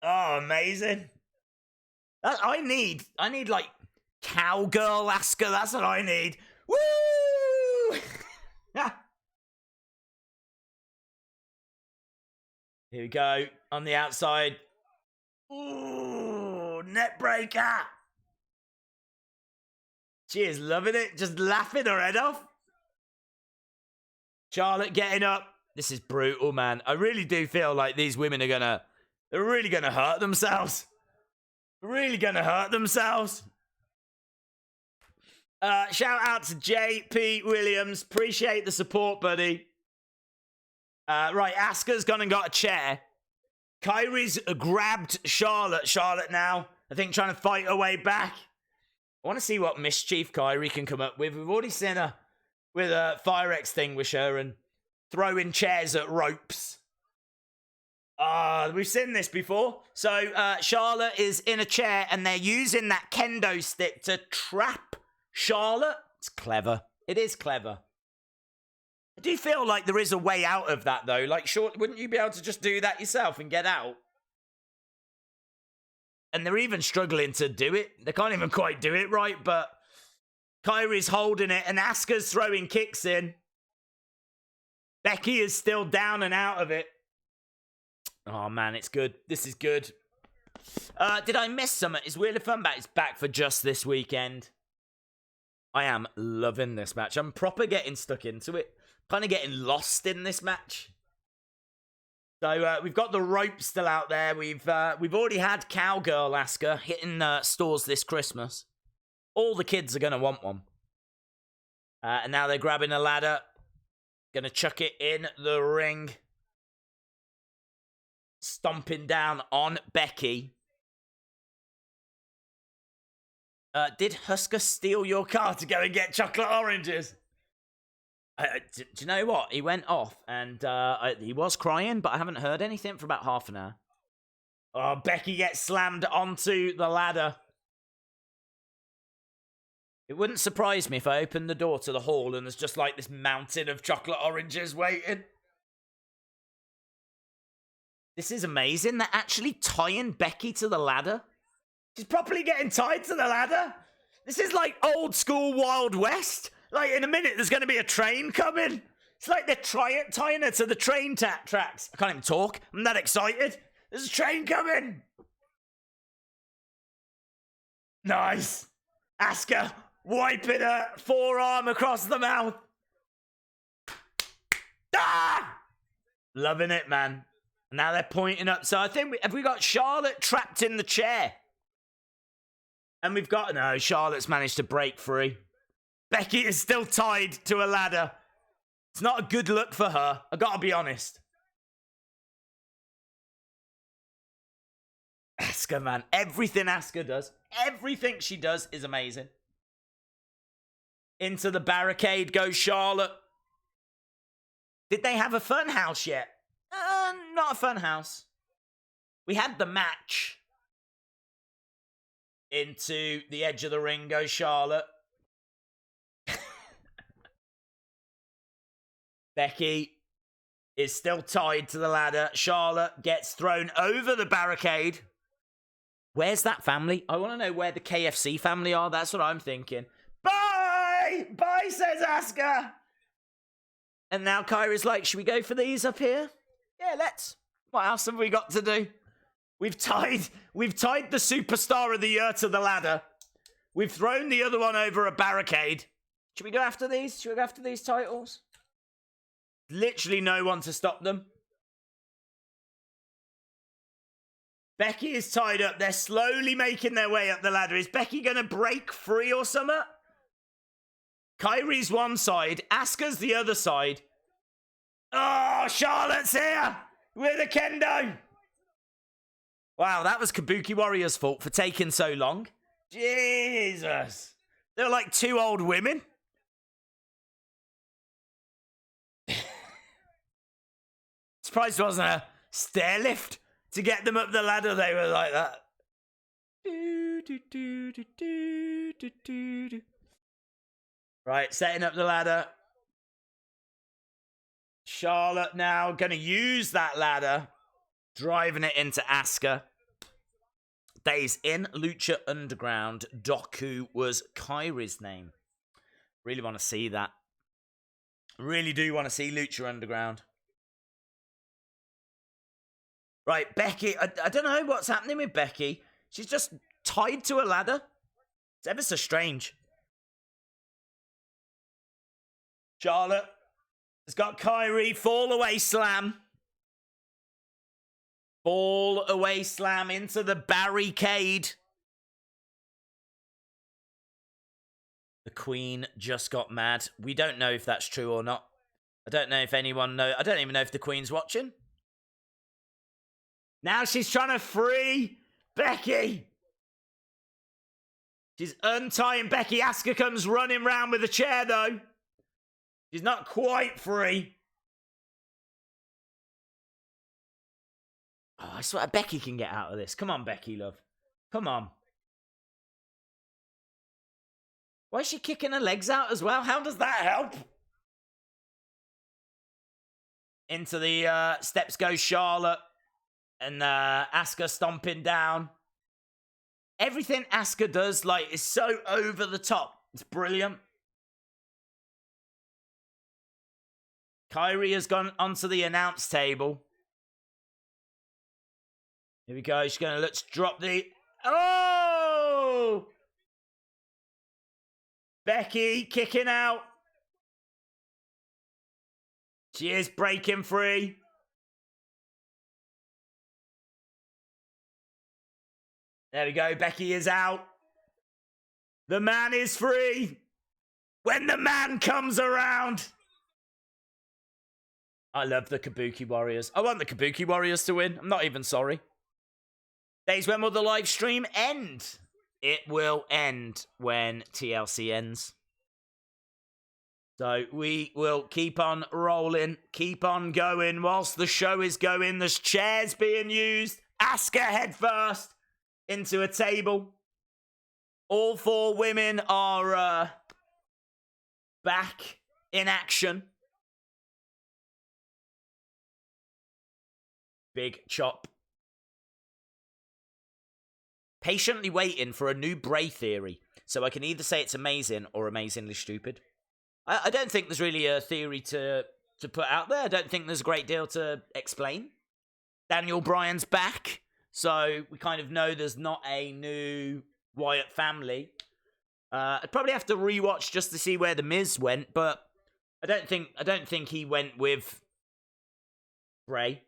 Oh, amazing. I need like cowgirl Asuka. That's what I need. Woo! Here we go. On the outside. Ooh, net breaker. She is loving it. Just laughing her head off. Charlotte getting up. This is brutal, man. I really do feel like these women are they're really gonna hurt themselves. Really gonna hurt themselves. Shout out to J.P. Williams. Appreciate the support, buddy. Right, Asuka's gone and got a chair. Kyrie's grabbed Charlotte. Charlotte now, I think, trying to fight her way back. I want to see what mischief Kyrie can come up with. We've already seen her with a fire extinguisher and throwing chairs at ropes. We've seen this before. So Charlotte is in a chair and they're using that kendo stick to trap Charlotte. It's clever. It is clever. I do feel like there is a way out of that, though. Like, sure, wouldn't you be able to just do that yourself and get out? And they're even struggling to do it. They can't even quite do it right, but Kyrie's holding it and Asuka's throwing kicks in. Becky is still down and out of it. Oh, man, it's good. This is good. Did I miss something? Is Wheel of Fun back? It's back for just this weekend. I am loving this match. I'm proper getting stuck into it. Kind of getting lost in this match. So we've got the rope still out there. We've already had Cowgirl Asuka hitting stores this Christmas. All the kids are going to want one. And now they're grabbing a ladder. Going to chuck it in the ring. Stomping down on Becky. Did Husker steal your car to go and get chocolate oranges? Do you know what? He went off and he was crying, but I haven't heard anything for about half an hour. Oh, Becky gets slammed onto the ladder. It wouldn't surprise me if I opened the door to the hall and there's just like this mountain of chocolate oranges waiting. This is amazing. They're actually tying Becky to the ladder. She's properly getting tied to the ladder. This is like old school Wild West. Like, in a minute, there's going to be a train coming. It's like they're tying her to the train tracks. I can't even talk. I'm that excited. There's a train coming. Nice. Asuka wiping her forearm across the mouth. Ah! Loving it, man. Now they're pointing up. So I think, have we got Charlotte trapped in the chair? And we've got, no, Charlotte's managed to break free. Becky is still tied to a ladder. It's not a good look for her. I gotta be honest. Asuka, man. Everything Asuka does, everything she does is amazing. Into the barricade goes Charlotte. Did they have a fun house yet? Not a fun house. We had the match. Into the edge of the ring goes Charlotte. Becky is still tied to the ladder. Charlotte gets thrown over the barricade. Where's that family? I want to know where the KFC family are. That's what I'm thinking. Bye! Bye, says Asuka. And now Kairi's like, should we go for these up here? Yeah, let's. What else have we got to do? We've tied the superstar of the year to the ladder. We've thrown the other one over a barricade. Should we go after these? Should we go after these titles? Literally no one to stop them. Becky is tied up. They're slowly making their way up the ladder. Is Becky going to break free or something? Kairi's one side. Asuka's the other side. Oh, Charlotte's here with a kendo. Wow, that was Kabuki Warrior's fault for taking so long. Jesus. They're like two old women. Surprised it wasn't a stair lift to get them up the ladder. They were like that. Right, setting up the ladder. Charlotte now going to use that ladder, driving it into Asuka. Days in Lucha Underground, Doku was Kairi's name. Really want to see that. Really do want to see Lucha Underground. Right, Becky. I don't know what's happening with Becky. She's just tied to a ladder. It's ever so strange. Charlotte has got Kairi. Fall away slam. Fall away slam into the barricade. The Queen just got mad. We don't know if that's true or not. I don't know if anyone knows. I don't even know if the Queen's watching. Now she's trying to free Becky. She's untying Becky. Asuka comes running round with a chair, though. She's not quite free. Oh, I swear Becky can get out of this. Come on, Becky, love. Come on. Why is she kicking her legs out as well? How does that help? Into the steps goes Charlotte. And Asuka stomping down. Everything Asuka does, like, is so over the top. It's brilliant. Kairi has gone onto the announce table. Here we go. She's going to, let's drop the... Oh! Becky kicking out. She is breaking free. There we go. Becky is out. The man is free. When the man comes around. I love the Kabuki Warriors. I want the Kabuki Warriors to win. I'm not even sorry. Days, when will the live stream end? It will end when TLC ends. So we will keep on rolling, keep on going. Whilst the show is going, there's chairs being used. Asuka head first into a table. All four women are back in action. Big chop. Patiently waiting for a new Bray theory, so I can either say it's amazing or amazingly stupid. I don't think there's really a theory to put out there. I don't think there's a great deal to explain. Daniel Bryan's back, so we kind of know there's not a new Wyatt family. I'd probably have to rewatch just to see where the Miz went, but I don't think he went with Bray.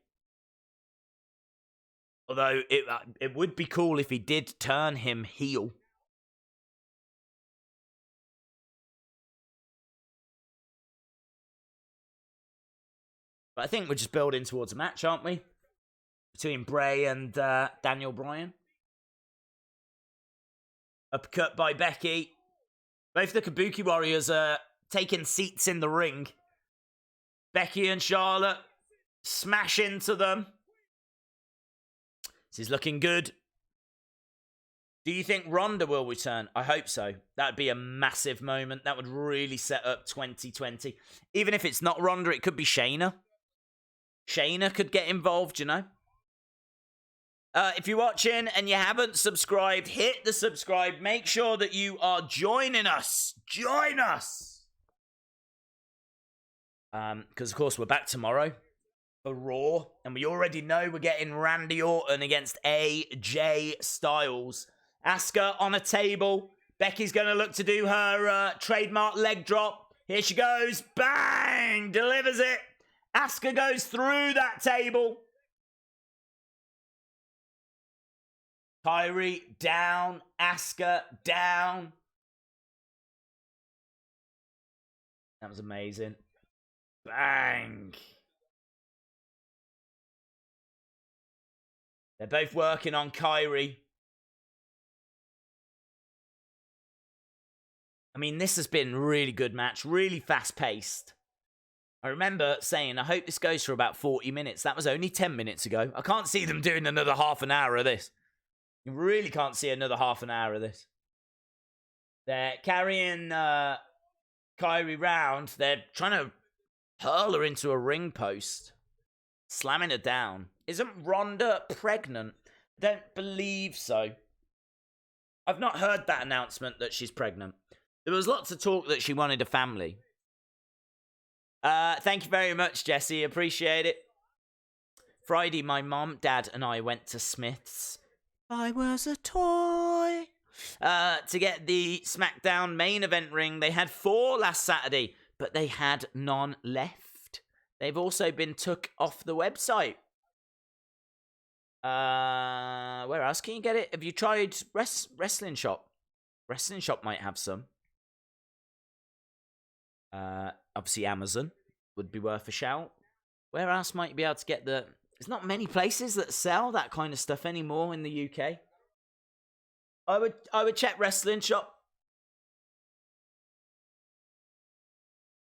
Although it would be cool if he did turn him heel. But I think we're just building towards a match, aren't we? Between Bray and Daniel Bryan. Uppercut by Becky. Both the Kabuki Warriors are taking seats in the ring. Becky and Charlotte smash into them. This is looking good. Do you think Ronda will return? I hope so. That would be a massive moment. That would really set up 2020. Even if it's not Ronda, it could be Shayna. Shayna could get involved, you know. If you're watching and you haven't subscribed, hit the subscribe. Make sure that you are joining us. Join us. Because, of course, we're back tomorrow for Raw. And we already know we're getting Randy Orton against AJ Styles. Asuka on a table. Becky's going to look to do her trademark leg drop. Here she goes. Bang! Delivers it. Asuka goes through that table. Kyrie down. Asuka down. That was amazing. Bang. They're both working on Kyrie. I mean, this has been a really good match. Really fast-paced. I remember saying, I hope this goes for about 40 minutes. That was only 10 minutes ago. I can't see them doing another half an hour of this. You really can't see another half an hour of this. They're carrying Kyrie round. They're trying to hurl her into a ring post. Slamming her down. Isn't Ronda pregnant? I don't believe so. I've not heard that announcement that she's pregnant. There was lots of talk that she wanted a family. Thank you very much, Jesse. Appreciate it. Friday, my mom, dad, and I went to Smith's. I was a toy. To get the Smackdown main event ring. They had 4 last Saturday, but they had none left. They've also been took off the website. Where else can you get it? Have you tried Wrestling Shop? Wrestling Shop might have some. Obviously Amazon would be worth a shout. Where else might you be able to get the... There's not many places that sell that kind of stuff anymore in the UK. I would check Wrestling Shop.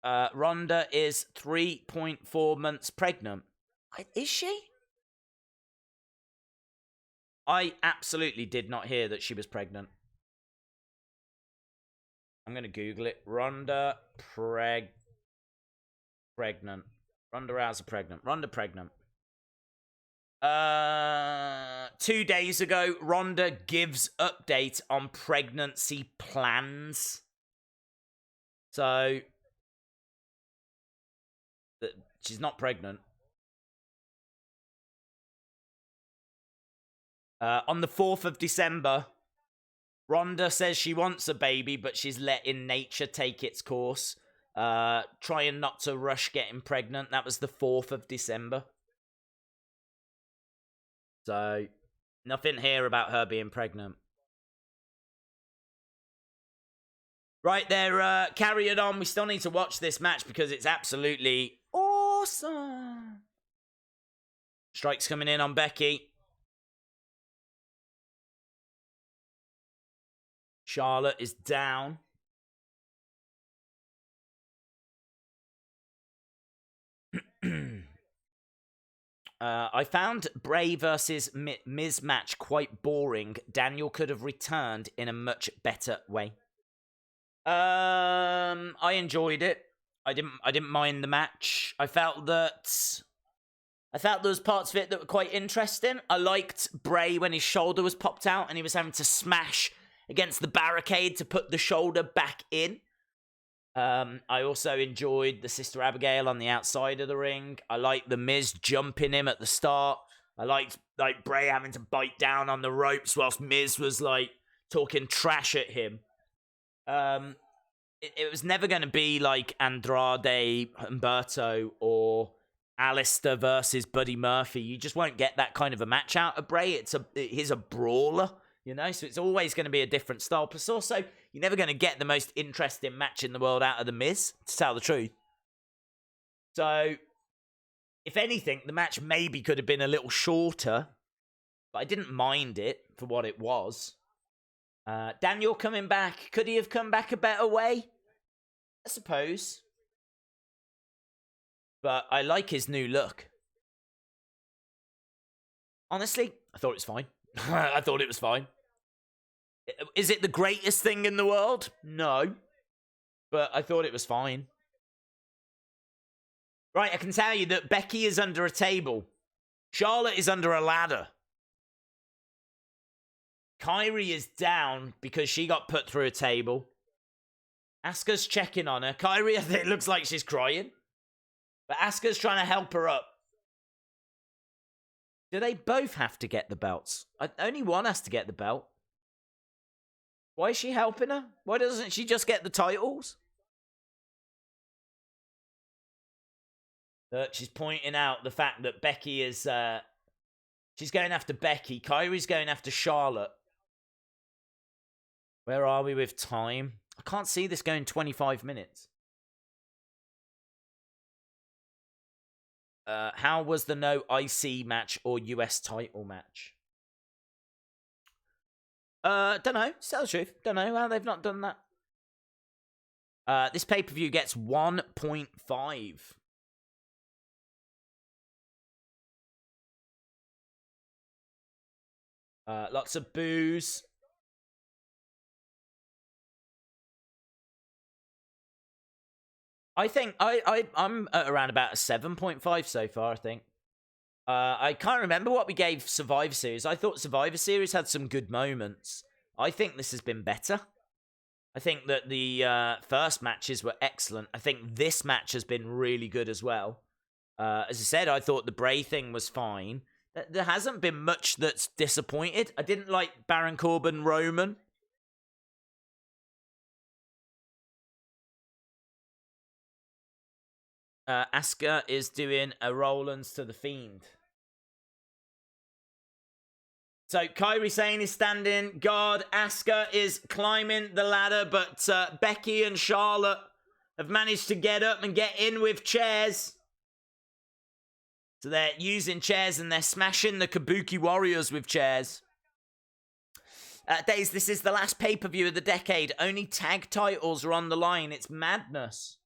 Ronda is 3.4 months pregnant. Is she? I absolutely did not hear that she was pregnant. I'm going to Google it. Ronda pregnant. Ronda Rousey pregnant. Ronda pregnant. 2 days ago, Ronda gives update on pregnancy plans. So, she's not pregnant. On the 4th of December, Ronda says she wants a baby, but she's letting nature take its course. Trying not to rush getting pregnant. That was the 4th of December. So, nothing here about her being pregnant. Right, they're carrying on. We still need to watch this match because it's absolutely awesome. Strikes coming in on Becky. Charlotte is down. I found Bray versus Miz match quite boring. Daniel could have returned in a much better way. I enjoyed it. I didn't mind the match. I felt there was parts of it that were quite interesting. I liked Bray when his shoulder was popped out and he was having to smash against the barricade to put the shoulder back in. I also enjoyed the Sister Abigail on the outside of the ring. I liked the Miz jumping him at the start. I liked Bray having to bite down on the ropes whilst Miz was talking trash at him. It was never going to be like Andrade, Humberto, or Aleister versus Buddy Murphy. You just won't get that kind of a match out of Bray. He's a brawler, you know, so it's always going to be a different style. Plus also, you're never going to get the most interesting match in the world out of The Miz, to tell the truth. So, if anything, the match maybe could have been a little shorter, but I didn't mind it for what it was. Daniel coming back. Could he have come back a better way? I suppose. But I like his new look. Honestly, I thought it was fine. I thought it was fine. Is it the greatest thing in the world? No. But I thought it was fine. Right, I can tell you that Becky is under a table. Charlotte is under a ladder. Kyrie is down because she got put through a table. Asuka's checking on her. Kyrie, I think, looks like she's crying. But Asuka's trying to help her up. Do they both have to get the belts? Only one has to get the belt. Why is she helping her? Why doesn't she just get the titles? She's pointing out the fact that Becky is... she's going after Becky. Kyrie's going after Charlotte. Where are we with time? I can't see this going 25 minutes. How was the no IC match or US title match? Don't know. Tell the truth. Don't know how they've not done that. This pay-per-view gets 1.5. Lots of boos. I think I'm at around about a 7.5 so far, I think. I can't remember what we gave Survivor Series. I thought Survivor Series had some good moments. I think this has been better. I think that the first matches were excellent. I think this match has been really good as well. As I said, I thought the Bray thing was fine. There hasn't been much that's disappointed. I didn't like Baron Corbin Roman. Asuka is doing a Rollins to the Fiend. So Kyrie Sane is standing guard. Asuka is climbing the ladder, but Becky and Charlotte have managed to get up and get in with chairs. So they're using chairs and they're smashing the Kabuki Warriors with chairs. Days, this is the last pay-per-view of the decade. Only tag titles are on the line. It's madness.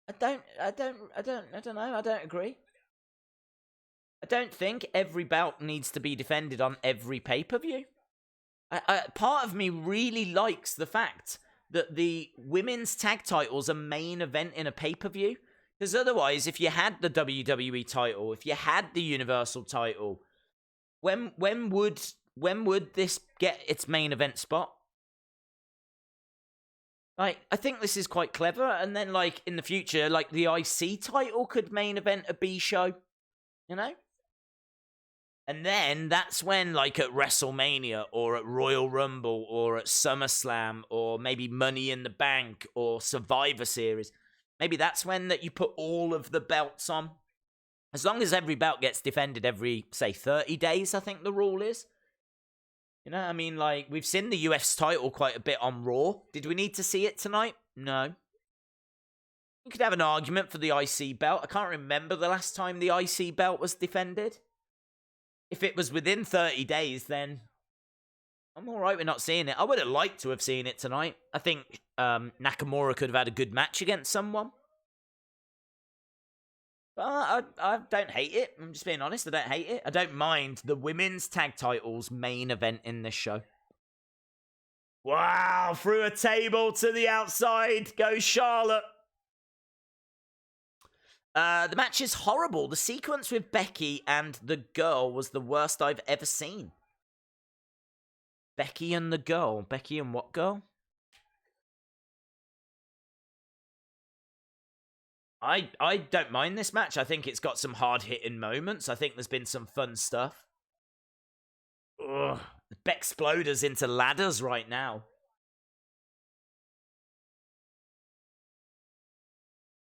I don't know. I don't agree. I don't think every belt needs to be defended on every pay-per-view. Part of me really likes the fact that the women's tag titles are main event in a pay-per-view. Because otherwise, if you had the WWE title, if you had the Universal title, when would this get its main event spot? Like, I think this is quite clever. And then, like, in the future, like, the IC title could main event a B show. You know? And then that's when, like, at WrestleMania or at Royal Rumble or at SummerSlam or maybe Money in the Bank or Survivor Series, maybe that's when that you put all of the belts on. As long as every belt gets defended every, say, 30 days, I think the rule is. You know, I mean, like, we've seen the US title quite a bit on Raw. Did we need to see it tonight? No. You could have an argument for the IC belt. I can't remember the last time the IC belt was defended. If it was within 30 days, then I'm all right with not seeing it. I would have liked to have seen it tonight. I think Nakamura could have had a good match against someone. But I don't hate it. I'm just being honest. I don't hate it. I don't mind the women's tag titles main event in this show. Wow, through a table to the outside goes Charlotte. The match is horrible. The sequence with Becky and the girl was the worst I've ever seen. Becky and the girl. Becky and what girl? I don't mind this match. I think it's got some hard-hitting moments. I think there's been some fun stuff. Ugh. Bexploders into ladders right now.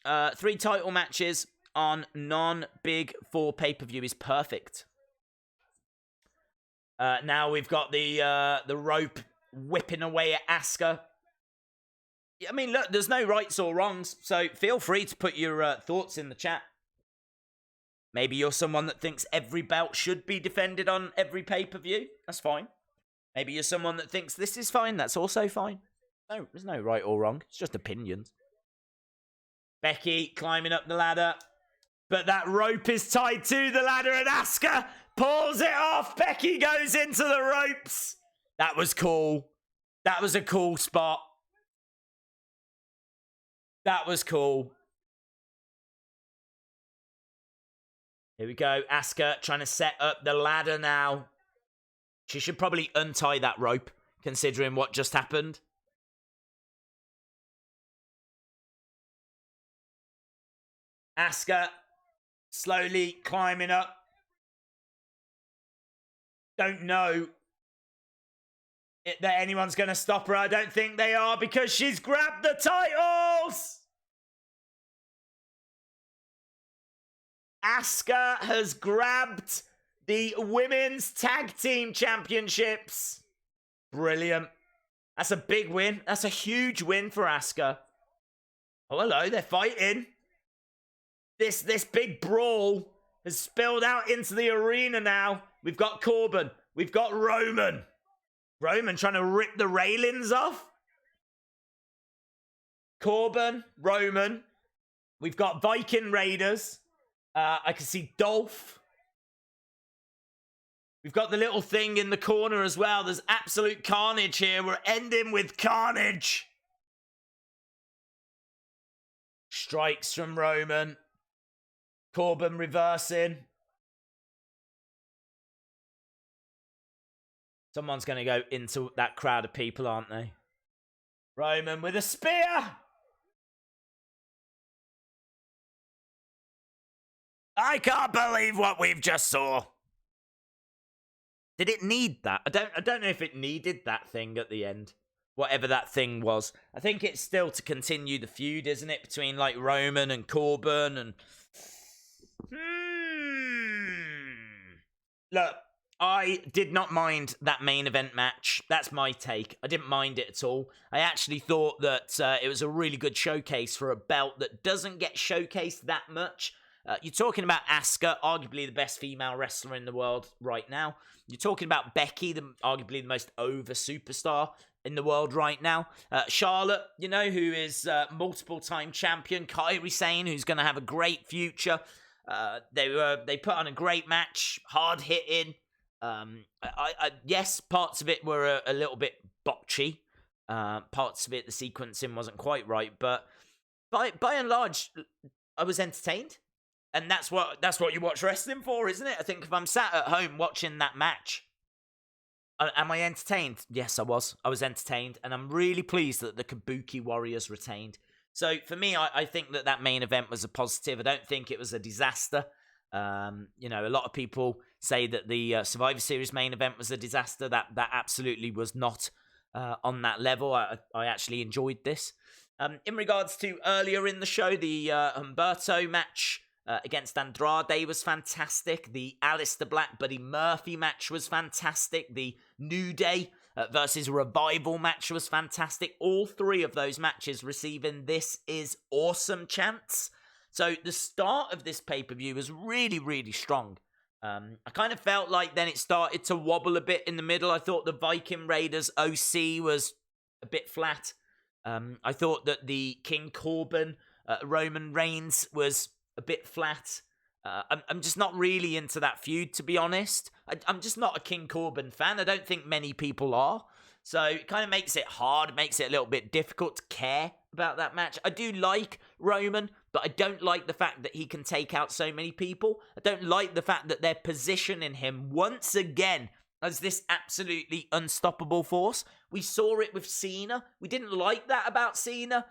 3 title matches on non-Big 4 pay-per-view is perfect. Now we've got the rope whipping away at Asuka. I mean, look, there's no rights or wrongs, so feel free to put your thoughts in the chat. Maybe you're someone that thinks every belt should be defended on every pay-per-view. That's fine. Maybe you're someone that thinks this is fine. That's also fine. No, there's no right or wrong. It's just opinions. Becky climbing up the ladder. But that rope is tied to the ladder and Asuka pulls it off. Becky goes into the ropes. That was cool. That was a cool spot. That was cool. Here we go. Asuka trying to set up the ladder now. She should probably untie that rope, considering what just happened. Asuka slowly climbing up. Don't know that anyone's going to stop her. I don't think they are because she's grabbed the titles. Asuka has grabbed the Women's Tag Team Championships. Brilliant. That's a big win. That's a huge win for Asuka. Oh, hello. They're fighting. This big brawl has spilled out into the arena now. We've got Corbin. We've got Roman. Roman trying to rip the railings off. Corbin, Roman. We've got Viking Raiders. I can see Dolph. We've got the little thing in the corner as well. There's absolute carnage here. We're ending with carnage. Strikes from Roman. Corbin reversing. Someone's going to go into that crowd of people, aren't they? Roman with a spear. I can't believe what we've just saw. Did it need that? I don't know if it needed that thing at the end. Whatever that thing was. I think it's still to continue the feud, isn't it? Between like Roman and Corbin and... Look, I did not mind that main event match. That's my take. I didn't mind it at all. I actually thought that it was a really good showcase for a belt that doesn't get showcased that much. You're talking about Asuka, arguably the best female wrestler in the world right now. You're talking about Becky, arguably the most over superstar in the world right now. Charlotte, you know, who is multiple-time champion. Kairi Sane, who's going to have a great future. They put on a great match, hard-hitting. Yes, parts of it were a little bit botchy. Parts of it, the sequencing wasn't quite right. But by and large, I was entertained. And that's what you watch wrestling for, isn't it? I think if I'm sat at home watching that match, am I entertained? Yes, I was. I was entertained. And I'm really pleased that the Kubuski Warriors retained. So for me, I think that main event was a positive. I don't think it was a disaster. You know, a lot of people say that the Survivor Series main event was a disaster. That absolutely was not on that level. I actually enjoyed this. In regards to earlier in the show, the Humberto match against Andrade was fantastic. The Aleister Black Buddy Murphy match was fantastic. The New Day versus Revival match was fantastic. All 3 of those matches receiving "This is awesome" chants. So the start of this pay-per-view was really, really strong. I kind of felt like then it started to wobble a bit in the middle. I thought the Viking Raiders OC was a bit flat. I thought that the King Corbin Roman Reigns was a bit flat. I'm just not really into that feud, to be honest. I'm just not a King Corbin fan. I don't think many people are. So it kind of makes it hard. It makes it a little bit difficult to care about that match. I do like Roman, but I don't like the fact that he can take out so many people. I don't like the fact that they're positioning him once again as this absolutely unstoppable force. We saw it with Cena. We didn't like that about Cena.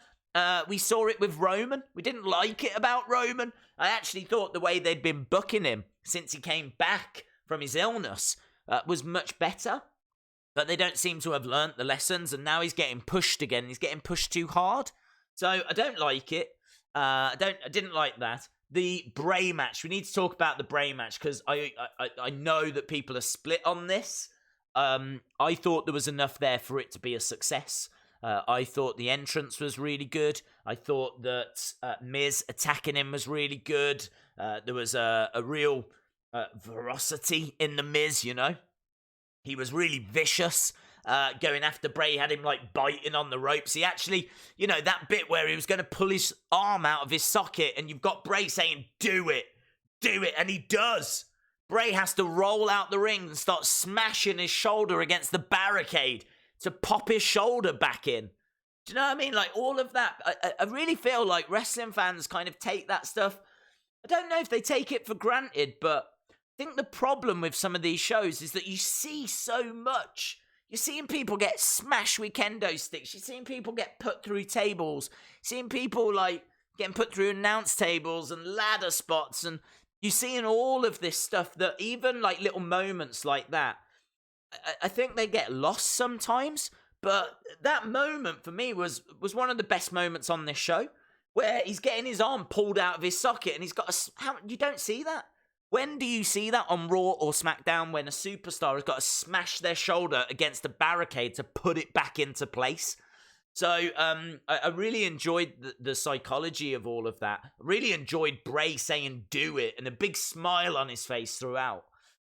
We saw it with Roman. We didn't like it about Roman. I actually thought the way they'd been booking him since he came back from his illness was much better. But they don't seem to have learnt the lessons, and now he's getting pushed again. He's getting pushed too hard. So I don't like it. I didn't like that. The Bray match. We need to talk about the Bray match because I know that people are split on this. I thought there was enough there for it to be a success. I thought the entrance was really good. I thought that Miz attacking him was really good. There was a real ferocity in the Miz, you know. He was really vicious, going after Bray. He had him, like, biting on the ropes. He actually, you know, that bit where he was going to pull his arm out of his socket, and you've got Bray saying, do it, and he does. Bray has to roll out the ring and start smashing his shoulder against the barricade to pop his shoulder back in. Do you know what I mean? Like, all of that. I really feel like wrestling fans kind of take that stuff. I don't know if they take it for granted, but I think the problem with some of these shows is that you see so much. You're seeing people get smashed with kendo sticks. You're seeing people get put through tables. Seeing people, like, getting put through announce tables and ladder spots. And you're seeing all of this stuff that even, like, little moments like that, I think they get lost sometimes. But that moment, for me, was one of the best moments on this show, where he's getting his arm pulled out of his socket and he's got you don't see that? When do you see that on Raw or SmackDown when a superstar has got to smash their shoulder against a barricade to put it back into place? So I really enjoyed the psychology of all of that. I really enjoyed Bray saying do it and a big smile on his face throughout.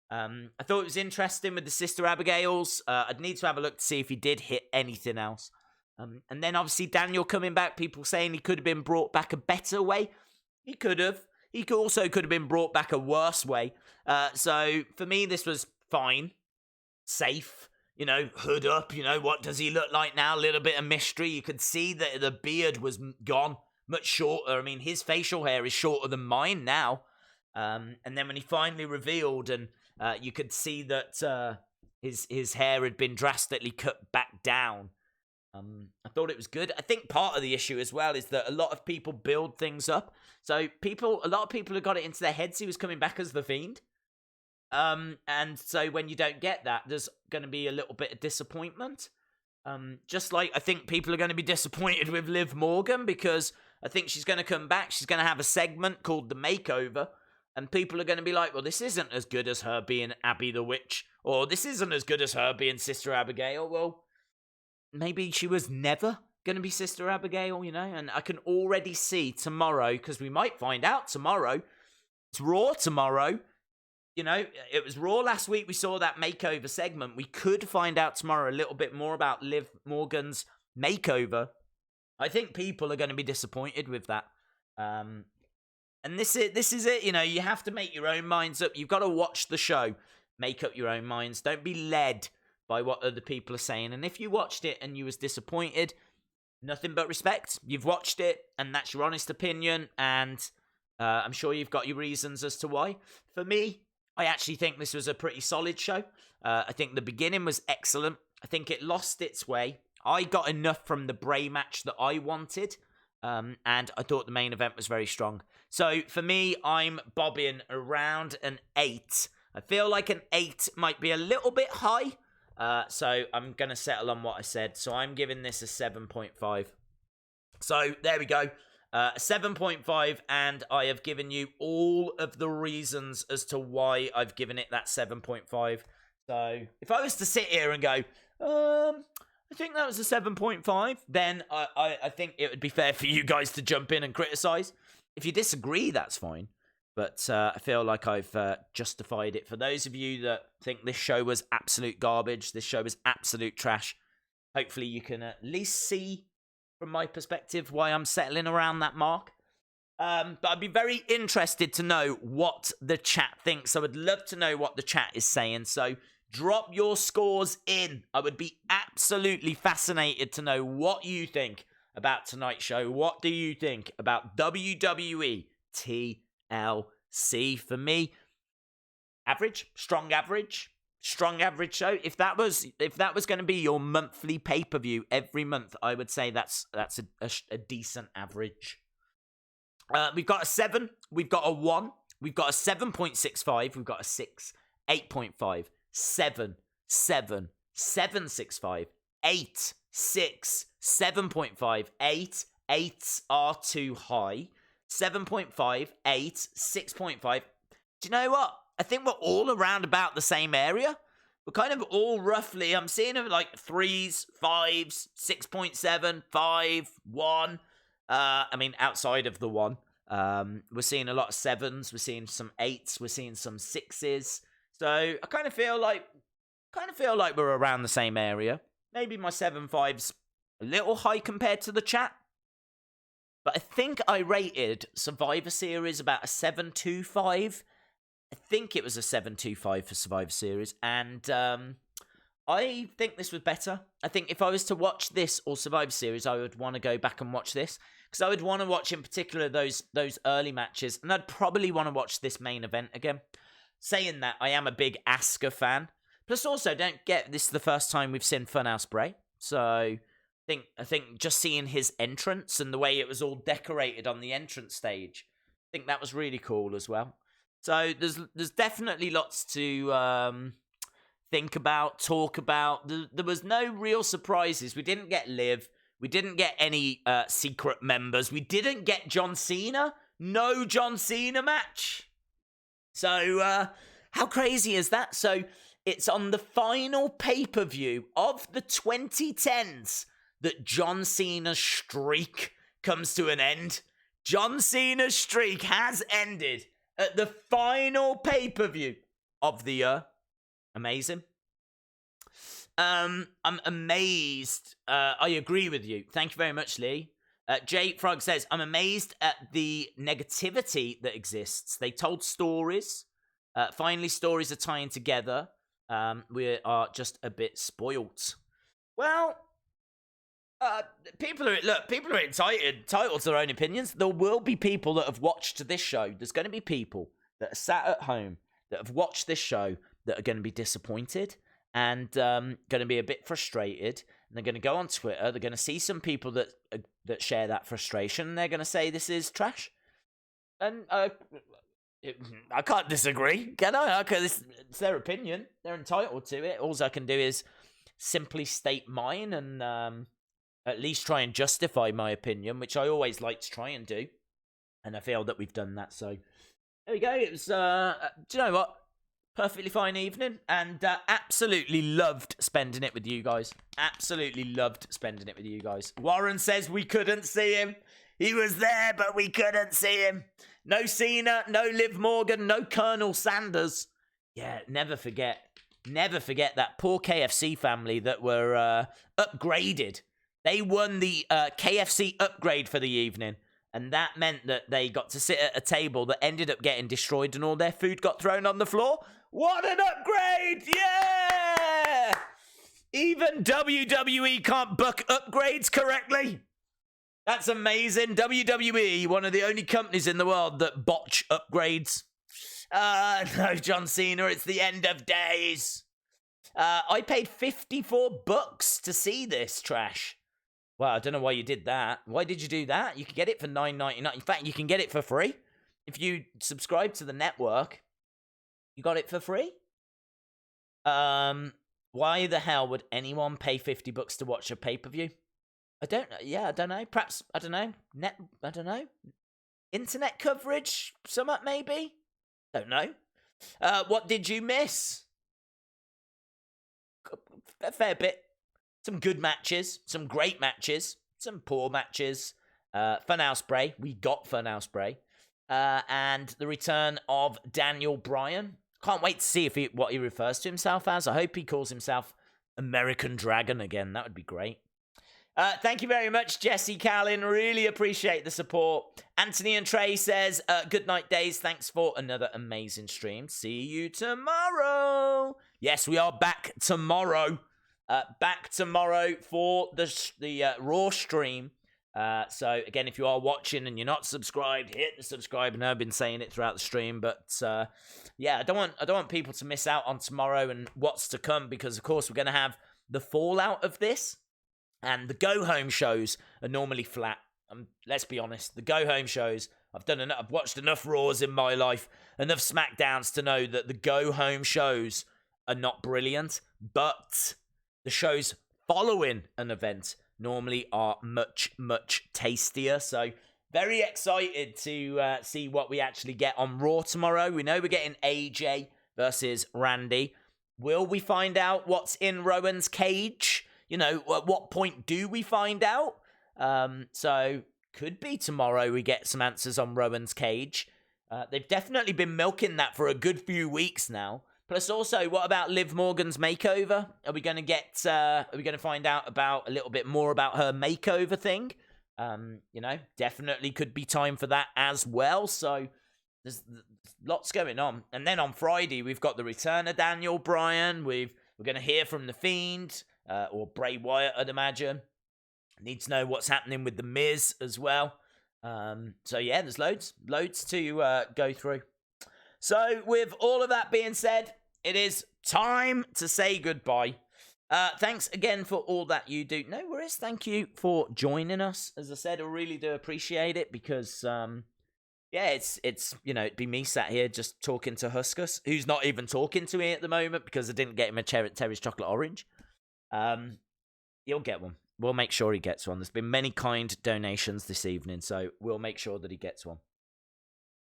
I thought it was interesting with the Sister Abigails. I'd need to have a look to see if he did hit anything else. And then obviously Daniel coming back, people saying he could have been brought back a better way. He could have. He also could have been brought back a worse way. So, for me, this was fine. Safe. You know, hood up. You know, what does he look like now? A little bit of mystery. You could see that the beard was gone. Much shorter. I mean, his facial hair is shorter than mine now. And then when he finally revealed, and you could see that his hair had been drastically cut back down. I thought it was good. I think part of the issue as well is that a lot of people build things up. So a lot of people have got it into their heads he was coming back as the Fiend. And so when you don't get that, there's going to be a little bit of disappointment. Just like I think people are going to be disappointed with Liv Morgan because I think she's going to come back. She's going to have a segment called The Makeover. And people are going to be like, well, this isn't as good as her being Abby the Witch. Or this isn't as good as her being Sister Abigail. Well, maybe she was never going to be Sister Abigail, you know? And I can already see tomorrow, because we might find out tomorrow. It's Raw tomorrow. You know, it was Raw last week. We saw that makeover segment. We could find out tomorrow a little bit more about Liv Morgan's makeover. I think people are going to be disappointed with that. And this is it. You know, you have to make your own minds up. You've got to watch the show. Make up your own minds. Don't be led by what other people are saying. And if you watched it and you was disappointed, nothing but respect. You've watched it, and that's your honest opinion, and I'm sure you've got your reasons as to why. For me, I actually think this was a pretty solid show. I think the beginning was excellent. I think it lost its way. I got enough from the Bray match that I wanted, and I thought the main event was very strong. So for me, I'm bobbing around an 8. I feel like an 8 might be a little bit high. So I'm going to settle on what I said. So I'm giving this a 7.5. So there we go. 7.5, and I have given you all of the reasons as to why I've given it that 7.5. So if I was to sit here and go, I think that was a 7.5, then I think it would be fair for you guys to jump in and criticize. If you disagree, that's fine. But I feel like I've justified it. For those of you that think this show was absolute garbage, this show was absolute trash, hopefully you can at least see, from my perspective, why I'm settling around that mark. But I'd be very interested to know what the chat thinks. I would love to know what the chat is saying. So drop your scores in. I would be absolutely fascinated to know what you think about tonight's show. What do you think about WWE TLC? For me, average, strong average show. If that was going to be your monthly pay-per-view every month, I would say that's a decent average. We've got a 7, we've got a 1, we've got a 7.65, we've got a 6, 8.5, 7, 7, 7.65, 8, 6, 7.5, 8. 8s are too high. 7.5, 8, 6.5. Do you know what? I think we're all around about the same area. We're kind of all roughly, I'm seeing them like 3s, 5s, 6.7, 5, 1. I mean, outside of the 1. We're seeing a lot of 7s. We're seeing some 8s. We're seeing some 6s. So I kind of feel like we're around the same area. Maybe my 7.5's a little high compared to the chat. But I think I rated Survivor Series about a 7.25. I think it was a 7.25 for Survivor Series. And I think this was better. I think if I was to watch this or Survivor Series, I would want to go back and watch this. Because I would want to watch in particular those early matches. And I'd probably want to watch this main event again. Saying that, I am a big Asuka fan. Plus also, don't get this is the first time we've seen Funhouse Bray. So I think just seeing his entrance and the way it was all decorated on the entrance stage, I think that was really cool as well. So there's definitely lots to think about, talk about. There was no real surprises. We didn't get Liv. We didn't get any secret members. We didn't get John Cena. No John Cena match. So how crazy is that? So it's on the final pay-per-view of the 2010s that John Cena's streak comes to an end. John Cena's streak has ended at the final pay-per-view of the year. Amazing. I'm amazed. I agree with you. Thank you very much, Lee. Jay Frog says, I'm amazed at the negativity that exists. They told stories. Finally, stories are tying together. We are just a bit spoilt. Well, people are entitled to their own opinions. There will be people that have watched this show. There's going to be people that are sat at home that have watched this show that are going to be disappointed and going to be a bit frustrated. And they're going to go on Twitter. They're going to see some people that share that frustration. And they're going to say this is trash. And I can't disagree, can I? It's their opinion. They're entitled to it. All I can do is simply state mine and at least try and justify my opinion, which I always like to try and do. And I feel that we've done that. So there we go. It was, do you know what? Perfectly fine evening. And absolutely loved spending it with you guys. Absolutely loved spending it with you guys. Warren says we couldn't see him. He was there, but we couldn't see him. No Cena, no Liv Morgan, no Colonel Sanders. Yeah, never forget that poor KFC family that were upgraded. They won the KFC upgrade for the evening, and that meant that they got to sit at a table that ended up getting destroyed and all their food got thrown on the floor. What an upgrade! Yeah! Even WWE can't book upgrades correctly. That's amazing. WWE, one of the only companies in the world that botch upgrades. No, John Cena, it's the end of days. I paid $54 to see this trash. Well, I don't know why you did that. Why did you do that? You can get it for $9.99. In fact, you can get it for free. If you subscribe to the network, you got it for free. Why the hell would anyone pay $50 to watch a pay-per-view? I don't know. Perhaps, I don't know. I don't know. Internet coverage? Somewhat maybe? Don't know. What did you miss? A fair bit. Some good matches. Some great matches. Some poor matches. Funhouse Bray. We got Funhouse Bray. And the return of Daniel Bryan. Can't wait to see what he refers to himself as. I hope he calls himself American Dragon again. That would be great. Thank you very much, Jesse Callin. Really appreciate the support. Anthony and Trey says, good night, Days. Thanks for another amazing stream. See you tomorrow. Yes, we are back tomorrow. Back tomorrow for the Raw stream. So, again, if you are watching and you're not subscribed, hit the subscribe. I know I've been saying it throughout the stream, but yeah, I don't want people to miss out on tomorrow and what's to come because, of course, we're going to have the fallout of this. And the go-home shows are normally flat. Let's be honest. The go-home shows, I've watched enough Raws in my life, enough Smackdowns to know that the go-home shows are not brilliant, but the shows following an event normally are much, much tastier. So very excited to see what we actually get on Raw tomorrow. We know we're getting AJ versus Randy. Will we find out what's in Rowan's cage? You know, at what point do we find out? So could be tomorrow we get some answers on Rowan's cage. They've definitely been milking that for a good few weeks now. Plus, also, what about Liv Morgan's makeover? Are we going to get? Are we going to find out about a little bit more about her makeover thing? You know, definitely could be time for that as well. So there's lots going on. And then on Friday we've got the return of Daniel Bryan. We're going to hear from the Fiend or Bray Wyatt, I'd imagine. Need to know what's happening with the Miz as well. So yeah, there's loads to go through. So with all of that being said, it is time to say goodbye. Thanks again for all that you do. No worries. Thank you for joining us. As I said, I really do appreciate it because, yeah, it's you know, it'd be me sat here just talking to Huskus, who's not even talking to me at the moment because I didn't get him a Terry's Chocolate Orange. He'll get one. We'll make sure he gets one. There's been many kind donations this evening, so we'll make sure that he gets one.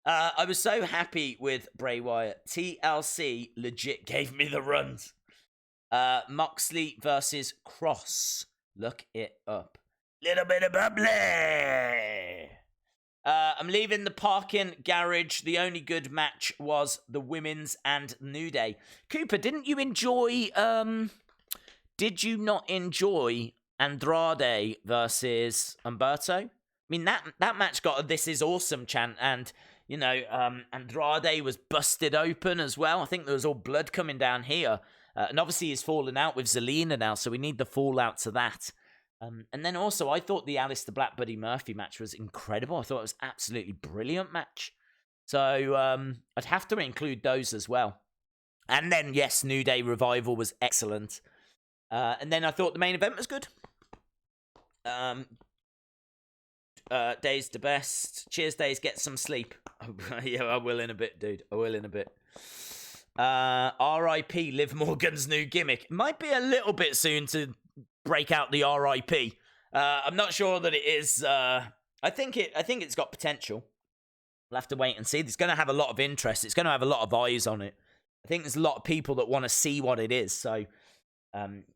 I was so happy with Bray Wyatt. TLC legit gave me the runs. Moxley versus Cross. Look it up. Little bit of bubbly. I'm leaving the parking garage. The only good match was the women's and New Day. Cooper, didn't you enjoy... did you not enjoy Andrade versus Humberto? I mean, that match got a "This is awesome" chant, and, you know, Andrade was busted open as well. I think there was all blood coming down here. And obviously he's fallen out with Zelina now, so we need the fallout to that. And then also, I thought the Aleister Black Buddy Murphy match was incredible. I thought it was absolutely brilliant match. So I'd have to include those as well. And then, yes, New Day Revival was excellent. And then I thought the main event was good. Days the best. Cheers, Days. Get some sleep. Yeah, I will in a bit, dude. I will in a bit. R.I.P. Liv Morgan's new gimmick. It might be a little bit soon to break out the R.I.P. I'm not sure that it is. I think it's got potential. We'll have to wait and see. It's going to have a lot of interest. It's going to have a lot of eyes on it. I think there's a lot of people that want to see what it is. So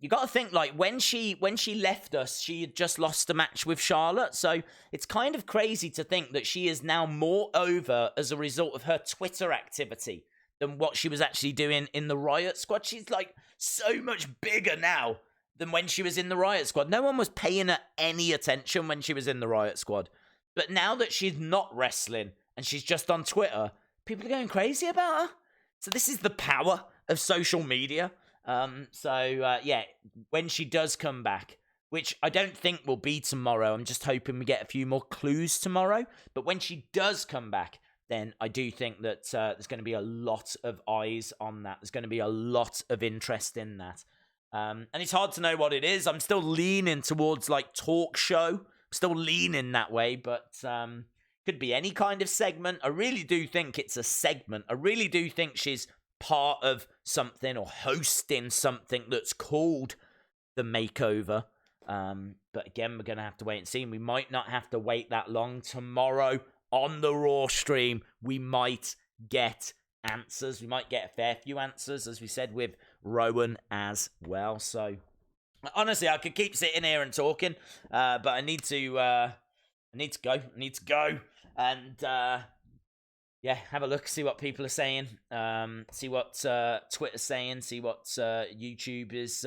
you got to think, like, when she left us, she had just lost a match with Charlotte. So it's kind of crazy to think that she is now more over as a result of her Twitter activity than what she was actually doing in the Riot Squad. She's, like, so much bigger now than when she was in the Riot Squad. No one was paying her any attention when she was in the Riot Squad. But now that she's not wrestling and she's just on Twitter, people are going crazy about her. So this is the power of social media. Yeah, when she does come back, which I don't think will be tomorrow, I'm just hoping we get a few more clues tomorrow. But when she does come back, then I do think that there's going to be a lot of eyes on that. There's going to be a lot of interest in that. And it's hard to know what it is. I'm still leaning towards, like, talk show. I'm still leaning that way, but could be any kind of segment. I really do think it's a segment. I really do think she's part of something or hosting something that's called the makeover. But again, we're going to have to wait and see. And we might not have to wait that long. Tomorrow on the Raw stream, we might get answers. We might get a fair few answers, as we said, with Rowan as well. So honestly, I could keep sitting here and talking, but I need to go. And yeah, have a look, see what people are saying, see what Twitter's saying, see what YouTube is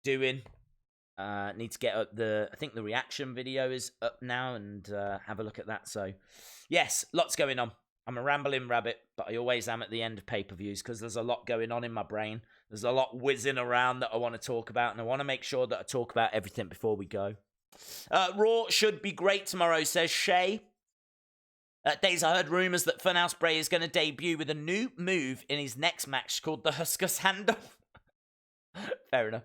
doing. Need to get up I think the reaction video is up now, and have a look at that. So yes, lots going on. I'm a rambling rabbit, but I always am at the end of pay-per-views because there's a lot going on in my brain. There's a lot whizzing around that I want to talk about, and I want to make sure that I talk about everything before we go. Raw should be great tomorrow, says Shay. Days, I heard rumours that Funhouse Bray is going to debut with a new move in his next match called the Huskus Handoff. Fair enough.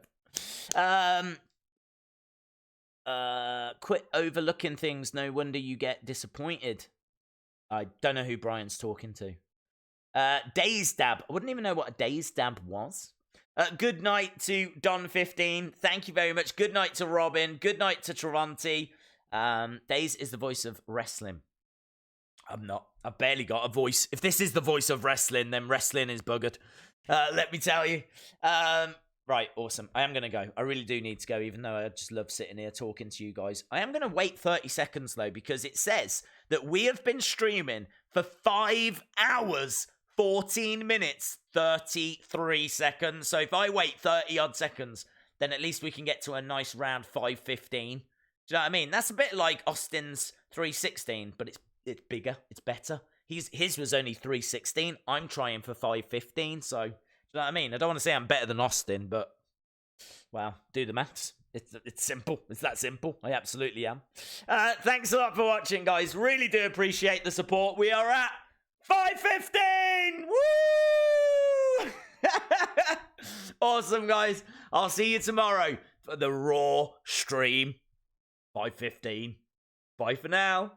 Quit overlooking things. No wonder you get disappointed. I don't know who Brian's talking to. Days Dab. I wouldn't even know what a Days Dab was. Good night to Don15. Thank you very much. Good night to Robin. Good night to Travanti. Days is the voice of wrestling. I'm not. I've barely got a voice. If this is the voice of wrestling, then wrestling is buggered. Let me tell you. Right, awesome. I am going to go. I really do need to go, even though I just love sitting here talking to you guys. I am going to wait 30 seconds, though, because it says that we have been streaming for 5 hours, 14 minutes, 33 seconds. So if I wait 30-odd seconds, then at least we can get to a nice round 5:15. Do you know what I mean? That's a bit like Austin's 3:16, but it's bigger. It's better. His was only 3:16. I'm trying for 5:15, so... Do you know what I mean? I don't want to say I'm better than Austin, but, well, do the maths. It's simple. It's that simple. I absolutely am. Thanks a lot for watching, guys. Really do appreciate the support. We are at 5:15! Woo! Awesome, guys. I'll see you tomorrow for the Raw stream. 5:15. Bye for now.